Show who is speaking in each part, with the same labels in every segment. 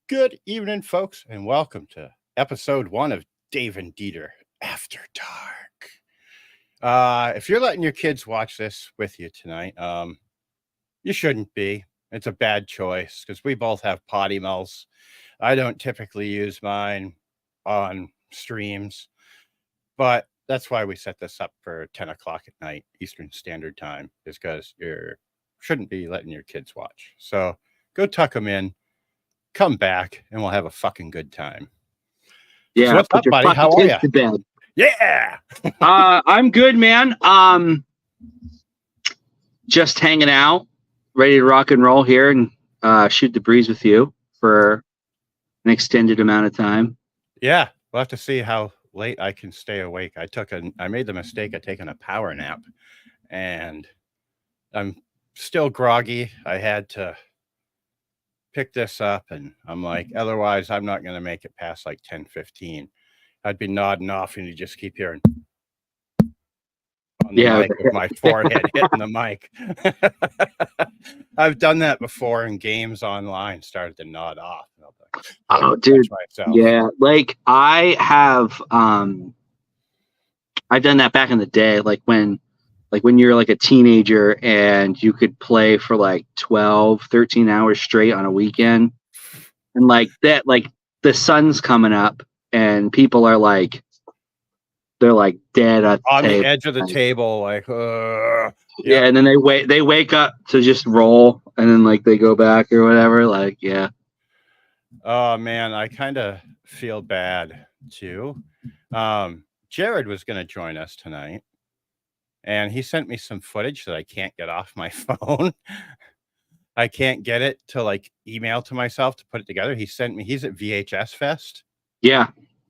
Speaker 1: Good evening, folks, and welcome to episode 1 of Dave and Deeter After Dark. If you're letting your kids watch this with you tonight, you shouldn't be. It's a bad choice because we both have potty mouths. I don't typically use mine on streams, but that's why we set this up for 10 o'clock at night Eastern Standard Time, is because you shouldn't be letting your kids watch. So go tuck them in, come back, and we'll have a fucking good time. So
Speaker 2: Yeah,
Speaker 1: what's
Speaker 2: put
Speaker 1: up,
Speaker 2: your
Speaker 1: buddy?
Speaker 2: fucking
Speaker 1: How are
Speaker 2: kids
Speaker 1: you?
Speaker 2: to bed.
Speaker 1: Yeah.
Speaker 2: I'm good, man. Just hanging out, ready to rock and roll here and shoot the breeze with you for an extended amount of time.
Speaker 1: Yeah. We'll have to see how late I can stay awake. I made the mistake of taking a power nap, and I'm still groggy. I had to pick this up, and I'm like, otherwise I'm not going to make it past like 10:15. I'd be nodding off and you just keep hearing on the mic with my forehead hitting the mic. I've done that before in games online, started to nod off.
Speaker 2: Oh, dude. Yeah, like I have I've done that back in the day, like when you're like a teenager and you could play for like 12, 13 hours straight on a weekend. And like that, like the sun's coming up and people are like, they're like dead at
Speaker 1: on the edge of the table, like
Speaker 2: yeah, and then they wake up to just roll, and then like they go back or whatever. Like, yeah.
Speaker 1: Oh man, I kind of feel bad too. Jared was going to join us tonight, and he sent me some footage that I can't get off my phone. I can't get it to like email to myself to put it together. He's at VHS Fest.
Speaker 2: Yeah.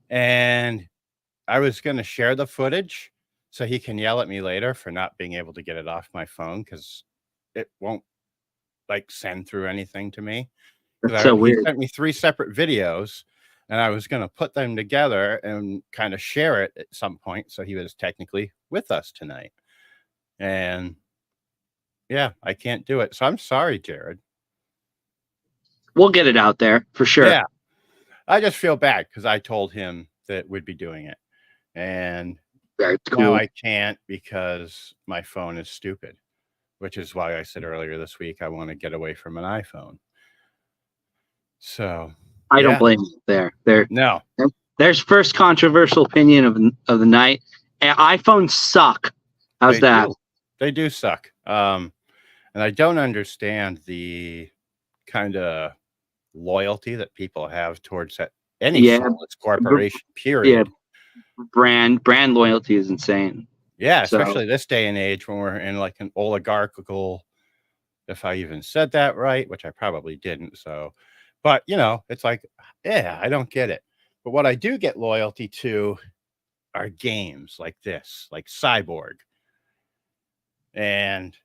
Speaker 1: And I was going to share the footage so he can yell at me later for not being able to get it off my phone because it won't like send through anything to me.
Speaker 2: That's so weird.
Speaker 1: He sent me 3 separate videos, and I was going to put them together and kind of share it at some point. So he was technically with us tonight. And yeah, I can't do it. So I'm sorry, Jared.
Speaker 2: We'll get it out there for sure.
Speaker 1: Yeah. I just feel bad because I told him that we'd be doing it. And now I can't because my phone is stupid, which is why I said earlier this week I want to get away from an iPhone. So
Speaker 2: I don't blame you there.
Speaker 1: No.
Speaker 2: There's first controversial opinion of the night. iPhones suck. How's that?
Speaker 1: They do suck. And I don't understand the kind of loyalty that people have towards any corporation, period.
Speaker 2: Yeah. Brand loyalty is insane.
Speaker 1: Yeah, especially this day and age when we're in like an oligarchical, if I even said that right, which I probably didn't. So, but you know, it's like, yeah, I don't get it. But what I do get loyalty to are games like this, like Cyborg. And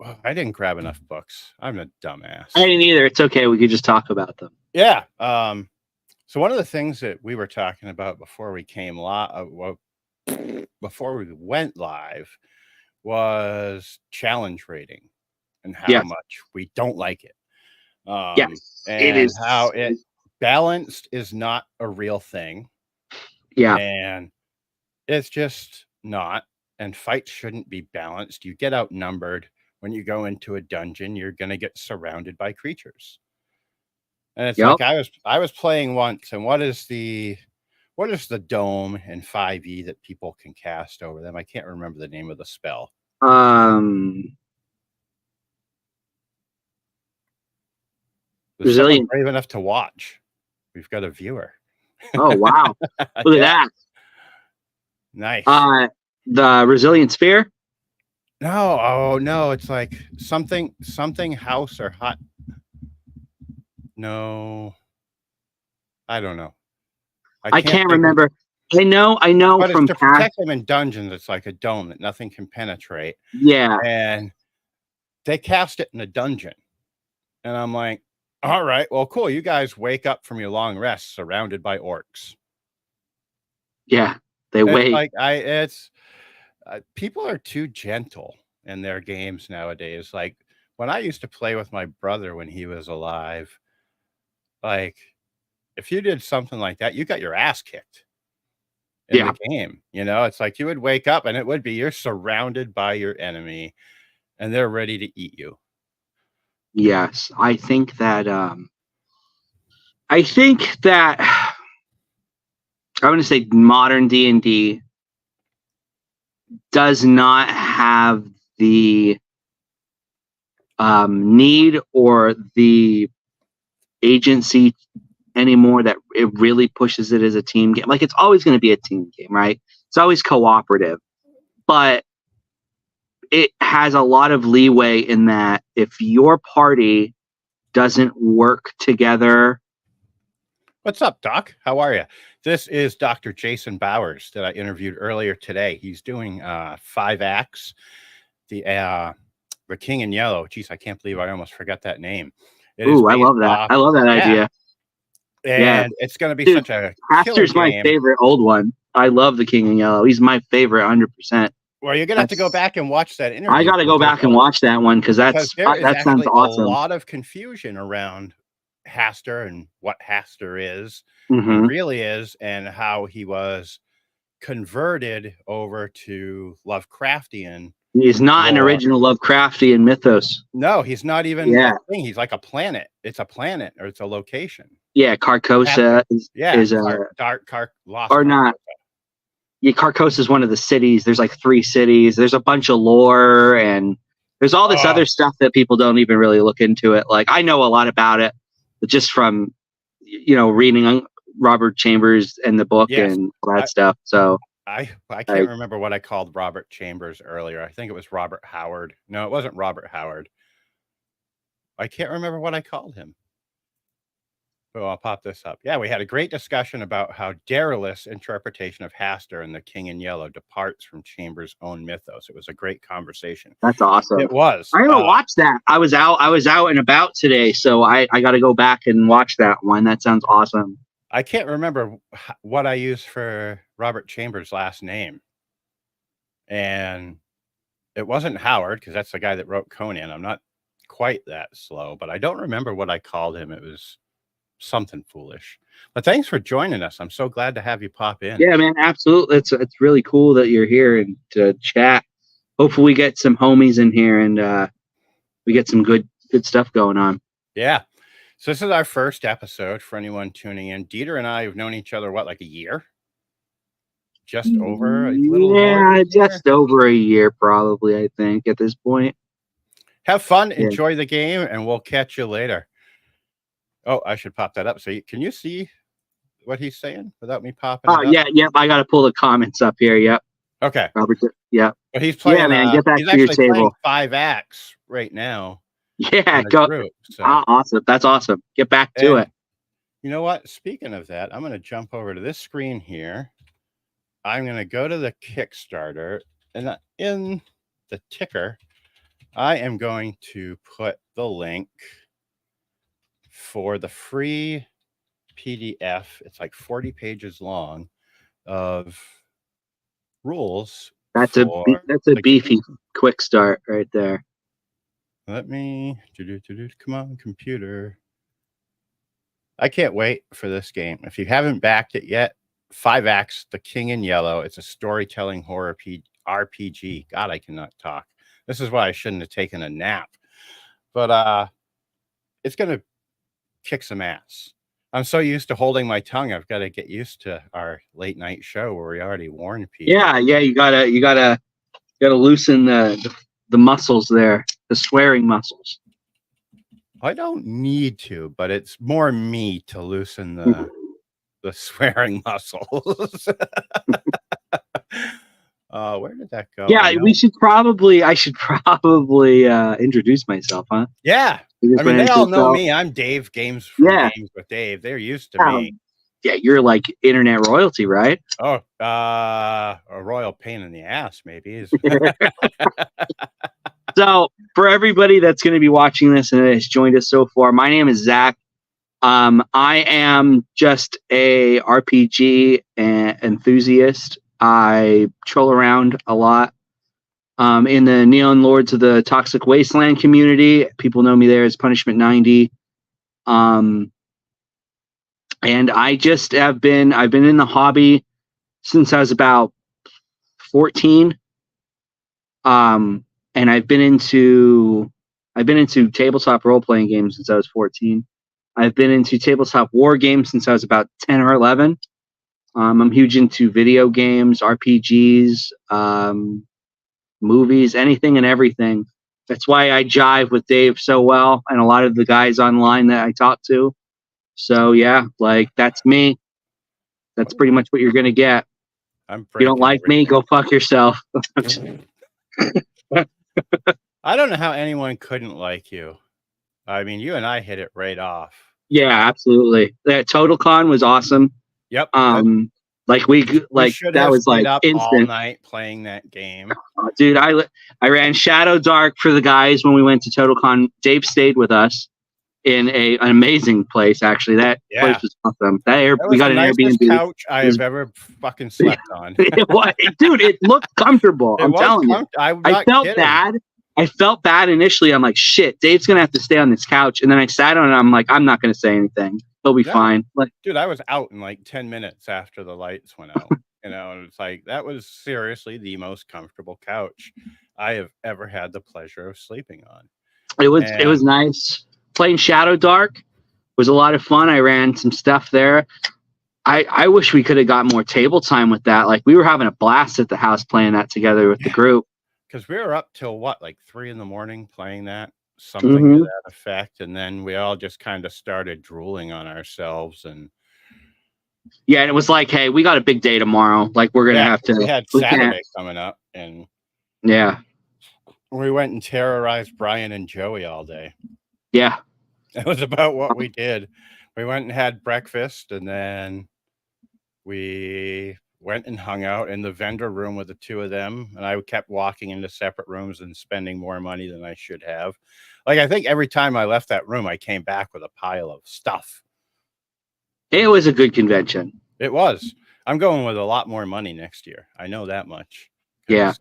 Speaker 1: well, I didn't grab enough books. I'm a dumbass.
Speaker 2: I didn't either. It's okay. We could just talk about them.
Speaker 1: Yeah. So one of the things that we were talking about before we before we went live was challenge rating and how much we don't like it.
Speaker 2: Yes,
Speaker 1: and
Speaker 2: it is.
Speaker 1: How it balanced is not a real thing.
Speaker 2: Yeah.
Speaker 1: And it's just not. And fights shouldn't be balanced. You get outnumbered. When you go into a dungeon, you're going to get surrounded by creatures. And it's like I was playing once, and what is the dome in 5e that people can cast over them? I can't remember the name of the spell. Resilient. Brave enough to watch. We've got a viewer.
Speaker 2: Oh wow! Look at that.
Speaker 1: Nice.
Speaker 2: The resilient sphere.
Speaker 1: No, oh no, it's like something house or hot. No, I don't know.
Speaker 2: I can't remember. I know
Speaker 1: but
Speaker 2: from
Speaker 1: to protect them in dungeons, it's like a dome that nothing can penetrate.
Speaker 2: Yeah.
Speaker 1: And they cast it in a dungeon. And I'm like, all right, well, cool. You guys wake up from your long rest surrounded by orcs.
Speaker 2: Yeah, they wait.
Speaker 1: Like people are too gentle in their games nowadays. Like when I used to play with my brother when he was alive, like if you did something like that, you got your ass kicked in the game. You know, it's like you would wake up and it would be you're surrounded by your enemy and they're ready to eat you.
Speaker 2: Yes, I think that I'm going to say modern D&D does not have the need or the agency anymore that it really pushes it as a team game. Like, it's always going to be a team game, right? It's always cooperative, but it has a lot of leeway in that if your party doesn't work together.
Speaker 1: What's up, Doc? How are you? This is Dr. Jason Bowers that I interviewed earlier today. He's doing 5 acts. The King in Yellow. Geez, I can't believe I almost forgot that name.
Speaker 2: Ooh, I love that. I love that idea.
Speaker 1: And it's going to be such a
Speaker 2: Haster's my favorite old one. I love the King in Yellow. He's my favorite 100%.
Speaker 1: Well, you're going to have to go back and watch that interview.
Speaker 2: I got to go back and watch that one because that sounds awesome.
Speaker 1: A lot of confusion around Haster and what Haster is, really is, and how he was converted over to Lovecraftian.
Speaker 2: He's not an original Lovecraftian mythos.
Speaker 1: No, he's not even a thing. He's like a planet. It's a planet or it's a location.
Speaker 2: Yeah, Carcosa is not. Yeah, Carcosa is one of the cities. There's like 3 cities. There's a bunch of lore and there's all this other stuff that people don't even really look into it. Like, I know a lot about it, but just from reading Robert Chambers and the book and all that stuff. So
Speaker 1: I can't remember what I called Robert Chambers earlier. I think it was Robert Howard. No, it wasn't Robert Howard. I can't remember what I called him. Oh, I'll pop this up. Yeah, we had a great discussion about how Daryl's interpretation of Haster and the King in Yellow departs from Chambers' own mythos. It was a great conversation.
Speaker 2: That's awesome.
Speaker 1: It was.
Speaker 2: I haven't watched that. I was out and about today, so I got to go back and watch that one. That sounds awesome.
Speaker 1: I can't remember what I used for Robert Chambers' last name. And it wasn't Howard, because that's the guy that wrote Conan. I'm not quite that slow, but I don't remember what I called him. It was something foolish. But thanks for joining us. I'm so glad to have you pop in.
Speaker 2: Yeah, man, absolutely. It's really cool that you're here and to chat. Hopefully we get some homies in here and we get some good stuff going on.
Speaker 1: Yeah. So this is our first episode for anyone tuning in. Deeter and I have known each other, like a year? Just over a little
Speaker 2: just over a year, probably, I think, at this point.
Speaker 1: Have fun, enjoy the game, and we'll catch you later. Oh, I should pop that up. So can you see what he's saying without me popping it up?
Speaker 2: Yeah. I got to pull the comments up here. Yep.
Speaker 1: Okay.
Speaker 2: Robert, yeah.
Speaker 1: But he's playing.
Speaker 2: Yeah, man, get back to your table.
Speaker 1: 5 acts right now.
Speaker 2: Yeah, go. Group, so. Awesome. That's awesome. Get back to it.
Speaker 1: You know what? Speaking of that, I'm going to jump over to this screen here. I'm going to go to the Kickstarter, and in the ticker, I am going to put the link for the free PDF. It's like 40 pages long of rules.
Speaker 2: That's a beefy quick start right there.
Speaker 1: Let me come on, computer. I can't wait for this game. If you haven't backed it yet, 5 acts, The King in Yellow. It's a storytelling horror RPG. God, I cannot talk. This is why I shouldn't have taken a nap. But it's going to kick some ass. I'm so used to holding my tongue. I've got to get used to our late night show where we already warn people.
Speaker 2: Yeah. You gotta loosen the muscles there, the swearing muscles.
Speaker 1: I don't need to, but it's more me to loosen the swearing muscles. Where did that go? Yeah,
Speaker 2: I should probably introduce myself, huh?
Speaker 1: Yeah. I mean, they all know me. I'm Dave, Games with Dave. They're used to me.
Speaker 2: Yeah, you're like internet royalty, right?
Speaker 1: Oh, a royal pain in the ass, maybe.
Speaker 2: So, for everybody that's going to be watching this and has joined us so far, my name is Zach. I am just a RPG enthusiast. I troll around a lot in the Neon Lords of the Toxic Wasteland community. People know me there as Punishment 90. And I've been in the hobby since I was about 14. And I've been into tabletop role playing games since I was 14. I've been into tabletop war games since I was about 10 or 11. I'm huge into video games, RPGs, movies, anything and everything. That's why I jive with Dave so well and a lot of the guys online that I talk to. So yeah, like that's me. That's pretty much what you're gonna get.
Speaker 1: I'm
Speaker 2: If you don't
Speaker 1: breaking
Speaker 2: like me, go fuck yourself.
Speaker 1: I don't know how anyone couldn't like you. I mean, you and I hit it right off.
Speaker 2: Yeah, absolutely. That TotalCon was awesome.
Speaker 1: Yep.
Speaker 2: Like
Speaker 1: should
Speaker 2: that
Speaker 1: have
Speaker 2: was
Speaker 1: stayed
Speaker 2: like
Speaker 1: up all
Speaker 2: instant.
Speaker 1: night playing that game.
Speaker 2: Dude, I ran Shadow Dark for the guys when we went to TotalCon. Dave stayed with us in an amazing place. Actually, that place was awesome.
Speaker 1: That
Speaker 2: we
Speaker 1: was
Speaker 2: got
Speaker 1: the
Speaker 2: an
Speaker 1: nicest
Speaker 2: Airbnb.
Speaker 1: couch I have ever fucking slept on.
Speaker 2: Dude, it looked comfortable. I'm telling you. I felt bad. I felt bad initially. I'm like, shit, Dave's gonna have to stay on this couch. And then I sat on it. I'm like, I'm not gonna say anything. He'll be fine. Like,
Speaker 1: dude, I was out in like 10 minutes after the lights went out. And it's like that was seriously the most comfortable couch I have ever had the pleasure of sleeping on.
Speaker 2: It was nice. Playing Shadow Dark was a lot of fun. I ran some stuff there. I wish we could have got more table time with that. Like we were having a blast at the house playing that together with the group.
Speaker 1: Because we were up till what, like 3 a.m. playing that, something to that effect, and then we all just kind of started drooling on ourselves. And
Speaker 2: yeah, and it was like, hey, we got a big day tomorrow. Like we're gonna have to.
Speaker 1: We had Saturday coming up, and
Speaker 2: we
Speaker 1: went and terrorized Brian and Joey all day.
Speaker 2: Yeah,
Speaker 1: that was about what we did. We went and had breakfast, and then we went and hung out in the vendor room with the two of them, and I kept walking into separate rooms and spending more money than I should have. Like, I think every time I left that room, I came back with a pile of stuff.
Speaker 2: It was a good convention.
Speaker 1: It was. I'm going with a lot more money next year. I know that much.
Speaker 2: Yeah.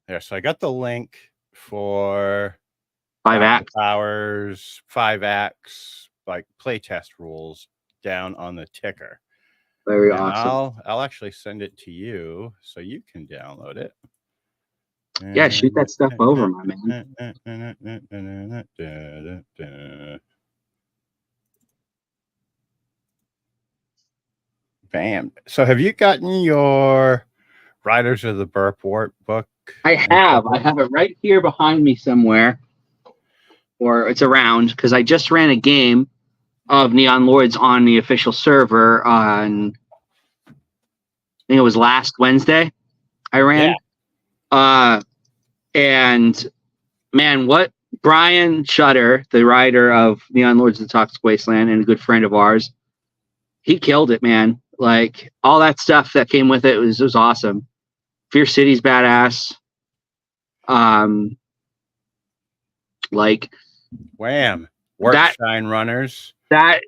Speaker 1: There, so I got the link for
Speaker 2: 5 acts.
Speaker 1: Hours, 5 acts, like playtest rules down on the ticker.
Speaker 2: Very awesome.
Speaker 1: I'll actually send it to you so you can download it.
Speaker 2: Yeah, shoot that stuff over, my man.
Speaker 1: Bam. So have you gotten your Riders of the Burp Warp book?
Speaker 2: I have. I have it right here behind me somewhere. Or it's around, because I just ran a game of Neon Lords on the official server on, I think it was last Wednesday I ran. Yeah. And man, what Brian Shutter, the writer of Neon Lords of the Toxic Wasteland and a good friend of ours, he killed it, man. Like all that stuff that came with it was awesome. Fierce City's badass. Like
Speaker 1: Wham. Warpshine runners.
Speaker 2: That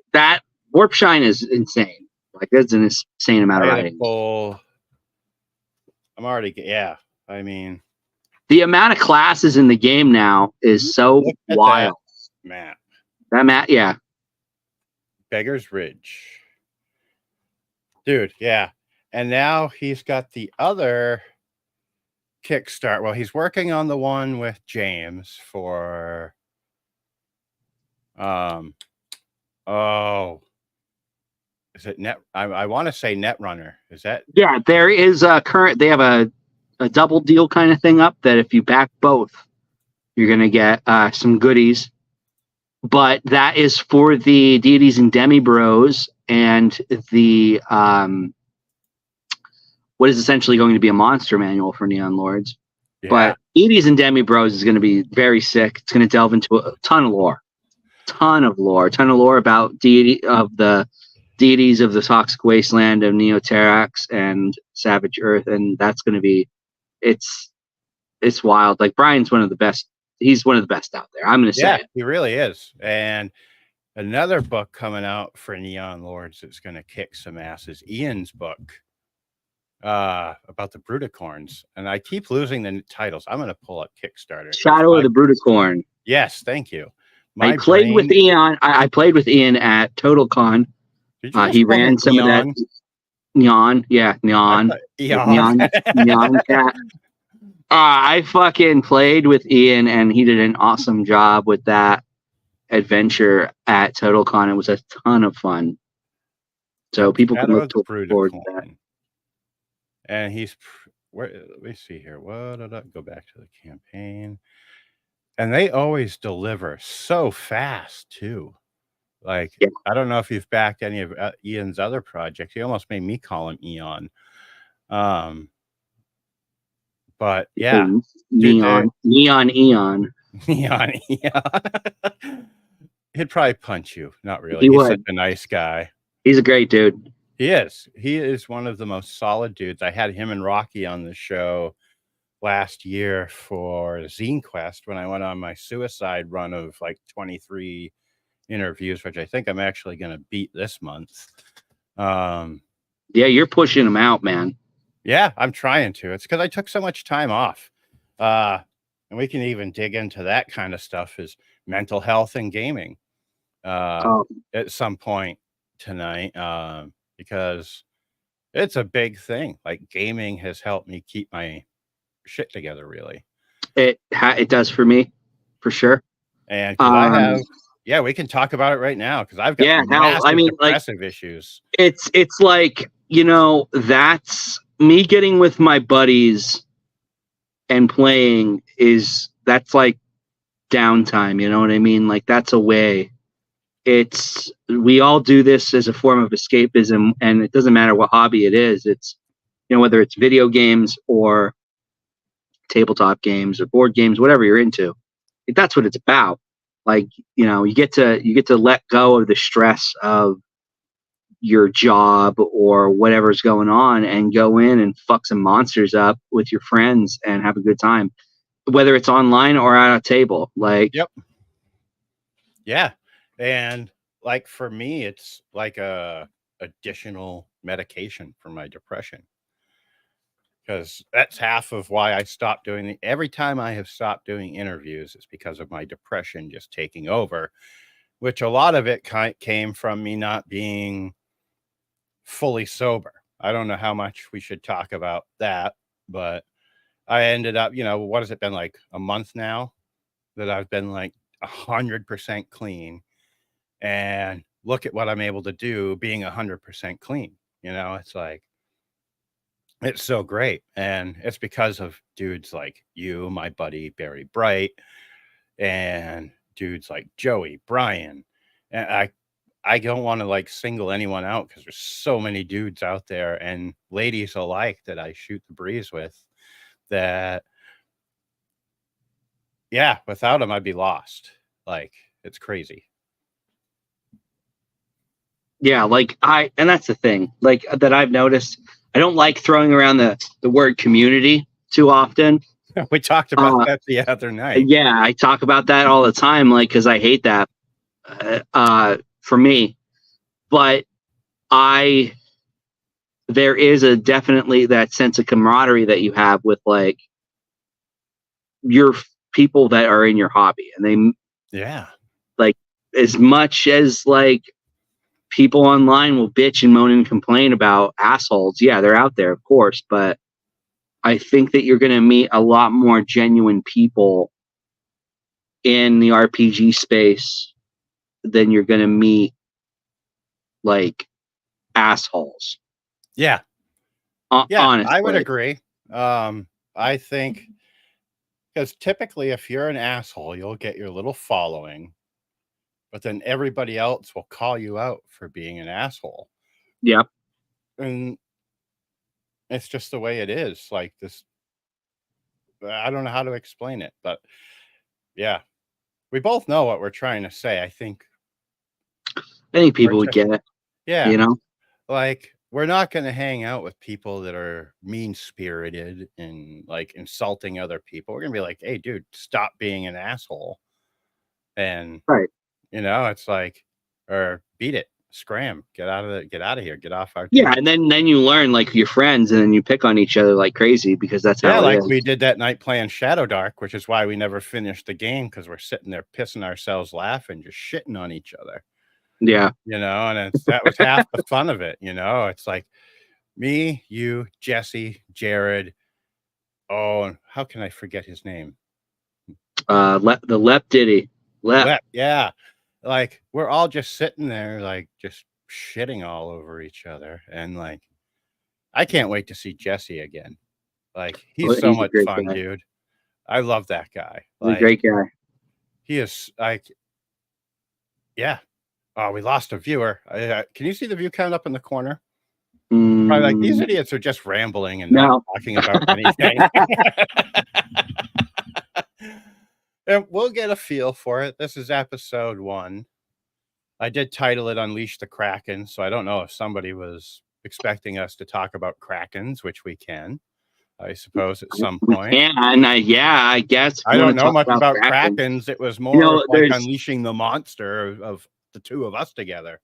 Speaker 2: Warpshine is insane. Like that's an insane amount of writing.
Speaker 1: I'm already I mean,
Speaker 2: the amount of classes in the game now is so wild. That map, yeah.
Speaker 1: Beggar's Ridge. Dude, yeah. And now he's got the other Kickstart. Well, he's working on the one with James for is it Net? I want to say Netrunner. Is that?
Speaker 2: Yeah, there is a current. They have a double deal kind of thing up that if you back both, you're gonna get some goodies. But that is for the Deities and Demi-Bros and the what is essentially going to be a monster manual for Neon Lords. Yeah. But Deities and Demi-Bros is going to be very sick. It's going to delve into a ton of lore about the deities of the Toxic Wasteland of Neoterax and Savage Earth, and that's going to be it's wild. Like Brian's one of the best. He's one of the best out there. I'm going to say it.
Speaker 1: He really is. And another book coming out for Neon Lords that's going to kick some ass is Ian's book about the Bruticorns. And I keep losing the titles. I'm going to pull up Kickstarter.
Speaker 2: Shadow of the Bruticorn.
Speaker 1: Yes, thank you.
Speaker 2: I played with Ian. I played with Ian at TotalCon.
Speaker 1: Did you just
Speaker 2: He
Speaker 1: call him
Speaker 2: ran some of that.
Speaker 1: Eon?
Speaker 2: Neon, yeah, Neon,
Speaker 1: Eon.
Speaker 2: Neon Cat. I fucking played with Ian, and he did an awesome job with that adventure at TotalCon. It was a ton of fun. So people can look forward to that.
Speaker 1: And he's where? Let me see here. What did I go back to the campaign? And they always deliver so fast too. Like,
Speaker 2: yeah.
Speaker 1: I don't know if you've backed any of Ian's other projects. He almost made me call him Eon. But yeah,
Speaker 2: Neon Eon.
Speaker 1: Neon Eon. He'd probably punch you. Not really. He's such a nice guy.
Speaker 2: He's a great dude.
Speaker 1: He is. He is one of the most solid dudes. I had him and Rocky on the show last year for Zine Quest when I went on my suicide run of like 23 interviews, which I think I'm actually going to beat this month.
Speaker 2: Yeah, you're pushing them out, man.
Speaker 1: Yeah, I'm trying to. It's because I took so much time off. And we can even dig into that kind of stuff as mental health and gaming at some point tonight, because it's a big thing. Like, gaming has helped me keep my shit together, really.
Speaker 2: It does for me, for sure.
Speaker 1: And I have, yeah, we can talk about it right now because I've got massive depressive issues.
Speaker 2: It's like, that's me getting with my buddies and playing that's like downtime. You know what I mean? Like, that's a way. We all do this as a form of escapism, and it doesn't matter what hobby it is. It's, whether it's video games or tabletop games or board games, whatever you're into, that's what it's about. Like, you get to let go of the stress of your job or whatever's going on and go in and fuck some monsters up with your friends and have a good time, whether it's online or at a table. Like,
Speaker 1: yep. Yeah. And like, for me, it's like a additional medication for my depression, because that's half of why I stopped doing every time I have stopped doing interviews, it's because of my depression just taking over, which a lot of it came from me not being fully sober. I don't know how much we should talk about that, but I ended up, what has it been, like a month now that I've been like 100% clean, and look at what I'm able to do being 100% clean. It's like, it's so great. And it's because of dudes like you, my buddy Barry Bright, and dudes like Joey, Brian. And I don't want to like single anyone out because there's so many dudes out there and ladies alike that I shoot the breeze with that, yeah, without them, I'd be lost. Like, it's crazy.
Speaker 2: Yeah, like and that's the thing, like, that I've noticed. I don't like throwing around the word community too often.
Speaker 1: We talked about that the other night.
Speaker 2: Yeah, I talk about that all the time, like, because I hate that for me. But there is definitely that sense of camaraderie that you have with, like, your people that are in your hobby, and like, as much as, like, people online will bitch and moan and complain about assholes. Yeah, they're out there, of course, but I think that you're going to meet a lot more genuine people in the RPG space than you're going to meet, like, assholes.
Speaker 1: Yeah.
Speaker 2: Honestly,
Speaker 1: I would agree. I think, because typically if you're an asshole, you'll get your little following, but then everybody else will call you out for being an asshole.
Speaker 2: Yeah.
Speaker 1: And it's just the way it is. Like, this, I don't know how to explain it, but yeah, we both know what we're trying to say. I think
Speaker 2: people would get it.
Speaker 1: Yeah. Like, we're not going to hang out with people that are mean-spirited and like insulting other people. We're going to be like, hey, dude, stop being an asshole. And,
Speaker 2: right.
Speaker 1: It's like, or beat it. scram, get out of here, get off our
Speaker 2: Yeah,
Speaker 1: team.
Speaker 2: and then you learn like your friends, and then you pick on each other like crazy because that's
Speaker 1: Yeah,
Speaker 2: how it
Speaker 1: like
Speaker 2: is.
Speaker 1: we did that night playing Shadow Dark, which is why we never finished the game, because we're sitting there pissing ourselves laughing, just shitting on each other.
Speaker 2: Yeah.
Speaker 1: And that was half the fun of it. It's like me, you, Jesse, Jared. Oh, how can I forget his name?
Speaker 2: The Lep Diddy.
Speaker 1: Lep. Yeah. Like we're all just sitting there, like just shitting all over each other. And like, I can't wait to see Jesse again. Like, he's so
Speaker 2: He's a
Speaker 1: much
Speaker 2: great
Speaker 1: fun,
Speaker 2: guy.
Speaker 1: dude. I love that guy.
Speaker 2: He's a
Speaker 1: Like,
Speaker 2: great guy.
Speaker 1: he is like, yeah. Oh, we lost a viewer. Can you see the view count up in the corner? Probably like, these idiots are just rambling and not talking about anything. And we'll get a feel for it. This is episode 1. I did title it Unleash the Kraken, so I don't know if somebody was expecting us to talk about Krakens, which we can, I suppose, at some point.
Speaker 2: Yeah, and I guess
Speaker 1: I don't know much about Krakens. It was more like unleashing the monster of the two of us together.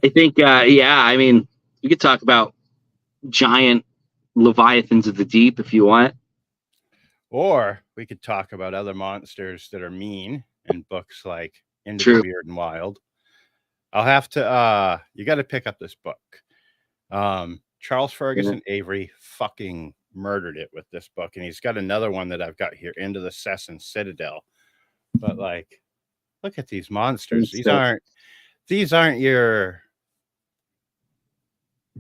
Speaker 2: I think, I mean, you could talk about giant leviathans of the deep if you want.
Speaker 1: Or we could talk about other monsters that are mean in books like Into the Weird and Wild. I'll have to, you got to pick up this book. Charles Ferguson Avery fucking murdered it with this book. And he's got another one that I've got here, Into the Sesson Citadel. But like, look at these monsters. These aren't your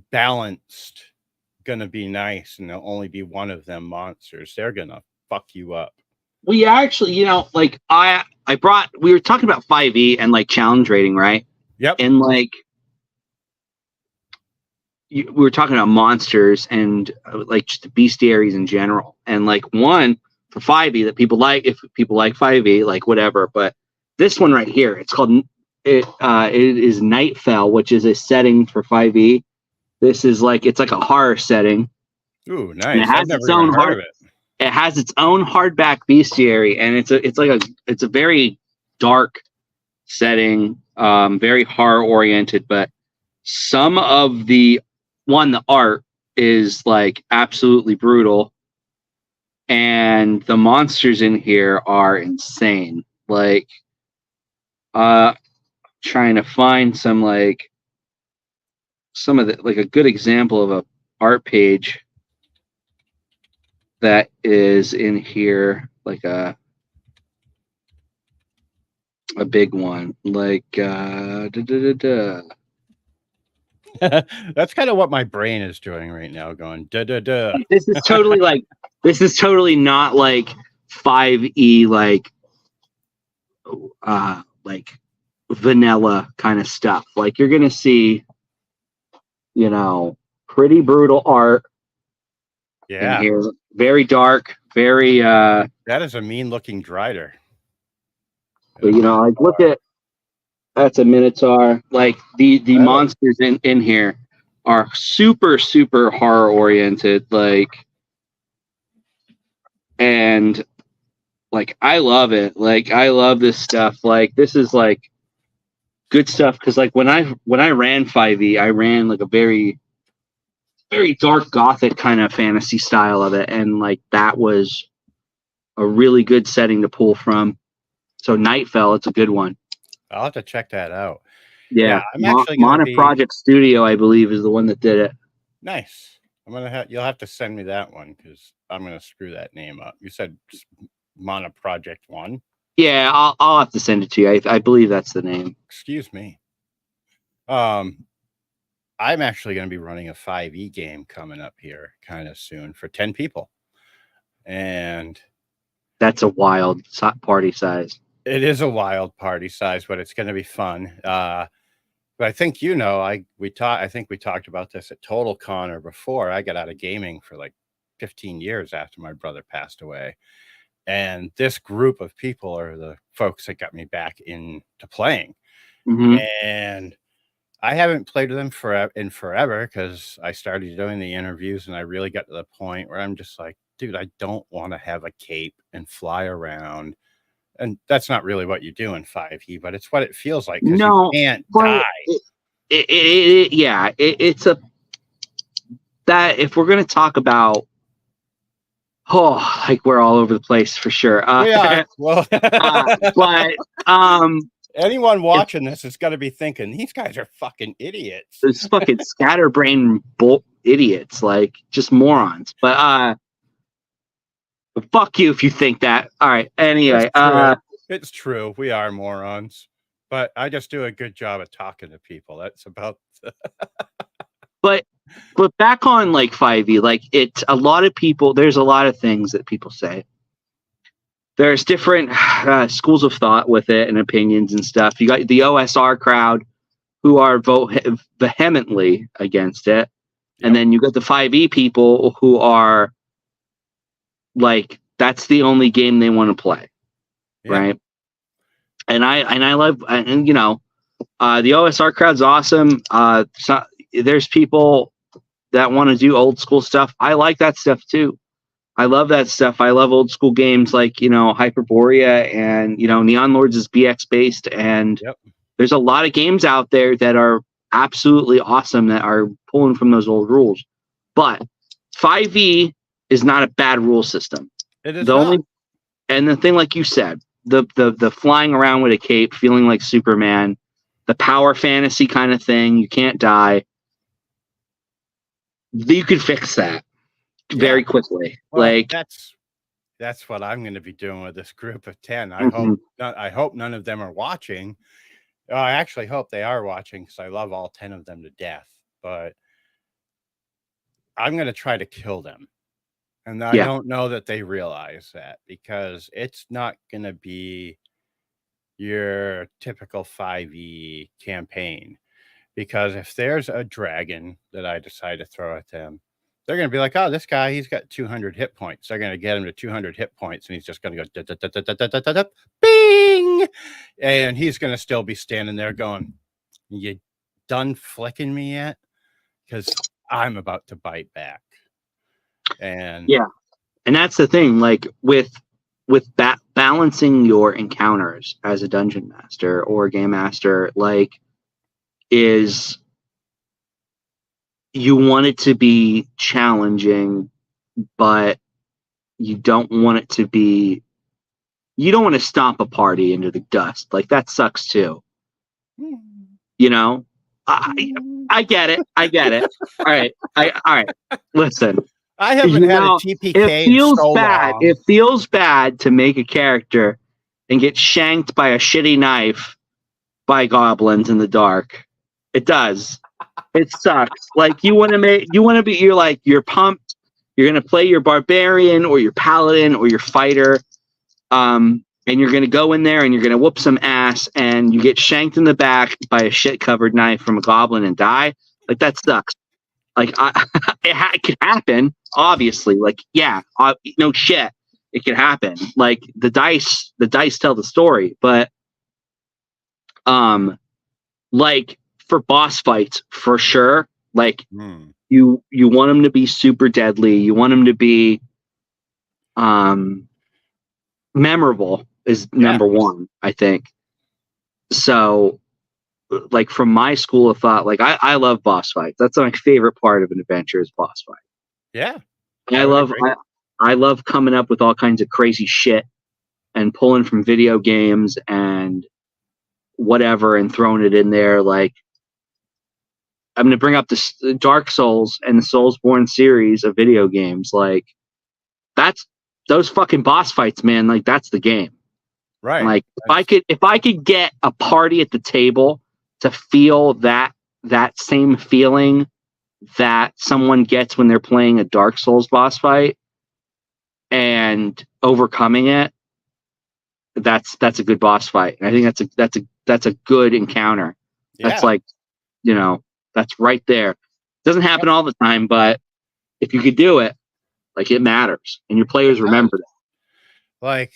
Speaker 1: balanced, gonna be nice, and there'll only be one of them monsters. They're gonna fuck you up.
Speaker 2: Well, yeah, actually, like we were talking about 5e and like challenge rating, right?
Speaker 1: Yep.
Speaker 2: And like we were talking about monsters and like just the bestiaries in general. And like one for 5e that people like, if people like 5e, like whatever. But this one right here, it's called it is Nightfell, which is a setting for 5e. This is like, it's like a horror setting.
Speaker 1: Ooh, nice. And it has its own
Speaker 2: it has its own hardback bestiary, and it's a very dark setting, very horror oriented, but some of the art is like absolutely brutal, and the monsters in here are insane. Like trying to find some of the, like, a good example of a art page that is in here, like a big one, like
Speaker 1: That's kind of what my brain is doing right now, going da da da.
Speaker 2: This is totally not like 5e, like vanilla kind of stuff. Like, you're gonna see, pretty brutal art.
Speaker 1: Yeah.
Speaker 2: In here. Very dark, very
Speaker 1: that is a mean looking Drider.
Speaker 2: But like, look at, that's a Minotaur. Like the monsters in here are super, super horror oriented. Like, and like, I love it. Like, I love this stuff. Like, this is like good stuff. Cause like when I ran 5e, I ran like a very, very dark gothic kind of fantasy style of it. And like, that was a really good setting to pull from. So Nightfell, it's a good one.
Speaker 1: I'll have to check that out.
Speaker 2: Yeah, I'm actually Mana Project Studio, I believe, is the one that did it.
Speaker 1: Nice. You'll have to send me that one, because I'm gonna screw that name up. You said Mana Project 1?
Speaker 2: Yeah, I'll have to send it to you. I believe that's the name.
Speaker 1: Excuse me. I'm actually going to be running a 5e game coming up here kind of soon for 10 people. And
Speaker 2: that's a wild party size.
Speaker 1: It is a wild party size, but it's going to be fun. But I think, I think we talked about this at Total Con or before. I got out of gaming for like 15 years after my brother passed away. And this group of people are the folks that got me back into playing.
Speaker 2: Mm-hmm.
Speaker 1: And I haven't played with them forever, because I started doing the interviews, and I really got to the point where I'm just like, dude, I don't want to have a cape and fly around. And that's not really what you do in 5e, but it's what it feels like, because you can't die.
Speaker 2: it's a that if we're gonna talk about like we're all over the place for sure.
Speaker 1: We are. Well,
Speaker 2: but
Speaker 1: anyone watching this is going to be thinking these guys are fucking idiots.
Speaker 2: Those fucking scatterbrain idiots, like just morons. But fuck you if you think that. All right. Anyway,
Speaker 1: it's true. We are morons, but I just do a good job of talking to people. That's about.
Speaker 2: But back on like 5e, like it's a lot of people. There's a lot of things that people say. There's different schools of thought with it and opinions and stuff. You got the OSR crowd who are vehemently against it. And then you got the 5e people who are like, that's the only game they want to play. Yeah. Right. And I love, and you know, the OSR crowd's awesome. So there's people that want to do old school stuff. I like that stuff too. I love that stuff. I love old school games like, you know, Hyperborea and, you know, Neon Lords is BX based. And there's a lot of games out there that are absolutely awesome that are pulling from those old rules. But 5e is not a bad rule system.
Speaker 1: It is not.
Speaker 2: And the thing, like you said, the flying around with a cape, feeling like Superman, the power fantasy kind of thing, you can't die. You could fix that very quickly.
Speaker 1: Well,
Speaker 2: like
Speaker 1: that's what I'm going to be doing with this group of 10. I hope none of them are watching. I actually hope they are watching because I love all 10 of them to death. But I'm going to try to kill them. And I don't know that they realize that because it's not going to be your typical 5e campaign. Because if there's a dragon that I decide to throw at them, they're going to be like, oh, this guy, he's got 200 hit points. They're going to get him to 200 hit points, and he's just going to go, bing! And he's going to still be standing there going, you done flicking me yet? Because I'm about to bite back. And
Speaker 2: and that's the thing, like with balancing your encounters as a dungeon master or a game master, like, is you want it to be challenging, but you don't want it to be, you don't want to stomp a party into the dust. Like that sucks too. You know, I get it. All right. All right. Listen,
Speaker 1: I haven't had a TPK.
Speaker 2: It feels bad. Long. It feels bad to make a character and get shanked by a shitty knife by goblins in the dark. It does. It sucks. Like you're pumped. You're going to play your barbarian or your paladin or your fighter. And you're going to go in there and you're going to whoop some ass and you get shanked in the back by a shit covered knife from a goblin and die. Like that sucks. Like it could happen, obviously. Like, no shit. It could happen. Like the dice tell the story, but, like, for boss fights, for sure, like you want them to be super deadly. You want them to be memorable is number one, I think. So, like from my school of thought, like I love boss fights. That's my favorite part of an adventure is boss fight.
Speaker 1: Yeah,
Speaker 2: I love coming up with all kinds of crazy shit and pulling from video games and whatever and throwing it in there. Like, I'm going to bring up the Dark Souls and the Soulsborne series of video games. Like, that's those fucking boss fights, man. Like, that's the game,
Speaker 1: right?
Speaker 2: Like, if I could get a party at the table to feel that same feeling that someone gets when they're playing a Dark Souls boss fight and overcoming it, that's a good boss fight. And I think that's a good encounter. That's like, you know, that's right there. Doesn't happen all the time, but if you could do it, like, it matters and your players remember that.
Speaker 1: Like,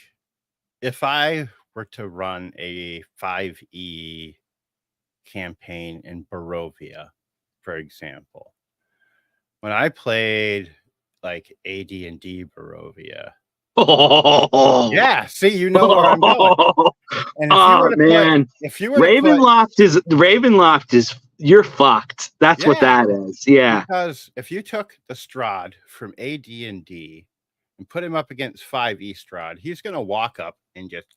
Speaker 1: if I were to run a 5e campaign in Barovia, for example, when I played like AD&D Barovia, see, you know where I'm going. And if you were to
Speaker 2: Ravenloft is you're fucked. That's what that is. Yeah.
Speaker 1: Because if you took the Strahd from AD&D and put him up against 5e Strahd, he's going to walk up and just,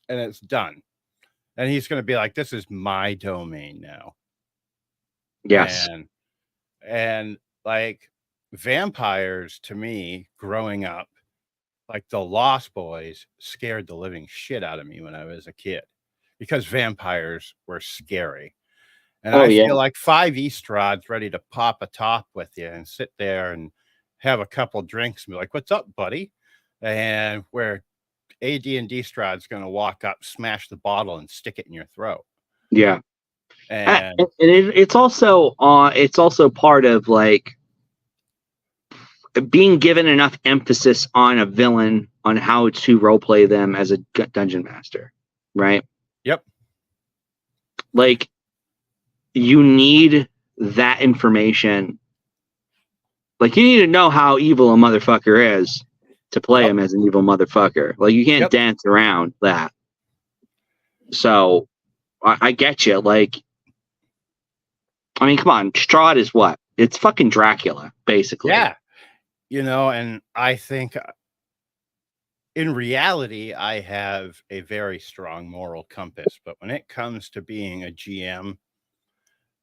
Speaker 1: and it's done. And he's going to be like, this is my domain now.
Speaker 2: Yes.
Speaker 1: And like vampires to me growing up, like the Lost Boys scared the living shit out of me when I was a kid because vampires were scary. And I feel like 5e Strahd's ready to pop a top with you and sit there and have a couple drinks and be like, what's up, buddy? And where AD&D Strahd's going to walk up, smash the bottle and stick it in your throat.
Speaker 2: Yeah.
Speaker 1: And
Speaker 2: it's also part of like being given enough emphasis on a villain on how to roleplay them as a dungeon master, right?
Speaker 1: Yep.
Speaker 2: Like you need that information. Like you need to know how evil a motherfucker is to play him as an evil motherfucker. Like you can't dance around that. So I get you. Like, I mean, come on, Strahd is what? It's fucking Dracula, basically.
Speaker 1: Yeah. You know, and I think in reality, I have a very strong moral compass, but when it comes to being a GM,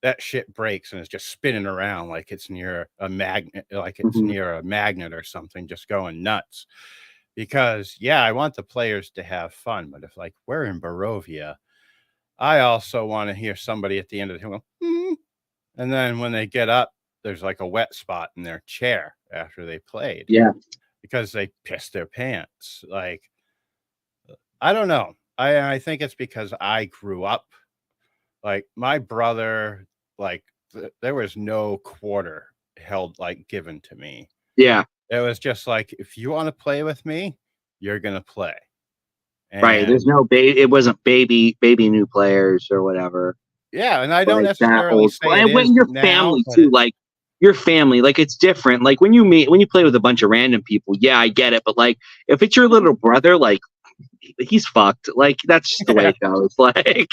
Speaker 1: that shit breaks and is just spinning around like it's near a magnet, like it's near a magnet or something, just going nuts. Because I want the players to have fun, but if like we're in Barovia, I also want to hear somebody at the end of the go, and then when they get up, there's like a wet spot in their chair after they played.
Speaker 2: Yeah.
Speaker 1: Because they pissed their pants. Like, I don't know. I think it's because I grew up, like my brother, like there was no quarter held like given to me.
Speaker 2: Yeah.
Speaker 1: It was just like, if you want to play with me, you're going to play. And,
Speaker 2: right. There's no it wasn't baby new players or whatever.
Speaker 1: Yeah. And I don't necessarily say it
Speaker 2: when
Speaker 1: is
Speaker 2: your
Speaker 1: now,
Speaker 2: family too, like your family, like it's different. Like when you play with a bunch of random people, yeah, I get it. But like if it's your little brother, like he's fucked. Like that's just the way it goes. Like,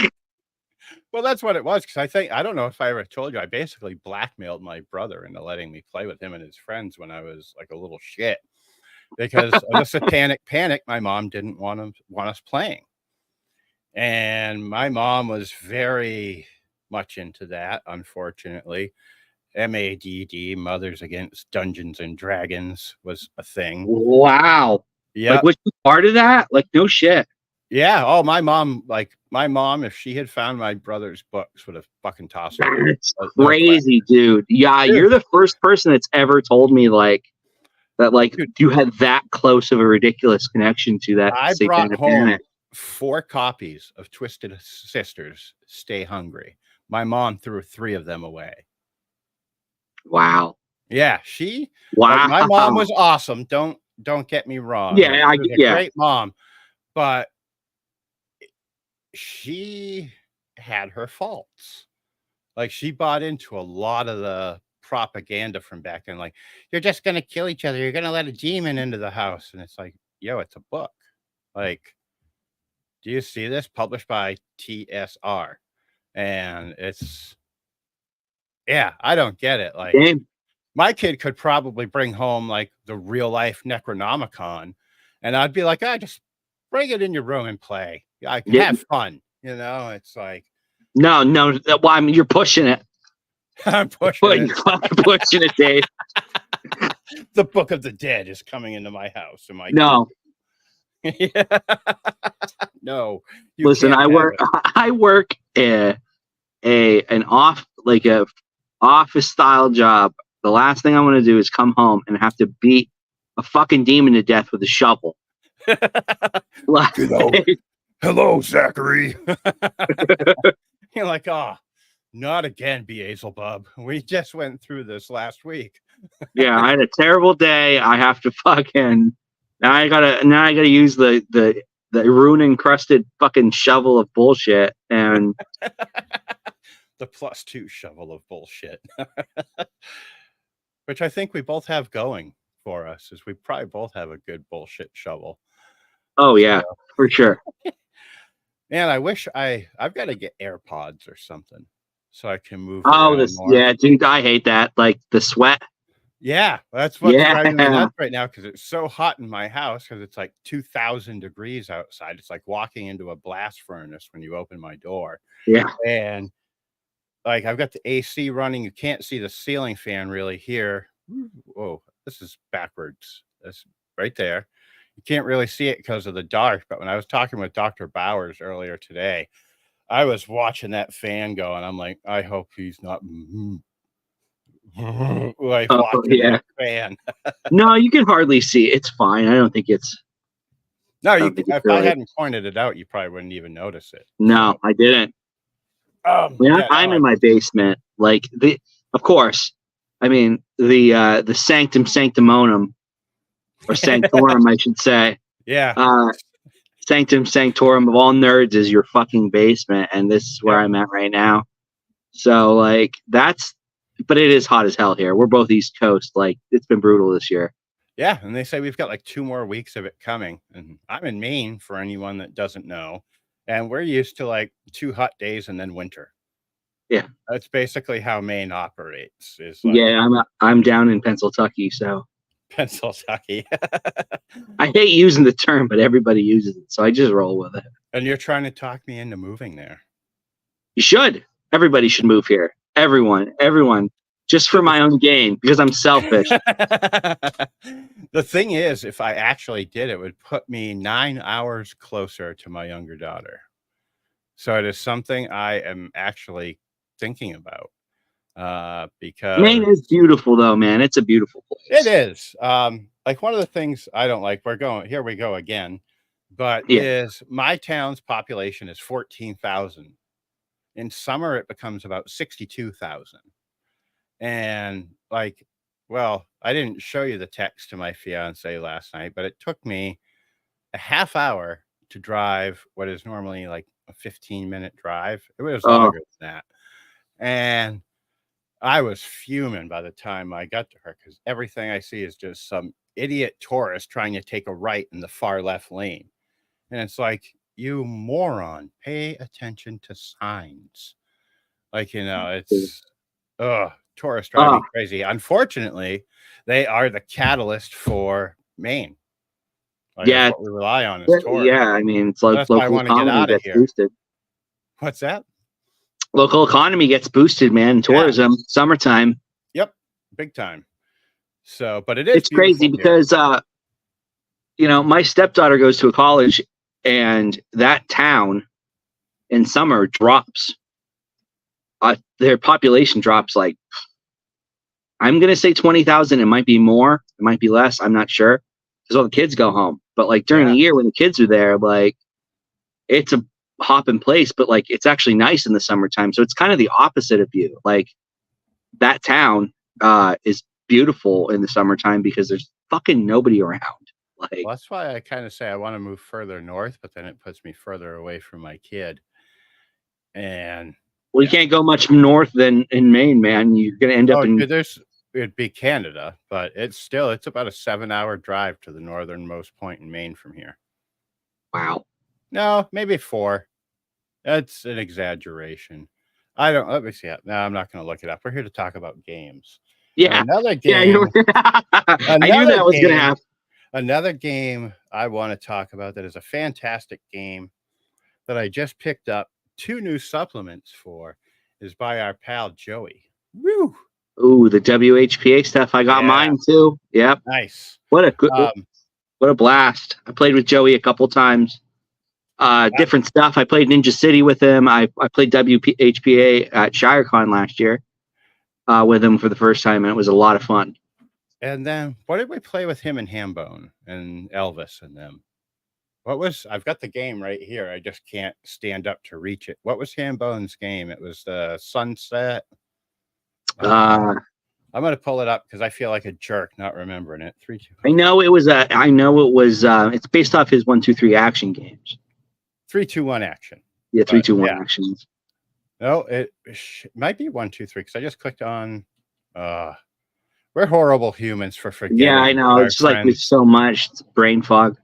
Speaker 1: well, that's what it was. Because I don't know if I ever told you, I basically blackmailed my brother into letting me play with him and his friends when I was like a little shit. Because of the satanic panic, my mom didn't want us playing. And my mom was very much into that, unfortunately. MADD, Mothers Against Dungeons and Dragons, was a thing.
Speaker 2: Wow.
Speaker 1: Yeah.
Speaker 2: Like, was she part of that? Like, no shit.
Speaker 1: Yeah. Oh, my mom, if she had found my brother's books, would have fucking tossed them.
Speaker 2: That's crazy, dude. Yeah, dude. You're the first person that's ever told me like that. Like, dude, you had that close of a ridiculous connection to that.
Speaker 1: I brought home 4 copies of Twisted Sisters Stay Hungry. My mom threw 3 of them away.
Speaker 2: Wow.
Speaker 1: Yeah, my mom was awesome. Don't get me wrong.
Speaker 2: Yeah,
Speaker 1: she was a great mom, but she had her faults. Like she bought into a lot of the propaganda from back then. Like, you're just gonna kill each other. You're gonna let a demon into the house, and it's like, yo, it's a book. Like, do you see this? Published by TSR, and it's I don't get it. Like. My kid could probably bring home like the real life Necronomicon, and I'd be like, just bring it in your room and play. I can have fun. You know, it's like
Speaker 2: no. Well, I mean, you're pushing it.
Speaker 1: I'm pushing it.
Speaker 2: You're fucking pushing it, Dave.
Speaker 1: The Book of the Dead is coming into my house.
Speaker 2: No.
Speaker 1: No.
Speaker 2: Listen, I work an office style job. The last thing I want to do is come home and have to beat a fucking demon to death with a shovel.
Speaker 1: Hello, Zachary. You're like, not again, Beelzebub. We just went through this last week.
Speaker 2: Yeah, I had a terrible day. I have to fucking now I gotta use the rune encrusted fucking shovel of bullshit and
Speaker 1: the +2 shovel of bullshit. Which I think we both have going for us, is we probably both have a good bullshit shovel.
Speaker 2: Oh yeah, for sure.
Speaker 1: Man, I wish I've got to get AirPods or something. so I can move
Speaker 2: Oh,
Speaker 1: around
Speaker 2: this,
Speaker 1: more.
Speaker 2: yeah, dude, I hate that. Like the sweat.
Speaker 1: Yeah, that's what's driving me
Speaker 2: Yeah.
Speaker 1: nuts right now because it's so hot in my house because it's like 2,000 degrees outside. It's like walking into a blast furnace when you open my door.
Speaker 2: Yeah.
Speaker 1: And like I've got the AC running. You can't see the ceiling fan really here. Whoa, this is backwards. That's right there. You can't really see it because of the dark. But when I was talking with Dr. Bowers earlier today, I was watching that fan go, and I'm like, I hope he's not like
Speaker 2: Oh,
Speaker 1: watching
Speaker 2: yeah.
Speaker 1: that fan.
Speaker 2: No, you can hardly see. It's fine. I don't think it's.
Speaker 1: No,
Speaker 2: I
Speaker 1: you
Speaker 2: don't think it's
Speaker 1: if I
Speaker 2: really.
Speaker 1: hadn't pointed it out, you probably wouldn't even notice it.
Speaker 2: No,
Speaker 1: So,
Speaker 2: I didn't.
Speaker 1: yeah,
Speaker 2: I'm
Speaker 1: no,
Speaker 2: in my basement. Like of course. I mean the sanctum sanctomonum or sanctorum, I should say.
Speaker 1: yeah,
Speaker 2: Uh, Sanctum sanctorum of all nerds is your fucking basement, and this is where
Speaker 1: yep,
Speaker 2: I'm at right now. So like that's, but it is hot as hell here. We're both East Coast. Like it's been brutal this year.
Speaker 1: yeah, and they say we've got like 2 more weeks of it coming, and I'm in Maine for anyone that doesn't know, and we're used to like 2 hot days and then winter.
Speaker 2: Yeah,
Speaker 1: That's basically how Maine operates, is like
Speaker 2: yeah. I'm down in Pennsylvania, so
Speaker 1: Pennsylvania.
Speaker 2: I hate using the term, but everybody uses it, so I just roll with it.
Speaker 1: And you're trying to talk me into moving there.
Speaker 2: You should. Everybody should move here. Everyone. Just for my own gain, because I'm selfish.
Speaker 1: The thing is, if I actually did, it would put me 9 hours closer to my younger daughter. So it is something I am actually thinking about,
Speaker 2: Maine
Speaker 1: because
Speaker 2: is beautiful, though, man. It's a beautiful
Speaker 1: it
Speaker 2: place.
Speaker 1: is. Like one of the things I don't like, here we go again, but
Speaker 2: Yeah.
Speaker 1: is my town's population is 14,000. In summer, it becomes about 62,000. And like, well, I didn't show you the text to my fiance last night, but it took me a half hour to drive what is normally like a 15-minute drive. It was
Speaker 2: Oh,
Speaker 1: longer than that. And I was fuming by the time I got to her because everything I see is just some idiot tourist trying to take a right in the far left lane. And it's like, you moron, pay attention to signs. Like, it's, tourists drive
Speaker 2: oh,
Speaker 1: me crazy. Unfortunately, they are the catalyst for Maine. Like, that's
Speaker 2: yeah.
Speaker 1: what we rely on is tourists.
Speaker 2: Yeah, I mean, it's like
Speaker 1: That's why I
Speaker 2: local
Speaker 1: want to get
Speaker 2: economy
Speaker 1: out of
Speaker 2: gets
Speaker 1: here.
Speaker 2: boosted.
Speaker 1: What's that?
Speaker 2: Local economy gets boosted, man.
Speaker 1: Yeah.
Speaker 2: Tourism, summertime.
Speaker 1: Yep. Big time. So, but it is
Speaker 2: It's crazy
Speaker 1: beautiful here.
Speaker 2: because, my stepdaughter goes to a college, and that town in summer drops. Their population drops like, I'm going to say 20,000. It might be more. It might be less. I'm not sure because all the kids go home. But like during
Speaker 1: Yeah.
Speaker 2: the year when the kids are there, like it's a hop in place, but like it's actually nice in the summertime. So it's kind of the opposite of you. Like that town is beautiful in the summertime because there's fucking nobody around. Like,
Speaker 1: Well, that's why I kind of say I want to move further north, but then it puts me further away from my kid. And
Speaker 2: well, you
Speaker 1: yeah.
Speaker 2: can't go much north than in Maine, man. You're going to end up
Speaker 1: Oh,
Speaker 2: in.
Speaker 1: dude, it'd be Canada, but it's about a 7-hour drive to the northernmost point in Maine from here.
Speaker 2: Wow.
Speaker 1: No, maybe 4. That's an exaggeration. Let me see. No, I'm not going to look it up. We're here to talk about games.
Speaker 2: Yeah.
Speaker 1: Another
Speaker 2: Yeah.
Speaker 1: game.
Speaker 2: I knew that was going to happen.
Speaker 1: Another game I want to talk about that is a fantastic game that I just picked up 2 new supplements for is by our pal Joey. Woo!
Speaker 2: Ooh, the WHPA stuff. I got mine too. Yep.
Speaker 1: Nice.
Speaker 2: What a blast. I played with Joey a couple times. Different stuff. I played Ninja City with him. I played WHPA at ShireCon last year with him for the first time, and it was a lot of fun.
Speaker 1: And then what did we play with him and Hambone and Elvis and them? I've got the game right here. I just can't stand up to reach it. What was Hambone's game? It was the Sunset. I'm going to pull it up because I feel like a jerk not remembering it. 3, 2.
Speaker 2: I know it was. It's based off his 1, 2, 3 action games.
Speaker 1: 3, 2, 1 action.
Speaker 2: Yeah, 3, 2, 1 actions.
Speaker 1: No, it might be 1, 2, 3 because I just clicked on. We're horrible humans for forgetting.
Speaker 2: Yeah, I know. It's just like there's so much. It's brain fog.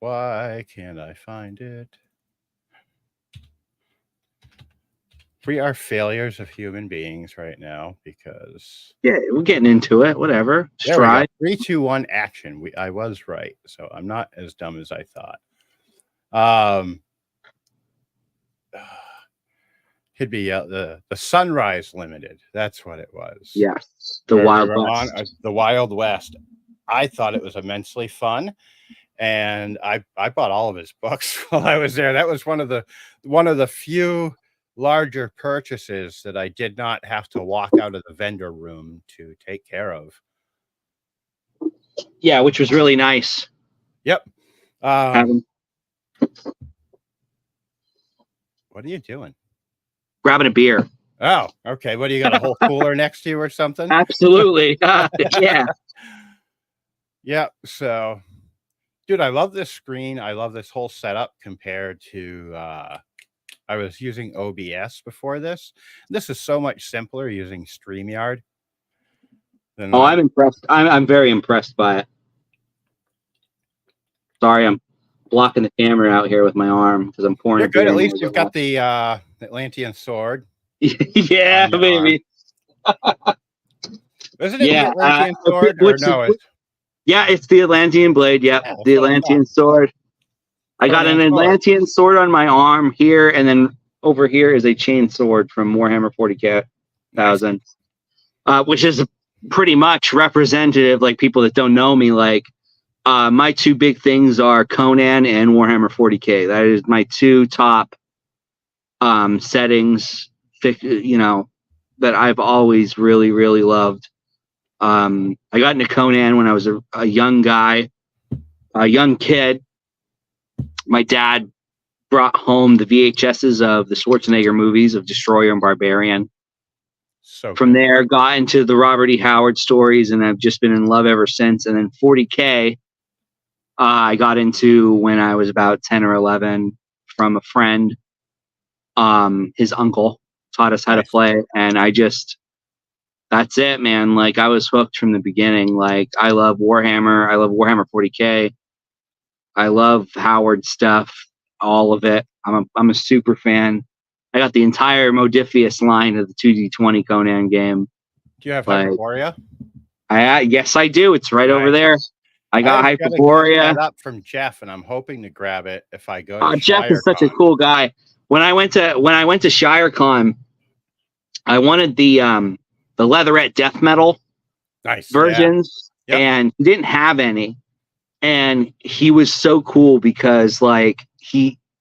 Speaker 1: Why can't I find it? We are failures of human beings right now because
Speaker 2: Yeah, we're getting into it. Whatever.
Speaker 1: there we go.
Speaker 2: Stride.
Speaker 1: 3, 2, 1, action. I was right, so I'm not as dumb as I thought. Could be the Sunrise Limited. That's what it was.
Speaker 2: Yes, the Wild West.
Speaker 1: The Wild West. I thought it was immensely fun, and I bought all of his books while I was there. That was one of the few larger purchases that I did not have to walk out of the vendor room to take care of.
Speaker 2: Yeah, which was really nice.
Speaker 1: Yep.
Speaker 2: Having
Speaker 1: What are you doing?
Speaker 2: grabbing a beer.
Speaker 1: Oh, okay. What do you got? A whole cooler next to you or something?
Speaker 2: Absolutely. Yeah.
Speaker 1: Yeah. So, dude, I love this screen. I love this whole setup compared to I was using OBS before this. This is so much simpler using StreamYard.
Speaker 2: Oh, I'm impressed. I'm very impressed by it. Sorry, I'm blocking the camera out here with my arm because I'm pouring.
Speaker 1: You're good. At least you've got the Atlantean sword.
Speaker 2: Yeah, baby.
Speaker 1: Isn't it the Atlantean sword? Or no?
Speaker 2: Yeah, it's the Atlantean blade. Yep,
Speaker 1: Yeah,
Speaker 2: the Atlantean sword. I got an Atlantean sword on my arm here, and then over here is a chain sword from Warhammer 40K 1000, which is pretty much representative. Like people that don't know me, like my two big things are Conan and Warhammer 40K. That is my two top settings. You know, that I've always really, really loved. I got into Conan when I was a young guy, a young kid. My dad brought home the VHSs of the Schwarzenegger movies of Destroyer and Barbarian.
Speaker 1: So
Speaker 2: from there, got into the Robert E. Howard stories, and I've just been in love ever since. And then 40K, I got into when I was about 10 or 11 from a friend. His uncle taught us how to play, and that's it, man. Like, I was hooked from the beginning. Like, I love Warhammer. I love Warhammer 40K. I love Howard stuff, all of it. I'm a super fan. I got the entire Modifius line of the 2D20 Conan game.
Speaker 1: Do you have Hyperborea?
Speaker 2: Yes, I do. It's right over there. I got Hyperborea.
Speaker 1: That up from Jeff, and I'm hoping to grab it if I go.
Speaker 2: To Jeff is such a cool guy. When I went to ShireCon, I wanted the leatherette death metal versions, and he didn't have any. And he was so cool because like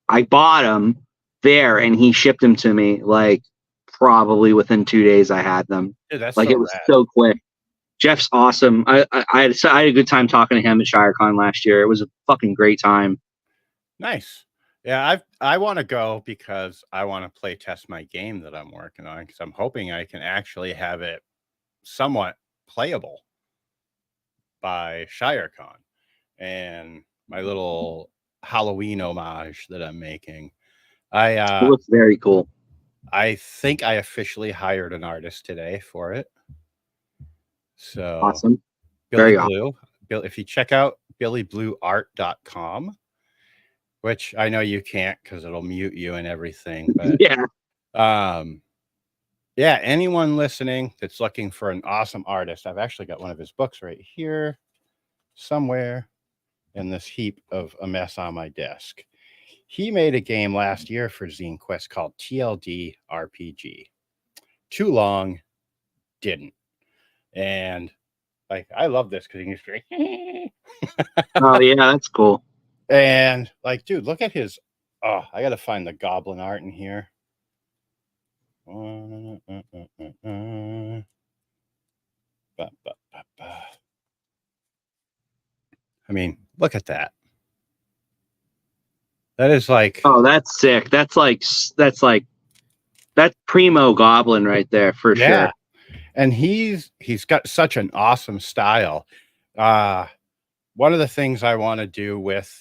Speaker 2: I bought him there and he shipped them to me like probably within 2 days. I had them.
Speaker 1: Dude, that's
Speaker 2: like
Speaker 1: so
Speaker 2: it was
Speaker 1: rad.
Speaker 2: So quick. Jeff's awesome. I had a good time talking to him at ShireCon last year. It was a fucking great time.
Speaker 1: Nice. Yeah, I want to go because I want to play test my game that I'm working on because I'm hoping I can actually have it somewhat playable by ShireCon. And my little Halloween homage that I'm making.
Speaker 2: It looks very cool.
Speaker 1: I think I officially hired an artist today for it. So
Speaker 2: awesome.
Speaker 1: Billy Blue. Awesome. If you check out billyblueart.com, which I know you can't because it'll mute you and everything. But yeah, anyone listening that's looking for an awesome artist, I've actually got one of his books right here somewhere in this heap of a mess on my desk. He made a game last year for Zine Quest called TLD RPG. Too long, didn't. And like, I love this because you can just be like,
Speaker 2: oh yeah, that's cool.
Speaker 1: And like, dude, look at his. Oh, I gotta find the goblin art in here. I mean, look at that. That is like.
Speaker 2: Oh, that's sick. That's primo goblin right there for sure.
Speaker 1: And he's got such an awesome style. One of the things I want to do with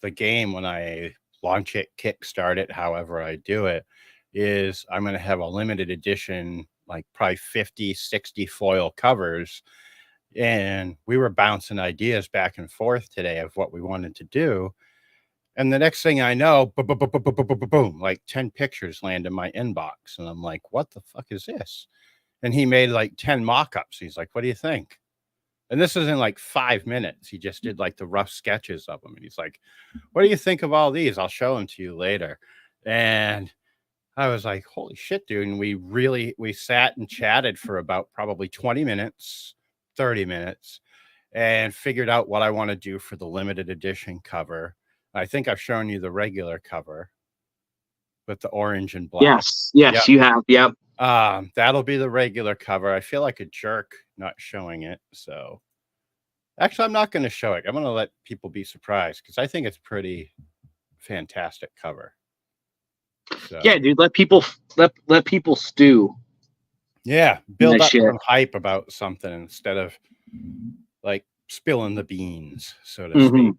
Speaker 1: the game when I launch it, kickstart it, however I do it, is I'm going to have a limited edition, like probably 50, 60 foil covers. And we were bouncing ideas back and forth today of what we wanted to do. And the next thing I know, boom, like 10 pictures land in my inbox. And I'm like, what the fuck is this? And he made like 10 mock-ups. He's like, what do you think? And this is in like 5 minutes. He just did like the rough sketches of them. And he's like, what do you think of all these? I'll show them to you later. And I was like, holy shit, dude. And we sat and chatted for about probably 20 minutes, 30 minutes, and figured out what I want to do for the limited edition cover. I think I've shown you the regular cover with the orange and black.
Speaker 2: Yes,
Speaker 1: Yep.
Speaker 2: you have. Yep.
Speaker 1: That'll be the regular cover. I feel like a jerk not showing it. So actually, I'm not going to show it. I'm going to let people be surprised because I think it's pretty fantastic cover. So,
Speaker 2: yeah, dude, let people stew.
Speaker 1: Yeah, build up
Speaker 2: shit.
Speaker 1: some hype about something instead of like spilling the beans, so to speak.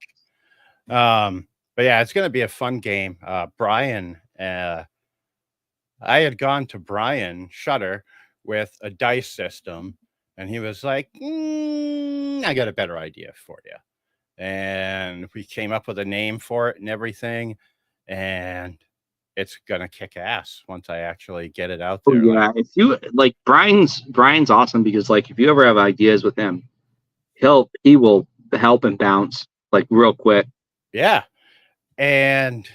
Speaker 1: But yeah, it's going to be a fun game. Brian, I had gone to Brian Shutter with a dice system, and he was like, I got a better idea for you. And we came up with a name for it and everything, and it's gonna kick ass once I actually get it out there.
Speaker 2: Oh, yeah, if you like Brian's awesome because like if you ever have ideas with him, he will help and bounce like real quick.
Speaker 1: Yeah, and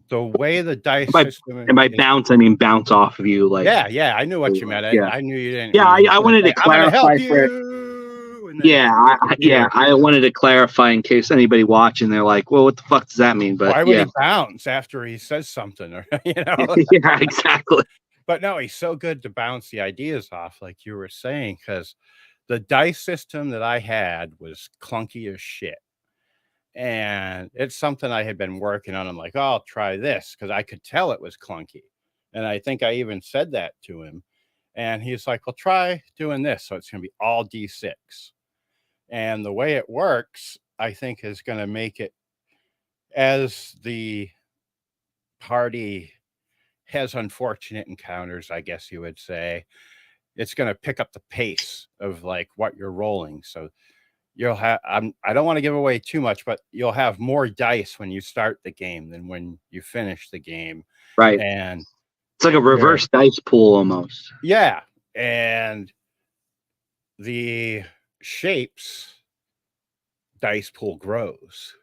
Speaker 1: the way the dice system
Speaker 2: and by bounce I mean bounce off of you, like
Speaker 1: yeah, I knew what you meant. I knew you didn't.
Speaker 2: Yeah, I wanted to clarify for I wanted to clarify in case anybody watching, they're like, well, what the fuck does that mean? But
Speaker 1: why would he bounce after he says something? Or
Speaker 2: yeah, exactly.
Speaker 1: But no, he's so good to bounce the ideas off, like you were saying, because the dice system that I had was clunky as shit. And it's something I had been working on. I'm like, oh, I'll try this because I could tell it was clunky. And I think I even said that to him. And he's like, well, try doing this. So it's going to be all D6. And the way it works, I think, is going to make it, as the party has unfortunate encounters, I guess you would say, it's going to pick up the pace of like what you're rolling. So you'll have, I don't want to give away too much, but you'll have more dice when you start the game than when you finish the game.
Speaker 2: Right.
Speaker 1: And
Speaker 2: it's like a reverse dice pool almost.
Speaker 1: Yeah. And the shapes dice pool grows.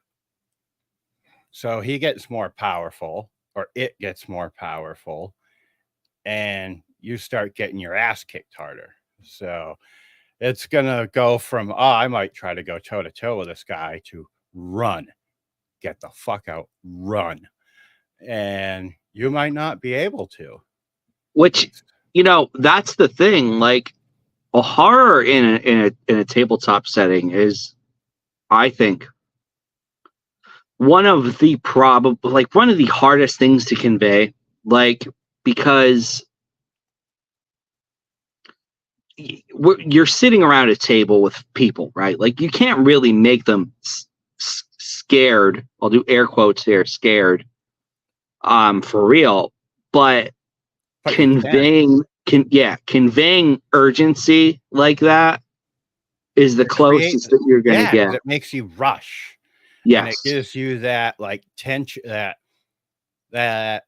Speaker 1: So he gets more powerful, or it gets more powerful, and you start getting your ass kicked harder. So it's going to go from, I might try to go toe to toe with this guy, to run, get the fuck out, run. And you might not be able to.
Speaker 2: Which, that's the thing. Like, a horror in a tabletop setting is, I think, one of the hardest things to convey, like, because you're sitting around a table with people, right? Like, you can't really make them scared. I'll do air quotes here, scared, for real. But conveying urgency like that is the closest that you're going to get.
Speaker 1: It makes you rush.
Speaker 2: Yes.
Speaker 1: And it gives you that like tension, that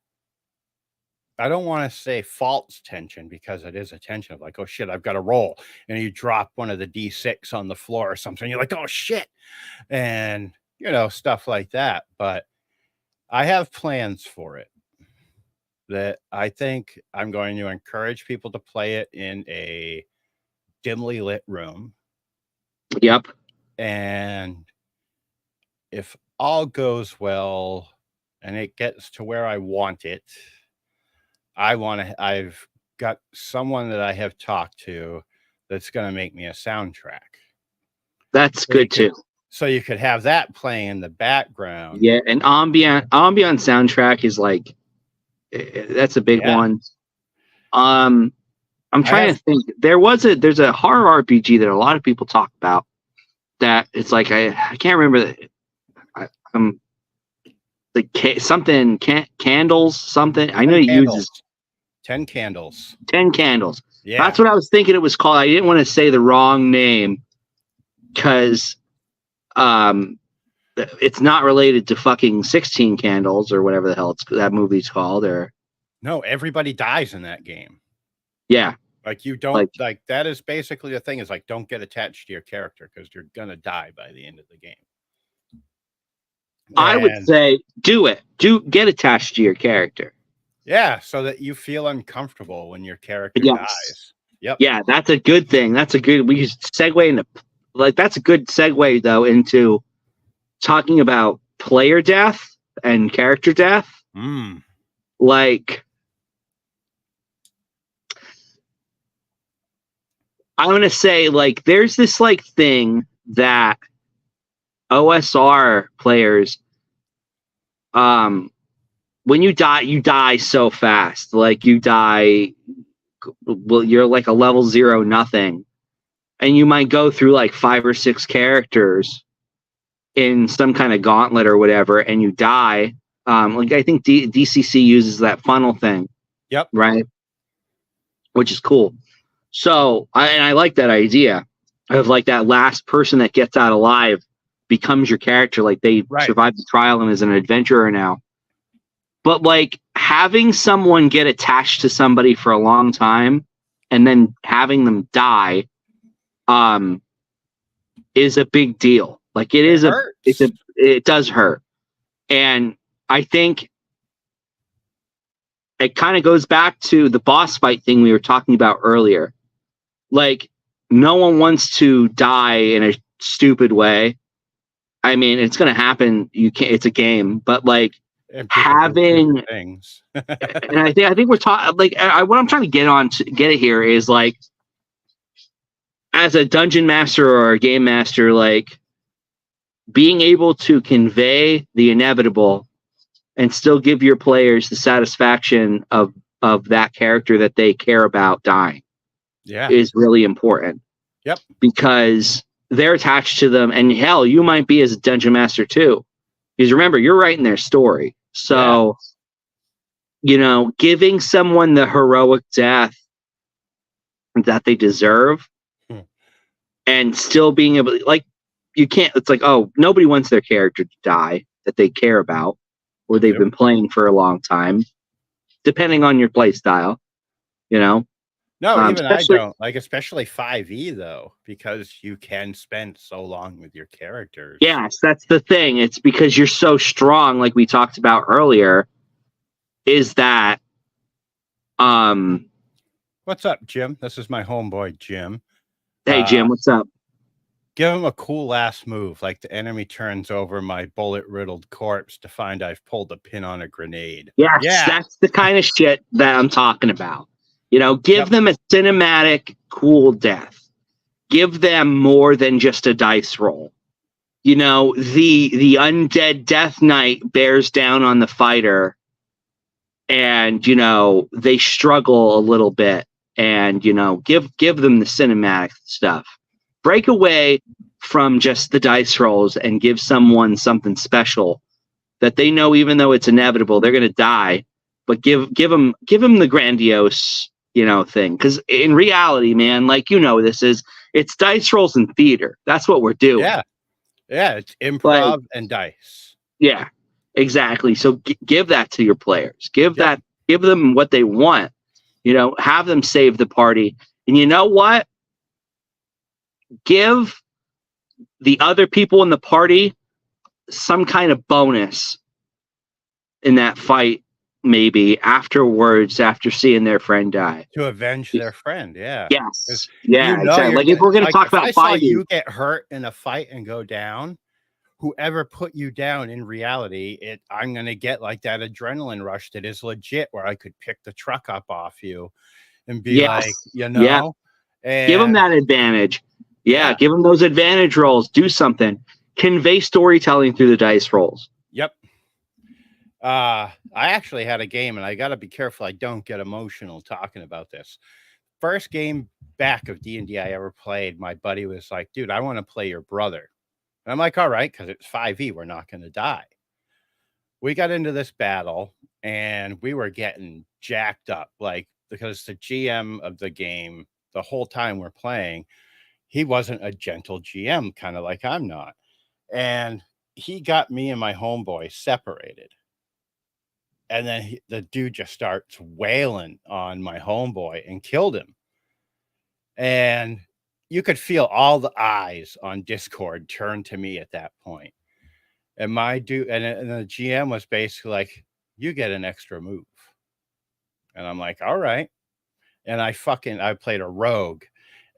Speaker 1: I don't want to say false tension, because it is a tension of like, oh shit, I've got to roll. And you drop one of the D6 on the floor or something. You're like, oh shit. And, stuff like that. But I have plans for it that I think I'm going to encourage people to play it in a dimly lit room.
Speaker 2: Yep.
Speaker 1: And if all goes well and it gets to where I want it, I've got someone that I have talked to that's going to make me a soundtrack.
Speaker 2: That's good too.
Speaker 1: So you could have that playing in the background.
Speaker 2: Yeah, an ambient soundtrack is like, that's a big one. I'm trying to think. There's a horror RPG that a lot of people talk about. That it's like I can't remember. Candles something. I know it uses
Speaker 1: 10 candles.
Speaker 2: 10 candles.
Speaker 1: Yeah,
Speaker 2: that's what I was thinking it was called. I didn't want to say the wrong name because it's not related to fucking 16 Candles or whatever the hell that movie's called. Or
Speaker 1: no, everybody dies in that game.
Speaker 2: Yeah.
Speaker 1: Like you don't like that is basically the thing is like don't get attached to your character because you're gonna die by the end of the game.
Speaker 2: I would say do it. Get attached to your character.
Speaker 1: Yeah, so that you feel uncomfortable when your character dies. Yep.
Speaker 2: Yeah, that's a good thing. We should segue into that's a good segue though into talking about player death and character death. Like, I'm gonna say like there's this like thing that OSR players, when you die so fast. Like you die, well, you're like a level 0 nothing, and you might go through like 5 or 6 characters in some kind of gauntlet or whatever, and you die. Like I think DCC uses that funnel thing.
Speaker 1: Yep.
Speaker 2: Right. Which is cool. So I like that idea of like that last person that gets out alive becomes your character. Like they survived the trial and is an adventurer now. But like having someone get attached to somebody for a long time and then having them die is a big deal. Like it does hurt. And I think it kind of goes back to the boss fight thing we were talking about earlier. Like no one wants to die in a stupid way. I mean, it's going to happen. It's a game, but like having
Speaker 1: things.
Speaker 2: And I think we're talking like what I'm trying to get it here is like as a dungeon master or a game master, like being able to convey the inevitable and still give your players the satisfaction of that character that they care about dying.
Speaker 1: Yeah,
Speaker 2: is really important.
Speaker 1: Yep,
Speaker 2: because they're attached to them, and hell, you might be as a dungeon master too. Because remember, you're writing their story, so giving someone the heroic death that they deserve, and still being able to, like, you can't. It's like, oh, nobody wants their character to die that they care about or they've been playing for a long time, depending on your play style, No,
Speaker 1: even I don't like, especially 5e though, because you can spend so long with your characters.
Speaker 2: Yes, that's the thing. It's because you're so strong, like we talked about earlier. Is that
Speaker 1: what's up, Jim? This is my homeboy, Jim.
Speaker 2: Hey, Jim, what's up?
Speaker 1: Give him a cool ass move, like the enemy turns over my bullet-riddled corpse to find I've pulled a pin on a grenade.
Speaker 2: Yes, that's the kind of shit that I'm talking about. Give them a cinematic, cool death. Give them more than just a dice roll. The undead Death Knight bears down on the fighter, and they struggle a little bit, and give them the cinematic stuff. Break away from just the dice rolls and give someone something special that they know, even though it's inevitable, they're going to die. But give them the grandiose thing, because in reality, man, like it's dice rolls in theater. That's what we're doing.
Speaker 1: It's improv and dice.
Speaker 2: Yeah, exactly. So give that to your players. Give them what they want. Have them save the party. And you know what? Give the other people in the party some kind of bonus in that fight. Maybe afterwards, after seeing their friend die,
Speaker 1: to avenge their friend. Yes.
Speaker 2: Exactly. Like if we're going to talk about fighting,
Speaker 1: you get hurt in a fight and go down, whoever put you down in reality, I'm going to get like that adrenaline rush that is legit, where I could pick the truck up off you and be like, and
Speaker 2: give them that advantage. Give them those advantage rolls. Do something. Convey storytelling through the dice rolls.
Speaker 1: Yep. I actually had a game, and I got to be careful I don't get emotional talking about this. First game back of D&D I ever played, my buddy was like, dude, I want to play your brother. And I'm like, all right, because it's 5e, we're not going to die. We got into this battle, and we were getting jacked up, like, because the GM of the game, the whole time we're playing, he wasn't a gentle GM, kind of like I'm not. And he got me and my homeboy separated. And then the dude just starts wailing on my homeboy and killed him. And you could feel all the eyes on Discord turn to me at that point. And my dude, and the GM was basically like, you get an extra move. And I'm like, all right. And I played a rogue.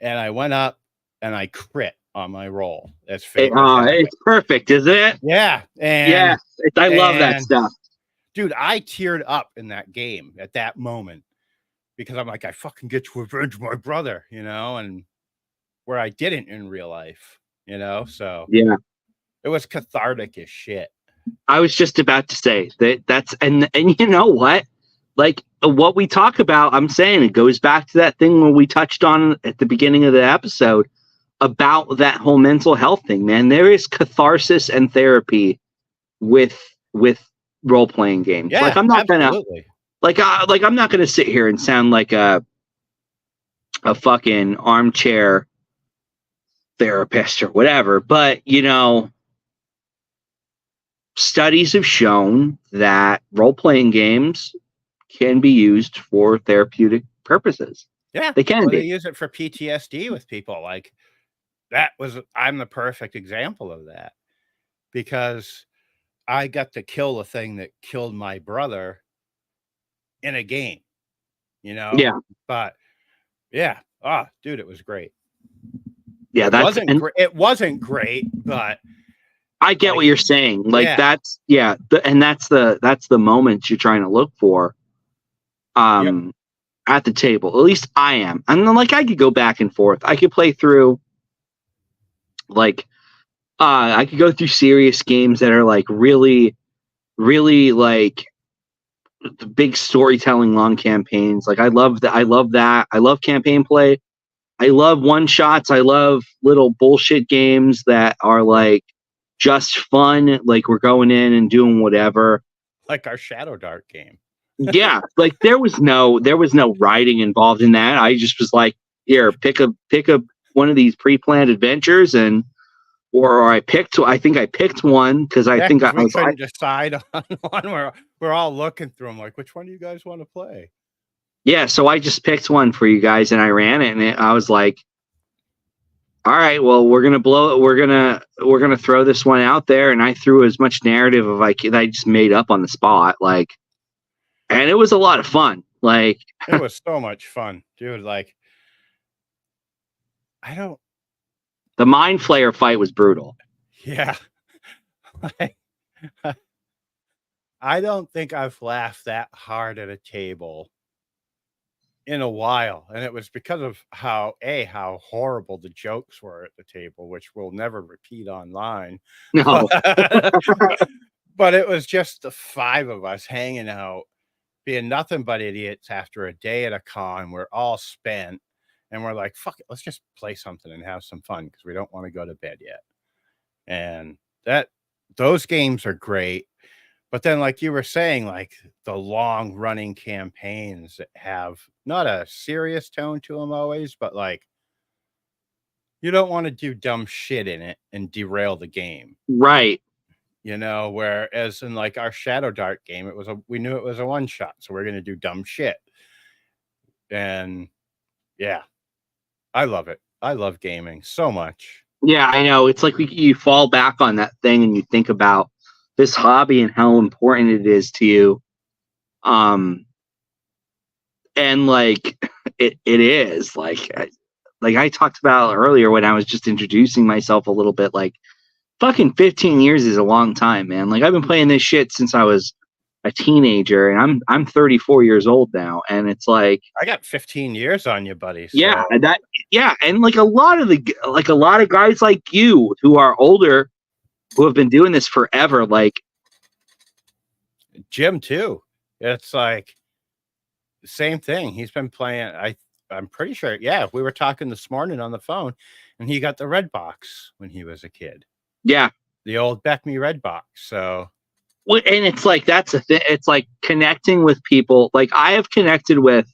Speaker 1: And I went up and I crit on my roll. That's
Speaker 2: it's perfect, isn't it?
Speaker 1: Yeah.
Speaker 2: And I love that stuff.
Speaker 1: Dude, I teared up in that game at that moment because I'm like, I fucking get to avenge my brother, and where I didn't in real life, so
Speaker 2: yeah,
Speaker 1: it was cathartic as shit.
Speaker 2: I was just about to say that's and you know what? Like what we talk about, I'm saying it goes back to that thing when we touched on at the beginning of the episode about that whole mental health thing, man. There is catharsis and therapy with role-playing games.
Speaker 1: Yeah,
Speaker 2: like I'm not
Speaker 1: absolutely.
Speaker 2: I'm not gonna sit here and sound like a fucking armchair therapist or whatever, but studies have shown that role-playing games can be used for therapeutic purposes.
Speaker 1: Yeah,
Speaker 2: they can.
Speaker 1: They use it for PTSD with people. Like I'm the perfect example of that because I got to kill the thing that killed my brother in a game,
Speaker 2: Yeah.
Speaker 1: But yeah, dude, it was great.
Speaker 2: Yeah,
Speaker 1: it wasn't great, but
Speaker 2: I get what you're saying. Like that's the moment you're trying to look for. At the table. At least I am. And then I could go back and forth. I could play through I could go through serious games that are really, really the big storytelling long campaigns. I love that. I love campaign play. I love one shots. I love little bullshit games that are just fun. We're going in and doing whatever.
Speaker 1: Like our Shadow Dart game.
Speaker 2: Yeah. There was no writing involved in that. I just was here, pick a one of these pre-planned adventures I think I picked one because I
Speaker 1: couldn't decide on one. We're all looking through them which one do you guys want to play?
Speaker 2: Yeah, so I just picked one for you guys and I ran it, and I was like, all right, well, we're gonna throw this one out there, and I threw as much narrative that I just made up on the spot, and it was a lot of fun. It
Speaker 1: was so much fun, dude.
Speaker 2: The Mind Flayer fight was brutal.
Speaker 1: Yeah. I don't think I've laughed that hard at a table in a while. And it was because of how horrible the jokes were at the table, which we'll never repeat online.
Speaker 2: No.
Speaker 1: But it was just the five of us hanging out, being nothing but idiots after a day at a con. We're all spent. And we're like, fuck it, let's just play something and have some fun because we don't want to go to bed yet. And those games are great. But then, like you were saying, the long running campaigns that have not a serious tone to them always, but you don't want to do dumb shit in it and derail the game.
Speaker 2: Right.
Speaker 1: Whereas in our Shadow Dart game, we knew it was a one shot. So we're going to do dumb shit. And yeah. I love it. I love gaming so much.
Speaker 2: Yeah, I know. It's you fall back on that thing and you think about this hobby and how important it is to you. And it is I talked about earlier when I was just introducing myself a little bit, fucking 15 years is a long time, man. I've been playing this shit since I was a teenager, and I'm 34 years old now, and it's I
Speaker 1: got 15 years on you, buddy. So.
Speaker 2: Yeah, and a lot of guys like you who are older, who have been doing this forever,
Speaker 1: Jim too. It's the same thing. He's been playing. I'm pretty sure. Yeah, we were talking this morning on the phone, and he got the red box when he was a kid.
Speaker 2: Yeah,
Speaker 1: the old Beck Me red box. So.
Speaker 2: Well, and it's that's a thing. It's connecting with people. I have connected with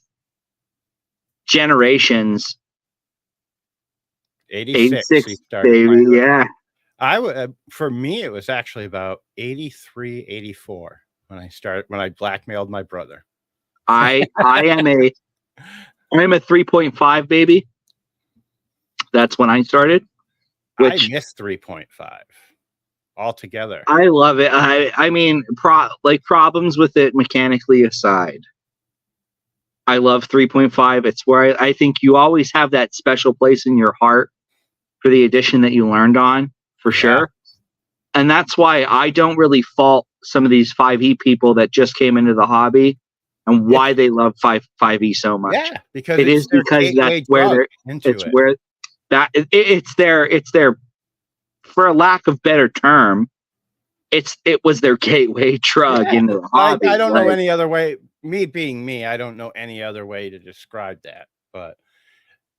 Speaker 2: generations.
Speaker 1: 86
Speaker 2: baby. Yeah.
Speaker 1: I would for me, it was actually about 83, 84 when I blackmailed my brother.
Speaker 2: I am a 3.5 baby. That's when I started.
Speaker 1: I
Speaker 2: Which
Speaker 1: missed 3.5 altogether.
Speaker 2: I love it. I mean, problems with it mechanically aside, I love 3.5. It's where I think you always have that special place in your heart for the edition that you learned on, for
Speaker 1: Yeah.
Speaker 2: sure. And that's why I don't really fault some of these 5e people that just came into the hobby and why they love 5e so much.
Speaker 1: Yeah, because
Speaker 2: It
Speaker 1: it's
Speaker 2: is
Speaker 1: their
Speaker 2: because that's
Speaker 1: gateway
Speaker 2: where
Speaker 1: drug
Speaker 2: they're
Speaker 1: into
Speaker 2: it's
Speaker 1: it.
Speaker 2: where that it's their for a lack of better term, it was their gateway drug
Speaker 1: Yeah,
Speaker 2: into the hobby.
Speaker 1: I don't know any other way. Me being me, I don't know any other way to describe that. But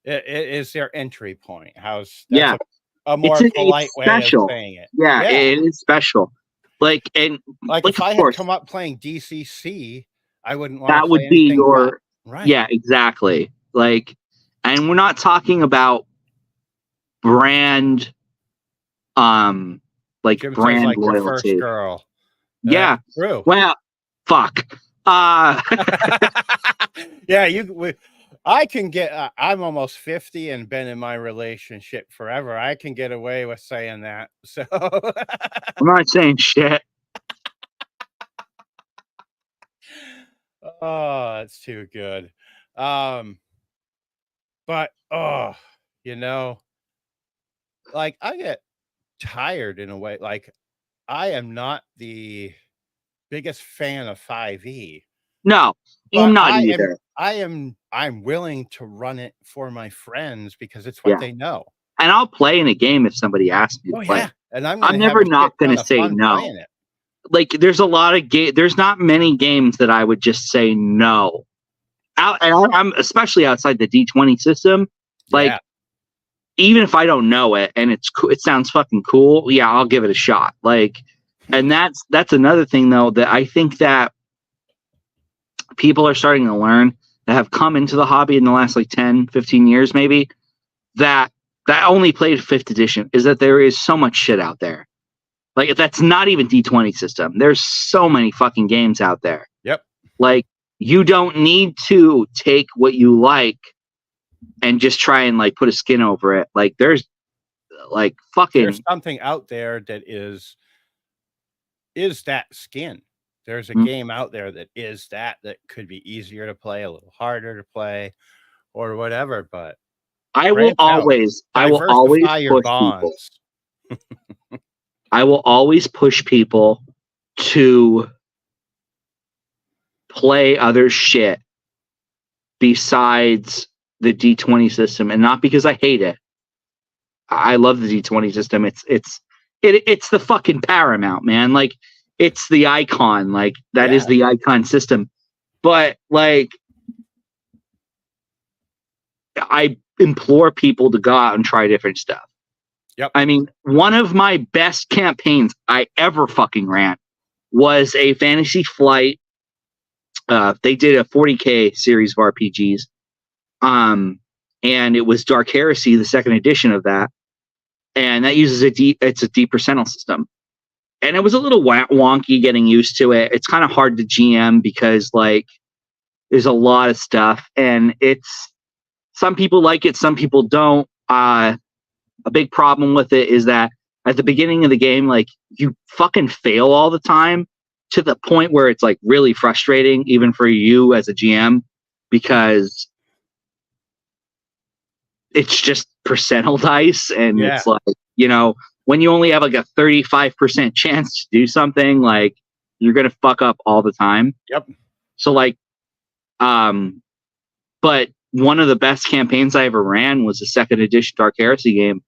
Speaker 1: it is their entry point.
Speaker 2: Yeah,
Speaker 1: a more polite
Speaker 2: it's
Speaker 1: way of
Speaker 2: special.
Speaker 1: saying it.
Speaker 2: Yeah,
Speaker 1: Yeah,
Speaker 2: it is special. Like
Speaker 1: if
Speaker 2: of
Speaker 1: I had
Speaker 2: course
Speaker 1: come up playing DCC, I wouldn't want to
Speaker 2: that
Speaker 1: play
Speaker 2: would be
Speaker 1: anything but
Speaker 2: your
Speaker 1: right.
Speaker 2: yeah, exactly. Like, and we're not talking about brand like
Speaker 1: Jim says
Speaker 2: brand
Speaker 1: like your first
Speaker 2: loyalty.
Speaker 1: girl.
Speaker 2: Yeah.
Speaker 1: True.
Speaker 2: Well, fuck.
Speaker 1: Yeah, I can get. I'm almost 50 and been in my relationship forever. I can get away with saying that. So
Speaker 2: I'm not saying shit.
Speaker 1: oh, that's too good. But you know, like I get tired in a way. Like I am not the biggest fan of 5e,
Speaker 2: No, I'm
Speaker 1: but
Speaker 2: not either.
Speaker 1: I'm willing to run it for my friends because it's what
Speaker 2: Yeah.
Speaker 1: they know.
Speaker 2: And I'll play in a game if somebody asks me to play.
Speaker 1: Yeah, and I'm
Speaker 2: I'm
Speaker 1: gonna have a
Speaker 2: never
Speaker 1: shit
Speaker 2: not going
Speaker 1: ton
Speaker 2: to
Speaker 1: of
Speaker 2: say
Speaker 1: fun
Speaker 2: no.
Speaker 1: playing it.
Speaker 2: Like there's a lot of there's not many games that I would just say no. I'm especially outside the D20 system. Like
Speaker 1: Yeah,
Speaker 2: even if I don't know it and it sounds fucking cool, yeah, I'll give it a shot. Like, and that's another thing though that I think that people are starting to learn that have come into the hobby in the last like 10, 15 years maybe that only played 5th edition is that there is so much shit out there. Like that's not even D20 system. There's so many fucking games out there.
Speaker 1: yep.
Speaker 2: Like you don't need to take what you like and just try and like put a skin over it. Like there's like fucking
Speaker 1: There's something out there that is that skin. There's a
Speaker 2: Mm.
Speaker 1: game out there that is that could be easier to play, a little harder to play, or whatever. But
Speaker 2: I will
Speaker 1: branch out,
Speaker 2: always
Speaker 1: diversify your
Speaker 2: push people.
Speaker 1: bonds.
Speaker 2: I will always push people to play other shit besides the D20 system, and not because I hate it. I love the D20 system. It's the fucking paramount, man. Like it's the icon. Like that is the icon system. But like I implore people to go out and try different stuff.
Speaker 1: Yep.
Speaker 2: I mean, one of my best campaigns I ever fucking ran was a Fantasy Flight. They did a 40K series of RPGs. And it was Dark Heresy, the second edition of that. And that uses it's a deep percentile system. And it was a little wonky getting used to it. It's kind of hard to GM because like there's a lot of stuff and some people like it, some people don't. A big problem with it is that at the beginning of the game, like you fucking fail all the time to the point where it's like really frustrating, even for you as a GM, because it's just percentile dice. And it's like, when you only have like a 35% chance to do something, like you're going to fuck up all the time.
Speaker 1: Yep.
Speaker 2: So like, but one of the best campaigns I ever ran was the second edition Dark Heresy game.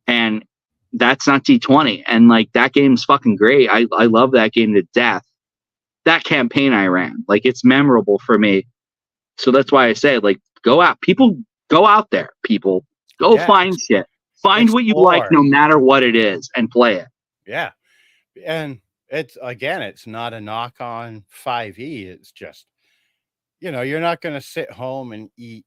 Speaker 2: And that's not D20. And like that game's fucking great. I love that game to death. That campaign I ran, like it's memorable for me. So that's why I say, like, go out. People go out there. People go find shit. Find what you like, no matter what it is, and play it.
Speaker 1: Yeah. And it's not a knock on 5e. It's just, you're not going to sit home and eat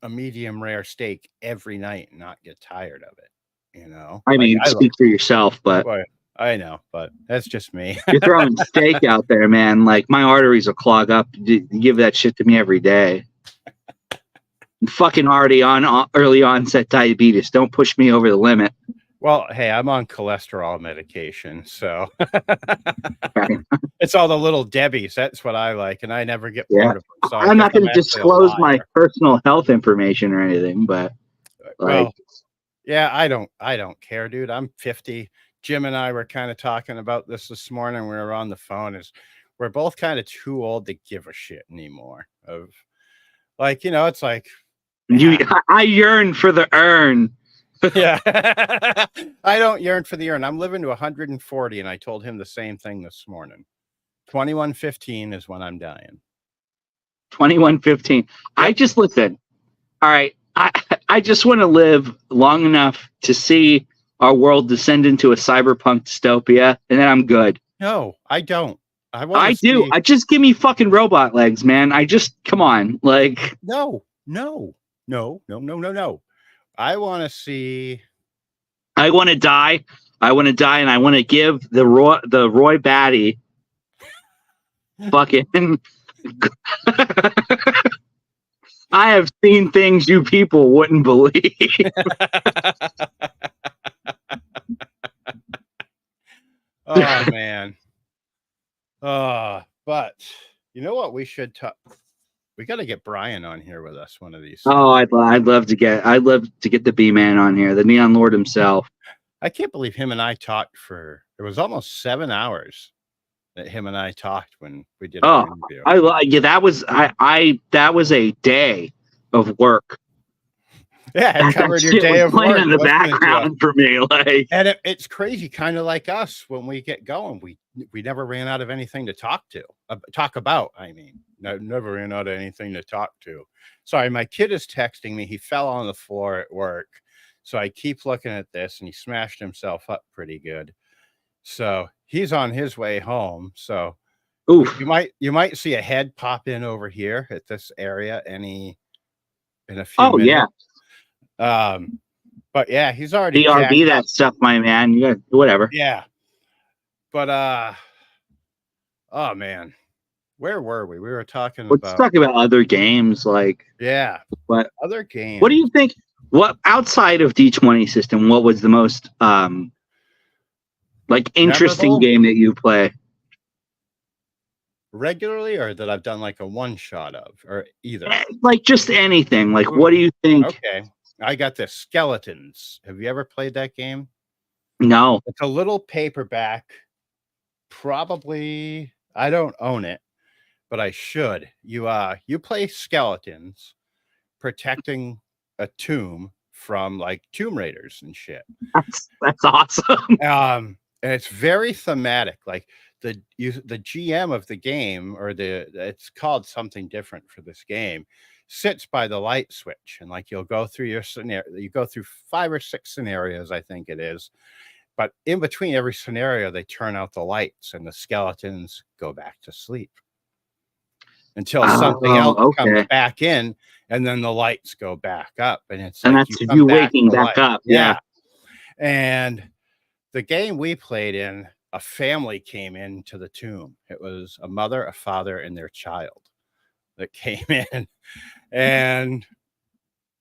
Speaker 1: a medium rare steak every night and not get tired of it.
Speaker 2: I
Speaker 1: Like,
Speaker 2: mean, speak for yourself, but
Speaker 1: well, I know, but that's just me.
Speaker 2: you're throwing steak out there, man. Like my arteries will clog up. You give that shit to me every day. I'm fucking already on early onset diabetes. Don't push me over the limit.
Speaker 1: Well, hey, I'm on cholesterol medication, so
Speaker 2: Right.
Speaker 1: it's all the little Debbies. That's what I like, and I never get
Speaker 2: Yeah.
Speaker 1: part of them. So I
Speaker 2: I'm
Speaker 1: guess
Speaker 2: not going to
Speaker 1: actually a
Speaker 2: disclose my
Speaker 1: liar.
Speaker 2: personal health information or anything, but
Speaker 1: Well, yeah, I don't care, dude. I'm 50. Jim and I were kind of talking about this morning. We were on the phone. We're both kind of too old to give a shit anymore. Of like, it's like,
Speaker 2: I yearn for the urn.
Speaker 1: yeah. I don't yearn for the urn. I'm living to 140, and I told him the same thing this morning. 2115 is when I'm dying.
Speaker 2: 2115. Yep. I just listen. All right. I just want to live long enough to see our world descend into a cyberpunk dystopia, and then I'm good.
Speaker 1: No, I don't.
Speaker 2: I do. I just give me fucking robot legs, man. Come on. Like
Speaker 1: no. I want to see.
Speaker 2: I want to die. And I want to give the Roy Batty fucking. I have seen things you people wouldn't believe.
Speaker 1: Oh man. But you know what? We should talk. We got to get Brian on here with us one of these.
Speaker 2: Oh, I'd love to get the B-Man on here, the Neon Lord himself.
Speaker 1: I can't believe him and I talked it was almost 7 hours that him and I talked when we did our interview.
Speaker 2: That was a day of work.
Speaker 1: Yeah, it covered your day of work
Speaker 2: in the background for me.
Speaker 1: And it's crazy, kind of like us when we get going. We never ran out of anything to talk about. I mean, never ran out of anything to talk to. Sorry, my kid is texting me. He fell on the floor at work. So I keep looking at this, and he smashed himself up pretty good. So he's on his way home. So you might see a head pop in over here at this area in a few minutes. Yeah. But yeah, he's already
Speaker 2: BRB that stuff, my man. Yeah, whatever.
Speaker 1: Yeah. But oh man, where were we? We were talking
Speaker 2: Let's talk about other games,
Speaker 1: yeah.
Speaker 2: What
Speaker 1: other games?
Speaker 2: What do you think? What outside of D20 system? What was the most interesting
Speaker 1: memorable
Speaker 2: game that you play
Speaker 1: regularly, or that I've done like a one shot of, or either?
Speaker 2: Just anything. What do you think?
Speaker 1: Okay, I got this Skeletons. Have you ever played that game?
Speaker 2: No.
Speaker 1: It's a little paperback. Probably I don't own it, but I should. You play skeletons protecting a tomb from Tomb Raiders and shit.
Speaker 2: That's awesome.
Speaker 1: And it's very thematic. The GM of the game, or it's called something different for this game, sits by the light switch, and you'll go through your scenario. You go through 5 or 6 scenarios, I think it is. But in between every scenario, they turn out the lights, and the skeletons go back to sleep until something else comes back in, and then the lights go back up, and that's
Speaker 2: you waking back up. Yeah.
Speaker 1: And the game we played in, a family came into the tomb. It was a mother, a father, and their child that came in, and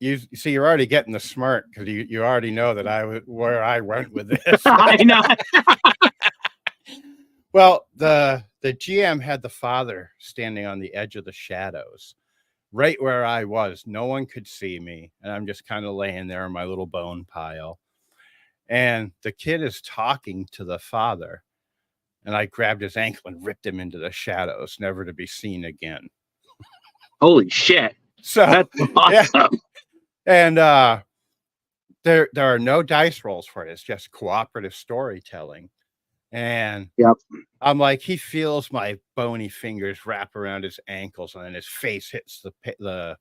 Speaker 1: you see, you're already getting the smirk because you already know that where I went with this.
Speaker 2: I know.
Speaker 1: Well, the GM had the father standing on the edge of the shadows, right where I was. No one could see me, and I'm just kind of laying there in my little bone pile. And the kid is talking to the father, and I grabbed his ankle and ripped him into the shadows, never to be seen again.
Speaker 2: Holy shit!
Speaker 1: So
Speaker 2: that's awesome.
Speaker 1: Yeah. And there are no dice rolls for it. It's just cooperative storytelling. And I'm like, he feels my bony fingers wrap around his ankles, and then his face hits the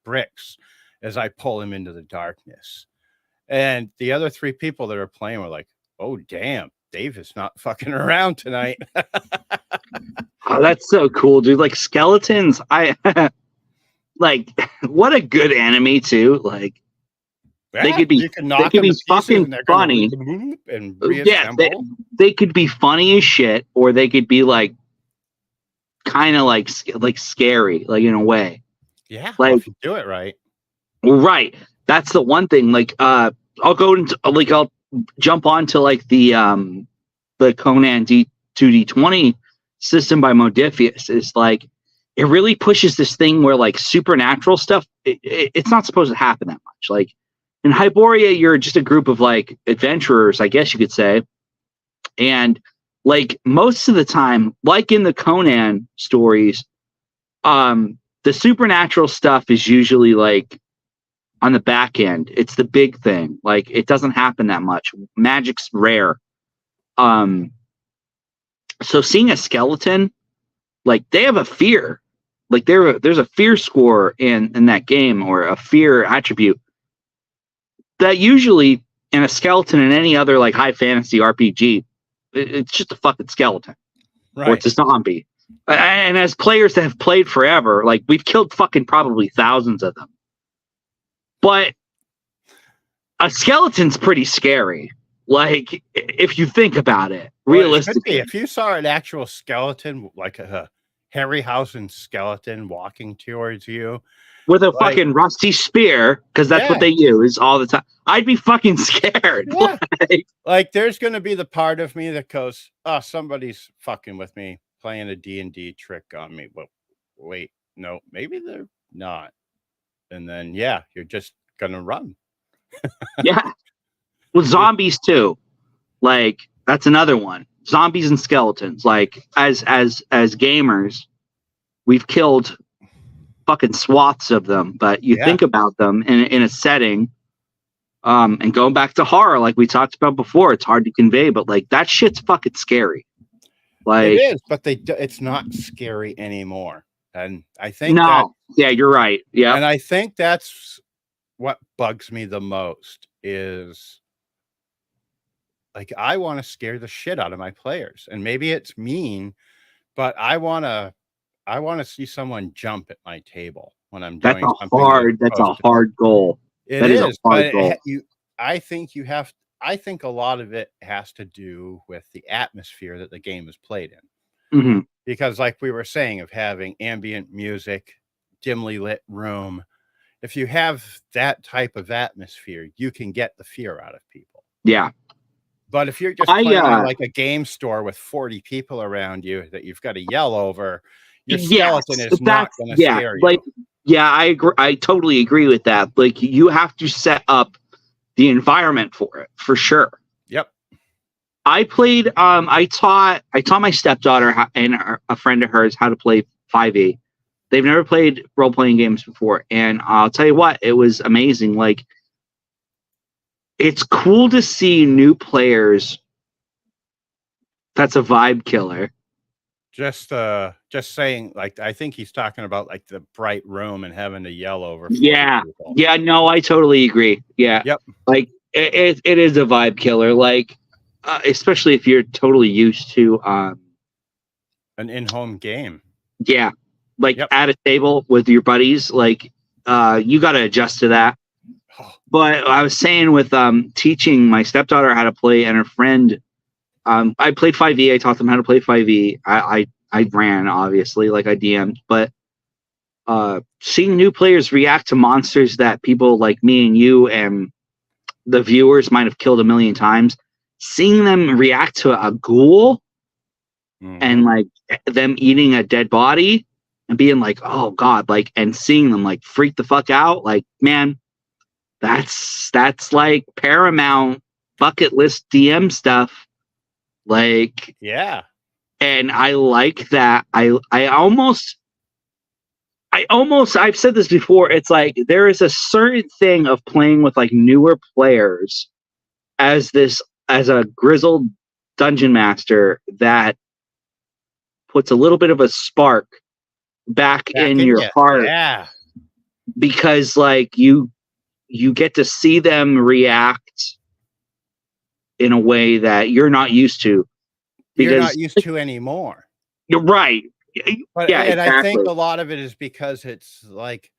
Speaker 1: bricks as I pull him into the darkness. And the other 3 people that are playing were like, oh, damn, Dave is not fucking around tonight.
Speaker 2: Oh, that's so cool, dude. Skeletons, what a good enemy too. They could be
Speaker 1: you can knock
Speaker 2: they could
Speaker 1: them
Speaker 2: be
Speaker 1: to pieces
Speaker 2: fucking
Speaker 1: and they're
Speaker 2: funny.
Speaker 1: gonna and
Speaker 2: Yeah,
Speaker 1: reassemble.
Speaker 2: they could be funny as shit, or they could be like kind of like scary, like in a way.
Speaker 1: Yeah, well,
Speaker 2: Like
Speaker 1: if you do it right.
Speaker 2: right. That's the one thing. Like I'll go into like I'll jump onto like the Conan D2D20 system by Modifius. Is like it really pushes this thing where like supernatural stuff it's not supposed to happen that much. Like in Hyboria, you're just a group of like adventurers, I guess you could say. And like most of the time, like in the Conan stories, the supernatural stuff is usually like on the back end. It's the big thing. Like it doesn't happen that much. Magic's rare. So seeing a skeleton, like they have a fear. Like there's a fear score in that game, or a fear attribute that usually in a skeleton in any other like high fantasy RPG, it's just a fucking skeleton,
Speaker 1: Right.
Speaker 2: or it's a zombie. And as players that have played forever, like we've killed fucking probably thousands of them. But a skeleton's pretty scary. Like if you think about it, realistically.
Speaker 1: If you saw an actual skeleton, like a Harryhausen skeleton walking towards you
Speaker 2: with a fucking rusty spear, because that's what they use all the time, I'd be fucking scared.
Speaker 1: Yeah. Like there's going to be the part of me that goes, oh, somebody's fucking with me, playing a D&D trick on me. But wait, no, maybe they're not. And then, yeah, you're just going to run.
Speaker 2: Yeah. With zombies too. Like that's another one. Zombies and skeletons. Like as gamers, we've killed fucking swaths of them, but you think about them in a setting, and going back to horror, like we talked about before, it's hard to convey, but like that shit's fucking scary. Like
Speaker 1: it is, but it's not scary anymore. And I think
Speaker 2: yeah, you're right. Yeah.
Speaker 1: And I think that's what bugs me the most is like, I want to scare the shit out of my players, and maybe it's mean, but I want to see someone jump at my table when I'm doing something.
Speaker 2: That's a hard goal.
Speaker 1: That is a hard goal. I think a lot of it has to do with the atmosphere that the game is played in.
Speaker 2: Mm-hmm.
Speaker 1: Because like we were saying, of having ambient music, dimly lit room, if you have that type of atmosphere, you can get the fear out of people.
Speaker 2: Yeah.
Speaker 1: But if you're just playing like a game store with 40 people around you that you've got to yell over, your skeleton is not going to scare you.
Speaker 2: Like, yeah, I agree. I totally agree with that. Like, you have to set up the environment for it, for sure.
Speaker 1: Yep.
Speaker 2: I played. I taught my stepdaughter and a friend of hers how to play 5e. They've never played role playing games before, and I'll tell you what, it was amazing. Like, it's cool to see new players. That's a vibe killer.
Speaker 1: Just saying, like, I think he's talking about like the bright room and having to yell over.
Speaker 2: Yeah. People. Yeah. No, I totally agree. Yeah.
Speaker 1: Yep.
Speaker 2: Like it is a vibe killer. Like, especially if you're totally used to
Speaker 1: an in-home game.
Speaker 2: Yeah. Like at a table with your buddies, like you got to adjust to that. But I was saying with teaching my stepdaughter how to play and her friend, I played 5e. I taught them how to play 5e. I ran, obviously, like I DM'd, but seeing new players react to monsters that people like me and you and the viewers might have killed a million times, seeing them react to a ghoul and like them eating a dead body and being like, oh God, like, and seeing them like freak the fuck out, like, man, that's like Paramount bucket list DM stuff. Like,
Speaker 1: yeah.
Speaker 2: And I like that. I almost I've said this before. It's like there is a certain thing of playing with like newer players as a grizzled dungeon master that puts a little bit of a spark back in your heart.
Speaker 1: Yeah.
Speaker 2: Because like you get to see them react in a way that you're not used to. Because
Speaker 1: you're not used to anymore.
Speaker 2: You're right.
Speaker 1: But,
Speaker 2: yeah,
Speaker 1: and
Speaker 2: exactly.
Speaker 1: I think a lot of it is because it's like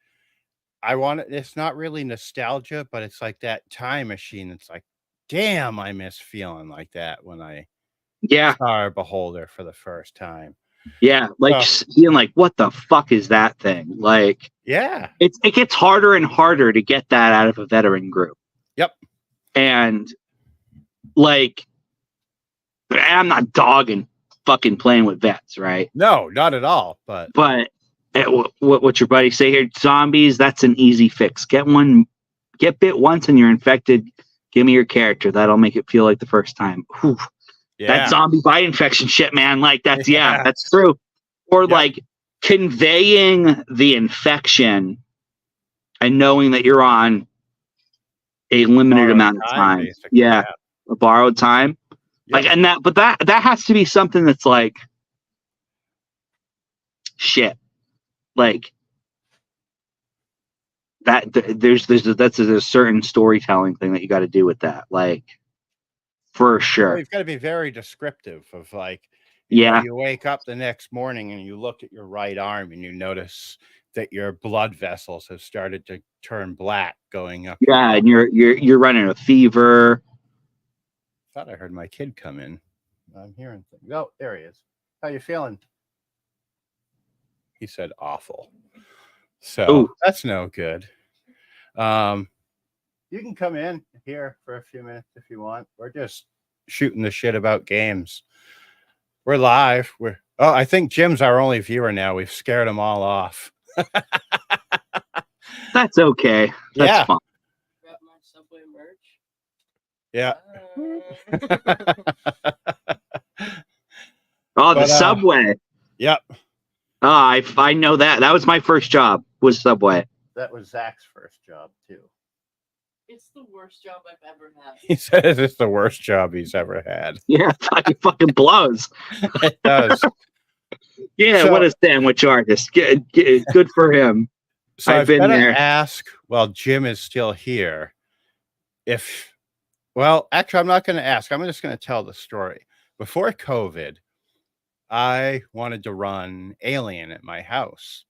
Speaker 1: it's not really nostalgia, but it's like that time machine. It's like, damn, I miss feeling like that when I
Speaker 2: Yeah,
Speaker 1: saw Beholder for the first time.
Speaker 2: yeah. Like
Speaker 1: Oh,
Speaker 2: being like, what the fuck is that thing? Like
Speaker 1: yeah.
Speaker 2: it gets harder and harder to get that out of a veteran group.
Speaker 1: Yep.
Speaker 2: And like, I'm not dogging fucking playing with vets, right?
Speaker 1: No, not at all. But
Speaker 2: But what's your buddy say here? Zombies, that's an easy fix. Get bit once and you're infected. Give me your character. That'll make it feel like the first time. Whew. That
Speaker 1: yeah.
Speaker 2: zombie bite infection shit, man. Like that's
Speaker 1: Yeah.
Speaker 2: that's true. Or
Speaker 1: Yep.
Speaker 2: like conveying the infection and knowing that you're on a limited
Speaker 1: Borrowed
Speaker 2: amount of time.
Speaker 1: basically.
Speaker 2: Yeah, a borrowed time.
Speaker 1: Yep.
Speaker 2: Like, and that has to be something that's like shit. Like that. There's a certain storytelling thing that you got to do with that. Like for
Speaker 1: Well,
Speaker 2: sure.
Speaker 1: you've got to be very descriptive of like, you know,
Speaker 2: Yeah.
Speaker 1: you wake up the next morning and you look at your right arm and you notice that your blood vessels have started to turn black going up.
Speaker 2: Yeah, and you're running a fever.
Speaker 1: Thought I heard my kid come in. I'm hearing things. Oh, there he is. How you feeling? He said awful. So
Speaker 2: Ooh.
Speaker 1: that's no good. You can come in here for a few minutes if you want. We're just shooting the shit about games. We're live. I think Jim's our only viewer now. We've scared them all off.
Speaker 2: That's okay. That's
Speaker 1: Yeah.
Speaker 2: fine.
Speaker 3: Got my Subway merch.
Speaker 1: Yeah.
Speaker 2: Oh, the
Speaker 1: But,
Speaker 2: Subway.
Speaker 1: Yep.
Speaker 2: Oh, I know that. That was my first job. Was Subway.
Speaker 1: That was Zach's first job too.
Speaker 3: It's the worst job I've ever had.
Speaker 1: He says it's the worst job he's ever had.
Speaker 2: Yeah, it fucking blows.
Speaker 1: It does.
Speaker 2: Yeah,
Speaker 1: So-
Speaker 2: what a sandwich artist. Good for him.
Speaker 1: So
Speaker 2: I've
Speaker 1: I've
Speaker 2: been
Speaker 1: got to
Speaker 2: there.
Speaker 1: ask, while Jim is still here, actually, I'm not going to ask. I'm just going to tell the story. Before COVID, I wanted to run Alien at my house.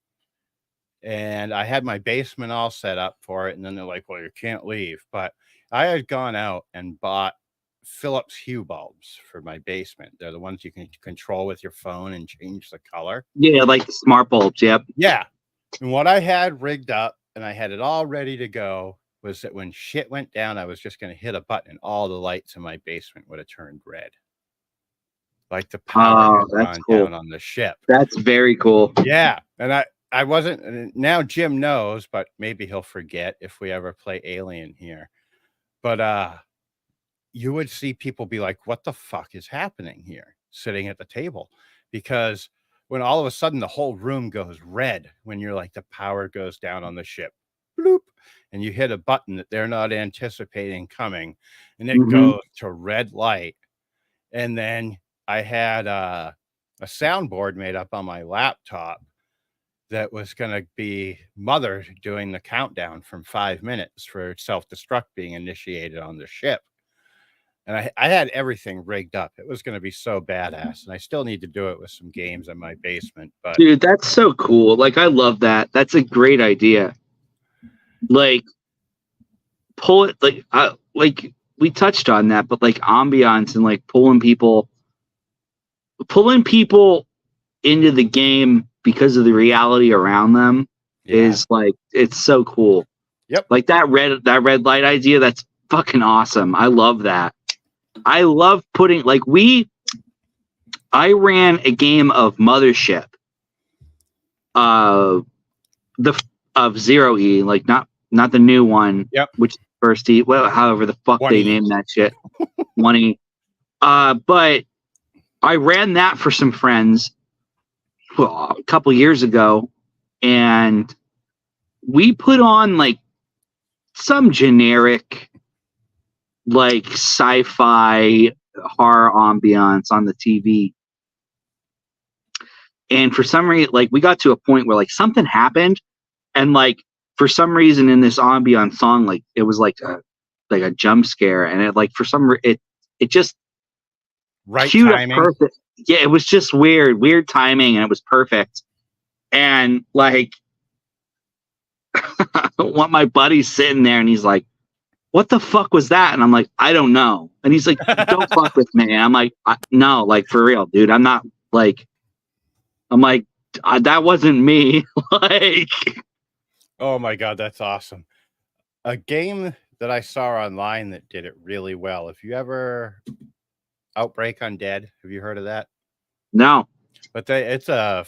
Speaker 1: And I had my basement all set up for it. And then they're like, well, you can't leave. But I had gone out and bought Philips Hue bulbs for my basement. They're the ones you can control with your phone and change the color.
Speaker 2: Yeah, like the smart bulbs. Yep.
Speaker 1: Yeah. And what I had rigged up and I had it all ready to go was that when shit went down, I was just going to hit a button and all the lights in my basement would have turned red. Like the power had
Speaker 2: that's
Speaker 1: gone
Speaker 2: cool.
Speaker 1: down on the ship.
Speaker 2: That's very cool.
Speaker 1: Yeah. And I wasn't, and now Jim knows, but maybe he'll forget if we ever play Alien here. But you would see people be like, what the fuck is happening here sitting at the table? Because when all of a sudden the whole room goes red, when you're like the power goes down on the ship, bloop, and you hit a button that they're not anticipating coming, and it goes to red light. And then I had a soundboard made up on my laptop that was going to be Mother doing the countdown from 5 minutes for self-destruct being initiated on the ship. And I had everything rigged up. It was going to be so badass. And I still need to do it with some games in my basement. But
Speaker 2: Dude, that's so cool. Like, I love that. That's a great idea. Like, pull it, like we touched on that, but like ambiance and like pulling people into the game because of the reality around them is like, it's so cool.
Speaker 1: Yep.
Speaker 2: Like that red light idea, that's fucking awesome. I love that. I love putting I ran a game of Mothership of Zero E, like not the new one.
Speaker 1: Yep.
Speaker 2: Which is first E, well, however the fuck
Speaker 1: 1E.
Speaker 2: they named that shit. 1E. But I ran that for some friends a couple years ago, and we put on like some generic like sci-fi horror ambiance on the TV. And for some reason, like we got to a point where like something happened, and like for some reason in this ambiance song, like it was like a jump scare, and it like for some it just
Speaker 1: right
Speaker 2: queued
Speaker 1: timing.
Speaker 2: up perfect. Yeah, it was just weird timing, and it was perfect. And like What my buddy's sitting there and he's like, what the fuck was that? And I'm like, I don't know. And he's like, don't fuck with me. And I'm like, no, like for real, dude. I'm not like, I'm like, that wasn't me. Like,
Speaker 1: Oh my God, that's awesome. A game that I saw online that did it really well. If you ever Outbreak Undead, have you heard of that?
Speaker 2: no.
Speaker 1: But it's a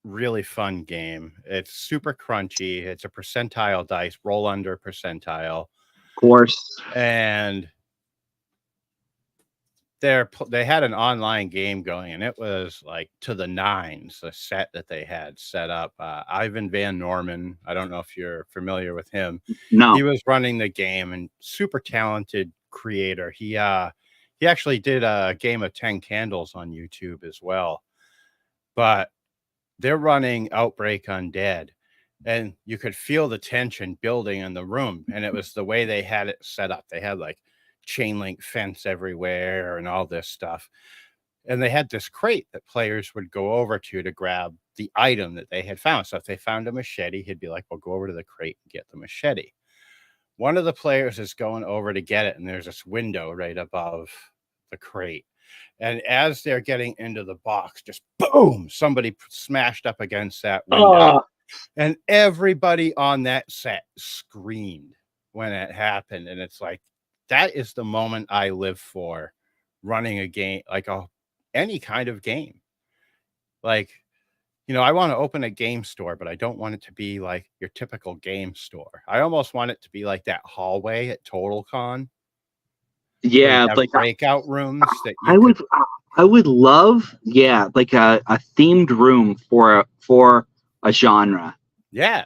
Speaker 1: really fun game. It's super crunchy. It's a percentile dice, roll under percentile.
Speaker 2: Of course.
Speaker 1: And they had an online game going, and it was like to the nines, the set that they had set up. Ivan Van Norman, I don't know if you're familiar with him.
Speaker 2: No.
Speaker 1: He was running the game, and super talented creator. He actually did a game of 10 Candles on YouTube as well. But they're running Outbreak Undead, and you could feel the tension building in the room. And it was the way they had it set up. They had like chain link fence everywhere and all this stuff. And they had this crate that players would go over to grab the item that they had found. So if they found a machete, he'd be like, well, go over to the crate and get the machete. One of the players is going over to get it, and there's this window right above the crate. And as they're getting into the box, just boom, somebody smashed up against that window. And everybody on that set screamed when it happened. And it's like, that is the moment I live for, running a game, like any kind of game. Like, you know, I want to open a game store, but I don't want it to be like your typical game store. I almost want it to be like that hallway at Total Con.
Speaker 2: Yeah, like
Speaker 1: breakout rooms that
Speaker 2: I would love, like a themed room for a genre.
Speaker 1: Yeah.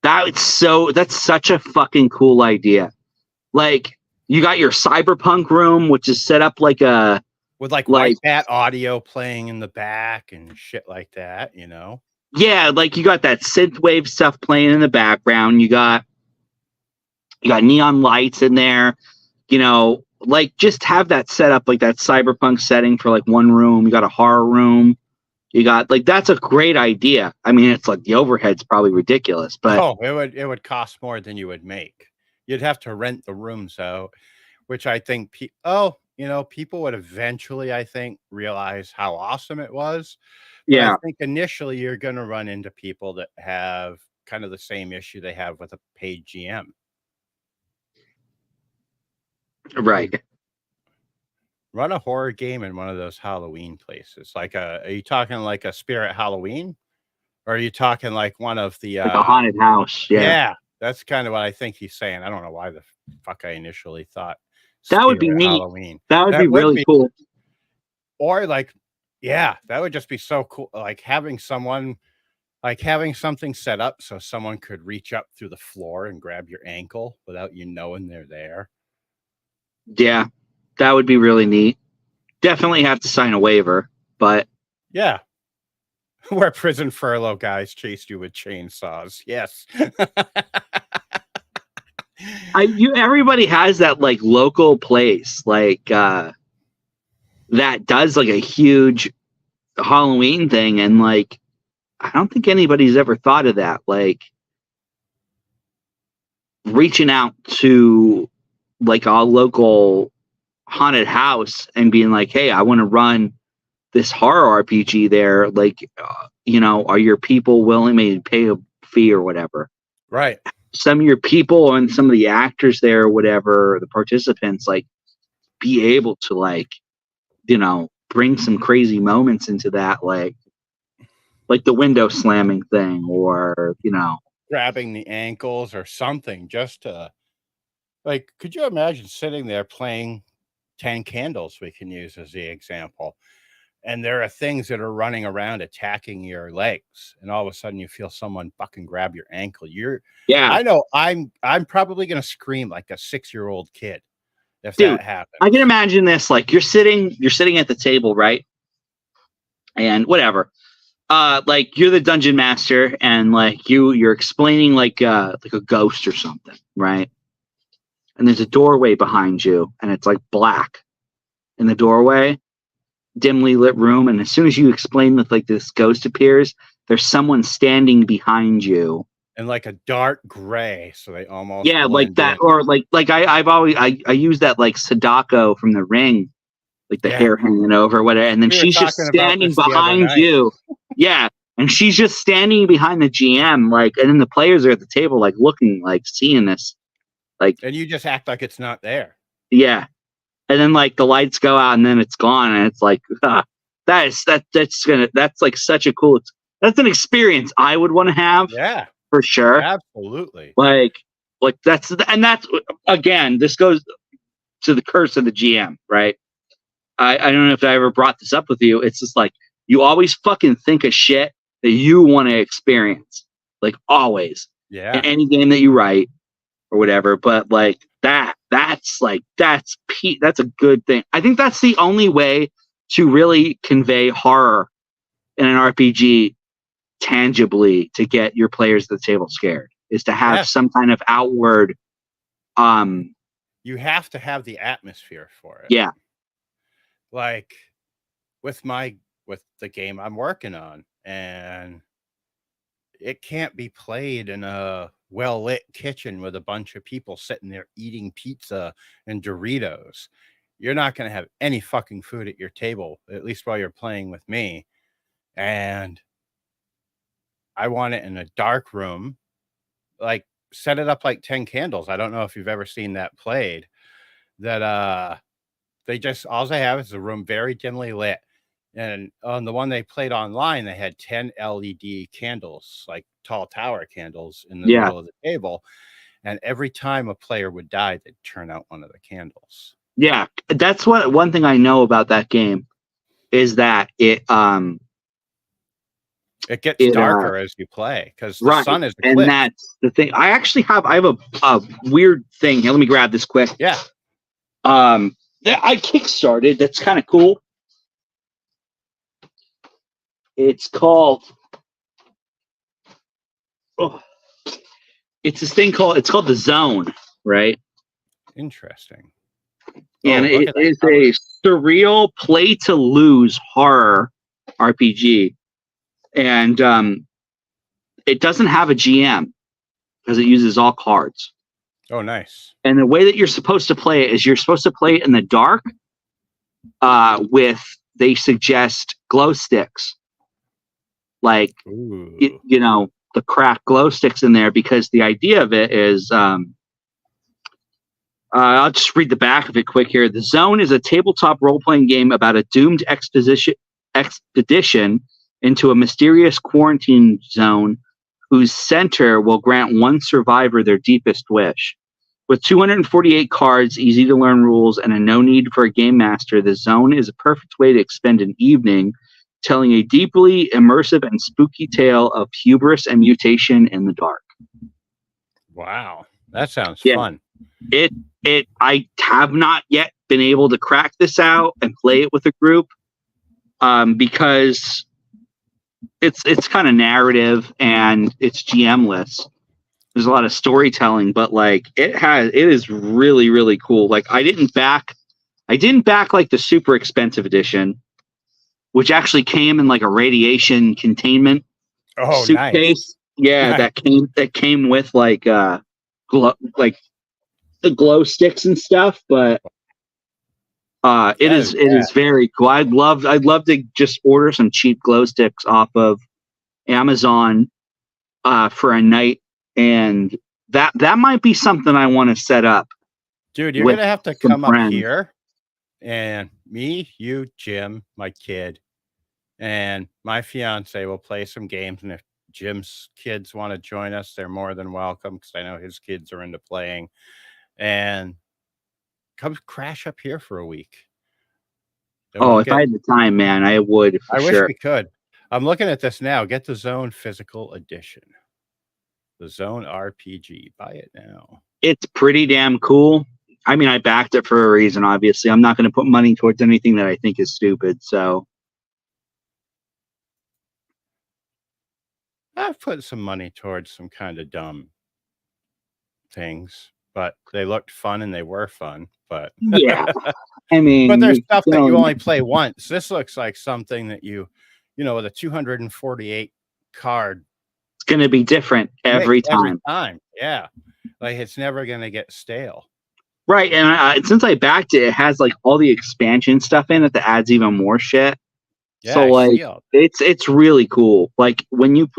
Speaker 2: That's such a fucking cool idea. Like, you got your cyberpunk room, which is set up like
Speaker 1: with like white bat audio playing in the back and shit like that, you know?
Speaker 2: Yeah, like you got that synthwave stuff playing in the background. You got neon lights in there, you know, like just have that set up like that cyberpunk setting for like one room. You got a horror room. You got like, that's a great idea. I mean, it's like the overhead's probably ridiculous, but
Speaker 1: it would cost more than you would make. You'd have to rent the rooms out, which I think people would eventually, I think, realize how awesome it was. But
Speaker 2: yeah,
Speaker 1: I think initially you're going to run into people that have kind of the same issue they have with a paid GM.
Speaker 2: right.
Speaker 1: Run a horror game in one of those Halloween places. Like are you talking like a Spirit Halloween? Or are you talking like one of the
Speaker 2: like a haunted house?
Speaker 1: Yeah, that's kind of what I think he's saying. I don't know why the fuck I initially thought
Speaker 2: that would be neat.
Speaker 1: Halloween.
Speaker 2: That would be really cool.
Speaker 1: Or like, yeah, that would just be so cool. Like having something set up so someone could reach up through the floor and grab your ankle without you knowing they're there.
Speaker 2: Yeah, that would be really neat. Definitely have to sign a waiver, but
Speaker 1: yeah. Where prison furlough guys chased you with chainsaws. Yes.
Speaker 2: Everybody has that like local place like that does like a huge Halloween thing, and like I don't think anybody's ever thought of that, like reaching out to like a local haunted house and being like, hey, I want to run this horror RPG there, like are your people willing to pay a fee or whatever?
Speaker 1: Right.
Speaker 2: Some of your people and some of the actors there or whatever, the participants, like be able to like bring some crazy moments into that, like the window slamming thing, or
Speaker 1: grabbing the ankles or something, just to like, could you imagine sitting there playing 10 Candles, we can use as the example, and there are things that are running around attacking your legs, and all of a sudden you feel someone fucking grab your ankle. I know I'm probably gonna scream like a 6-year-old kid if that happens.
Speaker 2: I can imagine this, like you're sitting at the table, right? And whatever. Like you're the dungeon master, and like you're explaining like a ghost or something, right? And there's a doorway behind you, and it's like black in the doorway, dimly lit room. And as soon as you explain that like this ghost appears, there's someone standing behind you
Speaker 1: and like a dark gray, so they almost
Speaker 2: Yeah, like
Speaker 1: blend
Speaker 2: that,
Speaker 1: in.
Speaker 2: or like I've always I use that like Sadako from The Ring, like the hair hanging over, whatever, and then
Speaker 1: We were
Speaker 2: she's just
Speaker 1: talking about
Speaker 2: standing
Speaker 1: this the other
Speaker 2: behind
Speaker 1: night.
Speaker 2: you. Yeah, and she's just standing behind the GM, like, and then the players are at the table, like looking, like seeing this, like,
Speaker 1: And you just act like it's not there.
Speaker 2: yeah, and then like the lights go out, and then it's gone, and it's like that's like such a cool. That's an experience I would want to have.
Speaker 1: Yeah,
Speaker 2: for sure.
Speaker 1: absolutely.
Speaker 2: Like that's again, this goes to the curse of the GM, right? I don't know if I ever brought this up with you. It's just like you always fucking think of shit that you want to experience, like always.
Speaker 1: Yeah.
Speaker 2: In any game that you write or whatever. But like that's a good thing. I think that's the only way to really convey horror in an RPG tangibly to get your players at the table scared, is to have some kind of outward.
Speaker 1: You have to have the atmosphere for it.
Speaker 2: Yeah.
Speaker 1: Like with the game I'm working on, and it can't be played in a well-lit kitchen with a bunch of people sitting there eating pizza and Doritos. You're not going to have any fucking food at your table, at least while you're playing with me. And I want it in a dark room, like set it up like 10 candles. I don't know if you've ever seen that played. That all they have is a room very dimly lit. And on the one they played online, they had 10 LED candles, like tall tower candles in the middle of the table. And every time a player would die, they'd turn out one of the candles.
Speaker 2: Yeah, that's one thing I know about that game is that it
Speaker 1: gets darker as you play because the sun is
Speaker 2: and that's the thing. I have a weird thing here. Let me grab this quick.
Speaker 1: Yeah.
Speaker 2: That I kickstarted. That's kind of cool. It's called. It's this thing called the Zone, right?
Speaker 1: Interesting.
Speaker 2: And it is a surreal play to lose horror RPG. And it doesn't have a GM because it uses all cards.
Speaker 1: Oh, nice.
Speaker 2: And the way that you're supposed to play it is you're supposed to play it in the dark they suggest glow sticks. Like, the cracked glow sticks in there, because the idea of it is, I'll just read the back of it quick here. The Zone is a tabletop role-playing game about a doomed expedition into a mysterious quarantine zone whose center will grant one survivor their deepest wish. With 248 cards, easy to learn rules, and no need for a game master, the Zone is a perfect way to expend an evening telling a deeply immersive and spooky tale of hubris and mutation in the dark.
Speaker 1: Wow, that sounds fun.
Speaker 2: I have not yet been able to crack this out and play it with a group because it's kind of narrative and it's GM-less. There's a lot of storytelling, but like it is really, really cool. Like I didn't back like the super expensive edition, which actually came in like a radiation containment suitcase.
Speaker 1: Nice.
Speaker 2: Yeah, nice. that came with like like the glow sticks and stuff, but it is very cool. I'd love to just order some cheap glow sticks off of Amazon for a night, and that might be something I want to set up.
Speaker 1: Dude, you're gonna have to come up here, and me, you, Jim, my kid, and my fiance will play some games, and if Jim's kids want to join us, they're more than welcome, because I know his kids are into playing. And come crash up here for a week.
Speaker 2: If I had the time, man, I would.
Speaker 1: I wish we could. I'm looking at this now. Get the Zone Physical Edition. The Zone RPG. Buy it now.
Speaker 2: It's pretty damn cool. I mean, I backed it for a reason, obviously. I'm not going to put money towards anything that I think is stupid, so.
Speaker 1: I've put some money towards some kind of dumb things, but they looked fun and they were fun. But
Speaker 2: yeah, I mean,
Speaker 1: but there's stuff that you only play once. This looks like something that you know, with a 248 card
Speaker 2: It's going to be different every time.
Speaker 1: Yeah. Like it's never going to get stale.
Speaker 2: Right. And since I backed it, it has like all the expansion stuff in it that adds even more shit.
Speaker 1: Yeah,
Speaker 2: So like it's really cool. Like when you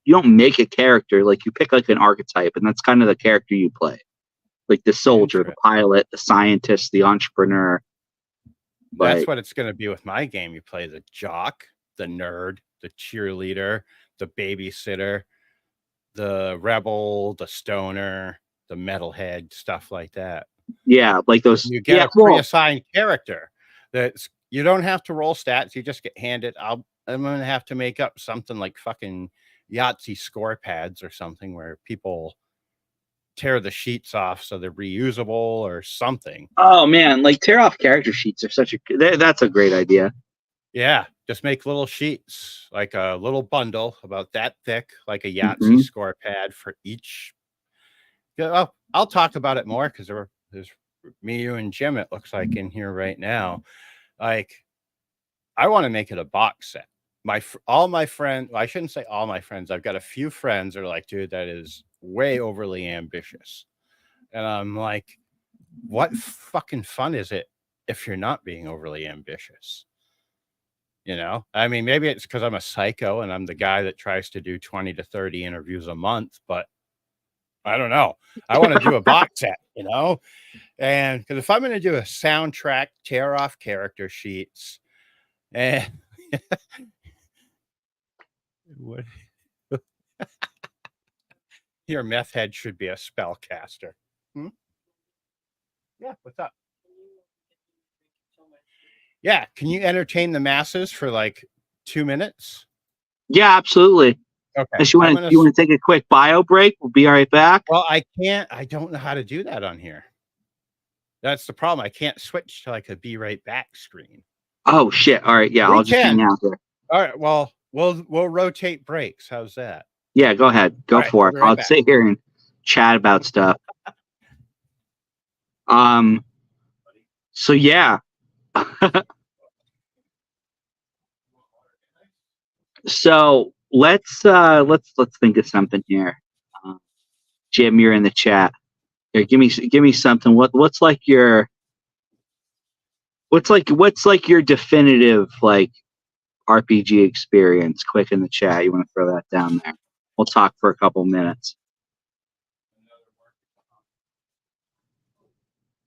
Speaker 2: don't make a character, like you pick like an archetype, and that's kind of the character you play. Like the soldier, the pilot, the scientist, the entrepreneur.
Speaker 1: That's what it's going to be with my game. You play the jock, the nerd, the cheerleader, the babysitter, the rebel, the stoner, the metalhead, stuff like that.
Speaker 2: Yeah, like those.
Speaker 1: You get a pre-assigned character. You don't have to roll stats. You just get handed. I'm going to have to make up something like fucking Yahtzee score pads or something where people tear the sheets off so they're reusable or something.
Speaker 2: Oh man, like tear off character sheets are that's a great idea.
Speaker 1: Yeah, just make little sheets, like a little bundle about that thick, like a Yahtzee score pad for each. I'll talk about it more because there's me, you, and Jim, it looks like, in here right now. Like, I want to make it a box set. All my friends, well, I shouldn't say all my friends. I've got a few friends that are like, dude, that is way overly ambitious. And I'm like, what fucking fun is it if you're not being overly ambitious? You know, I mean, maybe it's because I'm a psycho and I'm the guy that tries to do 20 to 30 interviews a month, but I don't know. I want to do a box set, you know, and because if I'm going to do a soundtrack, tear off character sheets, and what your meth head should be a spellcaster. Yeah, what's up? Yeah, can you entertain the masses for like 2 minutes?
Speaker 2: Yeah, absolutely.
Speaker 1: Okay.
Speaker 2: Unless you want to take a quick bio break, we'll be right back.
Speaker 1: Well, I can't. I don't know how to do that on here. That's the problem. I can't switch to like a be right back screen.
Speaker 2: Oh shit! All right, yeah, I'll just hang out there.
Speaker 1: All right. Well, we'll rotate breaks. How's that?
Speaker 2: Yeah, go ahead. Go for it. I'll sit here and chat about stuff. So yeah. So let's think of something here. Jim, you're in the chat. Here, give me something. What's your definitive like RPG experience? Quick in the chat. You want to throw that down there? We'll talk for a couple minutes.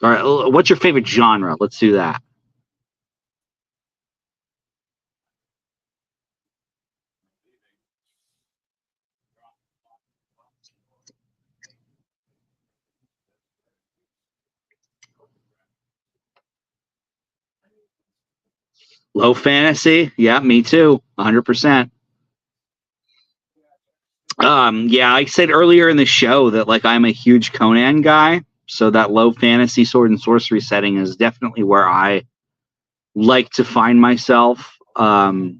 Speaker 2: All right. What's your favorite genre? Let's do that. Low fantasy. Yeah, me too. 100%. Yeah, I said earlier in the show that like I'm a huge Conan guy. So that low fantasy sword and sorcery setting is definitely where I like to find myself. High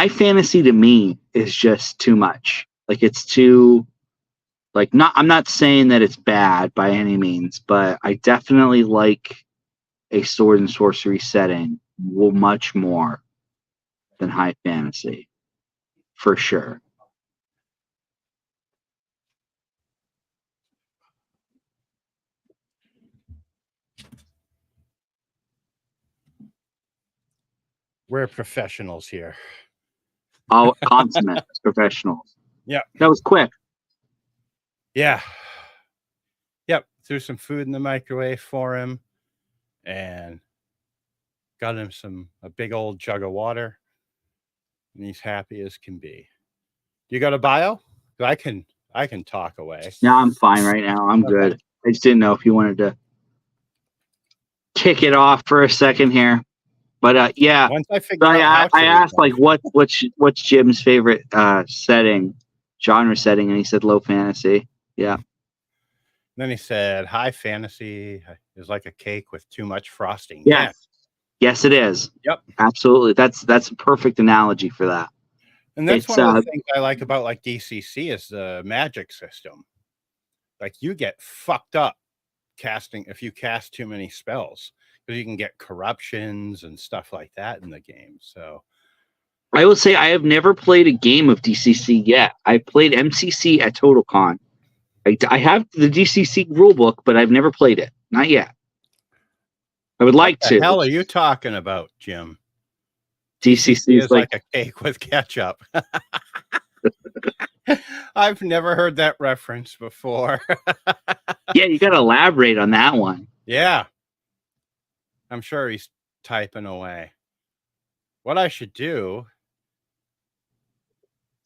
Speaker 2: fantasy to me is just too much. Like it's too like I'm not saying that it's bad by any means, but I definitely like a sword and sorcery setting much more than high fantasy. For sure.
Speaker 1: We're professionals here.
Speaker 2: Oh, consummate professionals.
Speaker 1: Yeah.
Speaker 2: That was quick.
Speaker 1: Yeah. Yep. Threw some food in the microwave for him and got him a big old jug of water. And he's happy as can be. You got a bio? I can talk away.
Speaker 2: Yeah, I'm fine right now. I'm good. I just didn't know if you wanted to kick it off for a second here. But yeah,
Speaker 1: once I figured out
Speaker 2: I asked like what's Jim's favorite genre setting, and he said low fantasy. Yeah.
Speaker 1: And then he said high fantasy is like a cake with too much frosting.
Speaker 2: Yes. Yeah. Yes, it is.
Speaker 1: Yep.
Speaker 2: Absolutely. That's a perfect analogy for that.
Speaker 1: And that's one of the things I like about like DCC is the magic system. Like you get fucked up casting if you cast too many spells because you can get corruptions and stuff like that in the game. So
Speaker 2: I will say I have never played a game of DCC yet. I played MCC at TotalCon. I have the DCC rulebook, but I've never played it. Not yet. I would like
Speaker 1: What the
Speaker 2: to.
Speaker 1: hell are you talking about, Jim?
Speaker 2: DCC
Speaker 1: is like a cake with ketchup. I've never heard that reference before.
Speaker 2: Yeah, you got to elaborate on that one.
Speaker 1: Yeah. I'm sure he's typing away. What I should do,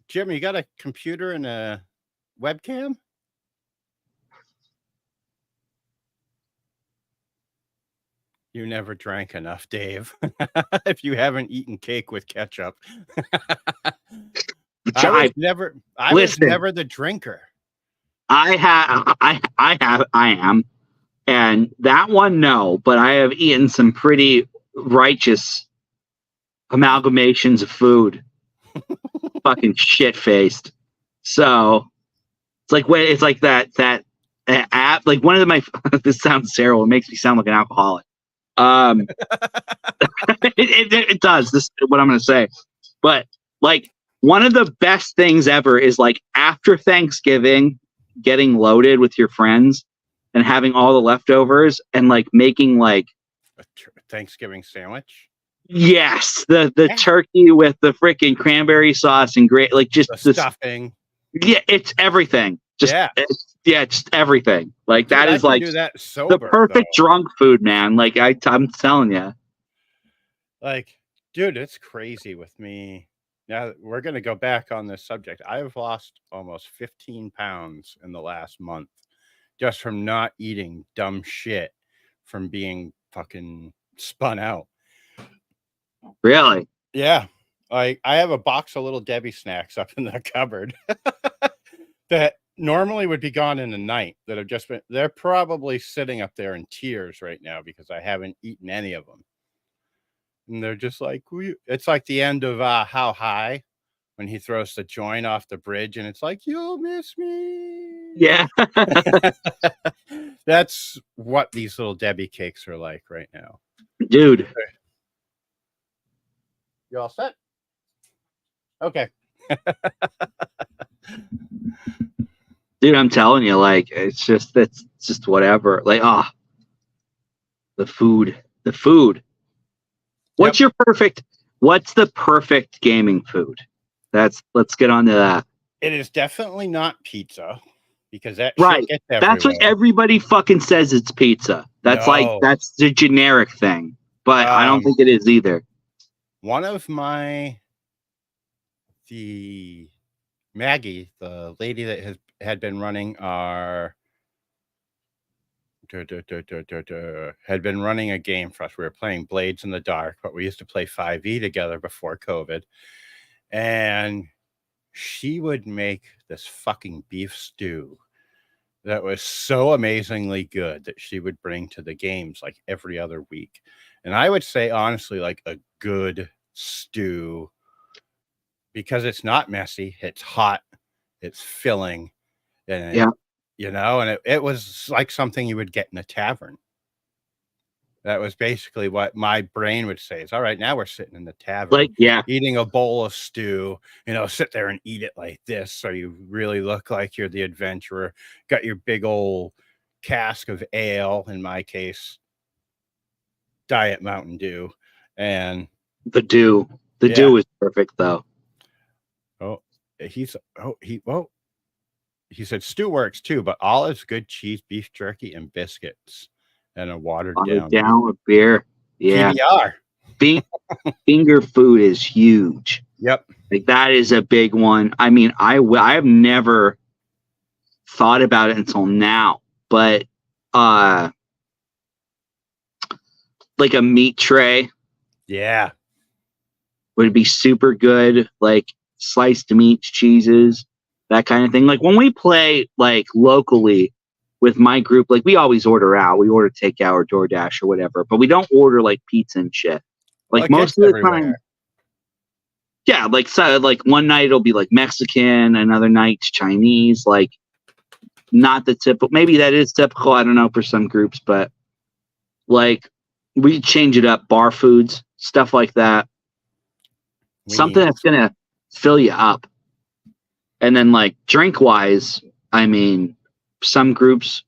Speaker 1: Jim, you got a computer and a webcam? You never drank enough, Dave. If you haven't eaten cake with ketchup. I was never the drinker.
Speaker 2: I am. And that one, no, but I have eaten some pretty righteous amalgamations of food. Fucking shit faced. So it's like that app, like one of my, this sounds terrible. It makes me sound like an alcoholic. It does. This is what I'm going to say. But like one of the best things ever is like after Thanksgiving, getting loaded with your friends and having all the leftovers and like making like
Speaker 1: a Thanksgiving sandwich.
Speaker 2: Yes, the turkey with the freaking cranberry sauce and great, like just
Speaker 1: the stuffing.
Speaker 2: Yeah, it's everything. Just just everything. Like dude, that is like
Speaker 1: that sober,
Speaker 2: the perfect drunk food, man. Like I'm telling you.
Speaker 1: Like, dude, it's crazy with me. Now we're gonna go back on this subject. I've lost almost 15 pounds in the last month just from not eating dumb shit, from being fucking spun out.
Speaker 2: Really?
Speaker 1: Yeah. I have a box of Little Debbie snacks up in the cupboard that normally would be gone in the night, that have just been, they're probably sitting up there in tears right now because I haven't eaten any of them. And they're just like, it's like the end of How High, when he throws the joint off the bridge and it's like, you'll miss me.
Speaker 2: Yeah.
Speaker 1: That's what these Little Debbie cakes are like right now.
Speaker 2: Dude.
Speaker 1: You all set? Okay.
Speaker 2: Dude, I'm telling you, like, it's just whatever. Like, the food. What's the perfect gaming food? Let's get on to that.
Speaker 1: It is definitely not pizza, because that
Speaker 2: right.
Speaker 1: Shit gets everywhere.
Speaker 2: That's what everybody fucking says, it's pizza. That's that's the generic thing. But I don't think it is either.
Speaker 1: One of Maggie, the lady that had been running our had been running a game for us. We were playing Blades in the Dark, but we used to play 5e together before COVID. And she would make this fucking beef stew that was so amazingly good that she would bring to the games like every other week. And I would say, honestly, like a good stew, because it's not messy, it's hot, it's filling, and and it was like something you would get in a tavern. That was basically what my brain would say. Is all right, now we're sitting in the tavern, eating a bowl of stew, sit there and eat it like this, so you really look like you're the adventurer. Got your big old cask of ale, in my case, Diet Mountain Dew, and
Speaker 2: the dew is perfect though.
Speaker 1: He said stew works too, but olives, good cheese, beef jerky, and biscuits, and a watered down
Speaker 2: with beer. Yeah,
Speaker 1: PBR.
Speaker 2: Finger food is huge.
Speaker 1: Yep,
Speaker 2: like that is a big one. I mean, I have never thought about it until now, but like a meat tray, would be super good. Like sliced meats, cheeses, that kind of thing. Like when we play like locally with my group, like we always order out. We order takeout or DoorDash or whatever, but we don't order like pizza and shit. Like most of the time. Yeah, like one night it'll be like Mexican, another night Chinese, like not the typical. Maybe that is typical, I don't know, for some groups, but like we change it up, bar foods, stuff like that. something that's gonna fill you up. And then like drink wise, I mean, some groups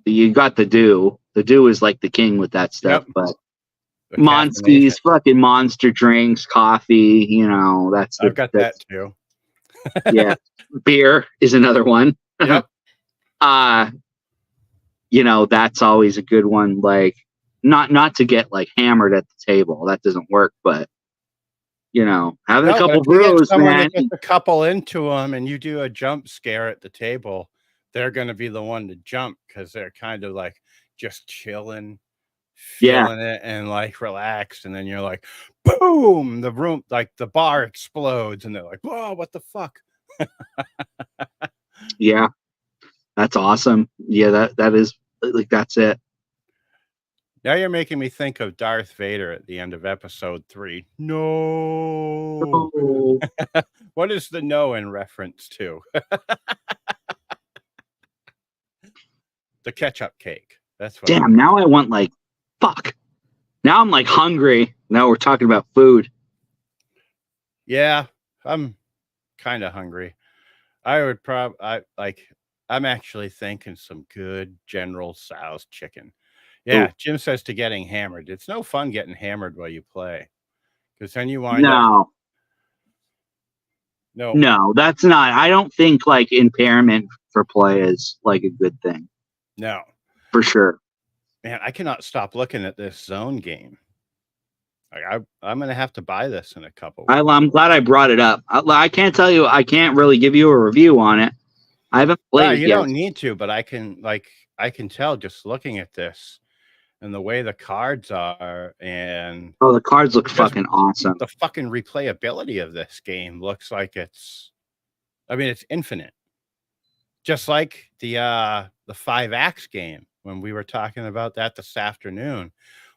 Speaker 2: you got the Dew. The Dew is like the king with that stuff,
Speaker 1: Yep.
Speaker 2: but
Speaker 1: The
Speaker 2: Monsters,
Speaker 1: caffeination.
Speaker 2: fucking monster drinks, coffee, that's
Speaker 1: I've got that too.
Speaker 2: yeah. Beer is another one.
Speaker 1: Yep.
Speaker 2: That's always a good one. Like not to get like hammered at the table. That doesn't work, but having a
Speaker 1: No, but
Speaker 2: couple
Speaker 1: if you get
Speaker 2: brews,
Speaker 1: someone
Speaker 2: man.
Speaker 1: that gets a couple into them and you do a jump scare at the table, they're going to be the one to jump because they're kind of like just chilling, feeling it and like relaxed. And then you're like, boom, the room, like the bar explodes and they're like, whoa, what the fuck?
Speaker 2: Yeah, that's awesome. Yeah, that is like, that's it.
Speaker 1: Now you're making me think of Darth Vader at the end of episode 3. No.
Speaker 2: Oh.
Speaker 1: What is the no in reference to? The ketchup cake. That's what.
Speaker 2: Damn, now I want like, fuck. Now I'm like hungry. Now we're talking about food.
Speaker 1: Yeah, I'm kind of hungry. I would I'm actually thinking some good General Tso's chicken. Yeah,
Speaker 2: Ooh.
Speaker 1: Jim says to getting hammered. It's no fun getting hammered while you play. Because then you wind up.
Speaker 2: No, that's not. I don't think like impairment for play is like a good thing.
Speaker 1: No.
Speaker 2: For sure.
Speaker 1: Man, I cannot stop looking at this Zone game. Like I'm going to have to buy this in a couple weeks.
Speaker 2: I'm glad I brought it up. I can't tell you. I can't really give you a review on it. I haven't played it
Speaker 1: you
Speaker 2: yet.
Speaker 1: Don't need to, but I can tell just looking at this and the way the cards are, and
Speaker 2: the cards look fucking awesome.
Speaker 1: The fucking replayability of this game looks like it's infinite. Just like the 5-Axe game when we were talking about that this afternoon.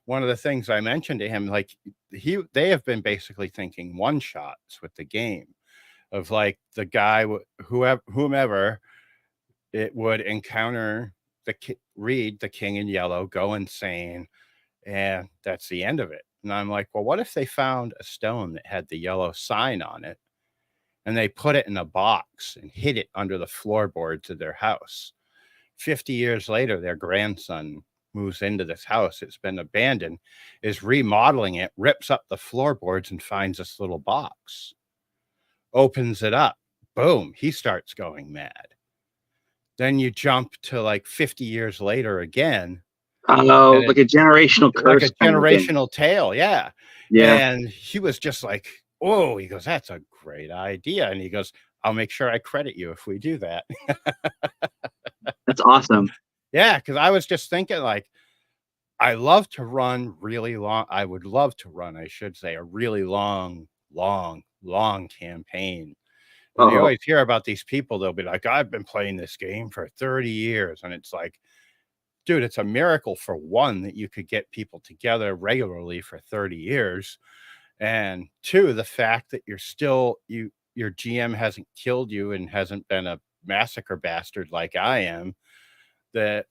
Speaker 1: One of the things I mentioned to him, like they have been basically thinking one shots with the game of like the guy whomever it would encounter read the king in yellow, go insane, and that's the end of it. And I'm like, well, what if they found a stone that had the yellow sign on it and they put it in a box and hid it under the floorboards of their house? 50 years later, their grandson moves into this house. It's been abandoned, is remodeling it, rips up the floorboards and finds this little box, opens it up. Boom, he starts going mad. Then you jump to like 50 years later again.
Speaker 2: Oh, like a generational curse.
Speaker 1: Like a generational tale. Yeah.
Speaker 2: Yeah.
Speaker 1: And he was just like, oh, he goes, that's a great idea. And he goes, I'll make sure I credit you if we do that.
Speaker 2: That's awesome.
Speaker 1: Yeah. Cause I was just thinking like, I love to run really long. I would love to run, I should say, a really long campaign. And you always hear about these people, they'll be like, I've been playing this game for 30 years. And it's like, dude, it's a miracle for one that you could get people together regularly for 30 years. And two, the fact that you're still, your GM hasn't killed you and hasn't been a massacre bastard like I am, that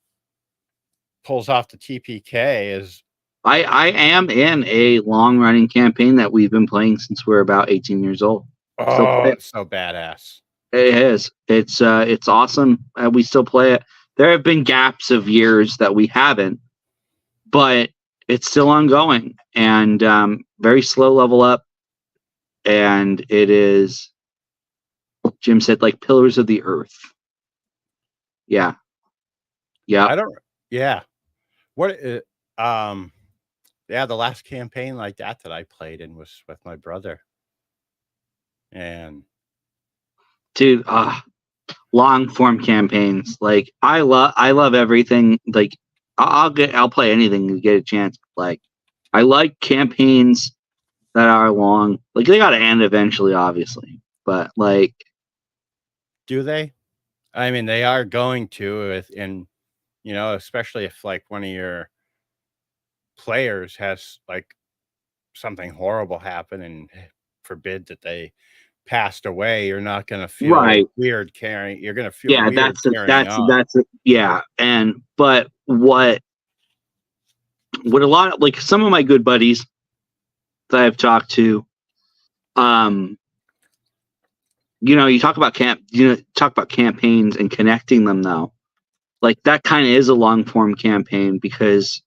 Speaker 1: pulls off the TPK is.
Speaker 2: I am in a long running campaign that we've been playing since we're about 18 years old.
Speaker 1: Oh, it's so badass.
Speaker 2: It is. It's awesome. We still play it. There have been gaps of years that we haven't, but it's still ongoing and very slow level up. And it is, Jim said, like Pillars of the Earth. Yeah. Yeah.
Speaker 1: The last campaign like that I played in was with my brother. And
Speaker 2: dude, long form campaigns. Like I love everything. Like I'll play anything to get a chance. Like I like campaigns that are long. Like they got to end eventually, obviously. But like,
Speaker 1: do they? I mean, they are going to, especially if like one of your players has like something horrible happen and forbid that they passed away, you're not going to feel weird carrying. You're going to feel weird
Speaker 2: yeah. But what a lot of, like, some of my good buddies that I've talked to, You talk about campaigns and connecting them though. Like that kind of is a long form campaign because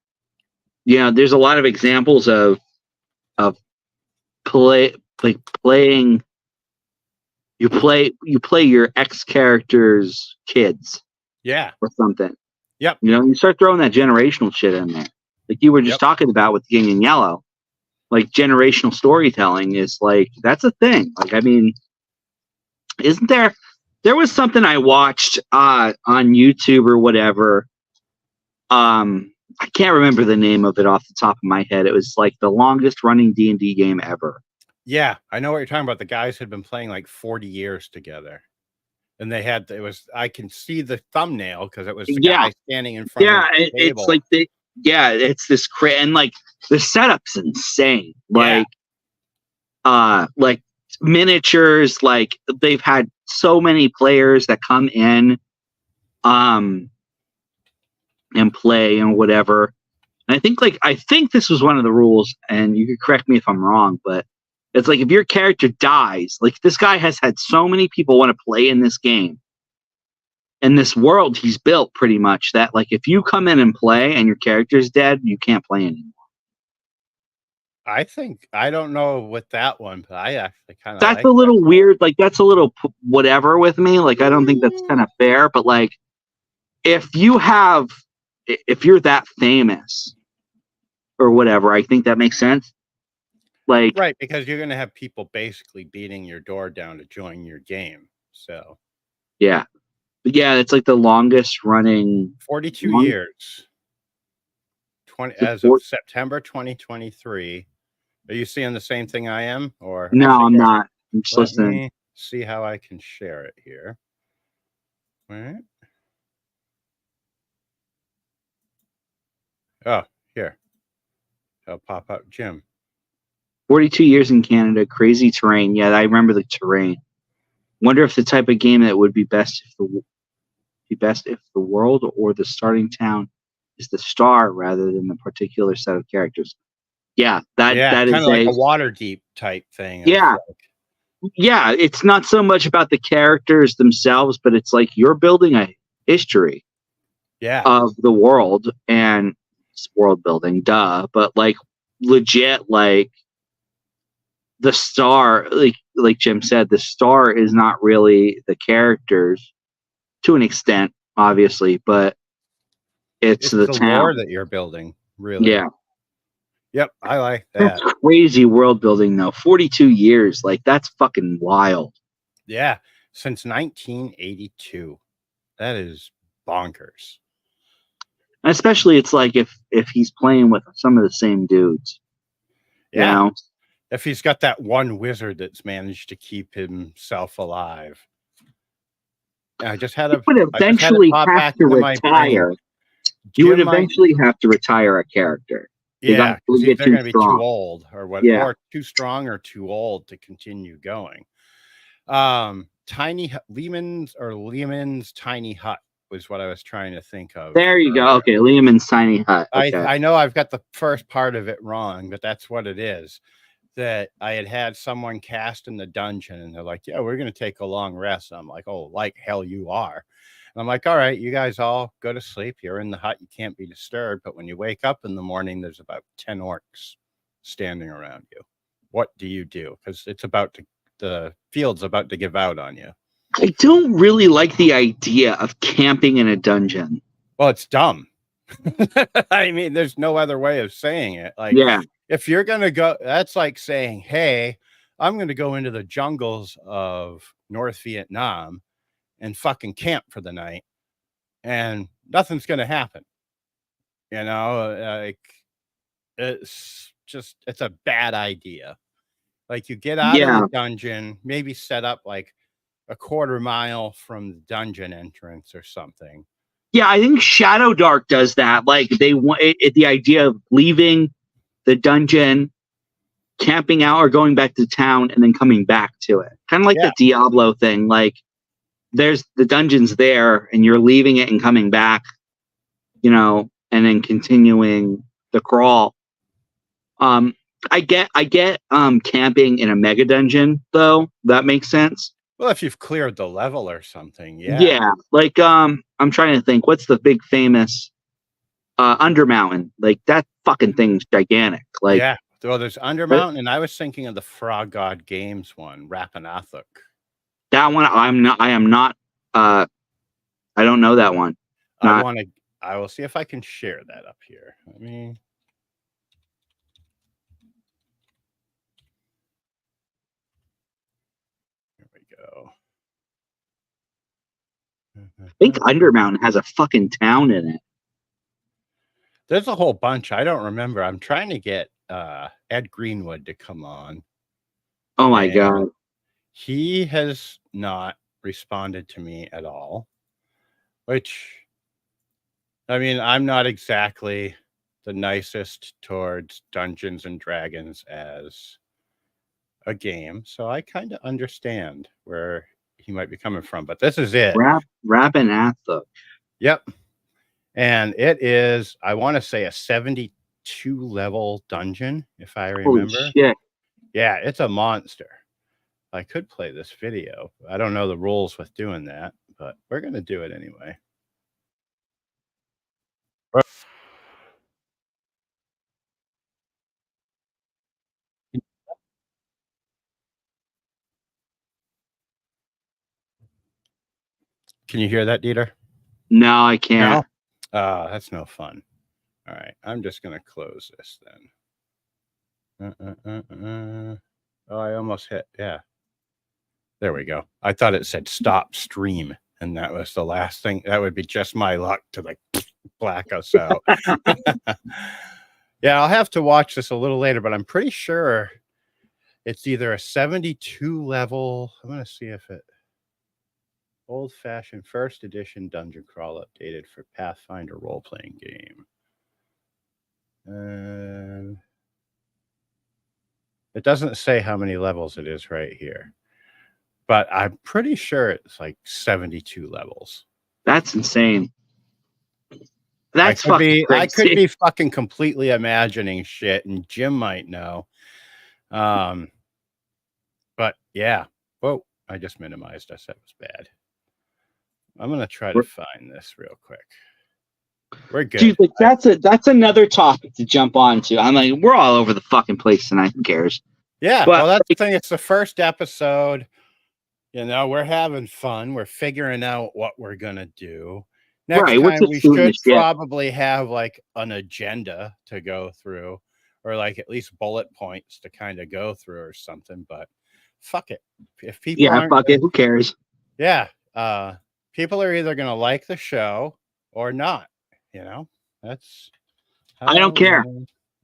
Speaker 2: there's a lot of examples of playing. You play your ex character's kids
Speaker 1: Yeah.
Speaker 2: or something.
Speaker 1: Yep.
Speaker 2: You start throwing that generational shit in there. Like you were just talking about with Yin and Yellow. Like generational storytelling is like that's a thing. Like I mean, isn't there? There was something I watched on YouTube or whatever. I can't remember the name of it off the top of my head. It was like the longest running D&D game ever.
Speaker 1: Yeah, I know what you're talking about. The guys had been playing like 40 years together. And I can see the thumbnail because it was the guy standing in front of the table.
Speaker 2: It's like it's this and like the setup's insane. Like miniatures, like they've had so many players that come in and play and whatever. And I think this was one of the rules, and you could correct me if I'm wrong, but it's like if your character dies, like this guy has had so many people want to play in this game. In this world he's built pretty much that like if you come in and play and your character's dead, you can't play anymore.
Speaker 1: I don't know with that one, but I actually kind of
Speaker 2: that's a little weird. Like that's a little whatever with me. Like I don't think that's kind of fair, but like if you're that famous or whatever, I think that makes sense. Like
Speaker 1: right, because you're gonna have people basically beating your door down to join your game. So
Speaker 2: yeah. But yeah, it's like the longest running
Speaker 1: 42 years. As of September 2023. Are you seeing the same thing I am? Or
Speaker 2: no, I'm not. I'm just listening.
Speaker 1: Let me see how I can share it here. All right. Oh, here. I'll pop up Jim.
Speaker 2: 42 years in Canada, crazy terrain. Yeah, I remember the terrain. Wonder if the type of game that would be best if the world or the starting town is the star rather than the particular set of characters. Yeah, that is
Speaker 1: kind of like a Waterdeep type thing.
Speaker 2: Yeah. Yeah, it's not so much about the characters themselves, but it's like you're building a history of the world and it's world building, duh. But like legit, like the star, like Jim said, the star is not really the characters to an extent, obviously, but it's the town
Speaker 1: lore that you're building, really.
Speaker 2: Yeah.
Speaker 1: Yep, I like that.
Speaker 2: That's crazy world building, though. 42 years, like that's fucking wild.
Speaker 1: Yeah, since 1982, that is bonkers.
Speaker 2: And especially, it's like if he's playing with some of the same dudes.
Speaker 1: Yeah, if he's got that one wizard that's managed to keep himself alive. I just had
Speaker 2: You would eventually have to retire. You would eventually have to retire a character.
Speaker 1: Yeah, they're going to be too old or what, or too strong or too old to continue going. Lehman's Tiny Hut was what I was trying to think of.
Speaker 2: There you go. Okay, Lehman's Tiny Hut. Okay.
Speaker 1: I know I've got the first part of it wrong, but that's what it is. That I had someone cast in the dungeon and they're like, yeah, we're going to take a long rest. And I'm like, oh, like hell you are. And I'm like, all right, you guys all go to sleep. You're in the hut. You can't be disturbed. But when you wake up in the morning, there's about 10 orcs standing around you. What do you do? Because the field's about to give out on you.
Speaker 2: I don't really like the idea of camping in a dungeon.
Speaker 1: Well, it's dumb. I mean, there's no other way of saying it. Like, if you're going to go, that's like saying, hey, I'm going to go into the jungles of North Vietnam and fucking camp for the night and nothing's going to happen. Like it's a bad idea. Like you get out of the dungeon, maybe set up like a quarter mile from the dungeon entrance or something.
Speaker 2: Yeah, I think Shadow Dark does that. Like they want the idea of leaving the dungeon, camping out or going back to town and then coming back to it. Kind of like the Diablo thing. Like there's the dungeon's there and you're leaving it and coming back, and then continuing the crawl. I get camping in a mega dungeon though. That makes sense.
Speaker 1: Well, if you've cleared the level or something,
Speaker 2: Yeah. Like I'm trying to think, what's the big famous Undermountain? Like that fucking thing's gigantic. Like
Speaker 1: Yeah. Well, there's Undermountain, and I was thinking of the Frog God Games one, Rapanathuk.
Speaker 2: that one I am not I don't know that one.
Speaker 1: I will see if I can share that up here. Let me. Here we go.
Speaker 2: I think Undermountain has a fucking town in it.
Speaker 1: There's a whole bunch. I don't remember. I'm trying to get Ed Greenwood to come on.
Speaker 2: Oh my god.
Speaker 1: He has not responded to me at all, which, I mean, I'm not exactly the nicest towards Dungeons and Dragons as a game, so I kind of understand where he might be coming from, but this is it.
Speaker 2: Rapanathuk.
Speaker 1: Yep. And it is, I want to say, a 72 level dungeon, if I remember.
Speaker 2: Holy shit.
Speaker 1: Yeah, it's a monster. I could play this video. I don't know the rules with doing that, but we're going to do it anyway. Can you hear that, Dieter?
Speaker 2: No, I can't.
Speaker 1: No? That's no fun. All right, I'm just going to close this then. Oh, I almost hit. Yeah. There we go. I thought it said stop stream, and that was the last thing. That would be just my luck to like black us out. Yeah, I'll have to watch this a little later, but I'm pretty sure it's either a 72 level. I'm going to see if it old-fashioned first edition dungeon crawl updated for Pathfinder role-playing game. And it doesn't say how many levels it is right here, but I'm pretty sure it's like 72 levels.
Speaker 2: That's insane. That's fucking crazy.
Speaker 1: I could be fucking completely imagining shit, and Jim might know. But yeah. Whoa, I just minimized. I said it was bad. I'm gonna try to find this real quick. We're good.
Speaker 2: Dude, like, that's another topic to jump onto. I'm like, we're all over the fucking place tonight. Who cares?
Speaker 1: Yeah, well, that's the thing. It's the first episode. You know, we're having fun. We're figuring out what we're gonna do. Next time we should probably have like an agenda to go through, or like at least bullet points to kind of go through or something. But fuck it. If people
Speaker 2: fuck it. Who cares?
Speaker 1: Yeah. People are either gonna like the show or not. You know, that's.
Speaker 2: I don't care.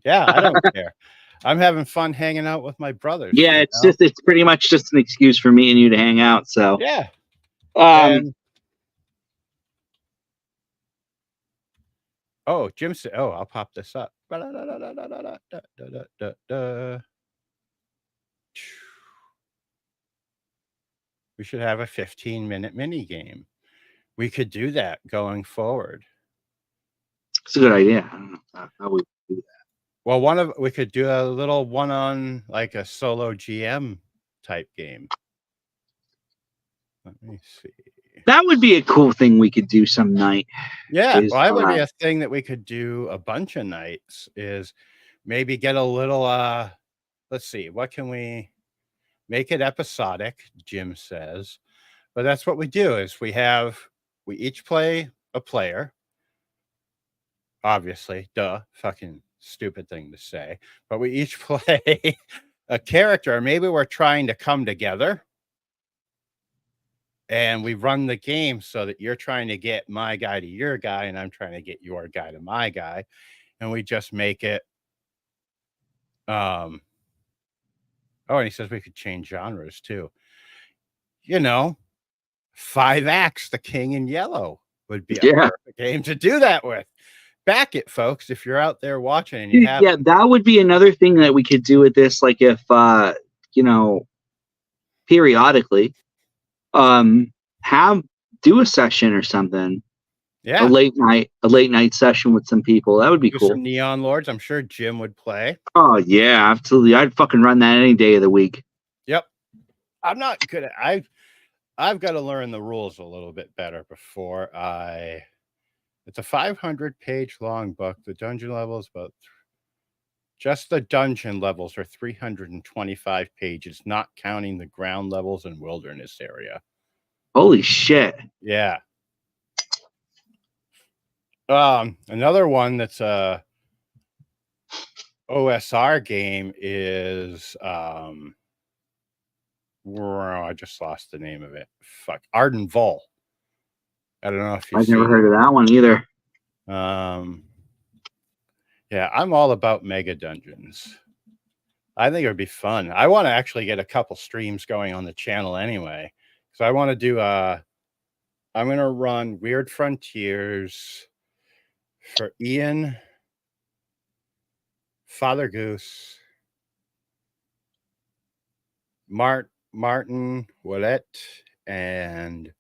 Speaker 1: Yeah, I don't care. I'm having fun hanging out with my brothers.
Speaker 2: Yeah, it's pretty much just an excuse for me and you to hang out. So
Speaker 1: yeah. Oh, Jim said, "Oh, I'll pop this up." We should have a 15-minute mini game. We could do that going forward.
Speaker 2: It's a good idea. I don't know how we do that.
Speaker 1: Well, we could do a little one on like a solo GM type game. Let me see.
Speaker 2: That would be a cool thing we could do some night.
Speaker 1: Yeah, well, that would be a thing that we could do a bunch of nights, is maybe get a little let's see, what can we make it episodic, Jim says. But that's what we do, is we each play a player. Obviously, fucking stupid thing to say, but we each play a character, or maybe we're trying to come together and we run the game so that you're trying to get my guy to your guy and I'm trying to get your guy to my guy, and we just make it oh, and he says we could change genres too. You know, 5 Acts, The King in Yellow would be a perfect game to do that with. Back it, folks, if you're out there watching and you have.
Speaker 2: Yeah, that would be another thing that we could do with this. Like if you know, periodically do a session or something.
Speaker 1: Yeah.
Speaker 2: a late night session with some people. That would be
Speaker 1: Do
Speaker 2: cool.
Speaker 1: some Neon Lords. I'm sure Jim would play.
Speaker 2: Oh yeah, absolutely. I'd fucking run that any day of the week.
Speaker 1: Yep. I'm not good at I've got to learn the rules a little bit better before it's a 500-page long book. The dungeon levels, but just the dungeon levels are 325 pages, not counting the ground levels and wilderness area.
Speaker 2: Holy shit.
Speaker 1: Yeah. Another one that's a OSR game is I just lost the name of it. Fuck, Arden Vol. I don't know if you've
Speaker 2: I've never
Speaker 1: seen
Speaker 2: heard of that one either.
Speaker 1: Yeah, I'm all about mega dungeons. I think it would be fun. I want to actually get a couple streams going on the channel anyway. So I want to do I'm going to run Weird Frontiers for Ian, Father Goose, Martin Willett, and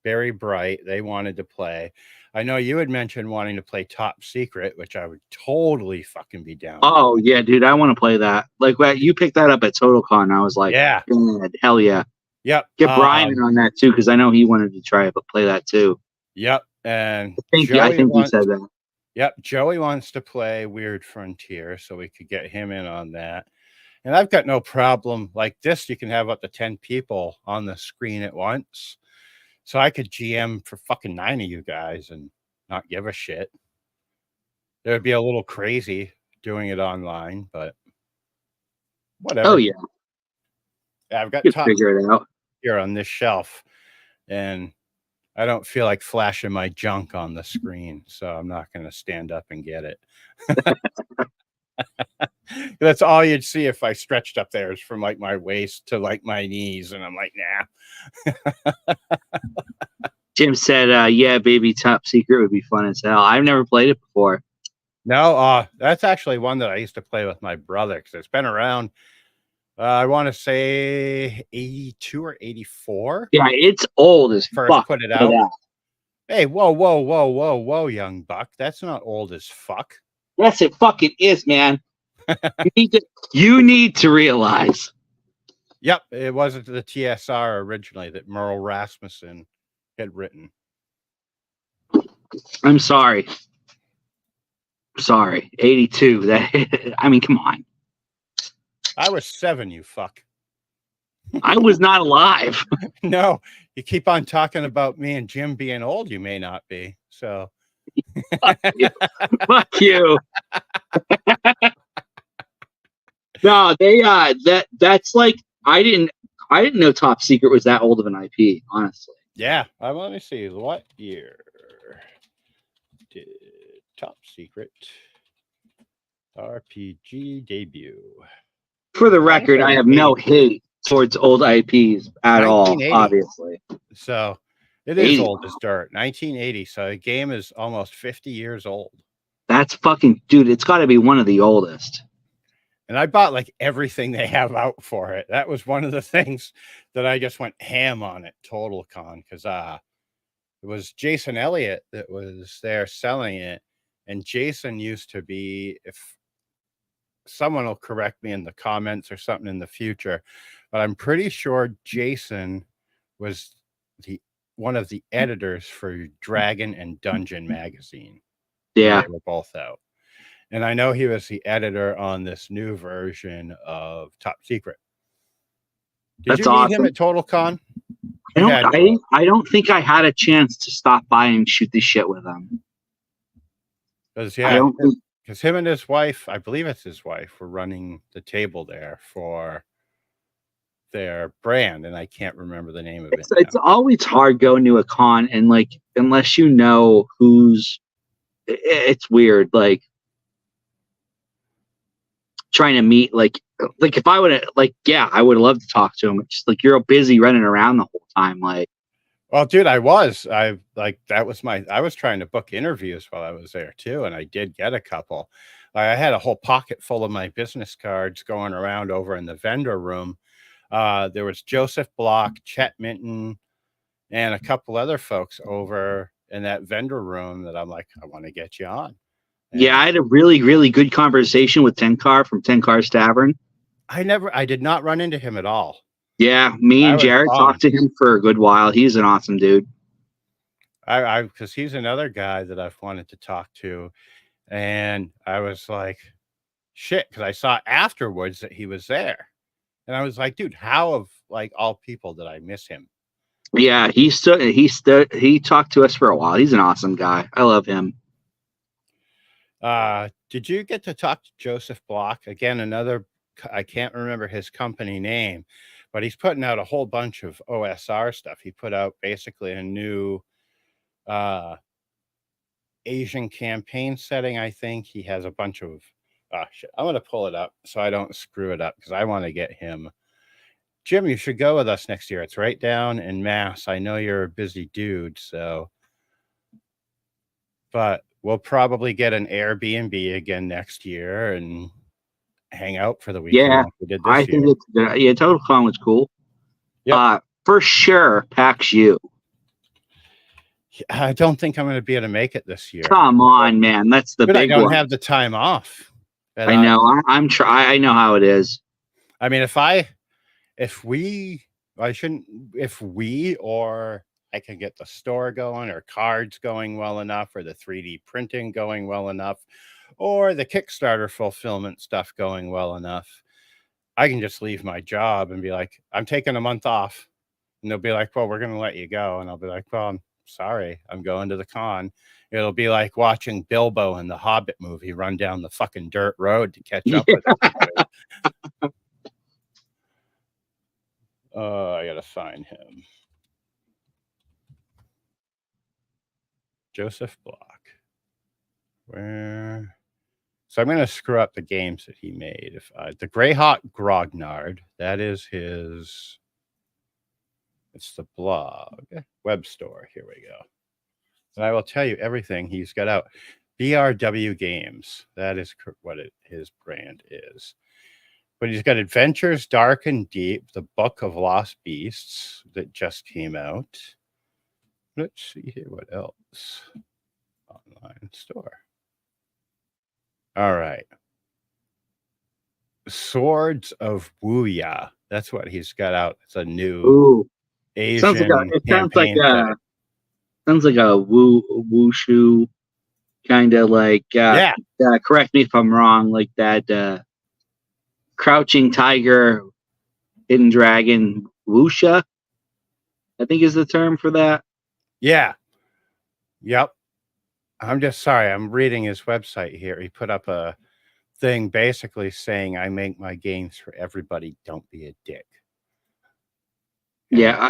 Speaker 1: Barry Bright. They wanted to play. I know you had mentioned wanting to play Top Secret, which I would totally fucking be down.
Speaker 2: Oh yeah, dude, I want to play that. Like you picked that up at TotalCon. I was like,
Speaker 1: yeah,
Speaker 2: God, hell yeah.
Speaker 1: Yep.
Speaker 2: Get Brian on that too, because I know he wanted to try it, but play that too.
Speaker 1: Yep. And
Speaker 2: I think he said that.
Speaker 1: Yep. Joey wants to play Weird Frontier, so we could get him in on that. And I've got no problem like this. You can have up to 10 people on the screen at once. So I could GM for fucking 9 of you guys and not give a shit. It would be a little crazy doing it online, but whatever.
Speaker 2: Oh yeah.
Speaker 1: I've got
Speaker 2: Top figure it out
Speaker 1: here on this shelf, and I don't feel like flashing my junk on the screen, so I'm not going to stand up and get it. That's all you'd see if I stretched up there is from like my waist to like my knees, and I'm like, nah.
Speaker 2: Jim said, yeah, baby, Top Secret would be fun as hell. I've never played it before.
Speaker 1: No, that's actually one that I used to play with my brother because it's been around, I want to say 82 or 84.
Speaker 2: Yeah, it's old as
Speaker 1: first
Speaker 2: fuck.
Speaker 1: Put it out. Hey, whoa, young buck. That's not old as fuck.
Speaker 2: Yes, it fucking is, man. you need to realize.
Speaker 1: Yep, it wasn't the TSR originally that Merle Rasmussen had written.
Speaker 2: I'm sorry. 82. That I mean, come on.
Speaker 1: I was 7, you fuck.
Speaker 2: I was not alive.
Speaker 1: No, you keep on talking about me and Jim being old. You may not be. So
Speaker 2: fuck you. Fuck you. No, they that's like I didn't know Top Secret was that old of an IP, honestly.
Speaker 1: Yeah, let me see. What year did Top Secret RPG debut?
Speaker 2: For the record, I have no hate towards old IPs at all, obviously.
Speaker 1: So it is old as dirt. 1980. So the game is almost 50 years old.
Speaker 2: That's fucking, dude, it's got to be one of the oldest.
Speaker 1: And I bought like everything they have out for it. That was one of the things that I just went ham on at TotalCon because it was Jason Elliott that was there selling it. And Jason used to be, if someone will correct me in the comments or something in the future, but I'm pretty sure Jason was one of the editors for Dragon and Dungeon magazine.
Speaker 2: Yeah.
Speaker 1: They were both out. And I know he was the editor on this new version of Top Secret. Did you meet him at TotalCon?
Speaker 2: I don't think I had a chance to stop by and shoot this shit with him.
Speaker 1: Because because him and his wife, I believe it's his wife, were running the table there for their brand, and I can't remember the name of it.
Speaker 2: It's always hard going to a con and like unless you know it's weird. Like trying to meet like if I would I would love to talk to him. It's just like you're busy running around the whole time. Like,
Speaker 1: well, dude, I was trying to book interviews while I was there too, and I did get a couple. I had a whole pocket full of my business cards going around over in the vendor room. There was Joseph Block, Chet Minton, and a couple other folks over in that vendor room that I'm like, I want to get you on.
Speaker 2: Yeah, I had a really, really good conversation with Tenkar from Tenkar's Tavern.
Speaker 1: I did not run into him at all.
Speaker 2: Yeah, me
Speaker 1: I
Speaker 2: and
Speaker 1: was
Speaker 2: Jared
Speaker 1: bummed.
Speaker 2: talked to him for a good while. He's an awesome dude.
Speaker 1: Because he's another guy that I've wanted to talk to. And I was like, shit, because I saw afterwards that he was there. And I was like, dude, how of like all people did I miss him?
Speaker 2: Yeah, he talked to us for a while. He's an awesome guy. I love him.
Speaker 1: Did you get to talk to Joseph Block? Again, I can't remember his company name, but he's putting out a whole bunch of OSR stuff. He put out basically a new Asian campaign setting, I think. He has a bunch of shit. I'm gonna pull it up so I don't screw it up because I want to get him. Jim, you should go with us next year. It's right down in Mass. I know you're a busy dude, but we'll probably get an Airbnb again next year and hang out for the weekend
Speaker 2: Yeah,
Speaker 1: like we did
Speaker 2: I
Speaker 1: this year.
Speaker 2: think it's good. Yeah, Total Con was cool.
Speaker 1: Yep.
Speaker 2: For sure, PAX U.
Speaker 1: I don't think I'm going to be able to make it this year.
Speaker 2: Come on, man. That's the
Speaker 1: But I
Speaker 2: big
Speaker 1: don't
Speaker 2: one.
Speaker 1: have the time off.
Speaker 2: I know. I know how it is.
Speaker 1: I mean, if we or I can get the store going or cards going well enough or the 3D printing going well enough or the Kickstarter fulfillment stuff going well enough, I can just leave my job and be like, I'm taking a month off. And they'll be like, well, we're going to let you go. And I'll be like, well, I'm sorry. I'm going to the con. It'll be like watching Bilbo in the Hobbit movie run down the fucking dirt road to catch up with everybody. I got to find him. Joseph Block. Where? So I'm going to screw up the games that he made. The Greyhawk Grognard, that is his. It's the blog web store. Here we go. And I will tell you everything he's got out. BRW Games. That is what his brand is. But he's got Adventures Dark and Deep, the Book of Lost Beasts that just came out. Let's see here. What else? Online store. All right. Swords of Wuya. That's what he's got out. It's a new Asian campaign setting.
Speaker 2: Sounds like a wushu kind of like correct me if I'm wrong, like that Crouching Tiger, Hidden Dragon, wuxia, I think is the term for that.
Speaker 1: Yeah. Yep. I'm just sorry. I'm reading his website here. He put up a thing basically saying, I make my games for everybody. Don't be a dick.
Speaker 2: Yeah.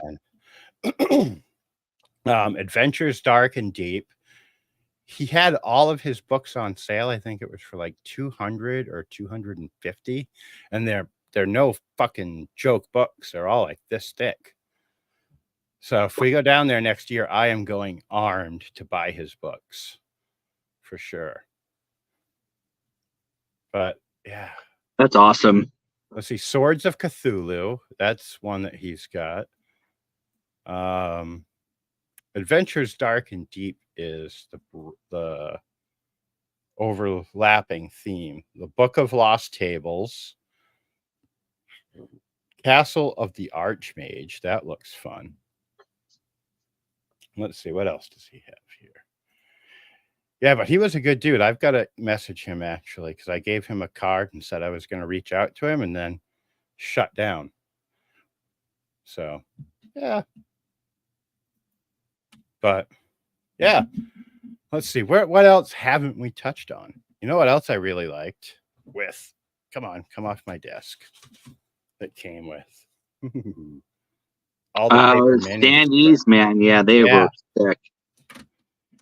Speaker 1: Adventures Dark and Deep. He had all of his books on sale. I think it was for like 200 or 250. And they're no fucking joke books. They're all like this thick. So if we go down there next year, I am going armed to buy his books for sure. But yeah.
Speaker 2: That's awesome.
Speaker 1: Let's see. Swords of Cthulhu. That's one that he's got. Adventures Dark and Deep is the overlapping theme. The Book of Lost Tables. Castle of the Archmage. That looks fun. Let's see. What else does he have here? Yeah, but he was a good dude. I've got to message him actually because I gave him a card and said I was going to reach out to him and then shut down. So, yeah. But, yeah. Let's see. What else haven't we touched on? You know what else I really liked? Come off my desk. That came with. All the paper
Speaker 2: standees, man. Yeah, they were sick.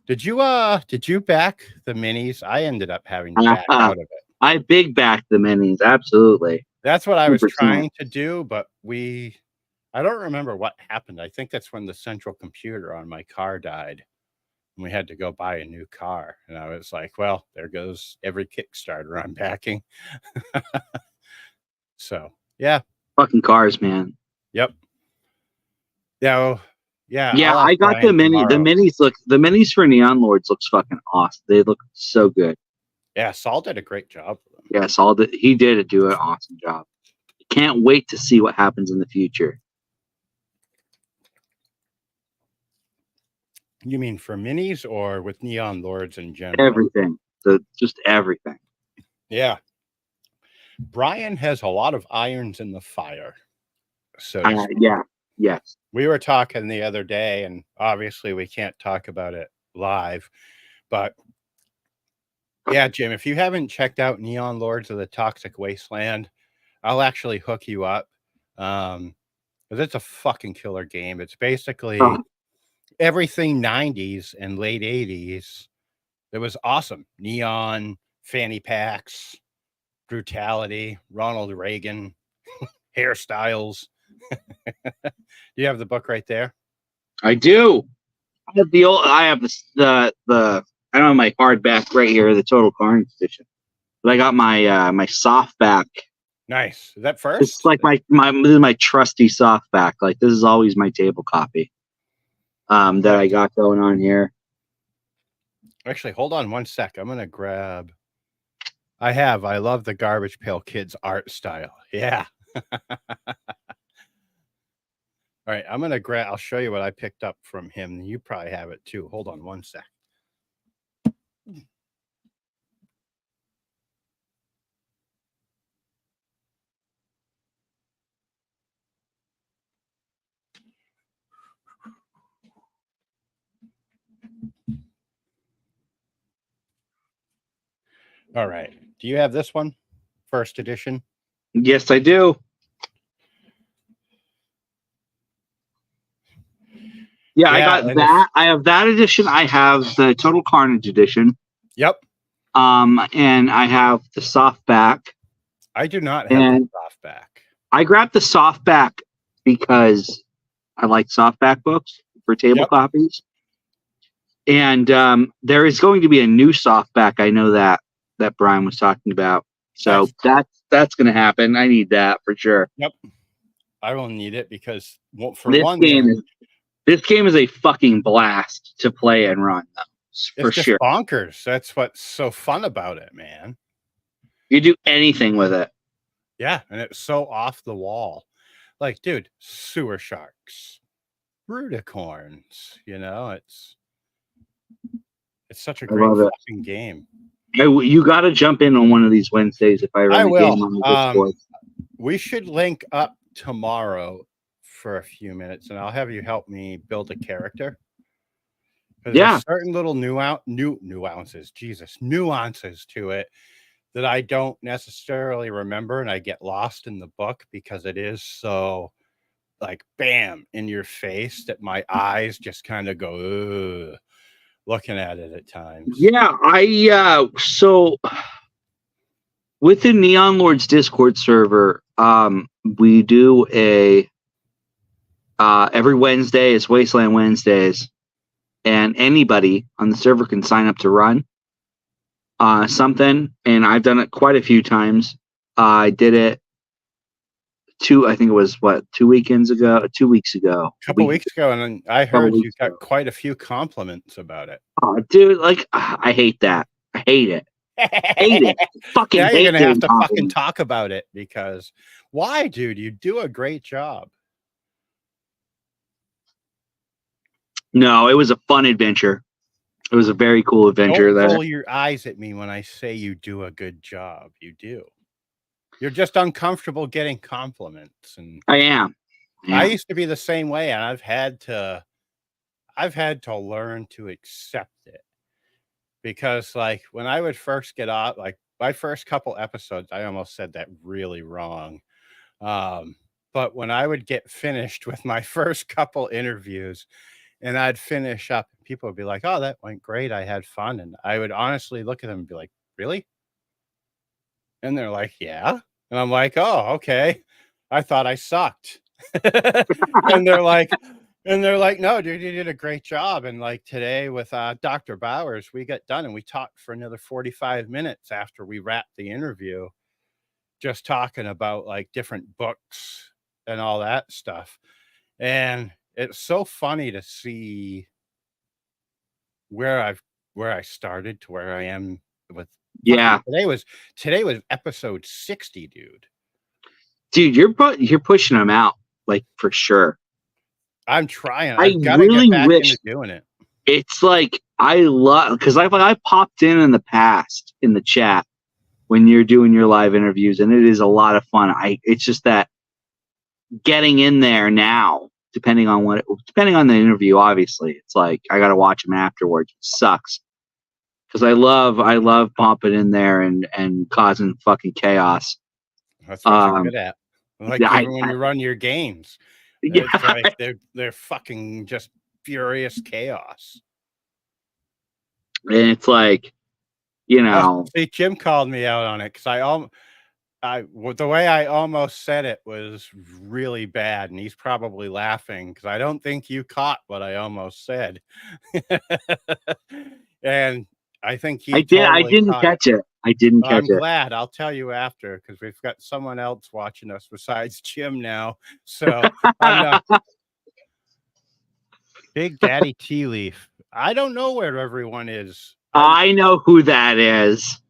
Speaker 1: Did you back the minis? I ended up having to back out of it.
Speaker 2: I big backed the minis, absolutely.
Speaker 1: That's what I was trying to do, but I don't remember what happened. I think that's when the central computer on my car died. And we had to go buy a new car. And I was like, well, there goes every Kickstarter I'm backing. So, yeah.
Speaker 2: Fucking cars, man.
Speaker 1: Yep. Now, Yeah,
Speaker 2: Yeah,
Speaker 1: I'll ask
Speaker 2: I got the
Speaker 1: Brian
Speaker 2: mini. The
Speaker 1: tomorrow.
Speaker 2: minis for Neon Lords looks fucking awesome. They look so good.
Speaker 1: Yeah, Saul did a great job with them.
Speaker 2: Yes, he did do an awesome job. Can't wait to see what happens in the future.
Speaker 1: You mean for minis or with Neon Lords in general?
Speaker 2: Everything. Just everything.
Speaker 1: Yeah. Brian has a lot of irons in the fire. So to speak.
Speaker 2: Yeah. Yes.
Speaker 1: We were talking the other day, and obviously we can't talk about it live, but yeah, Jim, if you haven't checked out Neon Lords of the Toxic Wasteland, I'll actually hook you up. Because it's a fucking killer game. It's basically everything 90s and late 80s. It was awesome. Neon, fanny packs, brutality, Ronald Reagan, hairstyles. Do you have the book right there?
Speaker 2: I do. I have the I don't have my hardback right here, the Total Carnage edition. But I got my my softback.
Speaker 1: Nice. Is that
Speaker 2: It's
Speaker 1: first?
Speaker 2: like this is my trusty softback. Like this is always my table copy. That I got going on here.
Speaker 1: Actually, hold on one sec. I'm gonna grab. I love the Garbage Pail Kids art style. Yeah. All right, I'm gonna grab. I'll show you what I picked up from him. You probably have it too. Hold on one sec. All right. Do you have this one? First edition?
Speaker 2: Yes, I do. Yeah, I got that. I have that edition. I have the Total Carnage edition.
Speaker 1: Yep.
Speaker 2: And I have the softback.
Speaker 1: I do not have the softback.
Speaker 2: I grabbed the softback because I like softback books for table copies. And there is going to be a new softback. I know that Brian was talking about. So that's going to happen. I need that for sure.
Speaker 1: Yep. I will need it because
Speaker 2: this game is a fucking blast to play and run, though. For
Speaker 1: just
Speaker 2: sure.
Speaker 1: Bonkers. That's what's so fun about it, man.
Speaker 2: You do anything with it.
Speaker 1: Yeah, and it's so off the wall. Like, dude, sewer sharks, Brudicorns, it's such a great fucking game.
Speaker 2: You got to jump in on one of these Wednesdays if I run a game on the Discord. We
Speaker 1: should link up tomorrow for a few minutes, and I'll have you help me build a character. There's certain little nuances to it that I don't necessarily remember, and I get lost in the book because it is so like bam in your face that my eyes just kind of go looking at it at times.
Speaker 2: Yeah, so with the Neon Lords Discord server, we do every Wednesday is Wasteland Wednesdays, and anybody on the server can sign up to run something, and I've done it quite a few times. I did it I think it was 2 weekends ago, 2 weeks ago.
Speaker 1: A couple weeks ago, and I heard you got quite a few compliments about it.
Speaker 2: Oh, dude, I hate that. I hate it. Hate it. Fucking
Speaker 1: now you're gonna have to fucking talk about it because why, dude? You do a great job.
Speaker 2: No, it was a fun adventure. It was a very cool adventure.
Speaker 1: Don't roll your eyes at me when I say you do a good job. You do. You're just uncomfortable getting compliments, and
Speaker 2: I am.
Speaker 1: I used to be the same way, and I've had to learn to accept it because, like, when I would first get off, like my first couple episodes, I almost said that really wrong. But when I would get finished with my first couple interviews, and I'd finish up, people would be like, "Oh, that went great. I had fun," and I would honestly look at them and be like, "Really?" And they're like, "Yeah." And I'm like, "Oh, okay. I thought I sucked." and they're like, "No, dude, you did a great job." And like today with Dr. Bowers, we got done and we talked for another 45 minutes after we wrapped the interview, just talking about like different books and all that stuff. And it's so funny to see where I started to where I am with.
Speaker 2: Yeah,
Speaker 1: Today was episode 60, dude.
Speaker 2: dude, you're pushing them out like for sure.
Speaker 1: I'm trying.
Speaker 2: I
Speaker 1: I've got to get
Speaker 2: really
Speaker 1: back
Speaker 2: wish
Speaker 1: into doing it.
Speaker 2: it's like I love because I popped in the past in the chat when you're doing your live interviews, and it is a lot of fun. It's just that getting in there now, depending on the interview, obviously, it's like I got to watch them afterwards. It sucks because I love popping in there and causing fucking chaos.
Speaker 1: That's what you're good at. Like
Speaker 2: I-
Speaker 1: even when you run your games,
Speaker 2: Yeah,
Speaker 1: it's like they're fucking just furious chaos.
Speaker 2: and it's like, you know,
Speaker 1: See, Jim called me out on it because the way I almost said it was really bad, and he's probably laughing because I don't think you caught what I almost said. And I think he
Speaker 2: I
Speaker 1: totally
Speaker 2: didn't
Speaker 1: caught it.
Speaker 2: catch it. I didn't catch
Speaker 1: I'm
Speaker 2: it.
Speaker 1: glad. I'll tell you after because we've got someone else watching us besides Jim now. So I'm not Big Daddy Tea Leaf. I don't know where everyone is.
Speaker 2: I know who that is.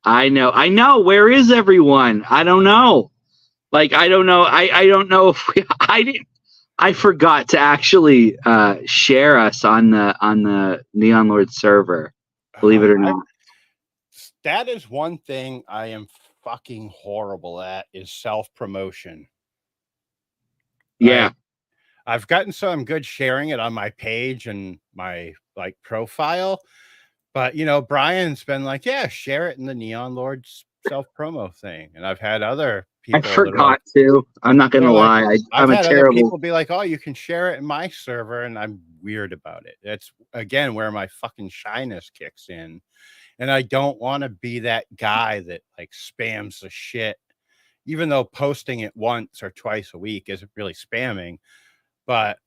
Speaker 2: I know. Where is everyone? I don't know. Like, I don't know. I don't know if I forgot to actually share us on the Neon Lord server. Believe it or not.
Speaker 1: That is one thing I am fucking horrible at is self-promotion.
Speaker 2: Yeah.
Speaker 1: I've gotten some good sharing it on my page and my like profile, but Brian's been like, yeah, share it in the Neon Lords self-promo thing. And I've had other people
Speaker 2: I forgot to. I'm not gonna lie.
Speaker 1: I've
Speaker 2: I'm a
Speaker 1: had
Speaker 2: terrible.
Speaker 1: other people be like, oh, you can share it in my server, and I'm weird about it. That's again where my fucking shyness kicks in. And I don't want to be that guy that like spams the shit, even though posting it once or twice a week isn't really spamming. But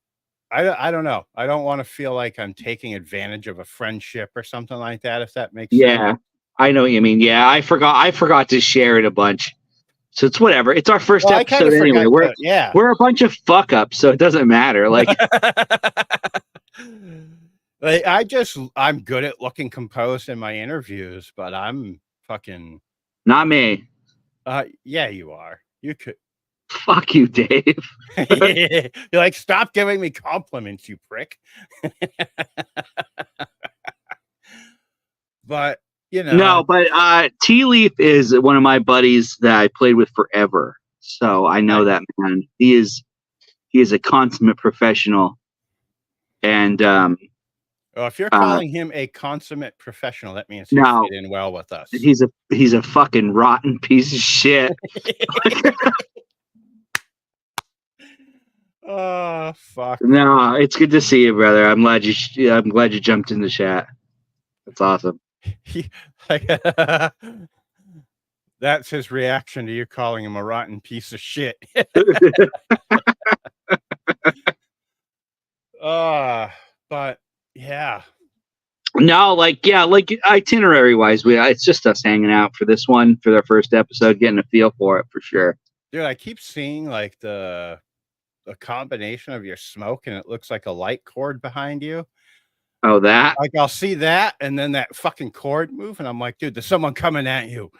Speaker 1: I don't know. I don't want to feel like I'm taking advantage of a friendship or something like that, if that makes sense.
Speaker 2: Yeah, I know what you mean. Yeah, I forgot to share it a bunch. So it's whatever. It's our first episode anyway. We're a bunch of fuck ups, so it doesn't matter. Like,
Speaker 1: like I'm good at looking composed in my interviews, but I'm fucking
Speaker 2: not me.
Speaker 1: Yeah, you are. You could.
Speaker 2: Fuck you, Dave.
Speaker 1: You're like, stop giving me compliments, you prick. But
Speaker 2: no, but Tea Leaf is one of my buddies that I played with forever, so I know that man. He is a consummate professional, and
Speaker 1: if you're calling him a consummate professional, that means he fit in well with us.
Speaker 2: He's a fucking rotten piece of shit.
Speaker 1: Oh fuck!
Speaker 2: No, it's good to see you, brother. I'm glad you jumped in the chat. That's awesome.
Speaker 1: That's his reaction to you calling him a rotten piece of shit. But yeah.
Speaker 2: No, like itinerary wise, it's just us hanging out for this one, for their first episode, getting a feel for it for sure.
Speaker 1: Dude, I keep seeing like the combination of your smoke, and it looks like a light cord behind you.
Speaker 2: Oh, that?
Speaker 1: Like I'll see that, and then that fucking cord move, and I'm like, dude, there's someone coming at you.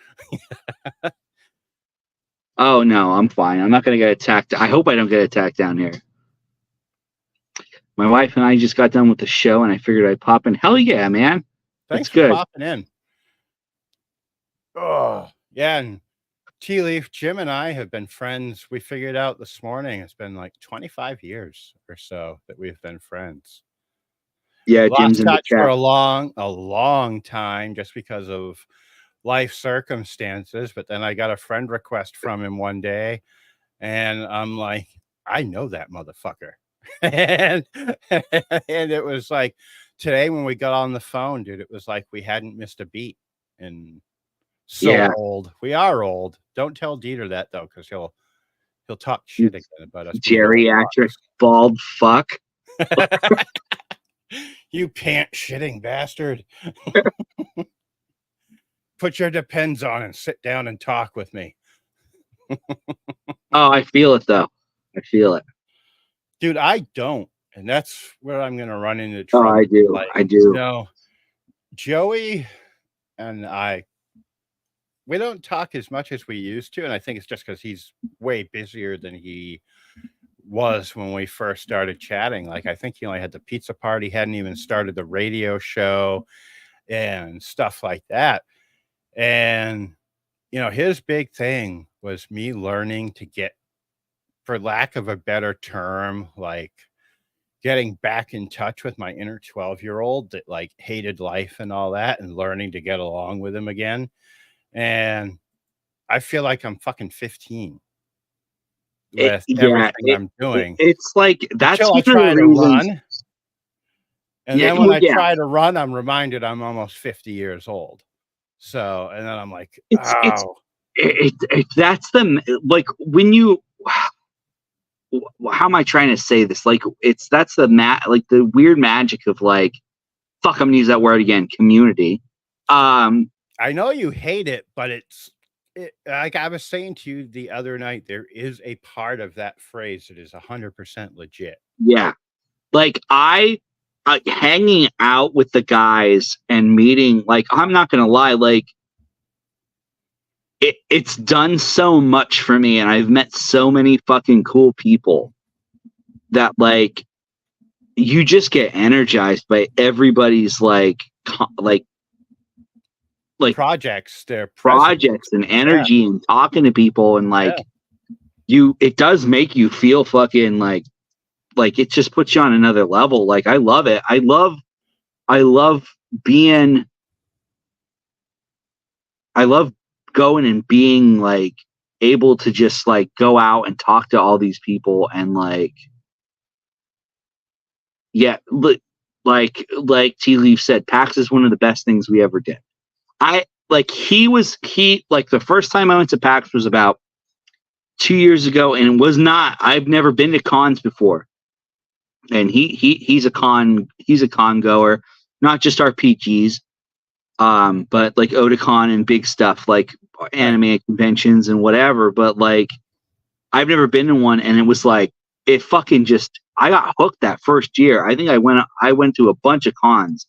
Speaker 2: Oh no, I'm fine. I'm not gonna get attacked. I hope I don't get attacked down here. My wife and I just got done with the show, and I figured I'd pop in. Hell yeah, man!
Speaker 1: Thanks
Speaker 2: for
Speaker 1: popping in. Oh yeah, and Tea Leaf, Jim and I have been friends. We figured out this morning it's been like 25 years or so that we've been friends.
Speaker 2: Yeah, Jim's in the chat
Speaker 1: for a long time just because of life circumstances. But then I got a friend request from him one day, and I'm like, I know that motherfucker. and it was like today when we got on the phone, dude, it was like we hadn't missed a beat. And old. We are old. Don't tell Deeter that though, because he'll talk shit again about us.
Speaker 2: Geriatric bald fuck.
Speaker 1: You pant shitting bastard. Put your Depends on and sit down and talk with me.
Speaker 2: Oh, I feel it though. I feel it.
Speaker 1: Dude, I don't. And that's where I'm going to run into
Speaker 2: Oh,
Speaker 1: trouble.
Speaker 2: I do.
Speaker 1: Like,
Speaker 2: I do.
Speaker 1: no, Joey and we don't talk as much as we used to. And I think it's just because he's way busier than he was when we first started chatting. Like, I think he only had the pizza party, hadn't even started the radio show and stuff like that. And, his big thing was me learning to get, for lack of a better term, like getting back in touch with my inner 12-year-old that like hated life and all that and learning to get along with him again. And I feel like I'm fucking 15 with everything I'm doing.
Speaker 2: It's like that's
Speaker 1: Until I
Speaker 2: one of
Speaker 1: try
Speaker 2: the
Speaker 1: to
Speaker 2: reasons.
Speaker 1: run. And then when I try to run, I'm reminded I'm almost 50 years old. So, and then I'm like,
Speaker 2: that's the, like, when you, how am I trying to say this? Like, that's the like the weird magic of like, fuck, I'm gonna use that word again, community.
Speaker 1: I know you hate it, but like I was saying to you the other night, there is a part of that phrase that is 100% legit.
Speaker 2: Yeah. Like hanging out with the guys and meeting, like, I'm not gonna lie, like it's done so much for me, and I've met so many fucking cool people that like you just get energized by everybody's like
Speaker 1: projects, their
Speaker 2: projects and energy and talking to people, and like it does make you feel fucking like it just puts you on another level. Like, I love it. I love going and being like able to just like go out and talk to all these people and like, yeah, like Tea Leaf said, PAX is one of the best things we ever did. Like the first time I went to PAX was about 2 years ago, and it was not, I've never been to cons before. And he's a con goer, not just RPGs, but like Otakon and big stuff like anime conventions and whatever. But like, I've never been to one, and it was like, it fucking just, I got hooked that first year. I think I went to a bunch of cons,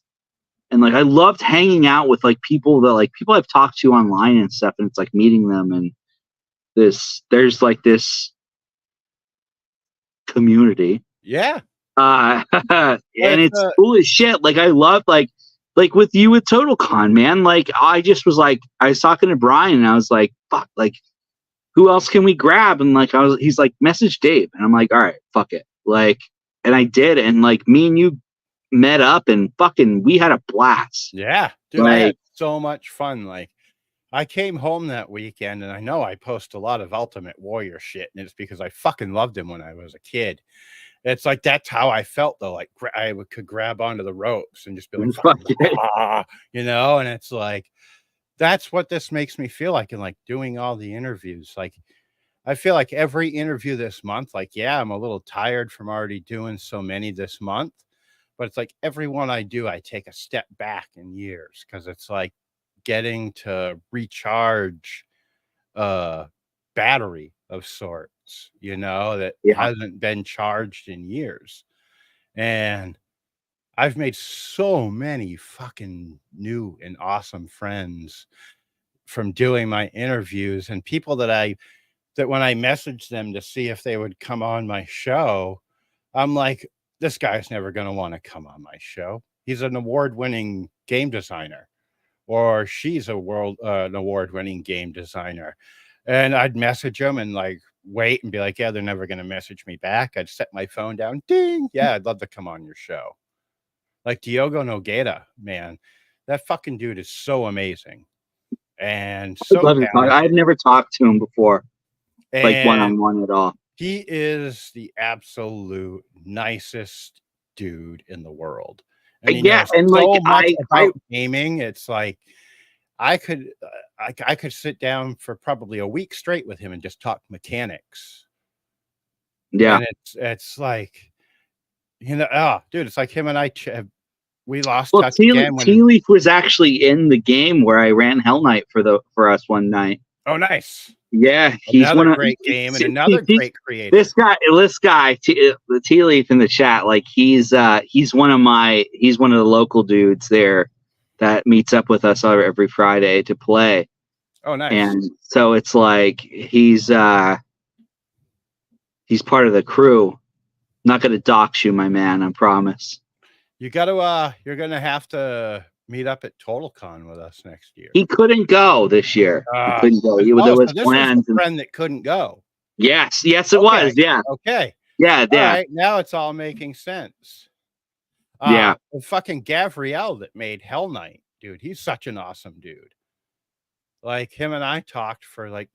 Speaker 2: and like, I loved hanging out with like people I've talked to online and stuff, and it's like meeting them, and there's like this community.
Speaker 1: Yeah.
Speaker 2: And it's cool as shit. Like, I love like with you with Total Con, man. Like, I just was like, I was talking to Brian, and I was like, fuck, like, who else can we grab? And like, he's like, message Dave, and I'm like, all right, fuck it. Like, and I did, and like, me and you met up, and fucking, we had a blast.
Speaker 1: Yeah, dude,
Speaker 2: like,
Speaker 1: I had so much fun. Like, I came home that weekend, and I know I post a lot of Ultimate Warrior shit, and it's because I fucking loved him when I was a kid. It's like, that's how I felt though. Like, I could grab onto the ropes and just be like, and it's like, that's what this makes me feel like. And like doing all the interviews, like, I feel like every interview this month, like, yeah, I'm a little tired from already doing so many this month, but it's like every one I do, I take a step back in years, because it's like getting to recharge a battery of sorts, that hasn't been charged in years. And I've made so many fucking new and awesome friends from doing my interviews, and people that when I messaged them to see if they would come on my show, I'm like, this guy's never going to want to come on my show. He's an award-winning game designer, or she's an award-winning game designer. And I'd message them and like wait and be like, yeah, they're never going to message me back. I'd set my phone down. Ding. Yeah, I'd love to come on your show. Like Diogo Nogueira, man, that fucking dude is so amazing. And so
Speaker 2: I've never talked to him before, like one-on-one at all.
Speaker 1: He is the absolute nicest dude in the world. And he knows
Speaker 2: and
Speaker 1: so
Speaker 2: like
Speaker 1: much about gaming. It's like, I could sit down for probably a week straight with him and just talk mechanics.
Speaker 2: Yeah.
Speaker 1: And it's like, dude, it's like him and I we lost touch again.
Speaker 2: Tea Leaf was actually in the game where I ran Hell Knight for us one night.
Speaker 1: Oh, nice.
Speaker 2: Yeah, he's
Speaker 1: Another
Speaker 2: one of
Speaker 1: great game and another great creator.
Speaker 2: This guy, the Tea Leaf in the chat, like he's one of the local dudes there that meets up with us every Friday to play.
Speaker 1: Oh, nice.
Speaker 2: And so it's like he's part of the crew. I'm not gonna dox you, my man, I promise.
Speaker 1: You're gonna have to meet up at TotalCon with us next year.
Speaker 2: He couldn't go this year. He couldn't go. There was
Speaker 1: this
Speaker 2: plans.
Speaker 1: was a friend that couldn't go.
Speaker 2: Yes, it was. Yeah.
Speaker 1: Okay.
Speaker 2: Yeah.
Speaker 1: All right, now it's all making sense.
Speaker 2: Yeah.
Speaker 1: And fucking Gavriel that made Hell Knight, dude. He's such an awesome dude. Like him and I talked for like,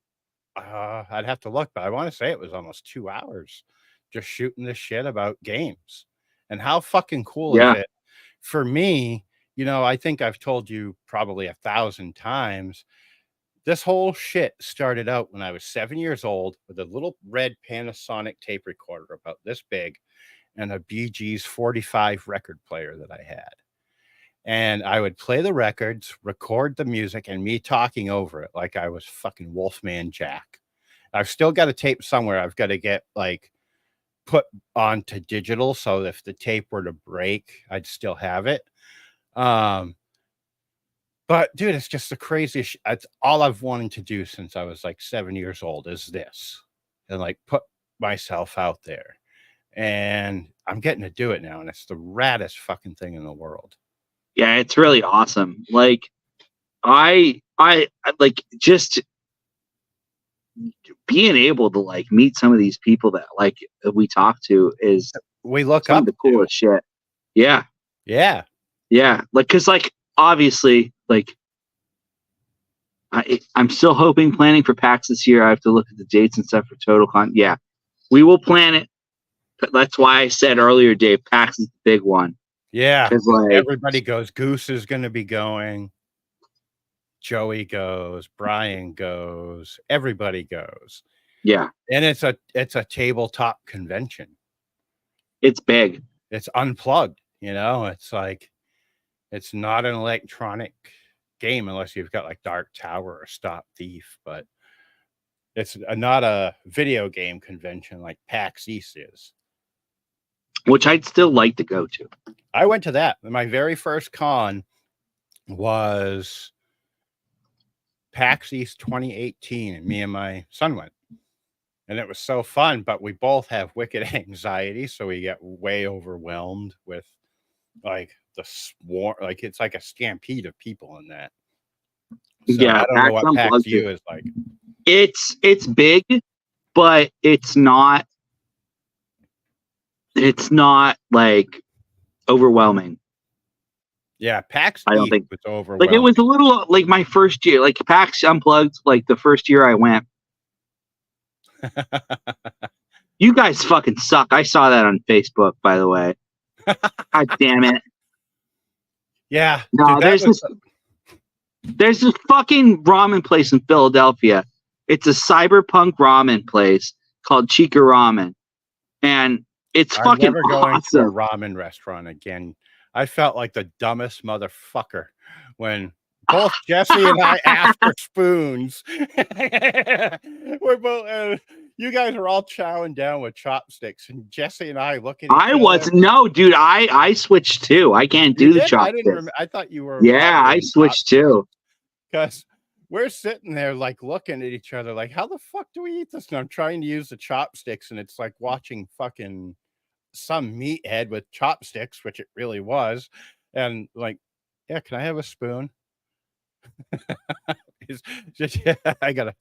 Speaker 1: I'd have to look, but I want to say it was almost 2 hours just shooting this shit about games. And how fucking cool is it for me? You know, I think I've told you probably 1,000 times. This whole shit started out when I was 7 years old with a little red Panasonic tape recorder about this big and a BG's 45 record player that I had. And I would play the records, record the music, and me talking over it like I was fucking Wolfman Jack. I've still got a tape somewhere I've got to get like put onto digital, so if the tape were to break, I'd still have it. But dude, it's just the craziest. It's all I've wanted to do since I was like 7 years old is this, and like put myself out there, and I'm getting to do it now, and it's the raddest fucking thing in the world.
Speaker 2: Yeah, it's really awesome. Like I like just being able to like meet some of these people that like we talk to is
Speaker 1: we look
Speaker 2: some
Speaker 1: up
Speaker 2: of the coolest shit. Yeah.
Speaker 1: Yeah.
Speaker 2: Like, cause like obviously like I'm still planning for PAX this year. I have to look at the dates and stuff for TotalCon. Yeah, we will plan it. But that's why I said earlier, Dave, PAX is the big one.
Speaker 1: Yeah,
Speaker 2: like,
Speaker 1: everybody goes. Goose is going to be going. Joey goes. Brian goes. Everybody goes.
Speaker 2: Yeah,
Speaker 1: and it's a tabletop convention.
Speaker 2: It's big.
Speaker 1: It's unplugged. You know, it's like it's not an electronic game unless you've got like Dark Tower or Stop Thief, but it's not a video game convention like PAX East is.
Speaker 2: Which I'd still like to go to.
Speaker 1: I went to that. My very first con was PAX East 2018, and me and my son went. And it was so fun, but we both have wicked anxiety, so we get way overwhelmed with like the swarm. Like it's like a stampede of people in that. So
Speaker 2: yeah,
Speaker 1: I don't know what PAX U is like.
Speaker 2: It's big, but it's not like overwhelming.
Speaker 1: Yeah, PAX
Speaker 2: I don't think
Speaker 1: was overwhelming.
Speaker 2: Like it was a little like my first year, like PAX Unplugged, like the first year I went. You guys fucking suck. I saw that on Facebook, by the way. God damn it.
Speaker 1: Yeah.
Speaker 2: No,
Speaker 1: dude,
Speaker 2: there's this fucking ramen place in Philadelphia. It's a cyberpunk ramen place called Chica Ramen. And it's fucking
Speaker 1: never going
Speaker 2: awesome.
Speaker 1: to a ramen restaurant again. I felt like the dumbest motherfucker when both Jesse and I after spoons. We're both you guys are all chowing down with chopsticks, and Jesse and I looking.
Speaker 2: No, dude. I switched too. I can't do the chopsticks.
Speaker 1: I thought you were.
Speaker 2: Yeah, I switched too.
Speaker 1: Because we're sitting there like looking at each other, like, how the fuck do we eat this? And I'm trying to use the chopsticks, and it's like watching fucking some meathead with chopsticks, which it really was. And like, yeah, can I have a spoon? I gotta.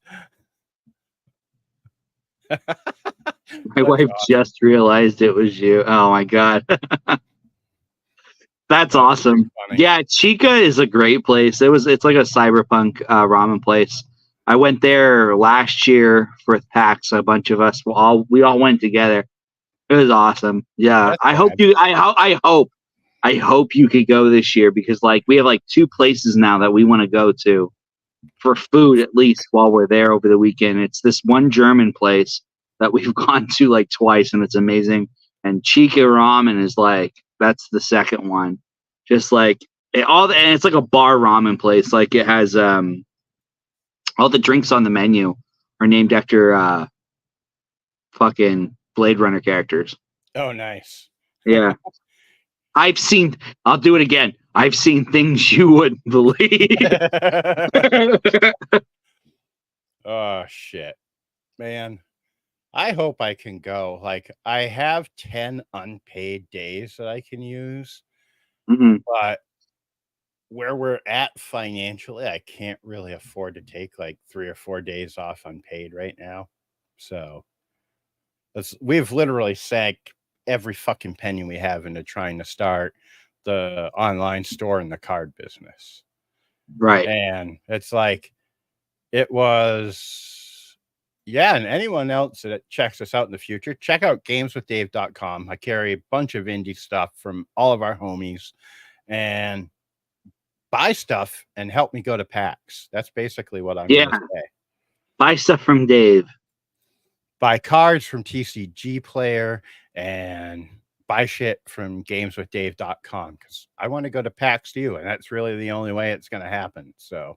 Speaker 2: My wife just realized it was you. Oh my god. That's awesome. Yeah, Chica is a great place. It's like a cyberpunk ramen place. I went there last year for PAX. A bunch of us we all went together. It was awesome. Yeah. I hope you could go this year, because like we have like 2 places now that we want to go to for food, at least while we're there over the weekend. It's this one German place that we've gone to like twice, and it's amazing. And Chica Ramen is like, that's the second one. Just like and it's like a bar ramen place. Like it has all the drinks on the menu are named after fucking Blade Runner characters.
Speaker 1: Oh, nice.
Speaker 2: Yeah. I'll do it again. I've seen things you wouldn't believe.
Speaker 1: Oh, shit. Man, I hope I can go. Like, I have 10 unpaid days that I can use, but where we're at financially, I can't really afford to take like 3 or 4 days off unpaid right now. So we've literally sank every fucking penny we have into trying to start the online store and the card business.
Speaker 2: Right.
Speaker 1: And it's like, it was, yeah. And anyone else that checks us out in the future, check out gameswithdave.com. I carry a bunch of indie stuff from all of our homies, and buy stuff and help me go to PAX. That's basically what I'm going to say.
Speaker 2: Buy stuff from Dave.
Speaker 1: Buy cards from TCG Player and buy shit from gameswithdave.com, because I want to go to PAX too, and that's really the only way it's going to happen. So,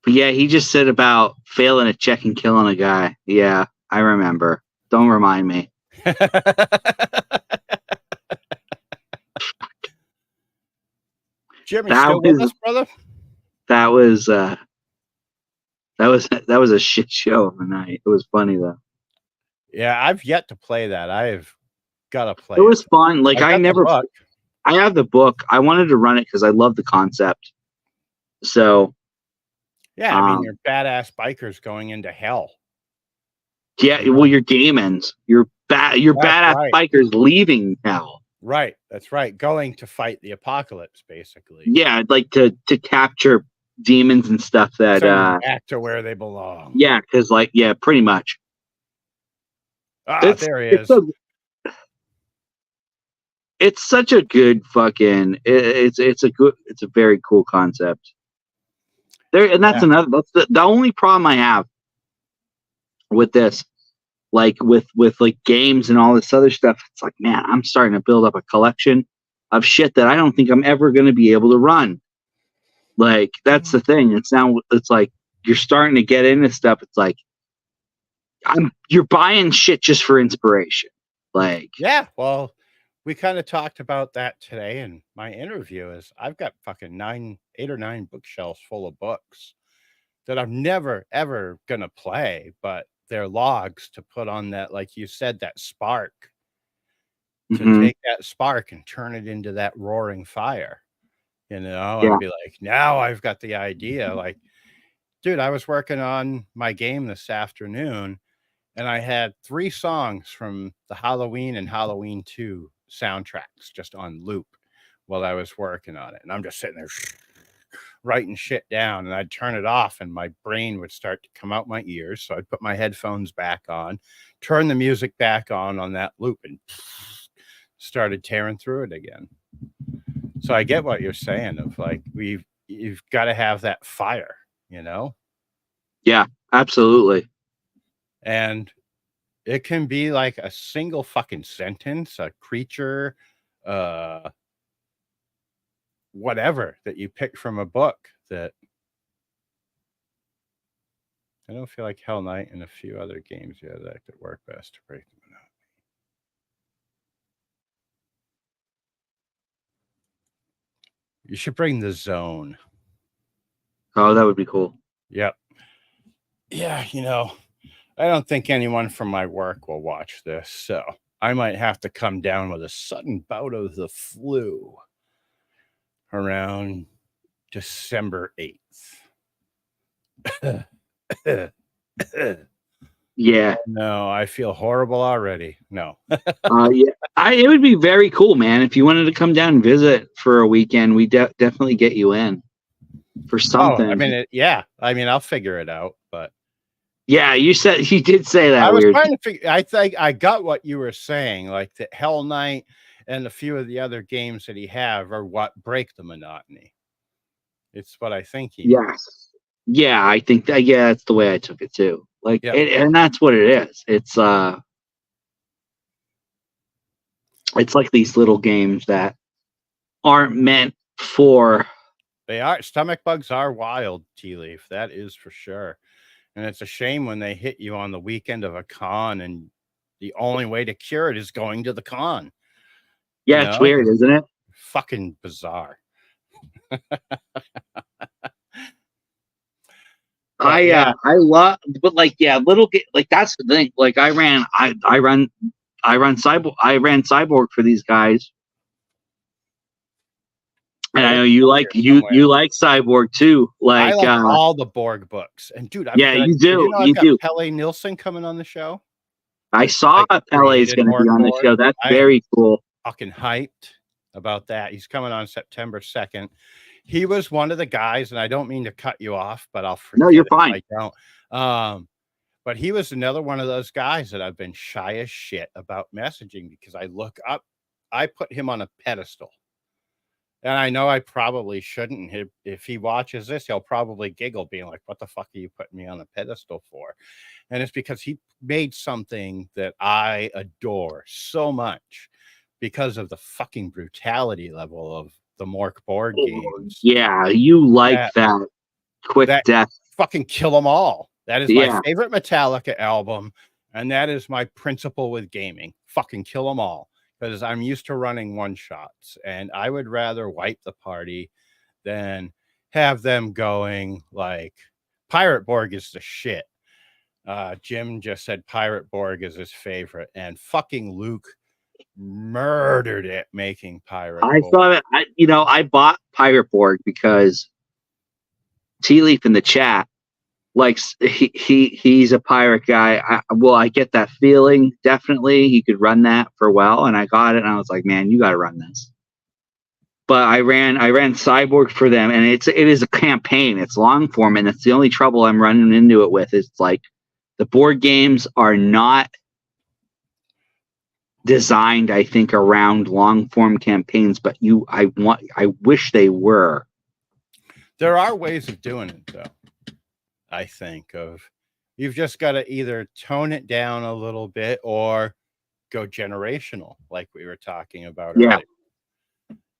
Speaker 2: but yeah, he just said about failing a check and killing a guy. Yeah, I remember. Don't remind me.
Speaker 1: Jimmy, still with us, brother?
Speaker 2: That was a shit show of a night. It was funny though.
Speaker 1: Yeah, I've yet to play that. I've got to play
Speaker 2: it. It was fun. Like I have the book. I wanted to run it because I love the concept. So
Speaker 1: yeah, I mean, you're badass bikers going into hell.
Speaker 2: Yeah, well, you're demons. You're badass bikers leaving hell.
Speaker 1: Right, that's right. Going to fight the apocalypse, basically.
Speaker 2: Yeah, like to capture demons and stuff that
Speaker 1: back to where they belong.
Speaker 2: Yeah, because pretty much.
Speaker 1: There he is.
Speaker 2: It's such a good fucking. It's a very cool concept. That's the only problem I have with this, like with like games and all this other stuff. It's like, man, I'm starting to build up a collection of shit that I don't think I'm ever going to be able to run. Like that's the thing. It's like you're starting to get into stuff. It's like you're buying shit just for inspiration. Like,
Speaker 1: yeah, well, we kind of talked about that today in my interview. Is I've got fucking 8 or 9 bookshelves full of books that I'm never ever gonna play, but they're logs to put on that, like you said, that spark, to take that spark and turn it into that roaring fire, and be like, now I've got the idea. Like, dude, I was working on my game this afternoon, and I had 3 songs from the Halloween and Halloween 2 soundtracks just on loop while I was working on it. And I'm just sitting there writing shit down, and I'd turn it off and my brain would start to come out my ears. So I'd put my headphones back on, turn the music back on that loop, and started tearing through it again. So I get what you're saying of like, you've got to have that fire,
Speaker 2: Yeah, absolutely.
Speaker 1: And it can be like a single fucking sentence, a creature, whatever that you pick from a book. That I don't feel like Hell Knight and a few other games that could work best to break the monotony. You should bring the Zone.
Speaker 2: Oh, that would be cool.
Speaker 1: Yep. Yeah, I don't think anyone from my work will watch this, so I might have to come down with a sudden bout of the flu around December 8th.
Speaker 2: Yeah.
Speaker 1: No, I feel horrible already. No.
Speaker 2: Yeah, it would be very cool, man. If you wanted to come down and visit for a weekend, we definitely get you in for something.
Speaker 1: Oh, I mean, I'll figure it out, but.
Speaker 2: Yeah, you did say that.
Speaker 1: I was trying to figure. I think I got what you were saying, like that Hell Knight and a few of the other games that he have are what break the monotony. It's what I think he.
Speaker 2: Yes. Yeah, I think that. Yeah, that's the way I took it too. Like, and that's what it is. It's like these little games that aren't meant for.
Speaker 1: They are. Stomach bugs are wild, Tea Leaf. That is for sure. And it's a shame when they hit you on the weekend of a con and the only way to cure it is going to the con.
Speaker 2: Yeah, it's weird, isn't it?
Speaker 1: Fucking bizarre.
Speaker 2: I love, but like, yeah, like that's the thing. Like I ran Cyborg for these guys. And I know you like Cyborg too. Like
Speaker 1: I like all the Borg books. And dude,
Speaker 2: you do.
Speaker 1: I've got Pele Nielsen coming on the show.
Speaker 2: I saw Pele's going to be on the show. That's very cool.
Speaker 1: Fucking hyped about that. He's coming on September 2nd. He was one of the guys, and I don't mean to cut you off, but I'll forget.
Speaker 2: No, you're fine.
Speaker 1: I don't. But he was another one of those guys that I've been shy as shit about messaging because I put him on a pedestal. And I know I probably shouldn't. If he watches this, he'll probably giggle, being like, what the fuck are you putting me on a pedestal for? And it's because he made something that I adore so much because of the fucking brutality level of the Mork board games.
Speaker 2: Yeah, you like that quick death.
Speaker 1: Fucking kill them all. That is my favorite Metallica album. And that is my principle with gaming. Fucking kill them all. Because I'm used to running one shots, and I would rather wipe the party than have them going like Pirate Borg is the shit. Jim just said Pirate Borg is his favorite, and fucking Luke murdered it making Pirate Borg.
Speaker 2: Thought I bought Pirate Borg because Tea Leaf in the chat likes he's a pirate guy. I get that feeling. Definitely he could run that for well, and I got it and I was like, man, you got to run this. But I ran Cyborg for them, and it is a campaign. It's long form, and it's the only trouble I'm running into it with. It's like the board games are not designed, I think, around long form campaigns, but I wish they were.
Speaker 1: There are ways of doing it though. I think you've just got to either tone it down a little bit or go generational, like we were talking about earlier.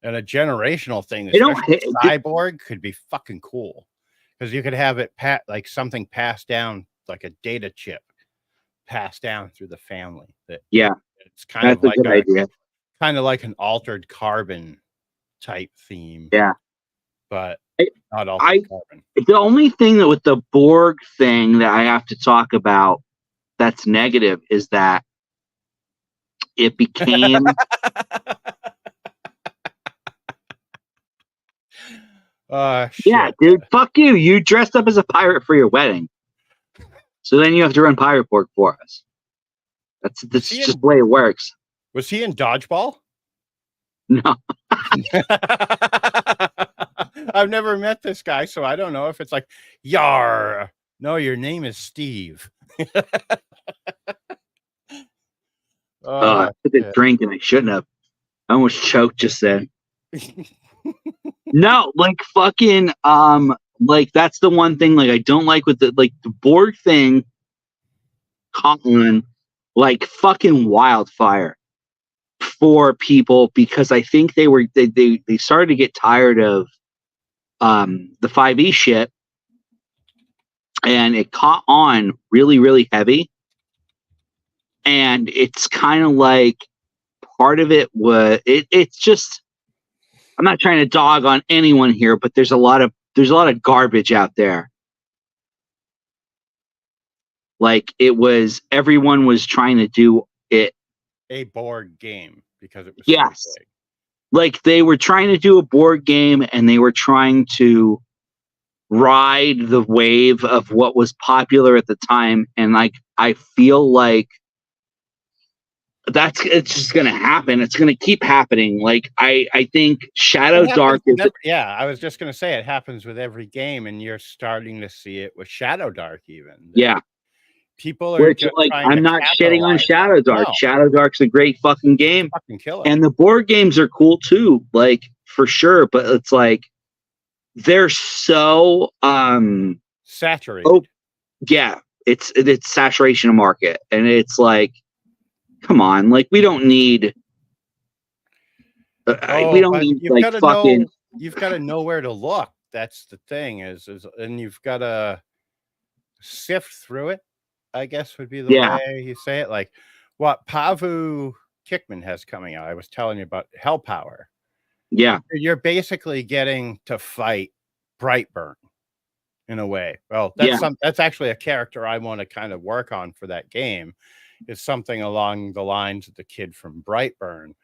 Speaker 1: And a generational thing, especially Cyborg, could be fucking cool because you could have it like something passed down, like a data chip passed down through the family. It's kind of like a good idea. Kind of like an Altered Carbon type theme.
Speaker 2: Yeah,
Speaker 1: but not Altered Carbon.
Speaker 2: The only thing that with the Borg thing that I have to talk about that's negative is that it became yeah, dude, fuck you. You dressed up as a pirate for your wedding. So then you have to run Pirate Borg for us. That's just the way it works.
Speaker 1: Was he in Dodgeball?
Speaker 2: No.
Speaker 1: I've never met this guy, so I don't know if it's like, yar. No, your name is Steve.
Speaker 2: I took a drink and I shouldn't have. I almost choked just then. No, like fucking like that's the one thing like I don't like with the Borg thing caught on like fucking wildfire for people because I think they started to get tired of the 5e shit, and it caught on really, really heavy. And it's kind of like part of it was it's just, I'm not trying to dog on anyone here, but there's a lot of garbage out there. Like everyone was trying to do it
Speaker 1: a board game because it was
Speaker 2: yes.
Speaker 1: So big.
Speaker 2: Like they were trying to do a board game and they were trying to ride the wave of what was popular at the time. And like, I feel like it's just going to happen. It's going to keep happening. Like I think Shadow Dark is
Speaker 1: I was just going to say it happens with every game, and you're starting to see it with Shadow Dark even.
Speaker 2: Yeah.
Speaker 1: People are just
Speaker 2: like I'm not shitting on Shadow Dark. No. Shadow Dark's a great fucking game.
Speaker 1: Fucking kill it.
Speaker 2: And the board games are cool too, like for sure, but it's like they're so
Speaker 1: saturated.
Speaker 2: Oh, yeah. It's saturation of market, and it's like, come on, like we don't need like fucking.
Speaker 1: You've got to know where to look. That's the thing is and you've got to sift through it, I guess would be the
Speaker 2: Yeah.
Speaker 1: way you say it. Like what Pavu Kickman has coming out. I was telling you about Hell Power.
Speaker 2: Yeah.
Speaker 1: You're basically getting to fight Brightburn in a way. Well, that's actually a character I want to kind of work on for that game. Is something along the lines of the kid from Brightburn.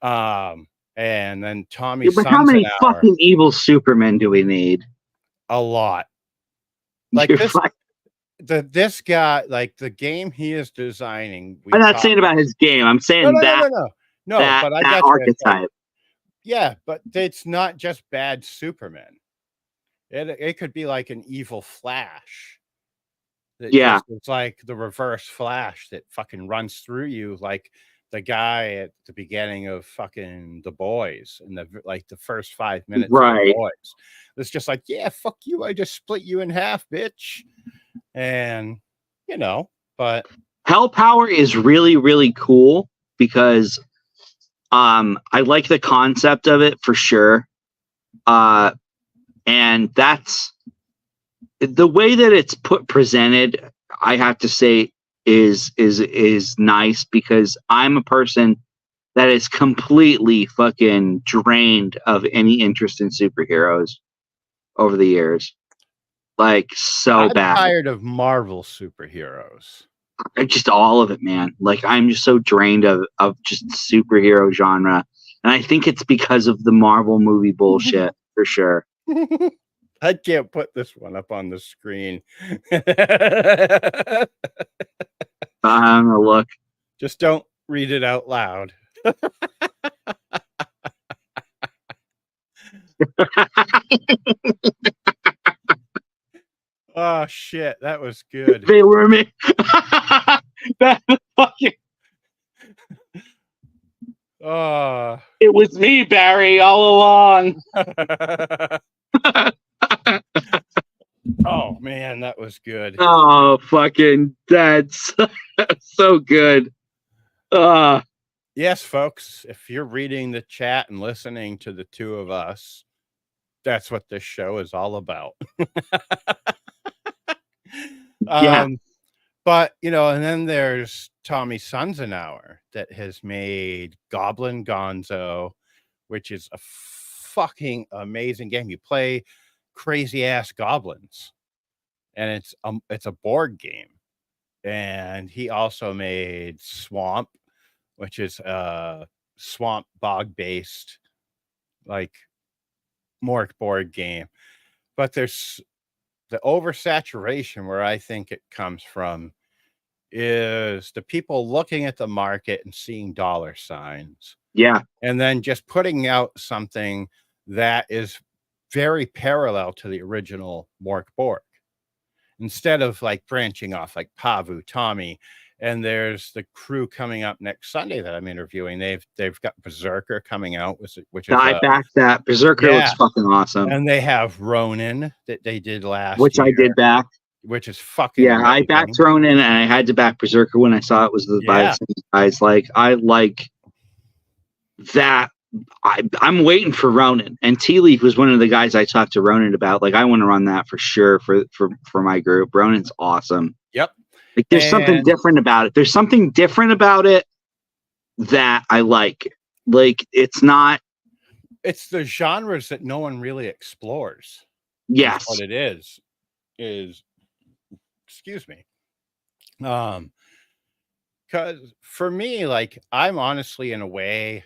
Speaker 1: And then Tommy
Speaker 2: But how many
Speaker 1: Sunsenauer,
Speaker 2: fucking evil Supermen do we need?
Speaker 1: a lot. Like this guy, like the game he is designing.
Speaker 2: I'm not saying about his game. I'm saying
Speaker 1: No,
Speaker 2: that
Speaker 1: but I got you.
Speaker 2: archetype.
Speaker 1: Yeah, but it's not just bad Superman. It could be like an evil Flash. It's like the reverse Flash that fucking runs through you like the guy at the beginning of fucking The Boys in the first 5 minutes of The Boys. It's just like, yeah, fuck you. I just split you in half, bitch. And but
Speaker 2: Hell Power is really, really cool because I like the concept of it for sure. And that's the way that it's presented, I have to say is nice because I'm a person that is completely fucking drained of any interest in superheroes over the years. Like I'm bad.
Speaker 1: Tired of Marvel superheroes.
Speaker 2: Just all of it, man. Like I'm just so drained of just superhero genre. And I think it's because of the Marvel movie bullshit for sure.
Speaker 1: I can't put this one up on the screen.
Speaker 2: I'm gonna look.
Speaker 1: Just don't read it out loud. Oh shit, that was good.
Speaker 2: They were me. That fucking.
Speaker 1: Oh,
Speaker 2: it was me, Barry, all along.
Speaker 1: Oh man, that was good.
Speaker 2: Oh, fucking, that's so good.
Speaker 1: Yes, folks, if you're reading the chat and listening to the two of us, that's what this show is all about. But and then there's Tommy Sunsenauer that has made Goblin Gonzo, which is a fucking amazing game. You play crazy ass goblins, and it's a board game. And he also made Swamp, which is a swamp bog based like Mork board game. But there's the oversaturation where I think it comes from is the people looking at the market and seeing dollar signs.
Speaker 2: Yeah.
Speaker 1: And then just putting out something that is very parallel to the original Mork board. Instead of like branching off like Pavu, Tommy, and there's the crew coming up next Sunday that I'm interviewing. They've got Berserker coming out, which is
Speaker 2: I backed that. Berserker looks fucking awesome.
Speaker 1: And they have Ronin that they did last
Speaker 2: which
Speaker 1: year,
Speaker 2: I did back.
Speaker 1: Which is fucking amazing.
Speaker 2: I backed Ronin and I had to back Berserker when I saw it was by the same guys. Like I like that. I'm waiting for Ronin, and Tea Leaf was one of the guys I talked to Ronin about. Like I want to run that for sure for my group. Ronin's awesome.
Speaker 1: Yep.
Speaker 2: Like there's something different about it. There's something different about it that I like. Like it's
Speaker 1: the genres that no one really explores.
Speaker 2: Yes.
Speaker 1: What it is excuse me. Because for me, like I'm honestly in a way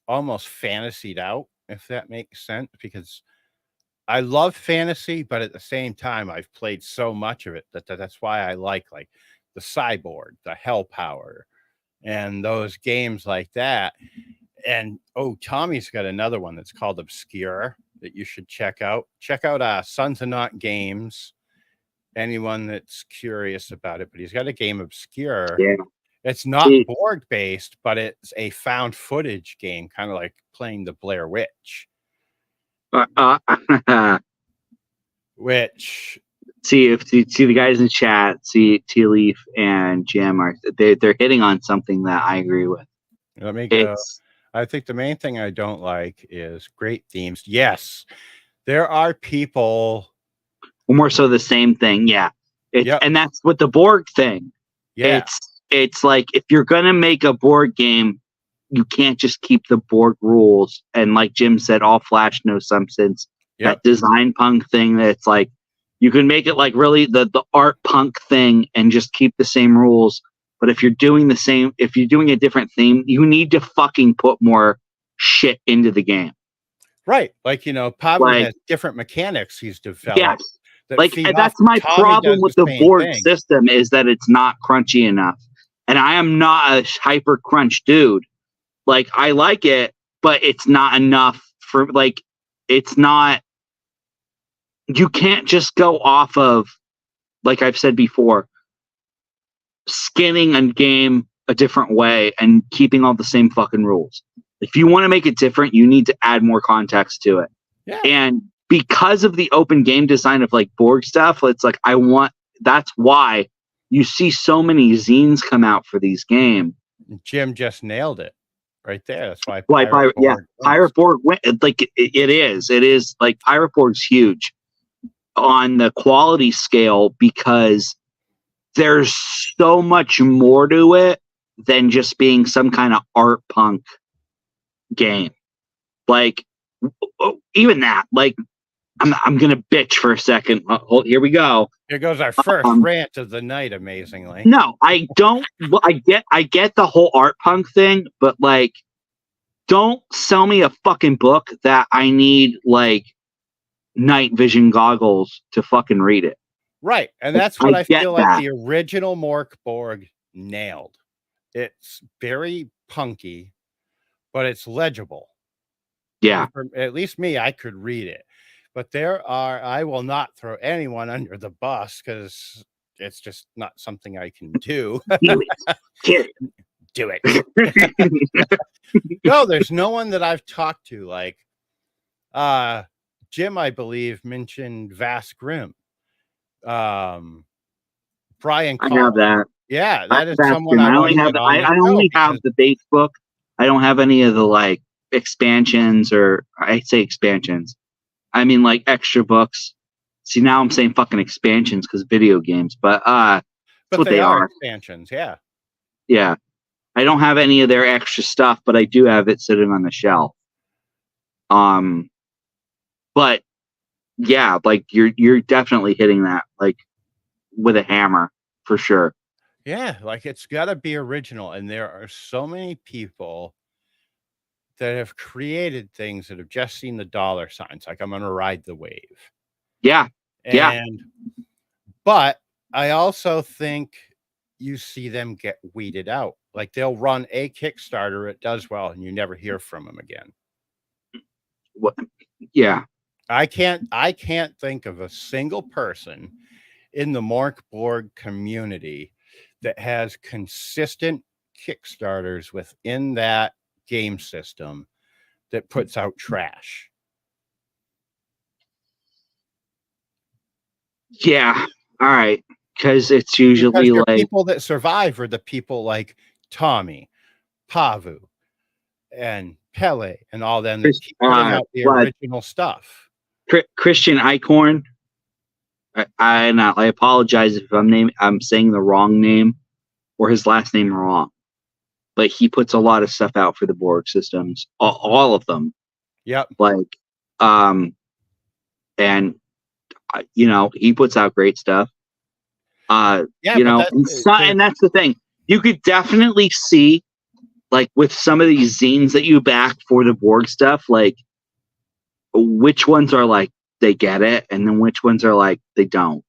Speaker 1: almost fantasied out, if that makes sense, because I love fantasy, but at the same time, I've played so much of it that's why I like the Cyborg, the Hell Power, and those games like that. And Tommy's got another one that's called Obscure that you should check out. Check out Sons of Naught Games. Anyone that's curious about it, but he's got a game Obscure.
Speaker 2: Yeah.
Speaker 1: It's not board based, but it's a found footage game, kind of like playing the Blair Witch. Which
Speaker 2: see the guys in chat, see Tea Leaf and Jim they're hitting on something that I agree with.
Speaker 1: Let me go. I think the main thing I don't like is great themes. Yes, there are people.
Speaker 2: More so the same thing, yeah. And that's what the Borg thing.
Speaker 1: Yeah.
Speaker 2: It's like, if you're gonna make a board game, you can't just keep the Borg rules. And like Jim said, all flash, no substance.
Speaker 1: Yep.
Speaker 2: That design punk thing, that's like, you can make it like really the art punk thing and just keep the same rules. But if you're doing a different theme, you need to fucking put more shit into the game.
Speaker 1: Right. Like, Pavu has different mechanics he's developed.
Speaker 2: Yes.
Speaker 1: That
Speaker 2: Like,
Speaker 1: feed
Speaker 2: that's
Speaker 1: off.
Speaker 2: my
Speaker 1: Tommy
Speaker 2: problem
Speaker 1: does
Speaker 2: with
Speaker 1: the
Speaker 2: the
Speaker 1: same
Speaker 2: board
Speaker 1: thing.
Speaker 2: system, is that it's not crunchy enough. And I am not a hyper crunch dude. Like, I like it, but it's not enough for, like, it's not, you can't just go off of, like I've said before, skinning a game a different way and keeping all the same fucking rules. If you want to make it different, you need to add more context to it.
Speaker 1: Yeah.
Speaker 2: And because of the open game design of like Borg stuff, it's like, that's why you see so many zines come out for these games.
Speaker 1: Jim just nailed it right there. That's why
Speaker 2: Pirate Borg went, like it is like Pirate Borg's huge on the quality scale, because there's so much more to it than just being some kind of art punk game. Like, even that, like, I'm gonna bitch for a second. Here we go.
Speaker 1: Here goes our first rant of the night. Amazingly,
Speaker 2: no, I don't. I get the whole art punk thing, but like, don't sell me a fucking book that I need like night vision goggles to fucking read it.
Speaker 1: Right, and that's what I feel
Speaker 2: that.
Speaker 1: like the original Mork Borg nailed. It's very punky, but it's legible.
Speaker 2: Yeah.
Speaker 1: At least me, I could read it. But I will not throw anyone under the bus, because it's just not something I can do. Do it. No, there's no one that I've talked to. Like, Jim, I believe, mentioned Vast Grimm. Brian
Speaker 2: I have that.
Speaker 1: Yeah, that is someone I
Speaker 2: only have. I only have the base book. I don't have any of the like expansions, or I say expansions. I mean like extra books. See, now I'm saying fucking expansions because video games, but what they are
Speaker 1: expansions. Yeah.
Speaker 2: Yeah. I don't have any of their extra stuff, but I do have it sitting on the shelf. But yeah, like you're definitely hitting that like with a hammer for sure.
Speaker 1: Yeah, like it's got to be original, and there are so many people that have created things that have just seen the dollar signs, like I'm going to ride the wave.
Speaker 2: Yeah.
Speaker 1: But I also think you see them get weeded out. Like they'll run a Kickstarter, it does well, and you never hear from them again.
Speaker 2: What? Yeah.
Speaker 1: I can't think of a single person in the Mork Borg community that has consistent Kickstarters within that game system that puts out trash.
Speaker 2: Yeah. All right. Because it's usually
Speaker 1: because
Speaker 2: like
Speaker 1: people that survive are the people like Tommy, Pavu, and Pele, and all them that keep putting out the original stuff.
Speaker 2: Christian Eichhorn. I apologize if I'm saying the wrong name or his last name wrong, but he puts a lot of stuff out for the Borg systems, all of them.
Speaker 1: Yep.
Speaker 2: Like, and he puts out great stuff. And that's the thing. You could definitely see, like, with some of these zines that you back for the Borg stuff, like, which ones are like they get it, and then which ones are like they don't.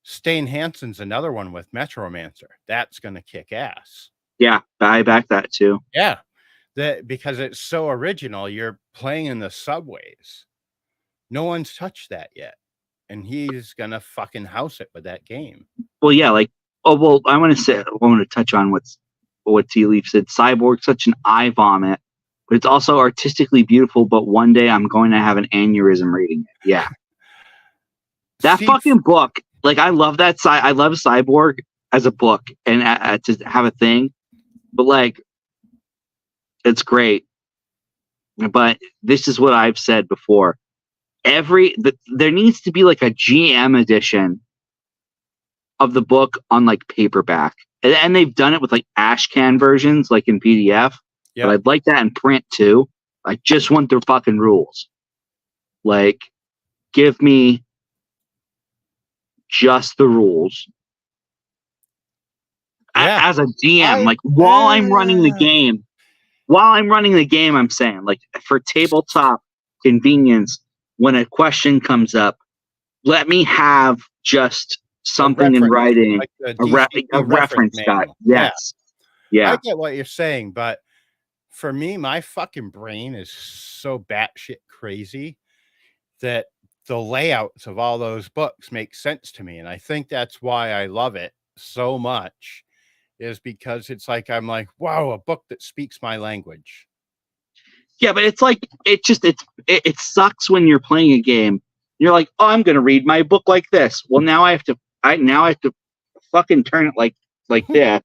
Speaker 1: Stain Hansen's another one with Metromancer. That's going to kick ass.
Speaker 2: Yeah, I back that too.
Speaker 1: Yeah, because it's so original. You're playing in the subways. No one's touched that yet, and he's gonna fucking house it with that game.
Speaker 2: Well, yeah, like I want to touch on what T Leaf said. Cyborg's such an eye vomit, but it's also artistically beautiful. But one day I'm going to have an aneurysm reading it. Yeah, that fucking book. Like, I love that. I love Cyborg as a book and to have a thing, but like, it's great. But this is what I've said before. There needs to be like a GM edition of the book on like paperback, and they've done it with like ashcan versions, like in PDF.
Speaker 1: Yeah.
Speaker 2: But I'd like that in print too. I just want their fucking rules. Like, give me just the rules.
Speaker 1: Yeah.
Speaker 2: As a DM, like while I'm running the game, I'm saying, like, for tabletop convenience, when a question comes up, let me have just something in writing,
Speaker 1: like the
Speaker 2: a
Speaker 1: DCP
Speaker 2: reference guide.
Speaker 1: manual.
Speaker 2: Yes. Yeah.
Speaker 1: I get what you're saying, but for me, my fucking brain is so batshit crazy that the layouts of all those books make sense to me. And I think that's why I love it so much, is because it's like, I'm like, wow, a book that speaks my language.
Speaker 2: Yeah, but it's like, it sucks when you're playing a game. You're like, oh, I'm going to read my book like this. Well, now I have to fucking turn it like that.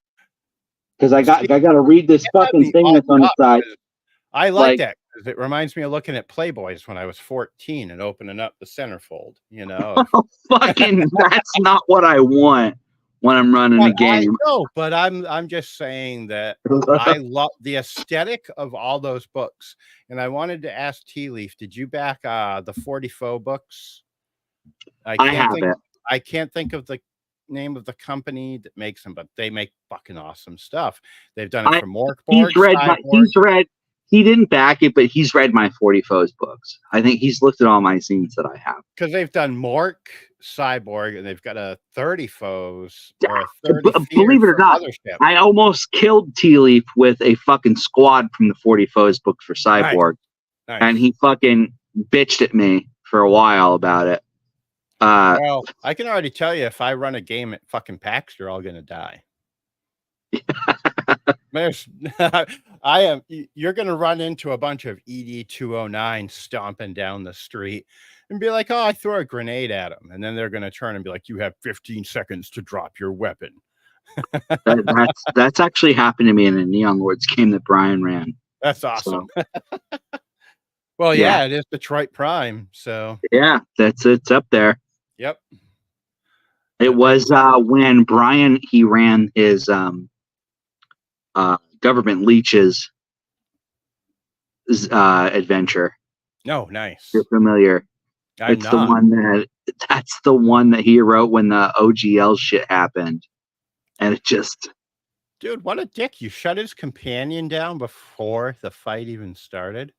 Speaker 2: Because I got to read this fucking thing that's on the side.
Speaker 1: I like that because it reminds me of looking at Playboys when I was 14 and opening up the centerfold. You know,
Speaker 2: fucking that's not what I want when I'm running a game.
Speaker 1: No, but I'm just saying that I love the aesthetic of all those books. And I wanted to ask Tea Leaf, did you back the 40 Foe books? I can't think of the name of the company that makes them, but they make fucking awesome stuff. They've done it for Morkborg.
Speaker 2: He didn't back it, but he's read my 40 Foes books. I think he's looked at all my scenes that I have.
Speaker 1: Because they've done Mork, Cyborg, and they've got a 30 Foes or a 30
Speaker 2: Believe it or not, I almost killed Tea Leaf with a fucking squad from the 40 Foes book for Cyborg. Nice. And he fucking bitched at me for a while about it.
Speaker 1: Well, I can already tell you, if I run a game at fucking PAX, you're all gonna die. You're gonna run into a bunch of ED 209 stomping down the street and be like, oh, I threw a grenade at them, and then they're gonna turn and be like, you have 15 seconds to drop your weapon.
Speaker 2: that's actually happened to me in a Neon Lords game that Brian ran.
Speaker 1: That's awesome. So. Well, yeah, it is Detroit Prime, so
Speaker 2: yeah, it's up there.
Speaker 1: Yep.
Speaker 2: It was when Brian he ran his government leeches adventure.
Speaker 1: No, nice.
Speaker 2: You're familiar. That's the one that he wrote when the OGL shit happened. And it just,
Speaker 1: dude, what a dick. You shut his companion down before the fight even started.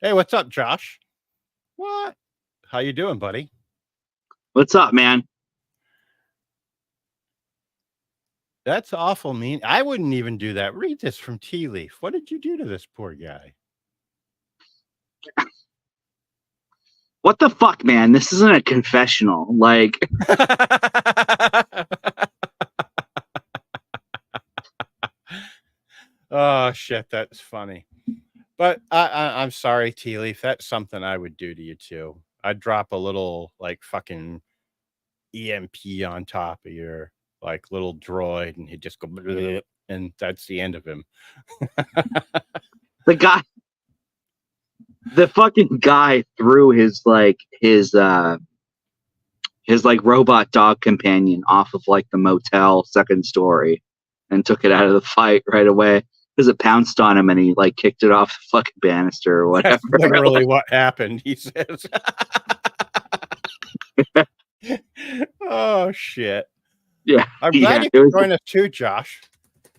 Speaker 1: Hey, what's up, Josh? What? How you doing, buddy?
Speaker 2: What's up, man?
Speaker 1: That's awful mean. I wouldn't even do that. Read this from Tea Leaf. What did you do to this poor guy?
Speaker 2: What the fuck, man? This isn't a confessional. Like,
Speaker 1: oh shit, that's funny. But I'm sorry, Tea Leaf. That's something I would do to you too. I'd drop a little like fucking EMP on top of your like little droid, and he'd just go, and that's the end of him.
Speaker 2: The fucking guy threw his robot dog companion off of like the motel second story and took it out of the fight right away because it pounced on him and he like kicked it off the fucking banister or whatever.
Speaker 1: That's literally what happened, he says. Oh shit.
Speaker 2: Yeah.
Speaker 1: I'm glad you could join us too, Josh.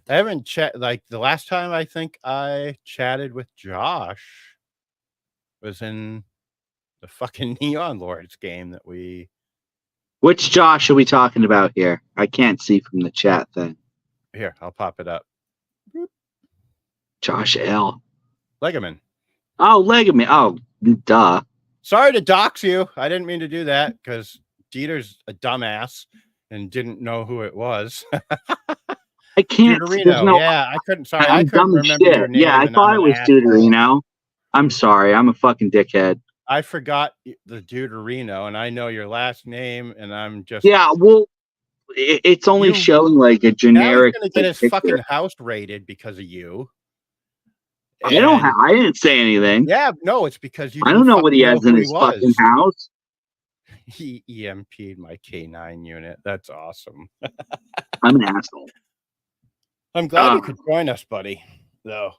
Speaker 1: I haven't like the last time I think I chatted with Josh was in the fucking Neon Lords game that we.
Speaker 2: Which Josh are we talking about here? I can't see from the chat thing.
Speaker 1: Here, I'll pop it up.
Speaker 2: Josh L.
Speaker 1: Legaman.
Speaker 2: Oh, Legaman. Oh, duh.
Speaker 1: Sorry to dox you. I didn't mean to do that because Dieter's a dumbass and didn't know who it was.
Speaker 2: I can't.
Speaker 1: Yeah, I couldn't. Sorry, I couldn't remember your name.
Speaker 2: Yeah, I thought it was Deuterino. I'm sorry. I'm a fucking dickhead.
Speaker 1: I forgot the Deuterino, and I know your last name, and I'm just.
Speaker 2: Yeah, well, it's only showing like a generic.
Speaker 1: Now he's gonna get his fucking house raided because of you.
Speaker 2: And I didn't say anything.
Speaker 1: Yeah, no, it's because you.
Speaker 2: I don't know what he has in his fucking house.
Speaker 1: He EMP'd my K9 unit. That's awesome.
Speaker 2: I'm an asshole.
Speaker 1: I'm glad you could join us, buddy. Though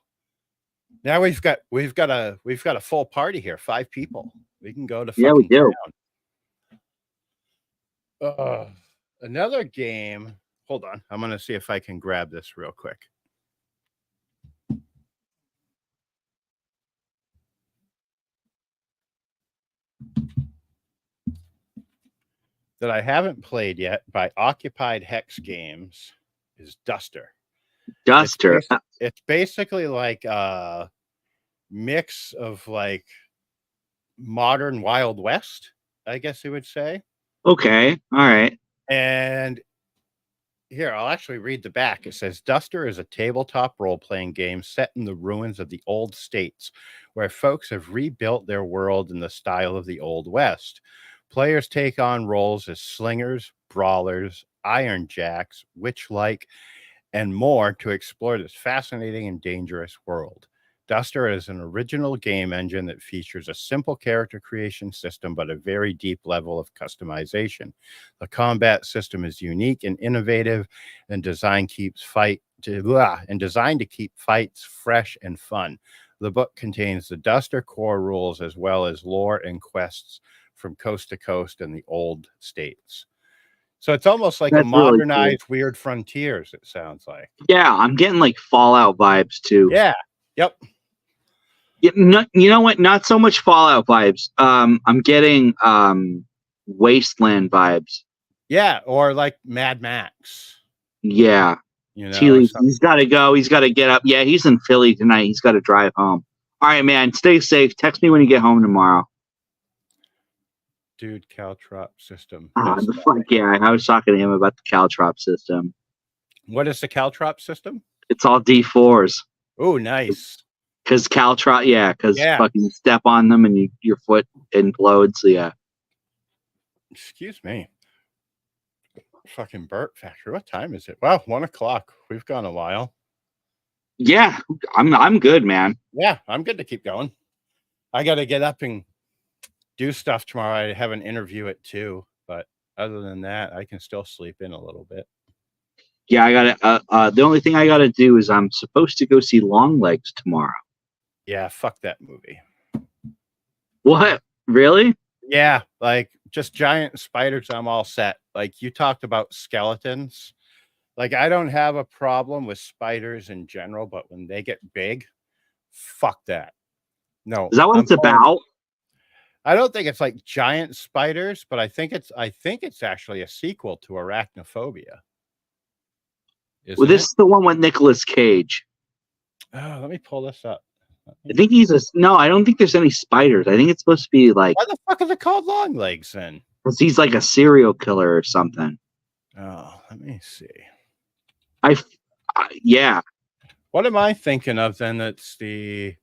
Speaker 1: now we've got a full party here. 5 people. We can go to
Speaker 2: Yeah, we
Speaker 1: fucking
Speaker 2: do.
Speaker 1: town. Another game. Hold on. I'm gonna see if I can grab this real quick. That I haven't played yet by Occupied Hex Games is Duster.
Speaker 2: Duster.
Speaker 1: It's basically like a mix of like modern Wild West, I guess you would say.
Speaker 2: Okay. All right.
Speaker 1: And here, I'll actually read the back. It says Duster is a tabletop role-playing game set in the ruins of the old states, where folks have rebuilt their world in the style of the Old West. Players take on roles as slingers, brawlers, iron jacks, witch-like, and more to explore this fascinating and dangerous world. Duster is an original game engine that features a simple character creation system, but a very deep level of customization. The combat system is unique and innovative, and designed to keep fights fresh and fun. The book contains the Duster core rules as well as lore and quests from coast to coast in the old states. So it's almost like
Speaker 2: That's
Speaker 1: a modernized
Speaker 2: really cool.
Speaker 1: Weird Frontiers, it sounds like.
Speaker 2: Yeah, I'm getting like Fallout vibes too.
Speaker 1: Yeah. Yep.
Speaker 2: Yeah, you know what? Not so much Fallout vibes. I'm getting Wasteland vibes.
Speaker 1: Yeah, or like Mad Max.
Speaker 2: Yeah.
Speaker 1: You know,
Speaker 2: He's got to go. He's got to get up. Yeah, he's in Philly tonight. He's got to drive home. All right, man. Stay safe. Text me when you get home tomorrow.
Speaker 1: Dude, Caltrop system.
Speaker 2: Fuck yeah. I was talking to him about the Caltrop system.
Speaker 1: What is the Caltrop system?
Speaker 2: It's all D4s.
Speaker 1: Oh, nice.
Speaker 2: Because Caltrop, because fucking step on them and your foot implodes. Yeah.
Speaker 1: Excuse me. Fucking burp factory. What time is it? Wow, 1 o'clock. We've gone a while.
Speaker 2: Yeah, I'm good, man.
Speaker 1: Yeah, I'm good to keep going. I got to get up and do stuff tomorrow. I have an interview at 2, but other than that, I can still sleep in a little bit.
Speaker 2: Yeah, I gotta. The only thing I gotta do is I'm supposed to go see Longlegs tomorrow.
Speaker 1: Yeah, fuck that movie.
Speaker 2: What? Really?
Speaker 1: Yeah, like just giant spiders. I'm all set. Like you talked about skeletons. Like I don't have a problem with spiders in general, but when they get big, fuck that. No.
Speaker 2: Is that what it's about?
Speaker 1: I don't think it's like giant spiders, but I think it's actually a sequel to Arachnophobia.
Speaker 2: Well, this is the one with Nicolas Cage.
Speaker 1: Oh, let me pull this up.
Speaker 2: I think no, I don't think there's any spiders. I think it's supposed to be like.
Speaker 1: Why the fuck is it called Longlegs then?
Speaker 2: Because he's like a serial killer or something.
Speaker 1: Oh, let me see.
Speaker 2: Yeah.
Speaker 1: What am I thinking of then? That's the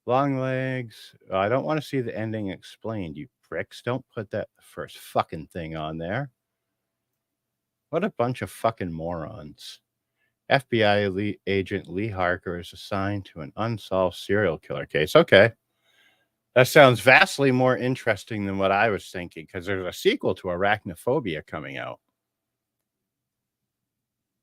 Speaker 1: Longlegs. Oh, I don't want to see the ending explained, you pricks. Don't put that first fucking thing on there. What a bunch of fucking morons. FBI agent Lee Harker is assigned to an unsolved serial killer case. Okay. That sounds vastly more interesting than what I was thinking, because there's a sequel to Arachnophobia coming out.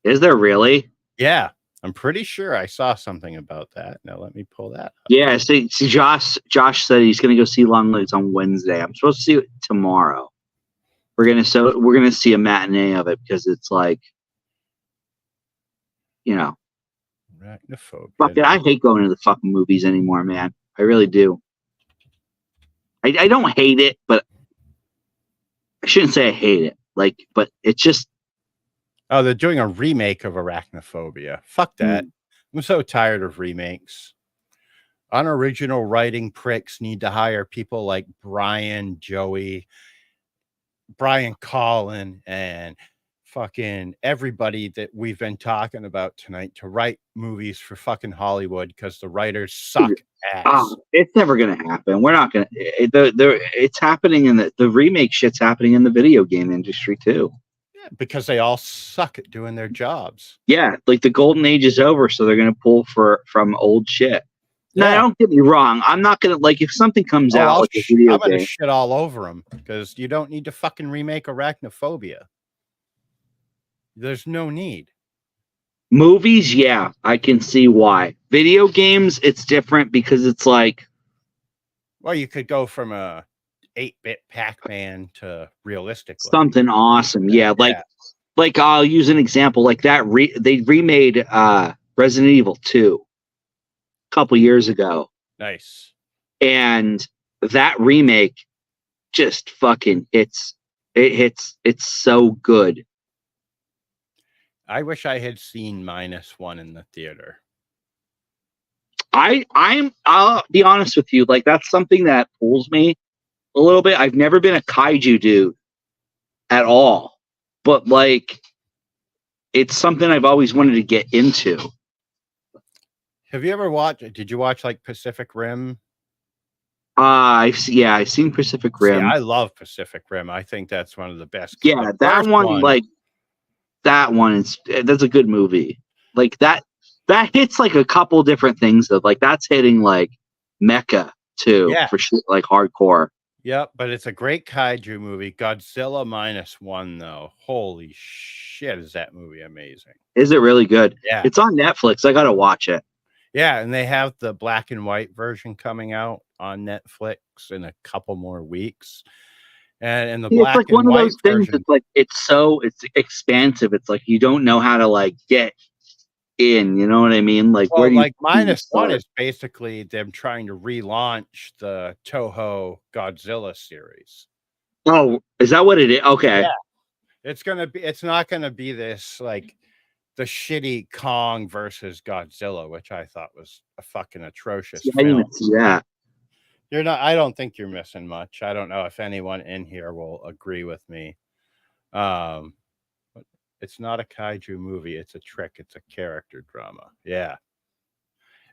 Speaker 2: Is there really?
Speaker 1: Yeah. I'm pretty sure I saw something about that. Now let me pull that up.
Speaker 2: Yeah, see Josh said he's gonna go see Longlegs on Wednesday. I'm supposed to see it tomorrow. We're gonna see a matinee of it because it's like, you know,
Speaker 1: Arachnophobia.
Speaker 2: fuck it. I hate going to the fucking movies anymore, man. I really do. I don't hate it, but I shouldn't say I hate it. Like, but it's just.
Speaker 1: Oh, they're doing a remake of Arachnophobia. Fuck that. I'm so tired of remakes. Unoriginal writing pricks need to hire people like Brian Collin, and fucking everybody that we've been talking about tonight to write movies for fucking Hollywood, because the writers suck ass.
Speaker 2: It's never gonna happen. We're not gonna. It's happening in the remake shit's happening in the video game industry too.
Speaker 1: Yeah, because they all suck at doing their jobs.
Speaker 2: Yeah, like the golden age is over, so they're gonna pull from old shit. Now,
Speaker 1: Yeah.
Speaker 2: don't get me wrong. I'm not gonna like if something comes out like a video
Speaker 1: I'm gonna
Speaker 2: game.
Speaker 1: shit all over them because you don't need to fucking remake Arachnophobia. There's no need.
Speaker 2: Movies, yeah, I can see why. Video games, it's different because it's like
Speaker 1: Well, you could go from a 8-bit Pac-Man to realistically.
Speaker 2: something awesome. Yeah, like I'll use an example like that. They remade Resident Evil 2 a couple years ago,
Speaker 1: Nice.
Speaker 2: and that remake just fucking hits. It hits. It's so good.
Speaker 1: I wish I had seen -1 in the theater.
Speaker 2: I'll be honest with you, like that's something that pulls me a little bit. I've never been a kaiju dude at all, but like it's something I've always wanted to get into.
Speaker 1: Have you ever watched? Did you watch like Pacific Rim?
Speaker 2: I've seen Pacific Rim.
Speaker 1: See, I love Pacific Rim. I think that's one of the best.
Speaker 2: Yeah, that one, like that one that's a good movie. Like that hits like a couple different things though. Like that's hitting like Mecha too, for shit like hardcore.
Speaker 1: Yep, but it's a great kaiju movie. Godzilla -1 though. Holy shit, is that movie amazing?
Speaker 2: Is it really good?
Speaker 1: Yeah.
Speaker 2: It's on Netflix. I gotta watch it.
Speaker 1: Yeah, and they have the black and white version coming out on Netflix in a couple more weeks. And in the black
Speaker 2: it's like
Speaker 1: and
Speaker 2: one of
Speaker 1: white
Speaker 2: those things
Speaker 1: version,
Speaker 2: that's like it's expansive. It's like you don't know how to like get in, you know what I mean? Like where do you
Speaker 1: like -1
Speaker 2: start?
Speaker 1: is basically them trying to relaunch the Toho Godzilla series.
Speaker 2: Oh, is that what it is? Okay.
Speaker 1: Yeah. It's not gonna be this like the shitty Kong versus Godzilla, which I thought was a fucking atrocious
Speaker 2: I didn't
Speaker 1: film.
Speaker 2: even see that.
Speaker 1: I don't think you're missing much. I don't know if anyone in here will agree with me. But it's not a kaiju movie, it's a trick, it's a character drama. Yeah.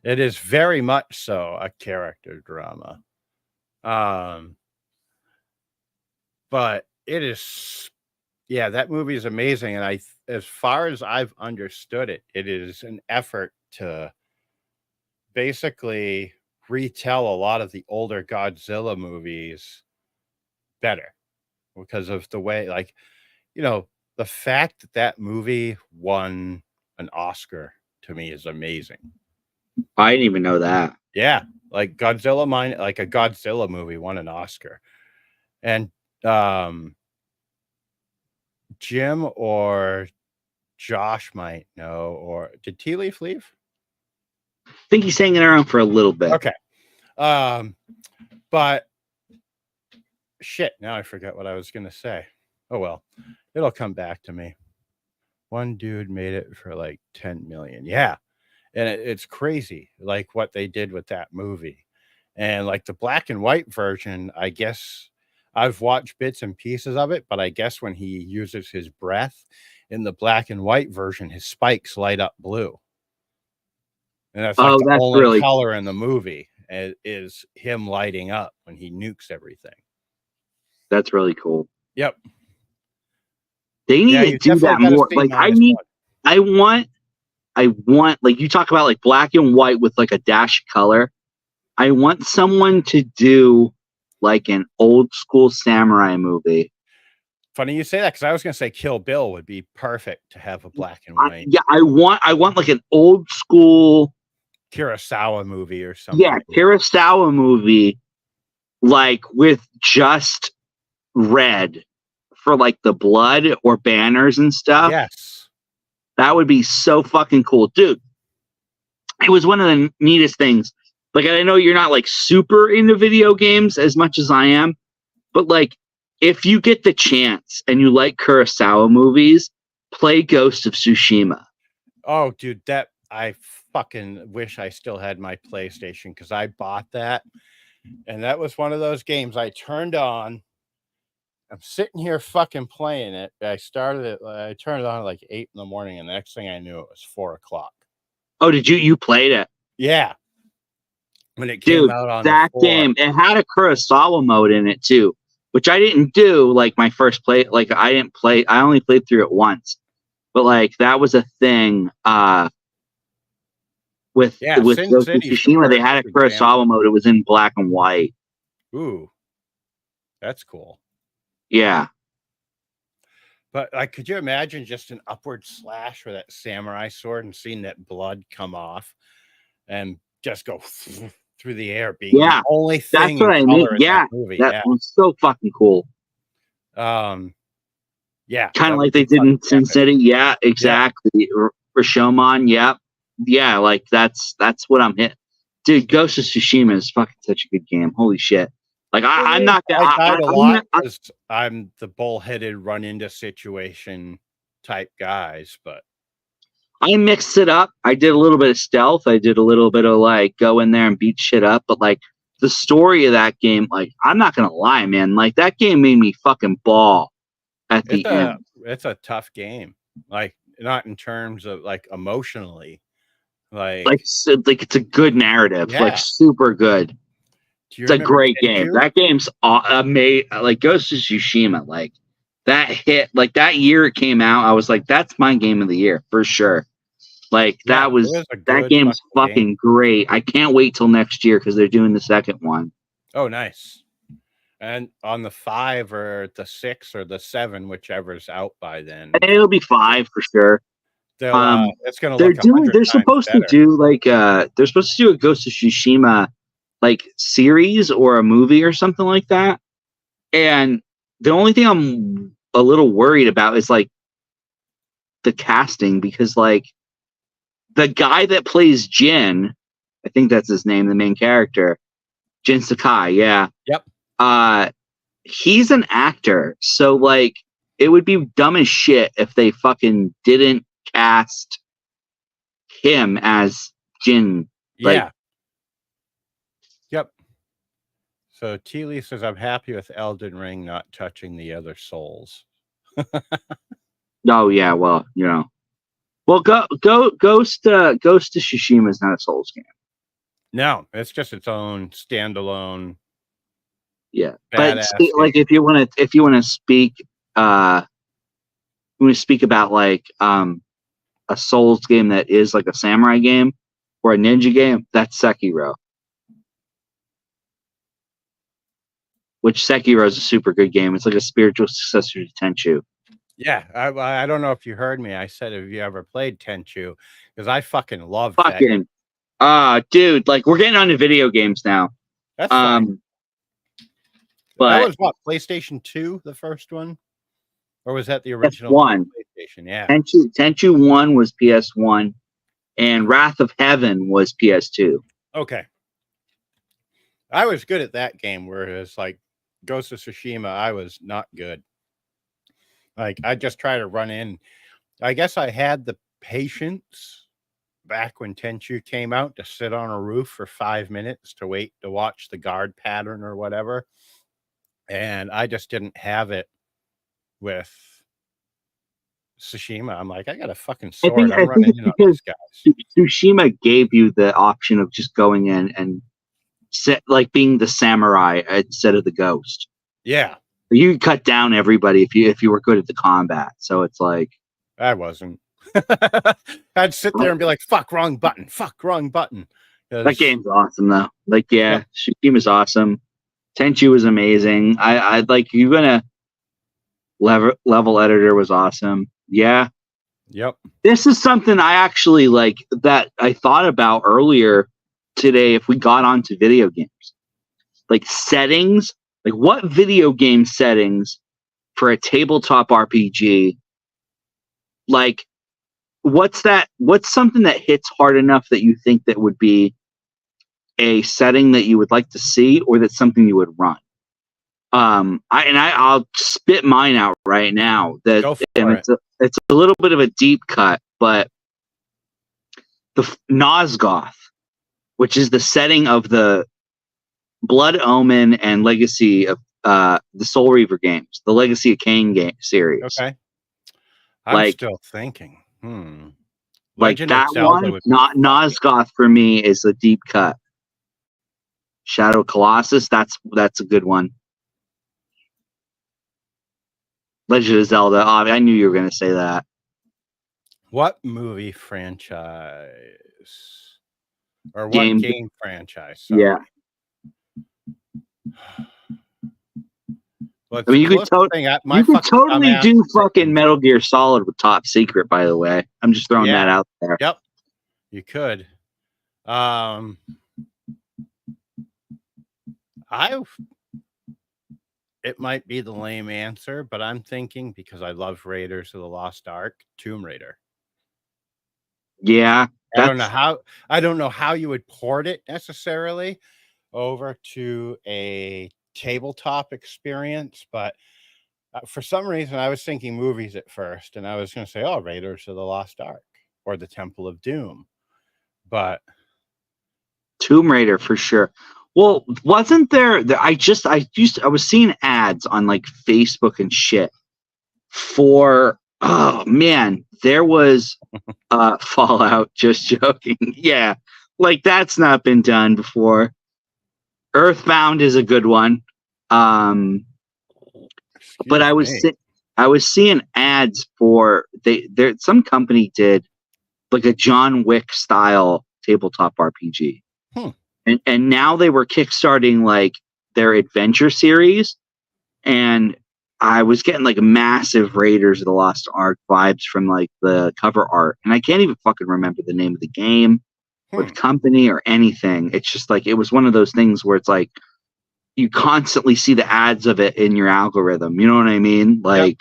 Speaker 1: It is very much so a character drama. But it is that movie is amazing, and as far as I've understood it, it is an effort to basically retell a lot of the older Godzilla movies better because of the way, like, the fact that movie won an Oscar to me is amazing.
Speaker 2: I didn't even know that.
Speaker 1: Yeah, like a Godzilla movie won an Oscar, and Jim or Josh might know, or did Tea Leaf leave?
Speaker 2: I think he's hanging around for a little bit.
Speaker 1: Okay. But shit, now I forgot what I was gonna say. Oh well, it'll come back to me. One dude made it for like 10 million. Yeah. And it's crazy, like what they did with that movie. And like the black and white version, I guess I've watched bits and pieces of it, but I guess when he uses his breath in the black and white version, his spikes light up blue. And that's like the only
Speaker 2: really
Speaker 1: color in the movie is him lighting up when he nukes everything.
Speaker 2: That's really cool.
Speaker 1: Yep.
Speaker 2: They need to do that more. Like I want like you talk about like black and white with like a dash of color. I want someone to do like an old school samurai movie.
Speaker 1: Funny you say that because I was going to say Kill Bill would be perfect to have a black and white.
Speaker 2: I want like an old school
Speaker 1: Kurosawa movie or something.
Speaker 2: Yeah, Kurosawa movie, like with just red for like the blood or banners and stuff.
Speaker 1: Yes.
Speaker 2: That would be so fucking cool. Dude, it was one of the neatest things. Like, I know you're not like super into video games as much as I am, but like, if you get the chance and you like Kurosawa movies, play Ghost of Tsushima.
Speaker 1: Oh, dude, I fucking wish I still had my PlayStation because I bought that. And that was one of those games I turned on. I'm sitting here fucking playing it. I turned it on at like 8 in the morning, and the next thing I knew it was 4 o'clock.
Speaker 2: Oh, did you played it?
Speaker 1: Yeah. When it came out on
Speaker 2: that game, it had a Kurosawa mode in it too, which I didn't do like my first play. Like I only played through it once, but like that was a thing. with
Speaker 1: Sin
Speaker 2: Ghost of
Speaker 1: City's the
Speaker 2: Tsushima. They had a
Speaker 1: perfect
Speaker 2: Kurosawa
Speaker 1: example.
Speaker 2: mode. It was in black and white.
Speaker 1: Ooh, that's cool.
Speaker 2: Yeah.
Speaker 1: But like, could you imagine just an upward slash with that samurai sword and seeing that blood come off and just go through the air, being
Speaker 2: Yeah.
Speaker 1: the only
Speaker 2: That's
Speaker 1: thing
Speaker 2: what
Speaker 1: in
Speaker 2: I mean.
Speaker 1: color in
Speaker 2: Yeah.
Speaker 1: that movie?
Speaker 2: That was so fucking cool.
Speaker 1: Yeah,
Speaker 2: Kind
Speaker 1: that
Speaker 2: of
Speaker 1: would
Speaker 2: like they
Speaker 1: be
Speaker 2: did in
Speaker 1: fucking
Speaker 2: Sin
Speaker 1: epic.
Speaker 2: City. Yeah, exactly. Rashomon. Yep. Yeah, like that's what I'm hitting. Dude, Ghost of Tsushima is fucking such a good game. Holy shit! Like I'm not gonna.
Speaker 1: I died a lot
Speaker 2: I'm
Speaker 1: because I'm the bullheaded run into situation type guys, but
Speaker 2: I mixed it up. I did a little bit of stealth. I did a little bit of like go in there and beat shit up. But like the story of that game, like I'm not gonna lie, man. Like that game made me fucking ball at the end.
Speaker 1: it's a tough game. Like not in terms of like emotionally.
Speaker 2: Like it's a good narrative. Like
Speaker 1: Yeah.
Speaker 2: super good.
Speaker 1: Do you
Speaker 2: It's a
Speaker 1: remember
Speaker 2: great game.
Speaker 1: Tenchu?
Speaker 2: That game's amazing. Like Ghost of Tsushima. Like that hit. Like that year it came out. I was like, that's my game of the year for sure. Like
Speaker 1: Yeah,
Speaker 2: that was
Speaker 1: it was a
Speaker 2: that
Speaker 1: good
Speaker 2: game's
Speaker 1: fucking
Speaker 2: fucking
Speaker 1: game.
Speaker 2: great. I can't wait till next year because they're doing the second one.
Speaker 1: Oh, nice. And on the 5 or the 6 or the 7, whichever's out by then,
Speaker 2: And it'll be 5 for sure.
Speaker 1: they'll it's gonna
Speaker 2: They're
Speaker 1: look
Speaker 2: doing.
Speaker 1: 100
Speaker 2: They're
Speaker 1: times
Speaker 2: supposed to
Speaker 1: better.
Speaker 2: do like. They're supposed to do a Ghost of Tsushima like series or a movie or something like that. And the only thing I'm a little worried about is like the casting because like the guy that plays Jin, I think that's his name, the main character, Jin Sakai. Yeah.
Speaker 1: Yep.
Speaker 2: He's an actor, so like it would be dumb as shit if they fucking didn't cast him as Jin. Like,
Speaker 1: Yeah. Yep. So T Lee says I'm happy with Elden Ring not touching the other souls.
Speaker 2: oh yeah, well, you know. Well, Ghost of Tsushima is not a Souls game.
Speaker 1: No, it's just its own standalone.
Speaker 2: Yeah,
Speaker 1: badass
Speaker 2: but like
Speaker 1: game.
Speaker 2: if you want to speak, about like a Souls game that is like a samurai game or a ninja game, that's Sekiro. Which Sekiro is a super good game. It's like a spiritual successor to Tenchu.
Speaker 1: Yeah, I don't know if you heard me. I said, have you ever played Tenchu? Because I fucking love
Speaker 2: Fucking, dude, like we're getting onto video games now.
Speaker 1: That's fine.
Speaker 2: But
Speaker 1: that was what, PlayStation 2, the first one? Or was that the original
Speaker 2: PS1.
Speaker 1: PlayStation? Yeah.
Speaker 2: Tenchu 1 was PS1 and Wrath of Heaven was PS2.
Speaker 1: Okay. I was good at that game, whereas like Ghost of Tsushima, I was not good. Like I just try to run in. I guess I had the patience back when Tenchu came out to sit on a roof for 5 minutes to wait to watch the guard pattern or whatever. And I just didn't have it with Tsushima. I'm like, I got a fucking sword. I'm running in on these guys.
Speaker 2: Tsushima gave you the option of just going in and like being the samurai instead of the ghost.
Speaker 1: Yeah.
Speaker 2: You could cut down everybody if you were good at the combat. So it's like
Speaker 1: I wasn't. I'd sit there and be like, fuck, wrong button. Fuck, wrong button.
Speaker 2: That game's awesome though. Like, yeah, Tsushima's awesome. Tenchu was amazing. I like you gonna level editor was awesome. Yeah.
Speaker 1: Yep.
Speaker 2: This is something I actually like that I thought about earlier today if we got onto video games. Like settings, like what video game settings for a tabletop RPG, like what's something that hits hard enough that you think that would be a setting that you would like to see or that's something you would run? I'll spit mine out right now. It's a little bit of a deep cut, but the Nosgoth, which is the setting of the Blood Omen and Legacy of the Soul Reaver games, the Legacy of Kain game series.
Speaker 1: Okay. I'm still thinking.
Speaker 2: Like that one, not Nosgoth for me is a deep cut. Shadow Colossus, that's a good one. Legend of Zelda. I knew you were going to say that.
Speaker 1: What movie franchise Or what
Speaker 2: Game.
Speaker 1: game franchise? Sorry.
Speaker 2: Yeah.
Speaker 1: Well,
Speaker 2: I mean, you could totally do fucking Metal Gear Solid with Top Secret. By the way, I'm just throwing that out there.
Speaker 1: Yep, you could. It might be the lame answer, but I'm thinking, because I love Raiders of the Lost Ark, Tomb Raider.
Speaker 2: Yeah,
Speaker 1: I don't know how you would port it necessarily over to a tabletop experience, but for some reason I was thinking movies at first, and I was going to say, oh, Raiders of the Lost Ark or the Temple of Doom, but
Speaker 2: Tomb Raider for sure. Well, wasn't there? I was seeing ads on like Facebook and shit for. Oh man, there was Fallout. Just joking. Yeah, like that's not been done before. Earthbound is a good one. But I was seeing ads for some company did like a John Wick style tabletop RPG. And now they were kickstarting like their adventure series, and I was getting like massive Raiders of the Lost Ark vibes from like the cover art, and I can't even fucking remember the name of the game or the company or anything. It's just like it was one of those things where it's like you constantly see the ads of it in your algorithm. You know what I mean? Like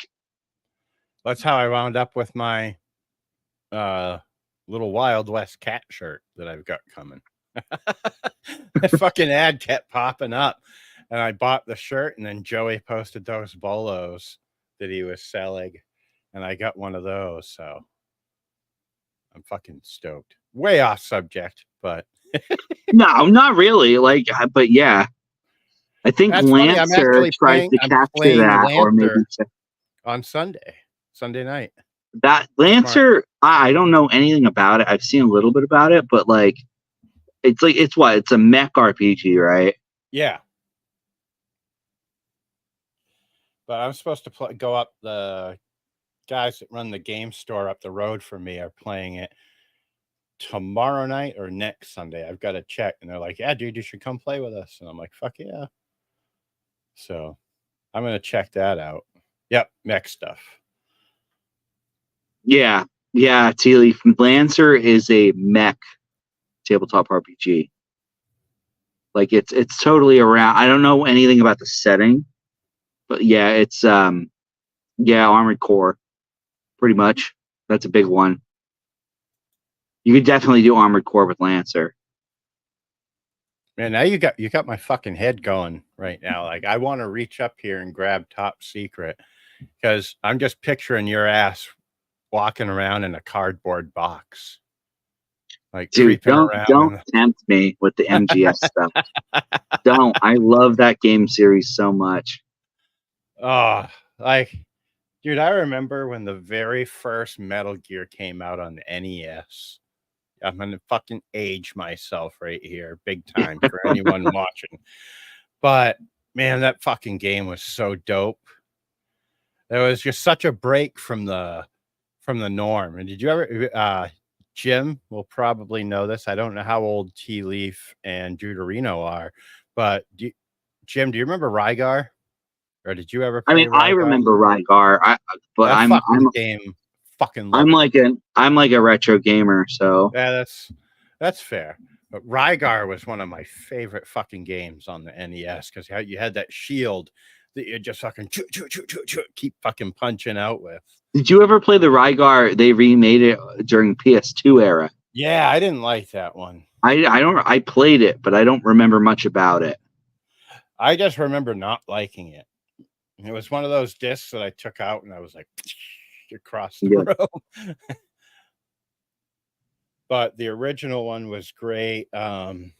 Speaker 1: that's how I wound up with my little Wild West cat shirt that I've got coming. The fucking ad kept popping up, and I bought the shirt, and then Joey posted those bolos that he was selling, and I got one of those, so I'm fucking stoked. Way off subject, but
Speaker 2: no, not really. Like, but yeah, I think
Speaker 1: that's
Speaker 2: Lancer tries to capture that,
Speaker 1: Lancer
Speaker 2: or maybe
Speaker 1: on Sunday night.
Speaker 2: That Lancer, I don't know anything about it. I've seen a little bit about it, but like, it's a mech RPG, right?
Speaker 1: Yeah. But I'm supposed to go up. The guys that run the game store up the road from me are playing it tomorrow night or next Sunday. I've got to check. And they're like, yeah, dude, you should come play with us. And I'm like, fuck yeah. So I'm going to check that out. Yep. Mech stuff.
Speaker 2: Yeah. Yeah. T-Leaf. Lancer is a mech tabletop RPG. Like it's totally around. I don't know anything about the setting, but yeah, it's Armored Core, pretty much. That's a big one. You could definitely do Armored Core with Lancer.
Speaker 1: Man, now you got my fucking head going right now. Like I want to reach up here and grab Top Secret, because I'm just picturing your ass walking around in a cardboard box. Like,
Speaker 2: dude, don't tempt me with the MGS stuff. Don't. I love that game series so much.
Speaker 1: Oh, like, dude, I remember when the very first Metal Gear came out on the NES. I'm gonna fucking age myself right here, big time, for anyone watching. But man, that fucking game was so dope. There was just such a break from the norm. And did you ever? Jim will probably know this. I don't know how old T-Leaf and Juderino are, but Jim, do you remember Rygar? Or did you ever play Rygar?
Speaker 2: I remember Rygar, but I'm
Speaker 1: game fucking
Speaker 2: I'm like a retro gamer, so
Speaker 1: yeah, that's fair. But Rygar was one of my favorite fucking games on the NES, because you had that shield that you just fucking keep fucking punching out with.
Speaker 2: Did you ever play the Rygar? They remade it during PS2 era.
Speaker 1: Yeah, I didn't like that one.
Speaker 2: I played it, but I don't remember much about it.
Speaker 1: I just remember not liking it. It was one of those discs that I took out, and I was like across the room. But the original one was great. I'm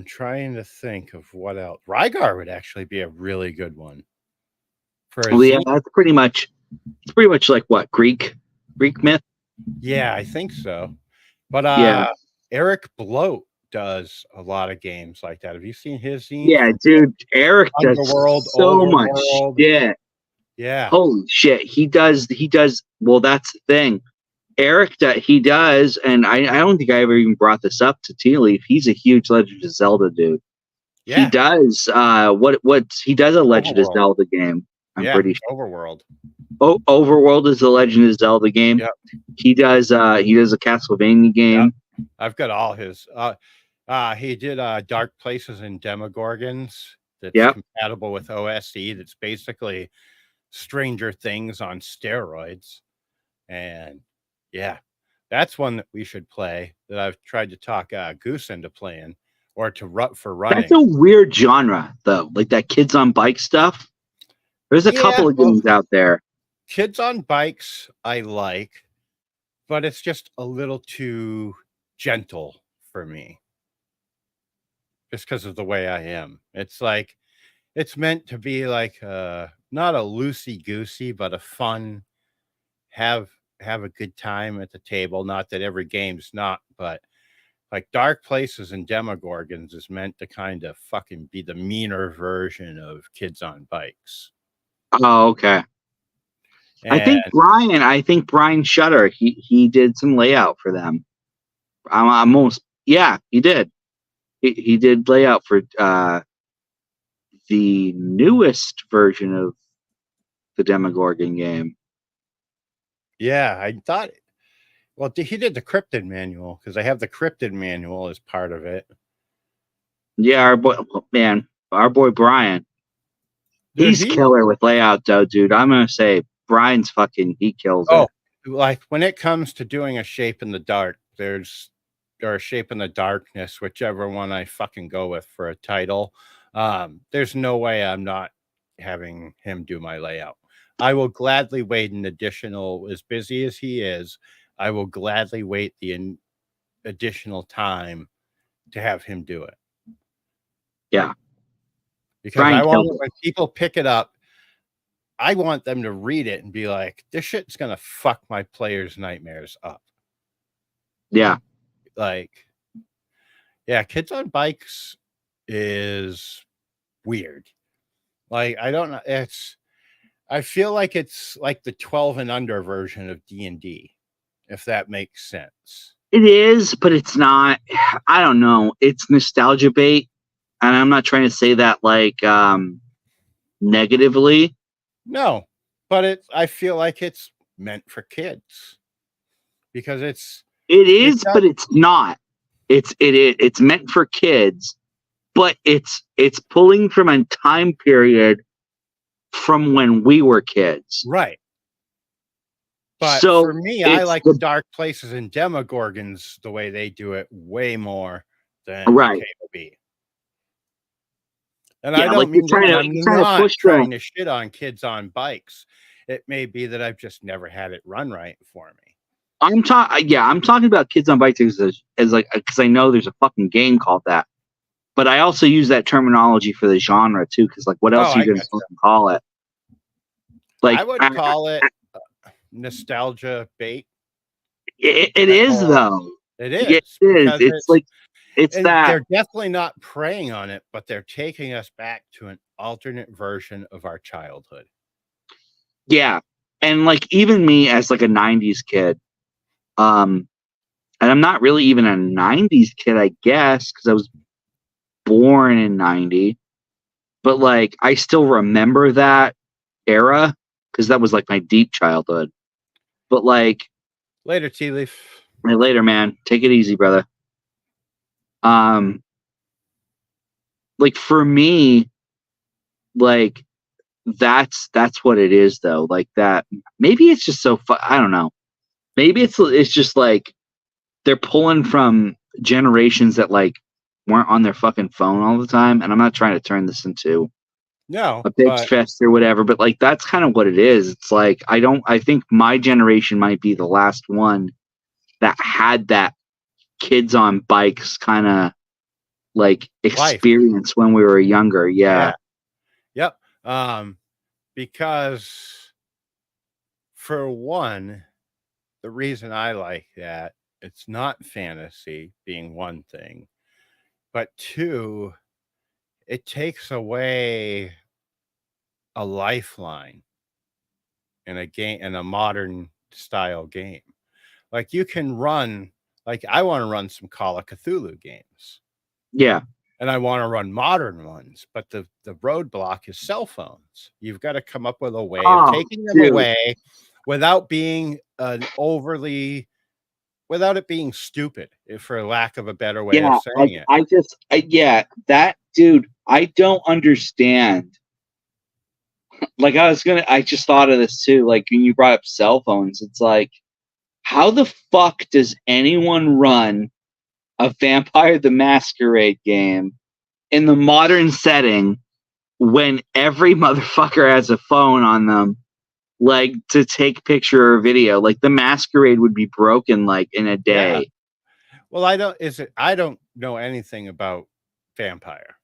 Speaker 1: trying to think of what else. Rygar would actually be a really good one.
Speaker 2: That's pretty much like what, Greek myth?
Speaker 1: Yeah, I think so. But Eric Bloat does a lot of games like that. Have you seen his zine?
Speaker 2: Yeah, dude, Eric does so much shit.
Speaker 1: Yeah.
Speaker 2: Holy shit. He does. Well, that's the thing. Eric, he does, and I don't think I ever even brought this up to Tea Leaf. He's a huge Legend of Zelda dude. He
Speaker 1: Yeah.
Speaker 2: does what he does a Legend of
Speaker 1: Overworld.
Speaker 2: Zelda game. I'm pretty sure.
Speaker 1: Overworld.
Speaker 2: Overworld is the Legend of Zelda game.
Speaker 1: Yep.
Speaker 2: He does a Castlevania game.
Speaker 1: Yep. I've got all his. He did Dark Places and Demogorgons. That's compatible with OSE. That's basically Stranger Things on steroids. And yeah, that's one that we should play. That I've tried to talk Goose into playing, or for running.
Speaker 2: That's a weird genre, though. Like that kids on bike stuff. There's a couple of games out there.
Speaker 1: Kids on bikes, I like, but it's just a little too gentle for me. Just because of the way I am. It's like, it's meant to be like not a loosey-goosey, but a fun, have a good time at the table. Not that every game's not, but like Dark Places and Demogorgons is meant to kind of fucking be the meaner version of Kids on Bikes.
Speaker 2: Oh, okay. And I think Brian Shutter, he did some layout for them. He did. He did layout for the newest version of the Demogorgon game.
Speaker 1: Yeah, I thought. Well, he did the Cryptid manual because I have the Cryptid manual as part of it.
Speaker 2: Yeah, our boy Brian. He's killer with layout, though, dude. I'm gonna say Brian's he kills it.
Speaker 1: Like when it comes to doing a shape in the dark, or a shape in the darkness, whichever one I fucking go with for a title. There's no way I'm not having him do my layout. I will gladly wait an additional, as busy as he is, I will gladly wait the additional time to have him do it.
Speaker 2: Yeah.
Speaker 1: Because I want, when people pick it up, I want them to read it and be like, this shit's going to fuck my players' nightmares up.
Speaker 2: Yeah.
Speaker 1: Like, yeah, Kids on Bikes is weird. Like, I don't know. I feel like it's like the 12 and under version of D&D, if that makes sense.
Speaker 2: It is, but it's not. I don't know. It's nostalgia bait. And I'm not trying to say that like negatively.
Speaker 1: No, but I feel like it's meant for kids because it is,
Speaker 2: but it's not. It's meant for kids, but it's pulling from a time period from when we were kids.
Speaker 1: Right. But so for me, I like the Dark Places and Demogorgons the way they do it way more than KOB. And I don't mean I'm not trying to shit on Kids on Bikes. It may be that I've just never had it run right for me.
Speaker 2: I'm talking about Kids on Bikes as like, because I know there's a fucking game called that. But I also use that terminology for the genre too, because like, what else are you going to call it? Like,
Speaker 1: I would call it nostalgia bait.
Speaker 2: It is though.
Speaker 1: It is.
Speaker 2: It is. It's like. It's that
Speaker 1: they're definitely not preying on it, but they're taking us back to an alternate version of our childhood.
Speaker 2: Yeah. And like even me as like a 90s kid, and I'm not really even a 90s kid, I guess, because I was born in 90. But like I still remember that era because that was like my deep childhood. But like
Speaker 1: later, Tea Leaf.
Speaker 2: Later, man. Take it easy, brother. Like for me, like that's what it is though. Like that, maybe it's just so I don't know. Maybe it's just like they're pulling from generations that like weren't on their fucking phone all the time. And I'm not trying to turn this into a bitch fest or whatever, but like that's kind of what it is. It's like I think my generation might be the last one that had that Kids on Bikes kind of like experience when we were younger. Yeah.
Speaker 1: Yep. Because for one, the reason I like that, it's not fantasy being one thing, but two, it takes away a lifeline in a game, in a modern style game. Like you can run, like I want to run some Call of Cthulhu games.
Speaker 2: Yeah.
Speaker 1: And I want to run modern ones, but the roadblock is cell phones. You've got to come up with a way of taking them away without being without it being stupid, for lack of a better way of saying it.
Speaker 2: That dude, I don't understand. Like I just thought of this too. Like when you brought up cell phones, it's like, how the fuck does anyone run a Vampire the Masquerade game in the modern setting when every motherfucker has a phone on them, like to take picture or video? Like the Masquerade would be broken like in a day.
Speaker 1: Yeah. Well, I don't know anything about Vampire.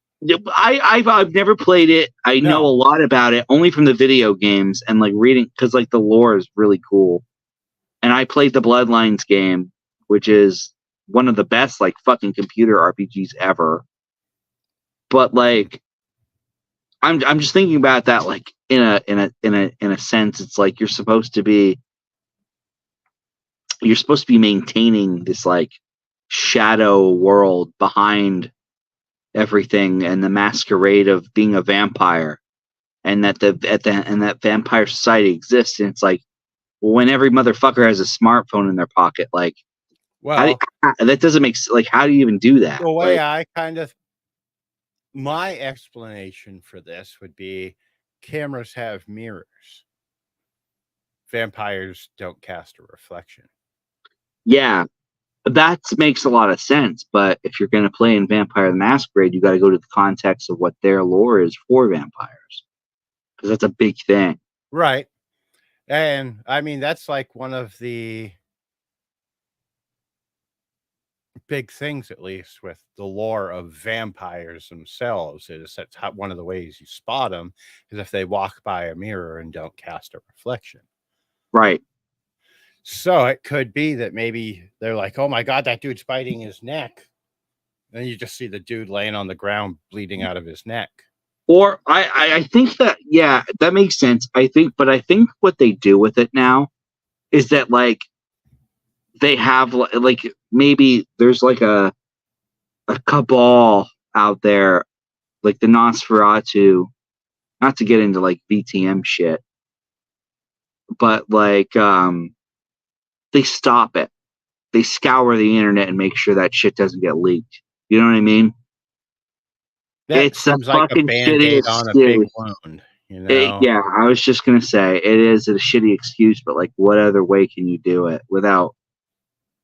Speaker 2: I've never played it. I know a lot about it only from the video games and like reading, because like the lore is really cool. And I played the Bloodlines game, which is one of the best like fucking computer RPGs ever. But like, I'm just thinking about that like in a sense, it's like you're supposed to be maintaining this like shadow world behind everything and the masquerade of being a vampire, and that that vampire society exists. And it's like, when every motherfucker has a smartphone in their pocket, like,
Speaker 1: well,
Speaker 2: that doesn't make like, how do you even do that?
Speaker 1: The way
Speaker 2: like,
Speaker 1: my explanation for this would be cameras have mirrors. Vampires don't cast a reflection.
Speaker 2: Yeah, that makes a lot of sense. But if you're going to play in Vampire the Masquerade, you got to go to the context of what their lore is for vampires, because that's a big thing.
Speaker 1: Right. And I mean, that's like one of the big things, at least with the lore of vampires themselves, is that's one of the ways you spot them is if they walk by a mirror and don't cast a reflection.
Speaker 2: Right.
Speaker 1: So it could be that maybe they're like, oh my God, that dude's biting his neck. And you just see the dude laying on the ground bleeding out of his neck.
Speaker 2: Or I think that, yeah, that makes sense. I think what they do with it now is that like they have like maybe there's like a cabal out there, like the Nosferatu, not to get into like BTM shit, but like they stop it. They scour the internet and make sure that shit doesn't get leaked. You know what I mean?
Speaker 1: That seems like a Band-Aid on a big wound. You know?
Speaker 2: Yeah, I was just gonna say it is a shitty excuse, but like, what other way can you do it without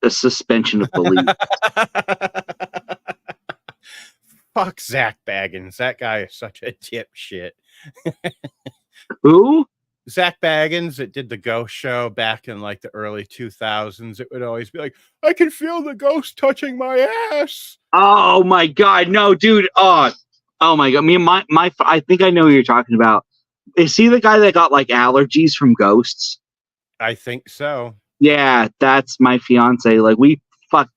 Speaker 2: the suspension of belief?
Speaker 1: Fuck Zach Baggins. That guy is such a dipshit.
Speaker 2: Who?
Speaker 1: Zach Baggins that did the ghost show back in like the early 2000s. It would always be like, I can feel the ghost touching my ass.
Speaker 2: Oh my God, no, dude. Oh my God. I think I know who you're talking about. Is he the guy that got like allergies from ghosts?
Speaker 1: I think so.
Speaker 2: Yeah, that's my fiance. Like I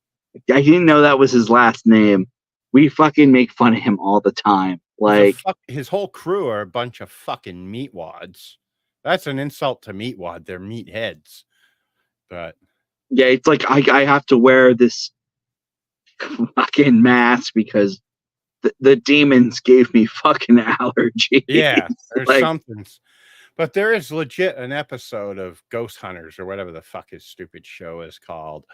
Speaker 2: didn't know that was his last name. We fucking make fun of him all the time. Like
Speaker 1: his whole crew are a bunch of fucking meatwads. That's an insult to meatwad. They're meatheads. But
Speaker 2: yeah, it's like I have to wear this fucking mask because the demons gave me fucking allergies.
Speaker 1: Yeah, there's
Speaker 2: like,
Speaker 1: something. But there is legit an episode of Ghost Hunters or whatever the fuck his stupid show is called,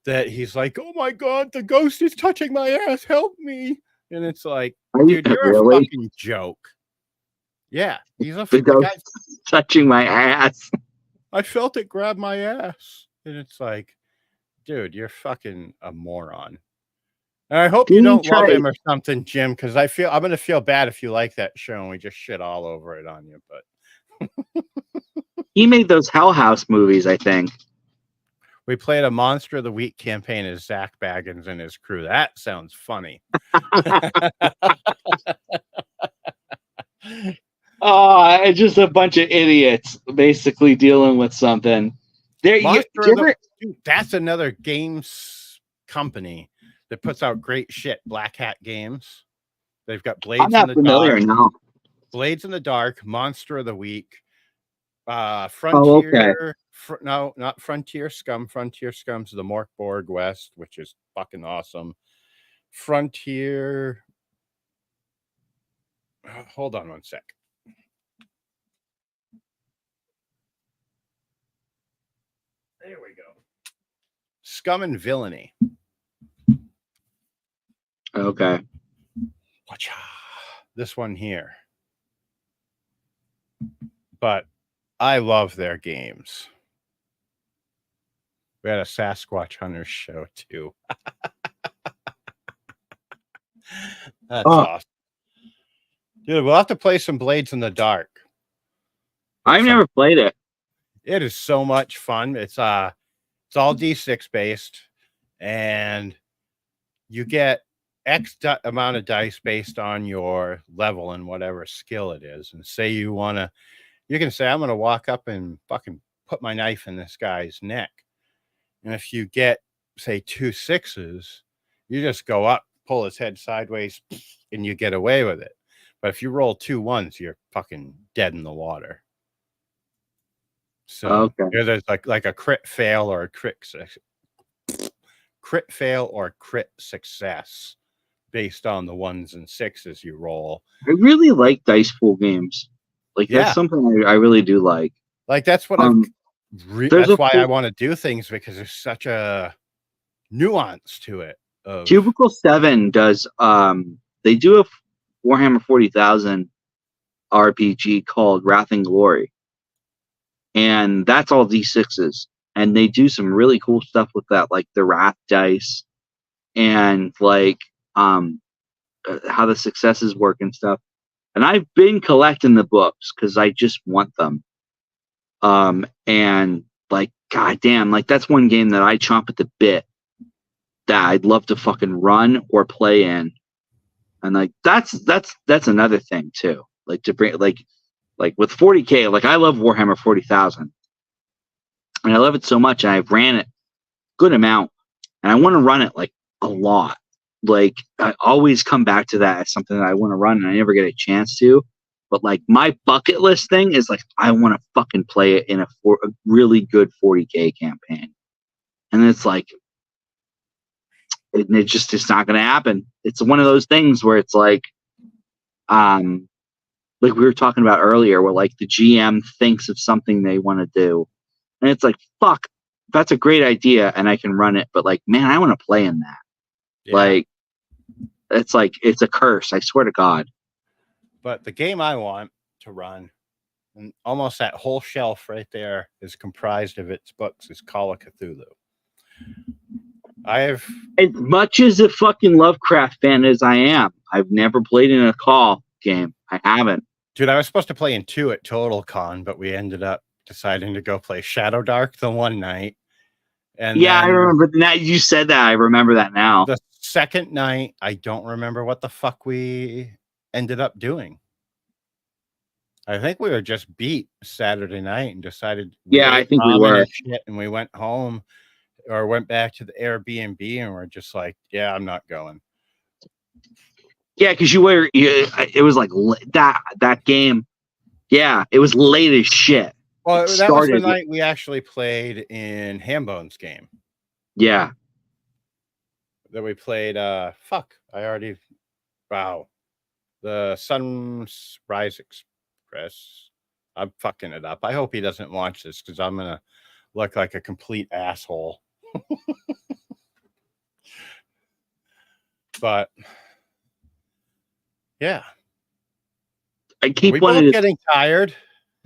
Speaker 1: that he's like, oh my God, the ghost is touching my ass. Help me. And it's like, dude, you're really? A fucking joke. Yeah, he's the
Speaker 2: ghost touching my ass.
Speaker 1: I felt it grab my ass. And it's like, dude, you're fucking a moron. And I hope you don't love him or something, Jim, because I'm going to feel bad if you like that show and we just shit all over it on you. But
Speaker 2: he made those Hell House movies, I think.
Speaker 1: We played a Monster of the Week campaign as Zach Baggins and his crew. That sounds funny.
Speaker 2: Oh, just a bunch of idiots basically dealing with something.
Speaker 1: That's another games company that puts out great shit. Black Hat Games. They've got Blades in the Dark.
Speaker 2: No.
Speaker 1: Blades in the Dark, Monster of the Week, Frontier. No, not Frontier Scum. Frontier Scum's the Morkborg West, which is fucking awesome. Frontier. Hold on one sec. There we go. Scum and Villainy.
Speaker 2: Okay.
Speaker 1: This one here. But I love their games. We had a Sasquatch Hunters show too. That's awesome. Dude, we'll have to play some Blades in the Dark.
Speaker 2: I've never played it.
Speaker 1: It is so much fun. It's all D6 based, and you get amount of dice based on your level and whatever skill it is. And say you can say, I'm gonna walk up and fucking put my knife in this guy's neck. And if you get, say, 2 6s, you just go up, pull his head sideways, and you get away with it. But if you roll 2 1s, you're fucking dead in the water. So there's like a crit fail or a crit fail or crit success based on the 1s and 6s you roll.
Speaker 2: I really like dice pool games. Like that's something I really do like.
Speaker 1: Like that's what that's why I want to do things, because there's such a nuance to it.
Speaker 2: Cubicle 7 does they do a Warhammer 40,000 RPG called Wrath and Glory, and that's all D6s, and they do some really cool stuff with that, like the Wrath dice and like how the successes work and stuff. And I've been collecting the books because I just want them. And like, goddamn, like that's one game that I chomp at the bit that I'd love to fucking run or play in. And like, that's another thing too. Like to bring, like with 40K, like I love Warhammer 40,000 and I love it so much. And I've ran it good amount and I want to run it like a lot. Like I always come back to that as something that I want to run and I never get a chance to. But like my bucket list thing is like, I want to fucking play it in a really good 40K campaign. And it's like, it's not going to happen. It's one of those things where it's like we were talking about earlier, where like the GM thinks of something they want to do. And it's like, fuck, that's a great idea and I can run it. But like, man, I want to play in that. Yeah. Like, it's a curse. I swear to God.
Speaker 1: But the game I want to run, and almost that whole shelf right there is comprised of its books, is Call of Cthulhu. As
Speaker 2: much as a fucking Lovecraft fan as I am, I've never played in a Call game. I haven't.
Speaker 1: Dude, I was supposed to play in 2 at Total Con, but we ended up deciding to go play Shadow Dark the one night. And
Speaker 2: yeah, I remember that. You said that. I remember that now.
Speaker 1: The second night, I don't remember what the fuck we ended up doing. I think we were just beat Saturday night and decided.
Speaker 2: Yeah, I think we were.
Speaker 1: And we went home or went back to the Airbnb and we're just like, yeah, I'm not going.
Speaker 2: Yeah, because it was like that game. Yeah, it was late as shit.
Speaker 1: Well, that was the night we actually played in Hambone's game.
Speaker 2: Yeah.
Speaker 1: That we played, the Sunrise Express. I'm fucking it up. I hope he doesn't watch this because I'm going to look like a complete asshole. But, yeah.
Speaker 2: I keep
Speaker 1: getting tired.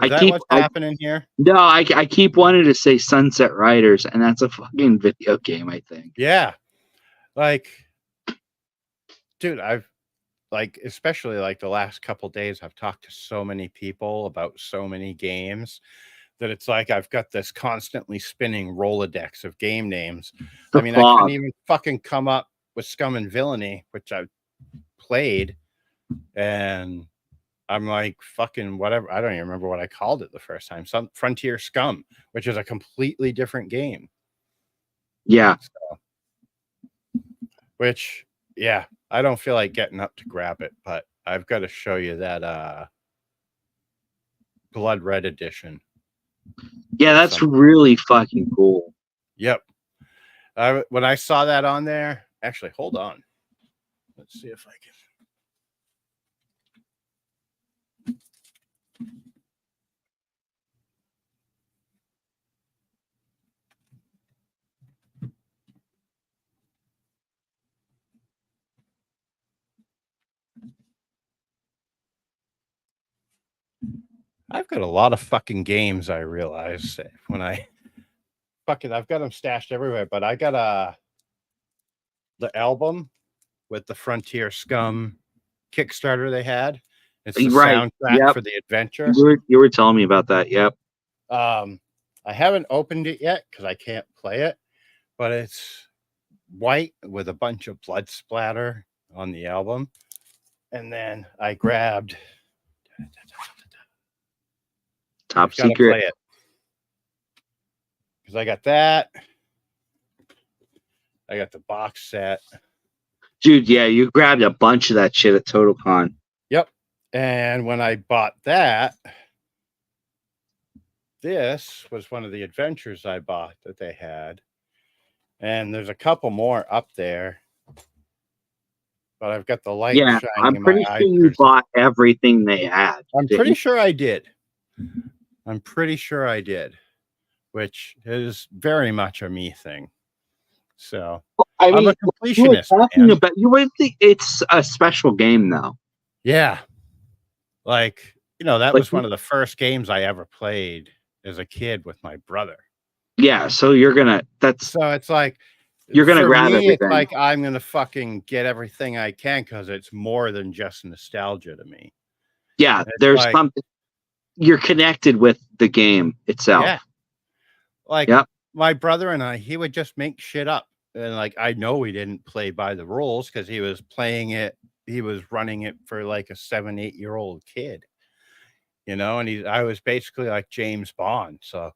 Speaker 1: Is that what's happening here?
Speaker 2: No, I keep wanting to say Sunset Riders, and that's a fucking video game, I think.
Speaker 1: Yeah. Like, dude, I've especially like the last couple days, I've talked to so many people about so many games that it's like I've got this constantly spinning Rolodex of game names. I couldn't even fucking come up with Scum and Villainy, which I've played, and I'm like, fucking whatever. I don't even remember what I called it the first time. Some Frontier Scum, which is a completely different game.
Speaker 2: Yeah.
Speaker 1: So, which, yeah, I don't feel like getting up to grab it, but I've got to show you that Blood Red edition.
Speaker 2: Yeah, that's really fucking cool.
Speaker 1: Yep. When I saw that on there, actually, hold on. Let's see if I can. I've got a lot of fucking games, I realize, when I I've got them stashed everywhere, but I got the album with the Frontier Scum Kickstarter they had. It's the
Speaker 2: Right.
Speaker 1: soundtrack
Speaker 2: Yep.
Speaker 1: for the adventure.
Speaker 2: You were telling me about that. Yep.
Speaker 1: I haven't opened it yet because I can't play it, but it's white with a bunch of blood splatter on the album. And then I grabbed
Speaker 2: Top
Speaker 1: gotta
Speaker 2: secret.
Speaker 1: play it because I got that. I got the box set.
Speaker 2: Dude, yeah, you grabbed a bunch of that shit at TotalCon.
Speaker 1: Yep. And when I bought that, this was one of the adventures I bought that they had. And there's a couple more up there. But I've got the light
Speaker 2: Yeah,
Speaker 1: shining
Speaker 2: I'm
Speaker 1: in
Speaker 2: pretty
Speaker 1: my
Speaker 2: sure
Speaker 1: eyes.
Speaker 2: you bought everything they had.
Speaker 1: I'm pretty sure I did. I'm pretty sure I did, which is very much a me thing. So
Speaker 2: I mean,
Speaker 1: I'm a completionist.
Speaker 2: You would think it's a special game, though.
Speaker 1: Yeah. Like, that
Speaker 2: Like,
Speaker 1: was one of the first games I ever played as a kid with my brother.
Speaker 2: Yeah, so
Speaker 1: so it's like
Speaker 2: you're gonna
Speaker 1: for
Speaker 2: grab
Speaker 1: me,
Speaker 2: everything.
Speaker 1: It's like I'm gonna fucking get everything I can because it's more than just nostalgia to me.
Speaker 2: Yeah,
Speaker 1: it's
Speaker 2: there's
Speaker 1: like,
Speaker 2: something you're connected with the game itself.
Speaker 1: Yeah. Like my brother and he would just make shit up. And like I know we didn't play by the rules because he was playing it, he was running it for like a 7-8-year-old kid. And I was basically like James Bond. So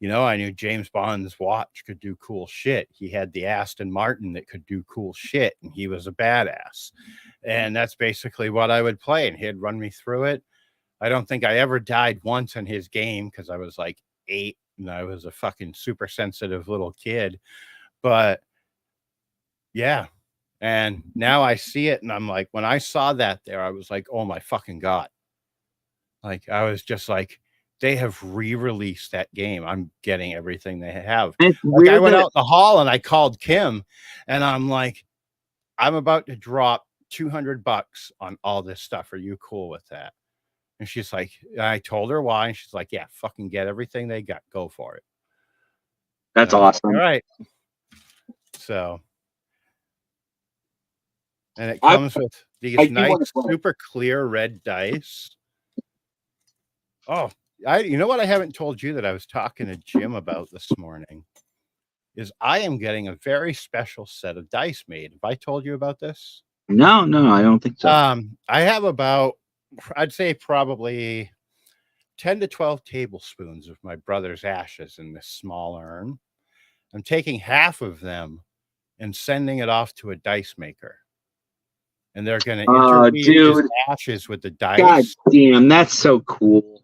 Speaker 1: I knew James Bond's watch could do cool shit. He had the Aston Martin that could do cool shit, and he was a badass. And that's basically what I would play, and he'd run me through it. I don't think I ever died once in his game because I was like 8 and I was a fucking super sensitive little kid. But yeah. And now I see it, and I'm like, when I saw that there, I was like, oh my fucking God. Like, I was just like, they have re-released that game. I'm getting everything they have. Like, I went out in the hall and I called Kim and I'm like, I'm about to drop $200 on all this stuff. Are you cool with that? And she's like, I told her why. And she's like, yeah, fucking get everything they got. Go for it.
Speaker 2: That's awesome.
Speaker 1: All right. So, and it comes with these nice, super clear red dice. Oh, you know what I haven't told you that I was talking to Jim about this morning is I am getting a very special set of dice made. Have I told you about this?
Speaker 2: No, I don't think so.
Speaker 1: I have about, I'd say probably 10 to 12 tablespoons of my brother's ashes in this small urn. I'm taking half of them and sending it off to a dice maker. And they're going to interweave his ashes with the dice.
Speaker 2: God damn, that's so cool.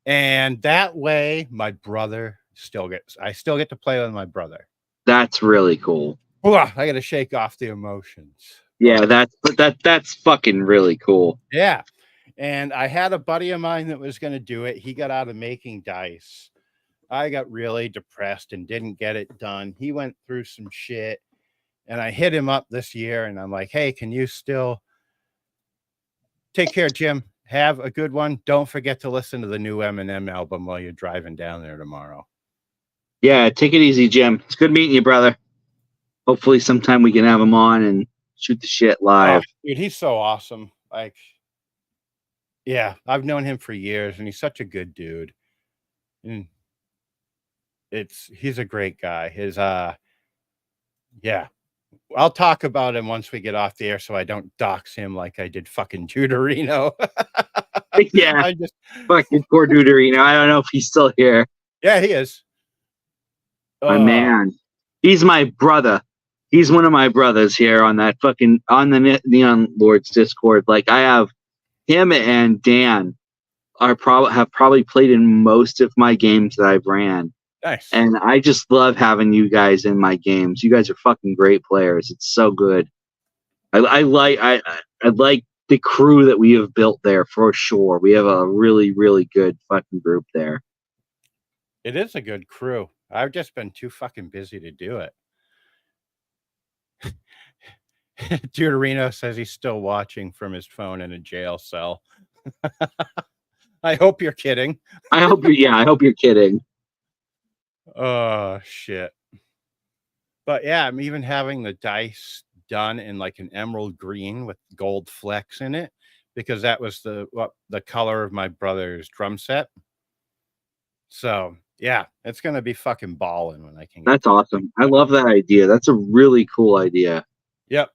Speaker 1: And that way, my brother I still get to play with my brother.
Speaker 2: That's really cool.
Speaker 1: I got to shake off the emotions.
Speaker 2: Yeah, that's fucking really cool.
Speaker 1: Yeah. And I had a buddy of mine that was going to do it. He got out of making dice. I got really depressed and didn't get it done. He went through some shit and I hit him up this year and I'm like, hey, can you still take care, Jim? Have a good one. Don't forget to listen to the new Eminem album while you're driving down there tomorrow.
Speaker 2: Yeah, take it easy, Jim. It's good meeting you, brother. Hopefully sometime we can have him on and shoot the shit live.
Speaker 1: Oh, dude, he's so awesome. Like, yeah, I've known him for years and he's such a good dude. And he's a great guy. Yeah. I'll talk about him once we get off the air so I don't dox him like I did fucking Juderino.
Speaker 2: Yeah, fucking poor Duderino. I don't know if he's still here.
Speaker 1: Yeah, he is.
Speaker 2: My man. He's my brother. He's one of my brothers here on the Neon Lords Discord. Like, I have him and Dan have probably played in most of my games that I've ran.
Speaker 1: Nice.
Speaker 2: And I just love having you guys in my games. You guys are fucking great players. It's so good. I like the crew that we have built there for sure. We have a really, really good fucking group there.
Speaker 1: It is a good crew. I've just been too fucking busy to do it. Deuterino says he's still watching from his phone in a jail cell. I hope you're kidding.
Speaker 2: I hope you're kidding.
Speaker 1: Oh shit. But yeah, I'm even having the dice done in like an emerald green with gold flecks in it, because that was the color of my brother's drum set. So yeah, it's gonna be fucking balling when I can get
Speaker 2: That's awesome. I love that idea. That's a really cool idea.
Speaker 1: Yep.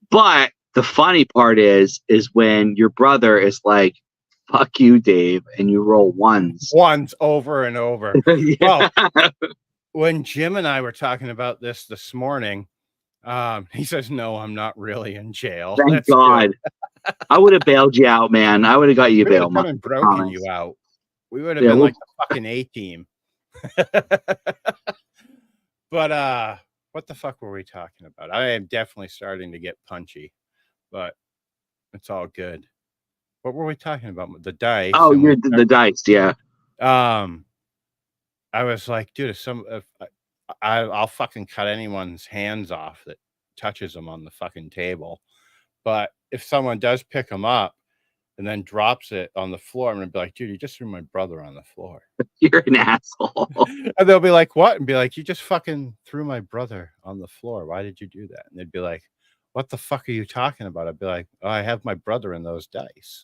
Speaker 2: But the funny part is when your brother is like, "Fuck you, Dave," and you roll ones
Speaker 1: over and over.
Speaker 2: Yeah.
Speaker 1: Well, when Jim and I were talking about this morning, he says, "No, I'm not really in jail."
Speaker 2: Thank
Speaker 1: That's
Speaker 2: God.
Speaker 1: good.
Speaker 2: I would have bailed you out, man. I would have got you
Speaker 1: We would have
Speaker 2: bail.
Speaker 1: come and broken you out. We would have
Speaker 2: Yeah,
Speaker 1: been like the fucking A-team. But what the fuck were we talking about? I am definitely starting to get punchy, but it's all good. What were we talking about? The dice.
Speaker 2: Oh, you're the dice, yeah.
Speaker 1: I was like, dude, I'll fucking cut anyone's hands off that touches them on the fucking table. But if someone does pick them up and then drops it on the floor, I'm gonna be like, dude, you just threw my brother on the floor.
Speaker 2: You're an asshole.
Speaker 1: And they'll be like, what? And be like, you just fucking threw my brother on the floor. Why did you do that? And they'd be like, what the fuck are you talking about? I'd be like, oh, I have my brother in those dice.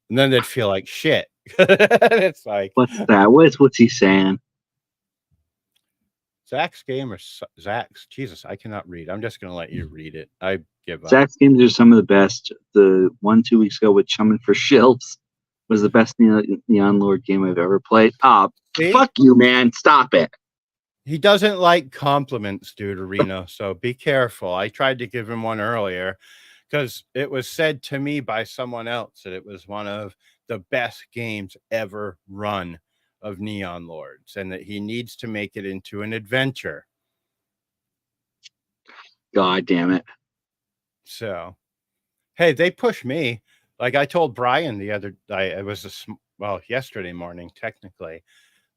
Speaker 1: And then they'd feel like shit. It's like,
Speaker 2: what's that? What's he saying?
Speaker 1: Zach's game or Zach's? Jesus, I cannot read. I'm just gonna let you read it. I give up.
Speaker 2: Zach's games are some of the best. The 2 weeks ago with Chumming for Shills was the best Neon Lord game I've ever played. Fuck you, man. Stop it.
Speaker 1: He doesn't like compliments, Deuterino, so be careful. I tried to give him one earlier because it was said to me by someone else that it was one of the best games ever run of Neon Lords, and that he needs to make it into an adventure.
Speaker 2: God damn it.
Speaker 1: So, hey, they push me. Like I told Brian yesterday morning, technically,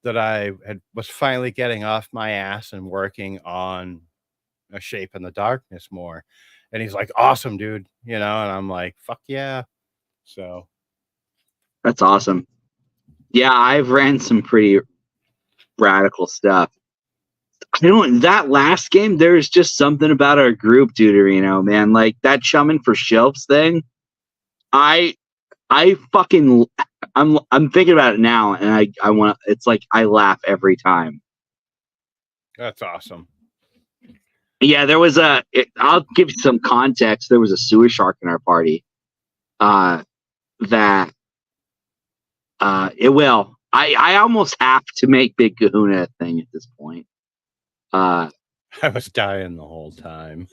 Speaker 1: that I was finally getting off my ass and working on a Shape in the Darkness more. And he's like, awesome, dude. And I'm like, fuck yeah. So
Speaker 2: that's awesome. Yeah, I've ran some pretty radical stuff. That last game, there's just something about our group, Deuterino, man. Like that Chumming for Shelves thing. I'm thinking about it now, and I want. It's like I laugh every time.
Speaker 1: That's awesome.
Speaker 2: Yeah, there was I'll give you some context. There was a sewer shark in our party. I almost have to make Big Kahuna a thing at this point.
Speaker 1: I was dying the whole time.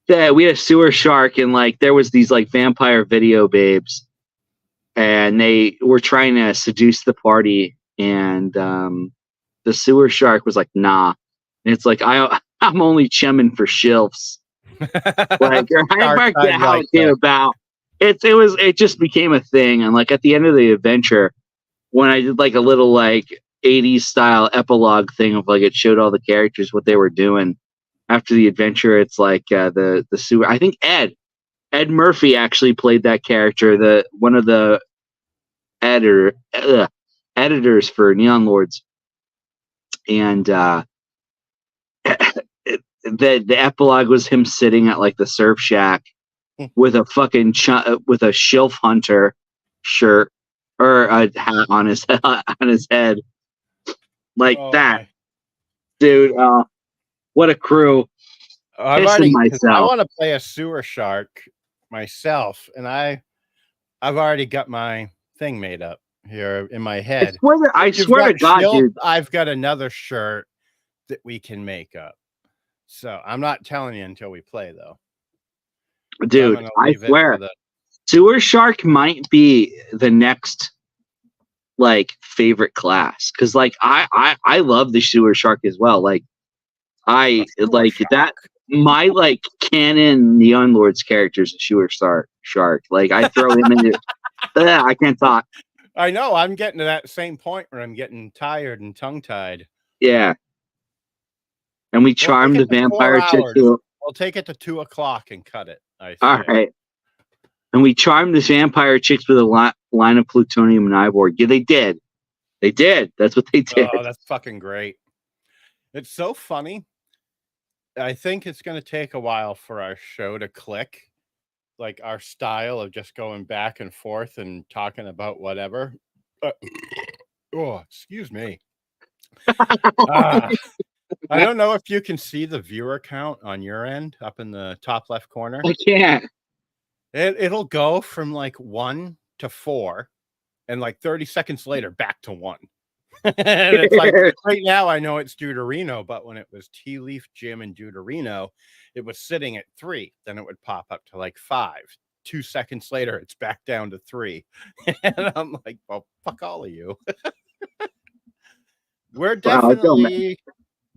Speaker 2: Yeah, we had a sewer shark, and there was these vampire video babes, and they were trying to seduce the party, and the sewer shark was like, nah. And it's like I'm only chumming for shilfs. I forget how it came about. It just became a thing, and at the end of the adventure, when I did a little 80s style epilogue thing of it showed all the characters what they were doing after the adventure. It's the sewer. I think Ed Murphy actually played that character, one of the editors for Neon Lords, and the epilogue was him sitting at the surf shack with a fucking with a Shelf Hunter shirt or a hat on his head, that. Dude, what a crew.
Speaker 1: I want to play a sewer shark myself, and I've already got my thing made up here in my head.
Speaker 2: I swear to God, dude.
Speaker 1: I've got another shirt that we can make up. So I'm not telling you until we play, though.
Speaker 2: Dude, I swear. Sewer Shark might be the next like favorite class because like I love the Sewer Shark as well. Like I
Speaker 1: Sewer
Speaker 2: like
Speaker 1: Shark.
Speaker 2: that. My like canon Neon Lords characters a Sewer Shark. Like I throw him into. I can't talk.
Speaker 1: I know. I'm getting to that same point where I'm getting tired and tongue tied.
Speaker 2: Yeah. And we charmed the vampire chick.
Speaker 1: We'll take it to 2 o'clock and cut it.
Speaker 2: All right. And we charmed the vampire chicks with a line of plutonium and Ivor. Yeah, they did. They did. That's what they did.
Speaker 1: Oh, that's fucking great. It's so funny. I think it's going to take a while for our show to click. Like our style of just going back and forth and talking about whatever. Oh, excuse me. I don't know if you can see the viewer count on your end up in the top left corner.
Speaker 2: I can't.
Speaker 1: It'll go from like 1 to 4 and like 30 seconds later back to 1. And it's like right now I know it's Deuterino, but when it was Tea Leaf, Jim, and Deuterino, it was sitting at 3. Then it would pop up to like 5. 2 seconds later, it's back down to 3. And I'm like, well, fuck all of you. We're definitely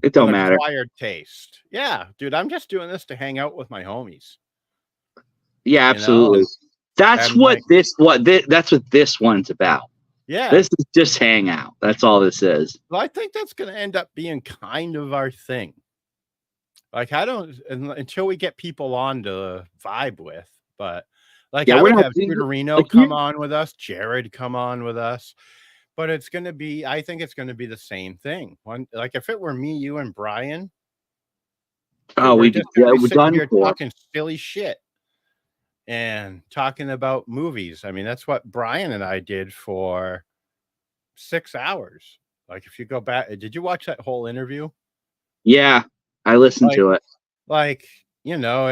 Speaker 2: it don't matter.
Speaker 1: Acquired taste. Yeah, dude, I'm just doing this to hang out with my homies.
Speaker 2: Yeah, absolutely. That's what this one's about.
Speaker 1: Yeah.
Speaker 2: This is just hang out. That's all this is.
Speaker 1: Well, I think that's going to end up being kind of our thing. Like, I don't, until we get people on to vibe with, but like, I would have Deuterino come on with us, Jared come on with us, but it's going to be, I think it's going to be the same thing. Like, if it were me, you, and Brian, we're done here talking silly shit and talking about movies. I mean, that's what Brian and I did for 6 hours. Like, if you go back, did you watch that whole interview?
Speaker 2: Yeah, I listened to it.
Speaker 1: Like, you know,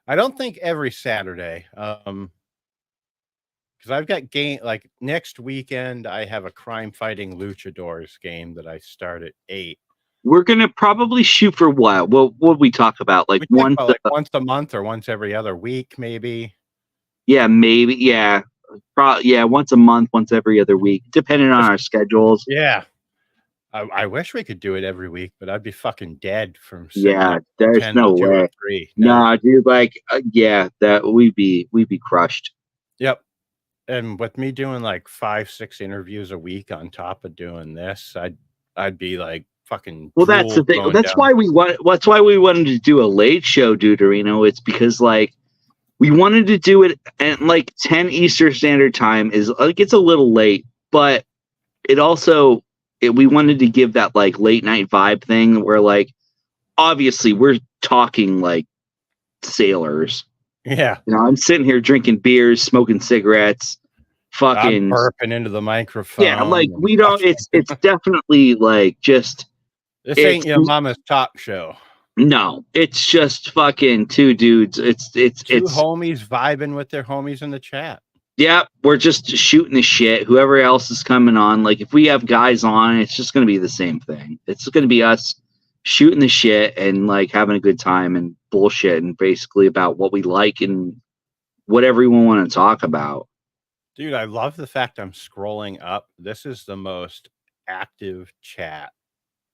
Speaker 1: I don't think every Saturday, because I've got like next weekend, I have a crime fighting luchadors game that I start at 8.
Speaker 2: We're gonna probably shoot for what? What would we talk about? Like once
Speaker 1: a month or once every other week, maybe.
Speaker 2: Yeah, maybe. Yeah, once a month, once every other week, depending on our schedules.
Speaker 1: Yeah, I wish we could do it every week, but I'd be fucking dead from.
Speaker 2: Yeah, there's no way. No, dude. Like, that we'd be crushed.
Speaker 1: Yep. And with me doing like 5-6 interviews a week on top of doing this, I'd be like fucking.
Speaker 2: Well, that's the thing. That's why we wanted to do a late show, Deuterino. It's because like we wanted to do it at like 10 Eastern Standard Time. Is like it's a little late, but it also we wanted to give that like late night vibe thing where like obviously we're talking like sailors.
Speaker 1: Yeah,
Speaker 2: you know, I'm sitting here drinking beers, smoking cigarettes, fucking
Speaker 1: I'm burping into the microphone.
Speaker 2: Yeah, like we don't. It's definitely like just.
Speaker 1: This ain't your mama's talk show.
Speaker 2: No, it's just fucking two dudes. It's
Speaker 1: homies vibing with their homies in the chat.
Speaker 2: Yeah, we're just shooting the shit. Whoever else is coming on, like if we have guys on, it's just gonna be the same thing. It's gonna be us shooting the shit and like having a good time and bullshit and basically about what we like and whatever we want to talk about.
Speaker 1: Dude, I love the fact I'm scrolling up. This is the most active chat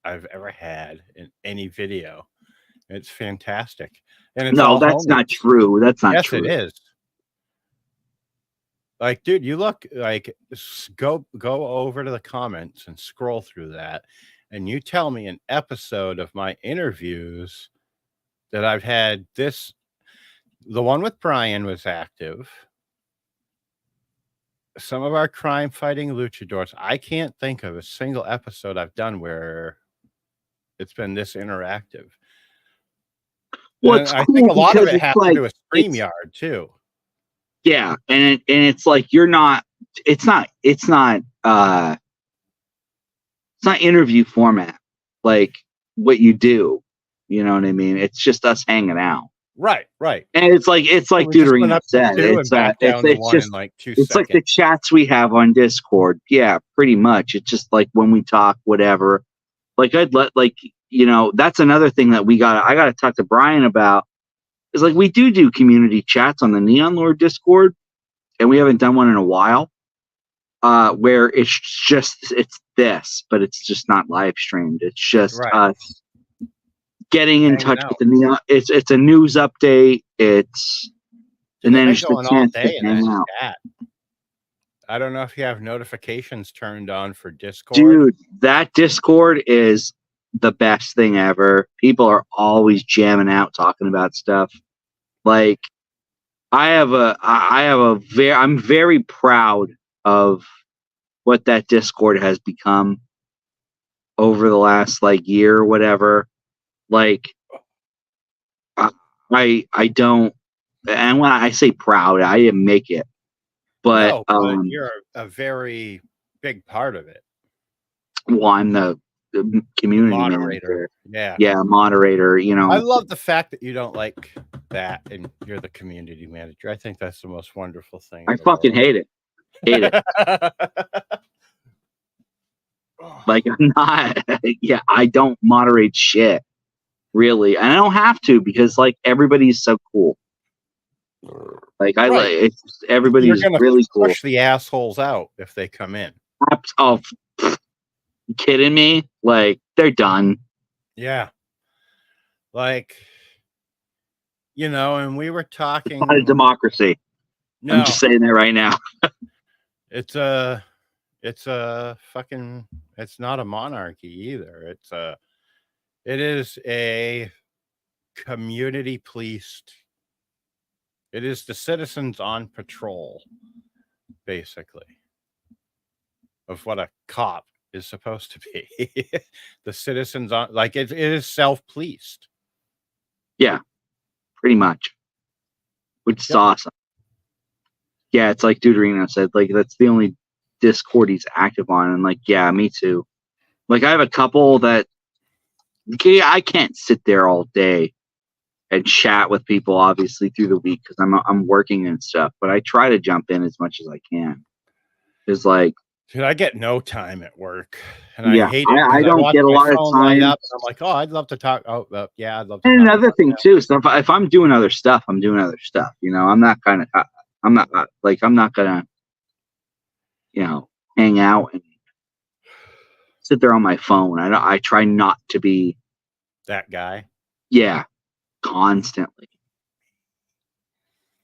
Speaker 1: I've ever had in any video. It's fantastic. And it's
Speaker 2: no, that's not true. That's not true.
Speaker 1: Yes, it is. Like, dude, you look like go over to the comments and scroll through that, and you tell me an episode of my interviews that I've had this. The one with Brian was active. Some of our crime fighting luchadors, I can't think of a single episode I've done where it's been this interactive.
Speaker 2: Well,
Speaker 1: I think a lot of it has to do with StreamYard too.
Speaker 2: Yeah, and it's like you're not. It's not interview format like what you do. You know what I mean? It's just us hanging out.
Speaker 1: Right.
Speaker 2: And it's like Deuterino said. It's just like 2 seconds. Like the chats we have on Discord. Yeah, pretty much. It's just like when we talk, whatever. Like I'd let that's another thing that I gotta talk to Brian about is like we do community chats on the Neon Lord Discord, and we haven't done one in a while. Where it's this, but it's just not live streamed. It's just
Speaker 1: Right.
Speaker 2: us getting in
Speaker 1: Hanging
Speaker 2: touch
Speaker 1: out.
Speaker 2: with the Neon. It's a news update. And then
Speaker 1: They're
Speaker 2: it's just
Speaker 1: going
Speaker 2: a
Speaker 1: all
Speaker 2: chance
Speaker 1: day
Speaker 2: to
Speaker 1: in
Speaker 2: hang
Speaker 1: that
Speaker 2: out.
Speaker 1: chat. I don't know if you have notifications turned on for Discord.
Speaker 2: Dude, that Discord is the best thing ever. People are always jamming out, talking about stuff. Like, I'm very proud of what that Discord has become over the last like year or whatever. Like, I don't, and when I say proud, I didn't make it, but
Speaker 1: you're a very big part of it.
Speaker 2: Well, I'm the community
Speaker 1: Moderator.
Speaker 2: manager. Yeah, moderator. You know,
Speaker 1: I love the fact that you don't like that and you're the community manager. I think that's the most wonderful thing.
Speaker 2: I fucking hate it. Hate it. Like, I'm not. Yeah, I don't moderate shit, really, and I don't have to because like everybody's so cool. Like everybody's really cool.
Speaker 1: Push the assholes out if they come in.
Speaker 2: Oh, kidding me? Like, they're done.
Speaker 1: Yeah. Like, you know, and we were talking.
Speaker 2: It's not a democracy. No. I'm just saying that right now.
Speaker 1: It's not a monarchy either. It is a community policed. It is the citizens on patrol, basically, of what a cop is supposed to be. The citizens on, like, it is self-policed.
Speaker 2: Yeah, pretty much. Which is awesome. Yeah, it's like Deuterino said, like, that's the only Discord he's active on. And like, yeah, me too. Like, I have a couple that I can't sit there all day and chat with people, obviously, through the week because I'm working and stuff. But I try to jump in as much as I can. It's like,
Speaker 1: dude, I get no time at work, and
Speaker 2: yeah,
Speaker 1: I hate it.
Speaker 2: I don't get a lot of time.
Speaker 1: Up, I'm like, oh, I'd love to talk. Oh, yeah, I'd love to.
Speaker 2: And another thing too, so if I'm doing other stuff, I'm doing other stuff. You know, I'm not gonna, you know, hang out and sit there on my phone. I try not to be
Speaker 1: that guy.
Speaker 2: Yeah, constantly.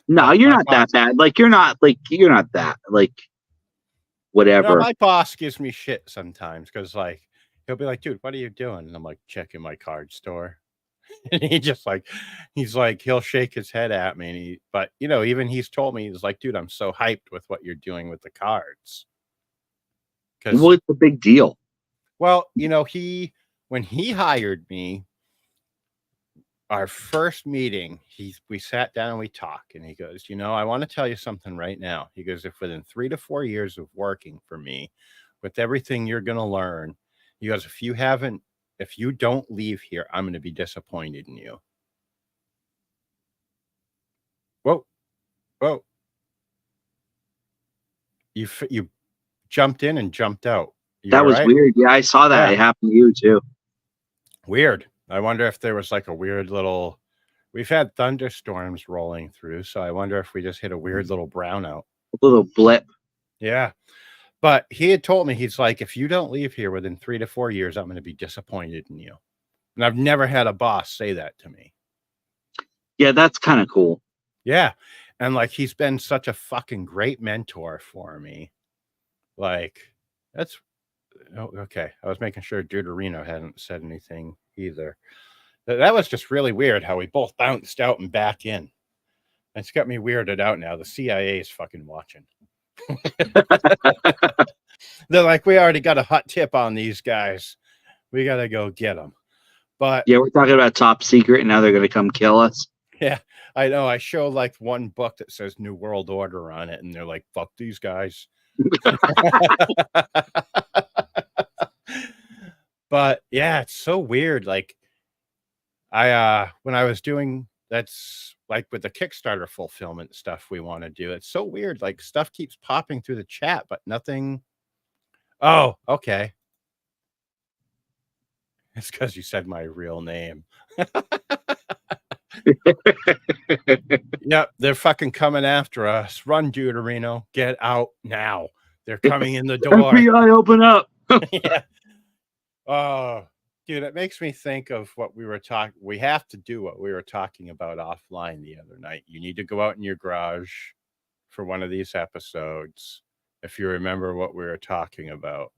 Speaker 2: No, you're not that bad. Like, you're not that, like, whatever.
Speaker 1: No, my boss gives me shit sometimes because, like, he'll be like, dude, what are you doing? And I'm like, checking my card store. And he's like, he'll shake his head at me. And but, you know, even he's told me, he's like, dude, I'm so hyped with what you're doing with the cards.
Speaker 2: Well, it's a big deal.
Speaker 1: Well, you know, when he hired me, our first meeting, we sat down and we talked, and he goes, you know, I want to tell you something right now. He goes, if within 3 to 4 years of working for me, with everything you're going to learn, he goes, if you don't leave here, I'm going to be disappointed in you. Whoa. You jumped in and jumped out.
Speaker 2: That was weird. Yeah, I saw that. Yeah. It happened to you too.
Speaker 1: Weird. I wonder if there was like a weird little, we've had thunderstorms rolling through, so I wonder if we just hit a weird little brownout.
Speaker 2: A little blip.
Speaker 1: Yeah. But he had told me, he's like, if you don't leave here within 3 to 4 years, I'm going to be disappointed in you. And I've never had a boss say that to me.
Speaker 2: Yeah, that's kind of cool.
Speaker 1: Yeah. And like, he's been such a fucking great mentor for me. Like, that's, oh, okay. I was making sure Deuterino hadn't said anything either. That was just really weird how we both bounced out and back in. It's got me weirded out now. The CIA is fucking watching. They're like, we already got a hot tip on these guys. We got to go get them. But
Speaker 2: yeah, we're talking about top secret, and now they're going to come kill us.
Speaker 1: Yeah, I know. I show like one book that says New World Order on it, and they're like, fuck these guys. But yeah, it's so weird. Like, when I was doing, that's like with the Kickstarter fulfillment stuff we want to do, it's so weird. Like, stuff keeps popping through the chat, but nothing. Oh, okay. It's because you said my real name. Yep, they're fucking coming after us. Run, Deuterino. Get out now. They're coming in the door.
Speaker 2: FBI, open up.
Speaker 1: Yeah. Oh, dude, it makes me think of what we were talking. We have to do what we were talking about offline the other night. You need to go out in your garage for one of these episodes. If you remember what we were talking about.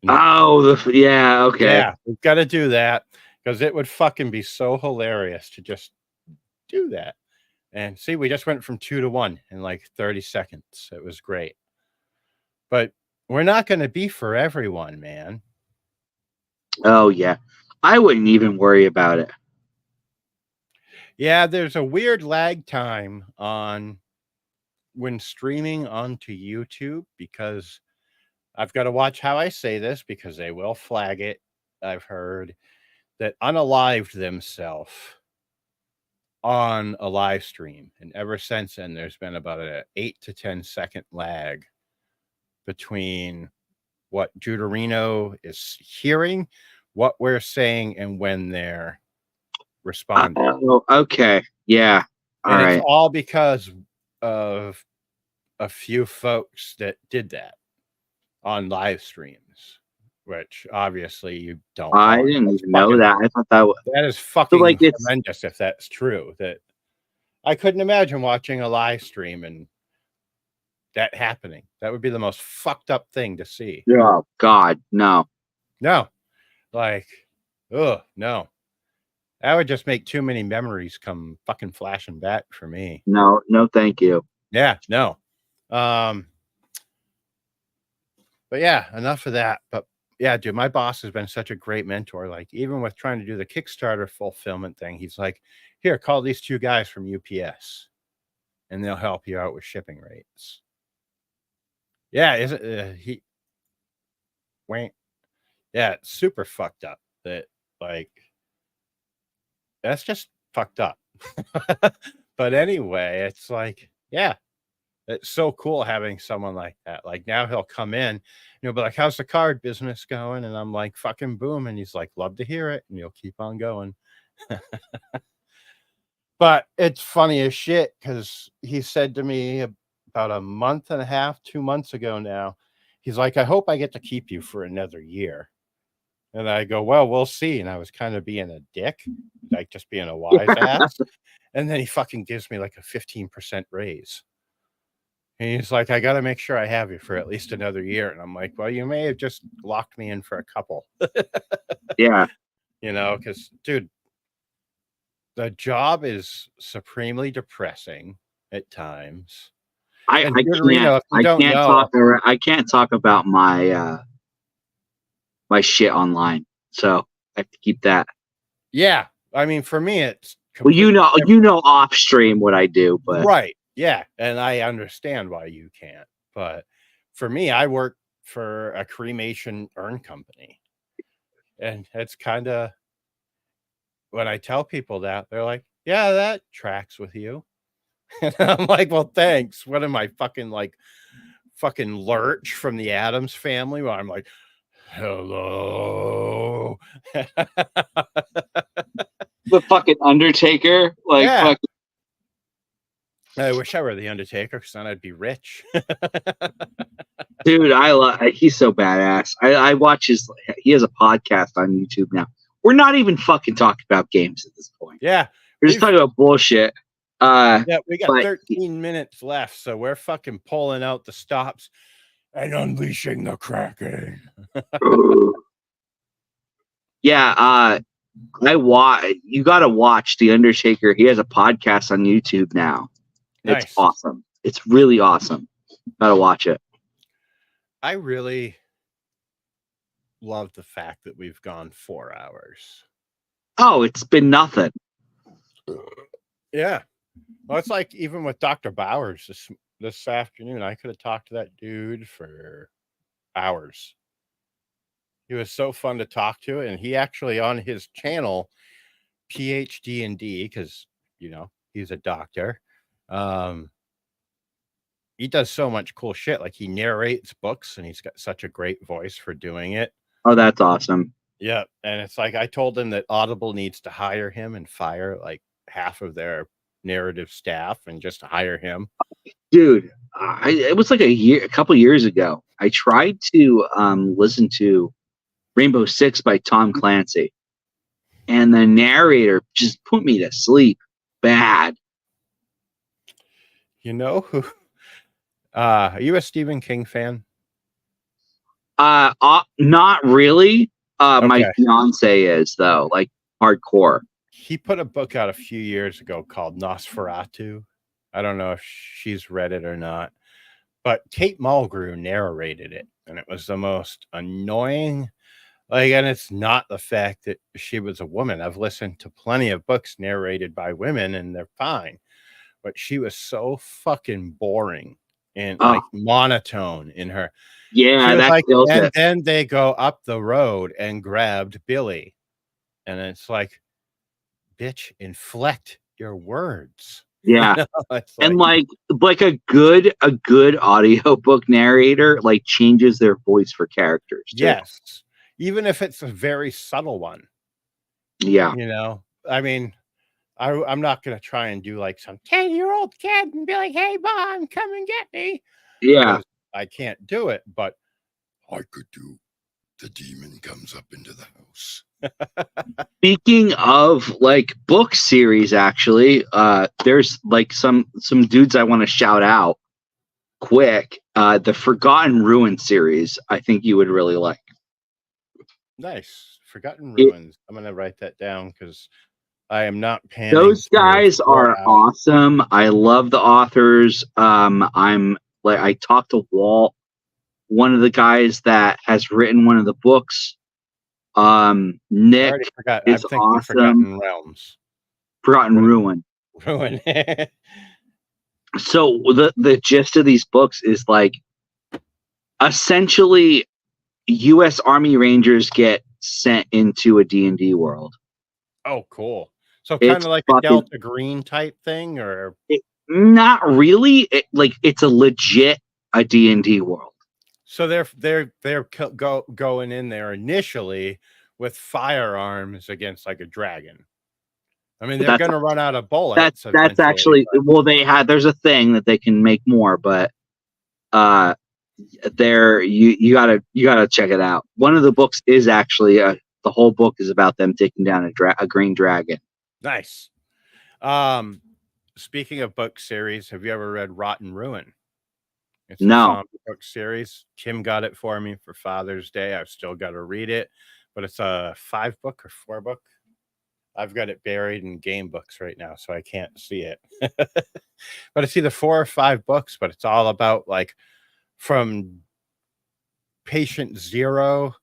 Speaker 2: Oh, yeah, okay.
Speaker 1: Yeah, we've got to do that because it would fucking be so hilarious to just do that. And see, we just went from 2 to 1 in like 30 seconds. It was great. But we're not going to be for everyone, man.
Speaker 2: Oh, yeah. I wouldn't even worry about it.
Speaker 1: Yeah, there's a weird lag time on when streaming onto YouTube because I've got to watch how I say this because they will flag it. I've heard that unalived themselves on a live stream. And ever since then, there's been about an 8 to 10 second lag between what Deuterino is hearing, what we're saying, and when they're responding.
Speaker 2: Oh, okay. Yeah. All
Speaker 1: and
Speaker 2: right.
Speaker 1: It's all because of a few folks that did that on live streams, which obviously you don't
Speaker 2: I
Speaker 1: want.
Speaker 2: didn't
Speaker 1: That's
Speaker 2: even know
Speaker 1: fucking-
Speaker 2: that. I thought that was
Speaker 1: That is fucking
Speaker 2: like it's-
Speaker 1: tremendous if that's true. That I couldn't imagine watching a live stream and that happening. That would be the most fucked up thing to see.
Speaker 2: Oh God, no.
Speaker 1: No. Like, oh no. That would just make too many memories come fucking flashing back for me.
Speaker 2: No, thank you.
Speaker 1: Yeah, no. But yeah, enough of that. But yeah, dude, my boss has been such a great mentor. Like, even with trying to do the Kickstarter fulfillment thing, he's like, here, call these 2 guys from UPS and they'll help you out with shipping rates. Yeah, isn't he? Wait, yeah, it's super fucked up. That like, that's just fucked up. But anyway, it's like, yeah, it's so cool having someone like that. Like now he'll come in and he'll be like, how's the card business going? And I'm like, fucking boom. And he's like, love to hear it. And he'll keep on going. But it's funny as shit because he said to me about a month and a half, 2 months ago now, he's like, I hope I get to keep you for another year. And I go, well, we'll see. And I was kind of being a dick, like just being a wise ass. And then he fucking gives me like a 15% raise. And he's like, I got to make sure I have you for at least another year. And I'm like, well, you may have just locked me in for a couple.
Speaker 2: Yeah.
Speaker 1: You know, because, dude, the job is supremely depressing at times.
Speaker 2: I
Speaker 1: And
Speaker 2: can't.
Speaker 1: Deuterino, if you
Speaker 2: I
Speaker 1: don't
Speaker 2: can't
Speaker 1: know-
Speaker 2: talk. I can't talk about my my shit online. So I have to keep that.
Speaker 1: Yeah. I mean, for me, it's
Speaker 2: Well, you know, off stream what I do, but
Speaker 1: right. Yeah. And I understand why you can't. But for me, I work for a cremation urn company. And it's kind of, when I tell people that, they're like, yeah, that tracks with you. And I'm like, well, thanks. What am I fucking Lurch from the Addams Family? Where I'm like, hello.
Speaker 2: the fucking Undertaker, like,
Speaker 1: Yeah.
Speaker 2: fucking,
Speaker 1: I wish I were the Undertaker because then I'd be rich.
Speaker 2: dude, he's so badass. I watch he has a podcast on YouTube now. We're not even fucking talking about games at this point.
Speaker 1: Yeah.
Speaker 2: We're just talking about bullshit.
Speaker 1: Yeah, we got
Speaker 2: but-
Speaker 1: 13 minutes left, so we're fucking pulling out the stops and unleashing the Kraken.
Speaker 2: Yeah, you got to watch The Undertaker. He has a podcast on YouTube now. It's
Speaker 1: Nice.
Speaker 2: awesome. It's really awesome. Got to watch it.
Speaker 1: I really love the fact that we've gone 4 hours.
Speaker 2: Oh, it's been nothing.
Speaker 1: Yeah. Well, it's like even with Dr. Bowers this afternoon, I could have talked to that dude for hours. He was so fun to talk to, and he actually on his channel, PhD and D, because you know he's a doctor. He does so much cool shit. Like he narrates books, and he's got such a great voice for doing it.
Speaker 2: Oh, that's awesome.
Speaker 1: Yeah, and it's like I told him that Audible needs to hire him and fire like half of their narrative staff and just hire him.
Speaker 2: Dude, it was like a couple years ago. I tried to listen to Rainbow Six by Tom Clancy, and the narrator just put me to sleep bad.
Speaker 1: You know who? Are you a Stephen King fan?
Speaker 2: Not really. My
Speaker 1: Okay.
Speaker 2: fiance is though, like hardcore.
Speaker 1: He put a book out a few years ago called Nosferatu. I don't know if she's read it or not, but Kate Mulgrew narrated it, and it was the most annoying. Like, and it's not the fact that she was a woman. I've listened to plenty of books narrated by women, and they're fine. But she was so fucking boring and
Speaker 2: Oh,
Speaker 1: like monotone in her. She
Speaker 2: yeah,
Speaker 1: was
Speaker 2: that
Speaker 1: like,
Speaker 2: kills
Speaker 1: and
Speaker 2: it.
Speaker 1: then they go up the road and grabbed Billy. And it's like, bitch, inflect your words.
Speaker 2: Yeah.
Speaker 1: It's
Speaker 2: And
Speaker 1: like,
Speaker 2: like a good audiobook narrator like changes their voice for characters too.
Speaker 1: yes, even if it's a very subtle one,
Speaker 2: Yeah.
Speaker 1: I mean, I'm not going to try and do like some 10-year-old kid and be like, hey, mom, come and get me.
Speaker 2: Yeah.
Speaker 1: Because I can't do it, but I could do the demon comes up into the house.
Speaker 2: Speaking of like book series, actually, there's like some dudes I want to shout out quick. The Forgotten Ruin series, I think you would really like.
Speaker 1: Nice. Forgotten
Speaker 2: It,
Speaker 1: Ruins. I'm going to write that down because I am not panning
Speaker 2: those
Speaker 1: through
Speaker 2: guys
Speaker 1: 4
Speaker 2: are
Speaker 1: hours.
Speaker 2: awesome. I love the authors. I'm like I talked to Walt, one of the guys that has written one of the books.
Speaker 1: I
Speaker 2: Nick
Speaker 1: already forgot. I'm
Speaker 2: is
Speaker 1: thinking
Speaker 2: awesome.
Speaker 1: Forgotten Realms.
Speaker 2: Forgotten
Speaker 1: What is
Speaker 2: Ruin.
Speaker 1: Ruin?
Speaker 2: So the gist of these books is like essentially U.S. Army Rangers get sent into a D&D world.
Speaker 1: Oh, cool. So kind
Speaker 2: It's
Speaker 1: of like a
Speaker 2: fucking
Speaker 1: Delta Green type thing, or
Speaker 2: not really. It's a legit a D&D world.
Speaker 1: so going in there initially with firearms against like a dragon. I mean, they're
Speaker 2: That's
Speaker 1: going to run out of bullets
Speaker 2: that's
Speaker 1: eventually.
Speaker 2: actually well they had there's a thing that they can make more, but uh there you gotta check it out. One of the books is actually the whole book is about them taking down a green dragon.
Speaker 1: Nice. Speaking of book series, have you ever read Rotten Ruin? It's a
Speaker 2: No,
Speaker 1: zombie book series. Kim got it for me for Father's Day. I've still got to read it, but it's a 5-book or 4-book. I've got it buried in game books right now, so I can't see it. But it's either 4 or 5 books, but it's all about like from patient zero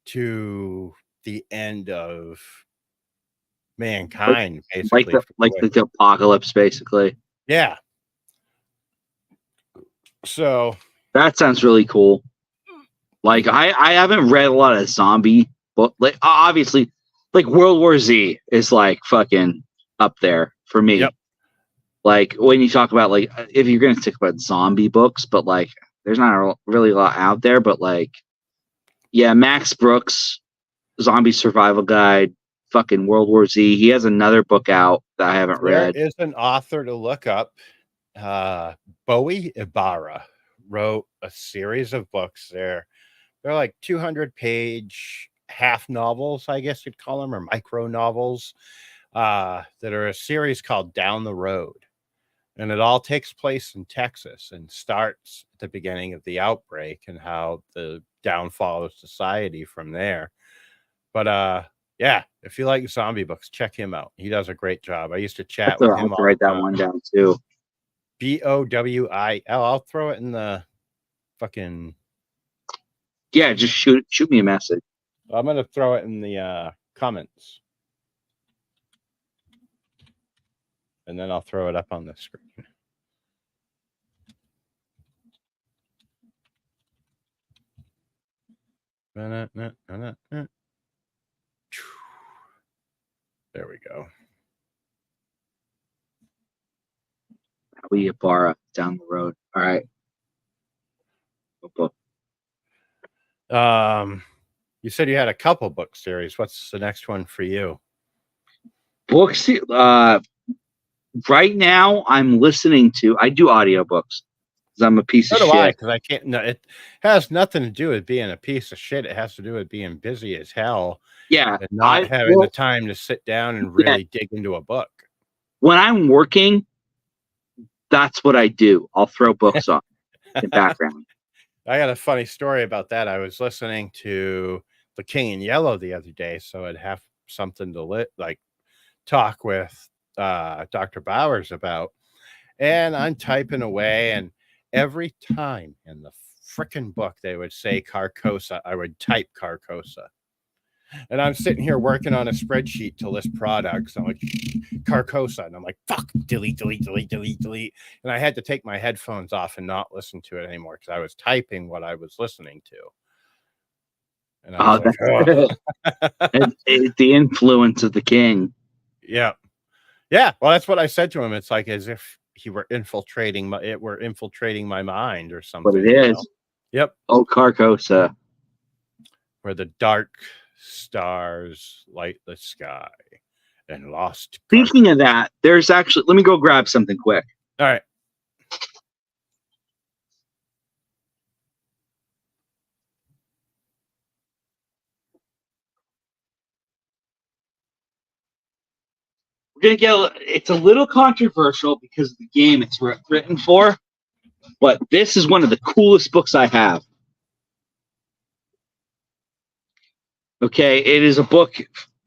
Speaker 1: to the end of
Speaker 2: like
Speaker 1: mankind, basically.
Speaker 2: like the apocalypse, basically.
Speaker 1: Yeah. So
Speaker 2: That sounds really cool. Like I haven't read a lot of zombie book. Like obviously, like World War Z is like fucking up there for me.
Speaker 1: yep.
Speaker 2: Like when you talk about like if you're gonna talk about zombie books, but like there's not really a lot out there. But like yeah, Max Brooks, Zombie Survival Guide, fucking World War Z. He has another book out that I haven't
Speaker 1: There
Speaker 2: read.
Speaker 1: is an author to look up. Bowie Ibarra wrote a series of books. They're like 200-page half novels, I guess you'd call them, or micro novels, that are a series called Down the Road. And it all takes place in Texas and starts at the beginning of the outbreak and how the downfall of society from there. But yeah, if you like zombie books, check him out. He does a great job. I used to chat with
Speaker 2: I have
Speaker 1: him
Speaker 2: to
Speaker 1: all
Speaker 2: write
Speaker 1: the
Speaker 2: that
Speaker 1: time.
Speaker 2: one down too.
Speaker 1: Bowil. I'll throw it in the fucking.
Speaker 2: Yeah, just shoot me a message.
Speaker 1: I'm gonna throw it in the comments, and then I'll throw it up on the screen. There we go.
Speaker 2: We Ibarra down the road. All right.
Speaker 1: Um, You said you had a couple book series. What's the next one for you?
Speaker 2: Books. Right now, I'm listening to. I do audiobooks because I'm a piece
Speaker 1: So
Speaker 2: of
Speaker 1: do I,
Speaker 2: shit.
Speaker 1: because I can't. No, it has nothing to do with being a piece of shit. It has to do with being busy as hell
Speaker 2: Yeah,
Speaker 1: and not having the time to sit down and
Speaker 2: Yeah.
Speaker 1: really dig into a book.
Speaker 2: When I'm working, that's what I do. I'll throw books on in the background.
Speaker 1: I got a funny story about that. I was listening to The King in Yellow the other day, so I'd have something to talk with Dr. Bowers about. And I'm typing away, and every time in the frickin' book they would say Carcosa, I would type Carcosa. And I'm sitting here working on a spreadsheet to list products. I'm like, Carcosa. And I'm like, fuck, delete, delete, delete, delete, delete. And I had to take my headphones off and not listen to it anymore because I was typing what I was listening to. And I was
Speaker 2: It's the influence of the king.
Speaker 1: Yeah. Yeah. Well, that's what I said to him. It's like as if he were infiltrating my mind or something.
Speaker 2: But it is.
Speaker 1: Know? Yep.
Speaker 2: Oh, Carcosa.
Speaker 1: Where the dark stars light the sky and lost.
Speaker 2: Speaking of that, there's actually, let me go grab something quick.
Speaker 1: All right.
Speaker 2: We're gonna get it's a little controversial because of the game it's written for, but this is one of the coolest books I have. Okay, it is a book.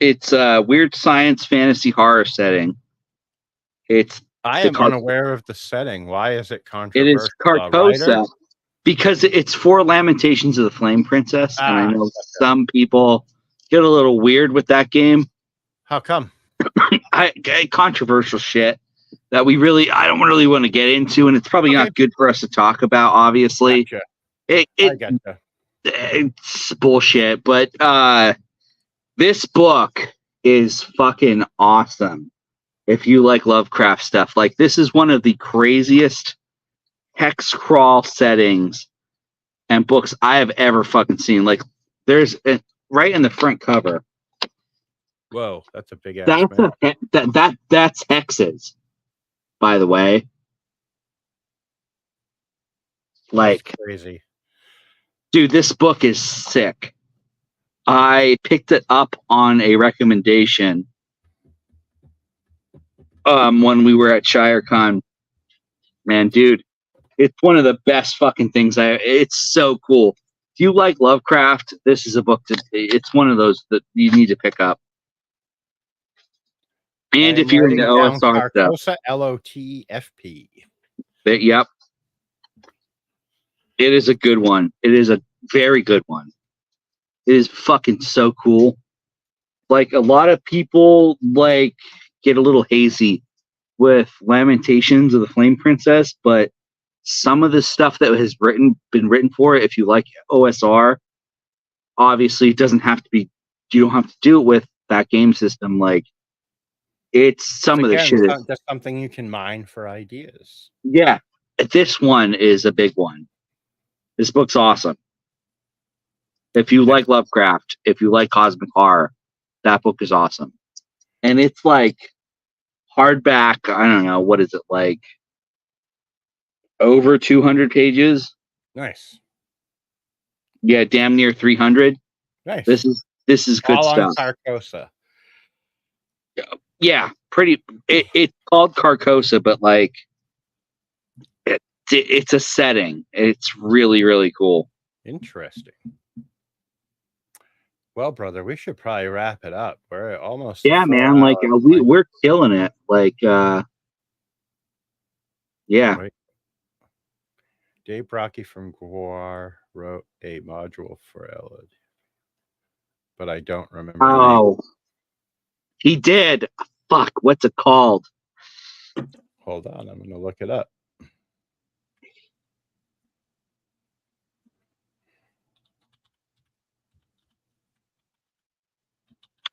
Speaker 2: It's a weird science fantasy horror setting.
Speaker 1: I am unaware of the setting. Why is it controversial?
Speaker 2: It is Carcosa because it's for Lamentations of the Flame Princess, and I know some people get a little weird with that game.
Speaker 1: How come?
Speaker 2: Controversial shit that I don't really want to get into, and it's probably not good for us to talk about. Obviously,
Speaker 1: gotcha.
Speaker 2: I gotcha. It's bullshit, but this book is fucking awesome. If you like Lovecraft stuff, like this is one of the craziest hex crawl settings and books I have ever fucking seen. Like there's right in the front cover.
Speaker 1: Whoa, that's a big ass.
Speaker 2: That's hexes, by the way. Like
Speaker 1: that's crazy.
Speaker 2: Dude, this book is sick. I picked it up on a recommendation when we were at ShireCon. Man, dude, it's one of the best fucking things it's so cool. If you like Lovecraft, this is a book it's one of those that you need to pick up. And if you're into OSR stuff.
Speaker 1: LOTFP.
Speaker 2: Yep. It is a good one. It is a very good one. It is fucking so cool. Like a lot of people get a little hazy with Lamentations of the Flame Princess, but some of the stuff that has been written for it, if you like OSR, obviously it doesn't have to be. You don't have to do it with that game system. Like it's some of the shit.
Speaker 1: That's something you can mine for ideas.
Speaker 2: Yeah, this one is a big one. This book's awesome. If you like Lovecraft, if you like cosmic horror, that book is awesome. And it's like hardback. I don't know. What is it like? Over 200 pages.
Speaker 1: Nice.
Speaker 2: Yeah, damn near 300.
Speaker 1: Nice.
Speaker 2: This is good
Speaker 1: all
Speaker 2: stuff.
Speaker 1: On Carcosa.
Speaker 2: Yeah, pretty. It's called Carcosa, but like it's a setting. It's really, really cool.
Speaker 1: Interesting. Well, brother, we should probably wrap it up. We're almost
Speaker 2: man. Like we're killing it. Like yeah.
Speaker 1: Wait. Dave Brocky from Guar wrote a module for Elod, but I don't remember.
Speaker 2: Oh, he did. Fuck, what's it called?
Speaker 1: Hold on, I'm gonna look it up.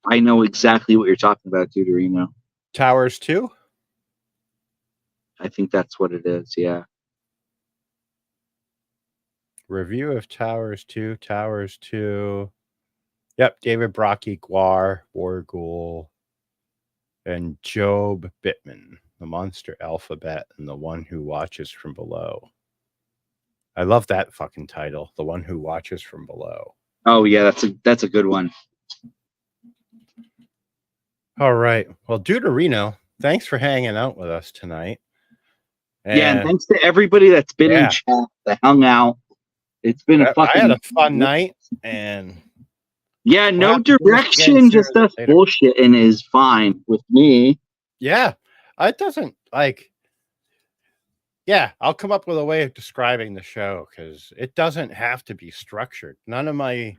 Speaker 2: I know exactly what you're talking about, Deuterino.
Speaker 1: Towers 2?
Speaker 2: I think that's what it is, yeah.
Speaker 1: Review of Towers 2, Towers 2. Yep, David Brocky, Guar, Wargul, and Job Bittman, the monster alphabet, and the one who watches from below. I love that fucking title, the one who watches from below.
Speaker 2: Oh yeah, that's a good one.
Speaker 1: All right. Well, Deuterino, thanks for hanging out with us tonight.
Speaker 2: And thanks to everybody that's been in chat, that hung out. It's been a fucking.
Speaker 1: I had a fun night, and
Speaker 2: no direction, just us bullshitting is fine with me.
Speaker 1: Yeah, it doesn't like. Yeah, I'll come up with a way of describing the show because it doesn't have to be structured. None of my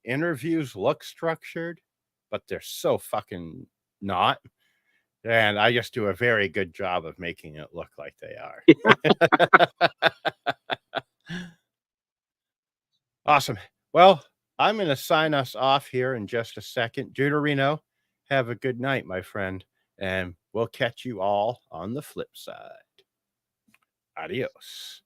Speaker 1: interviews look structured, but they're so fucking not. And I just do a very good job of making it look like they are. Awesome. Well, I'm going to sign us off here in just a second. Deuterino, have a good night, my friend. And we'll catch you all on the flip side. Adios.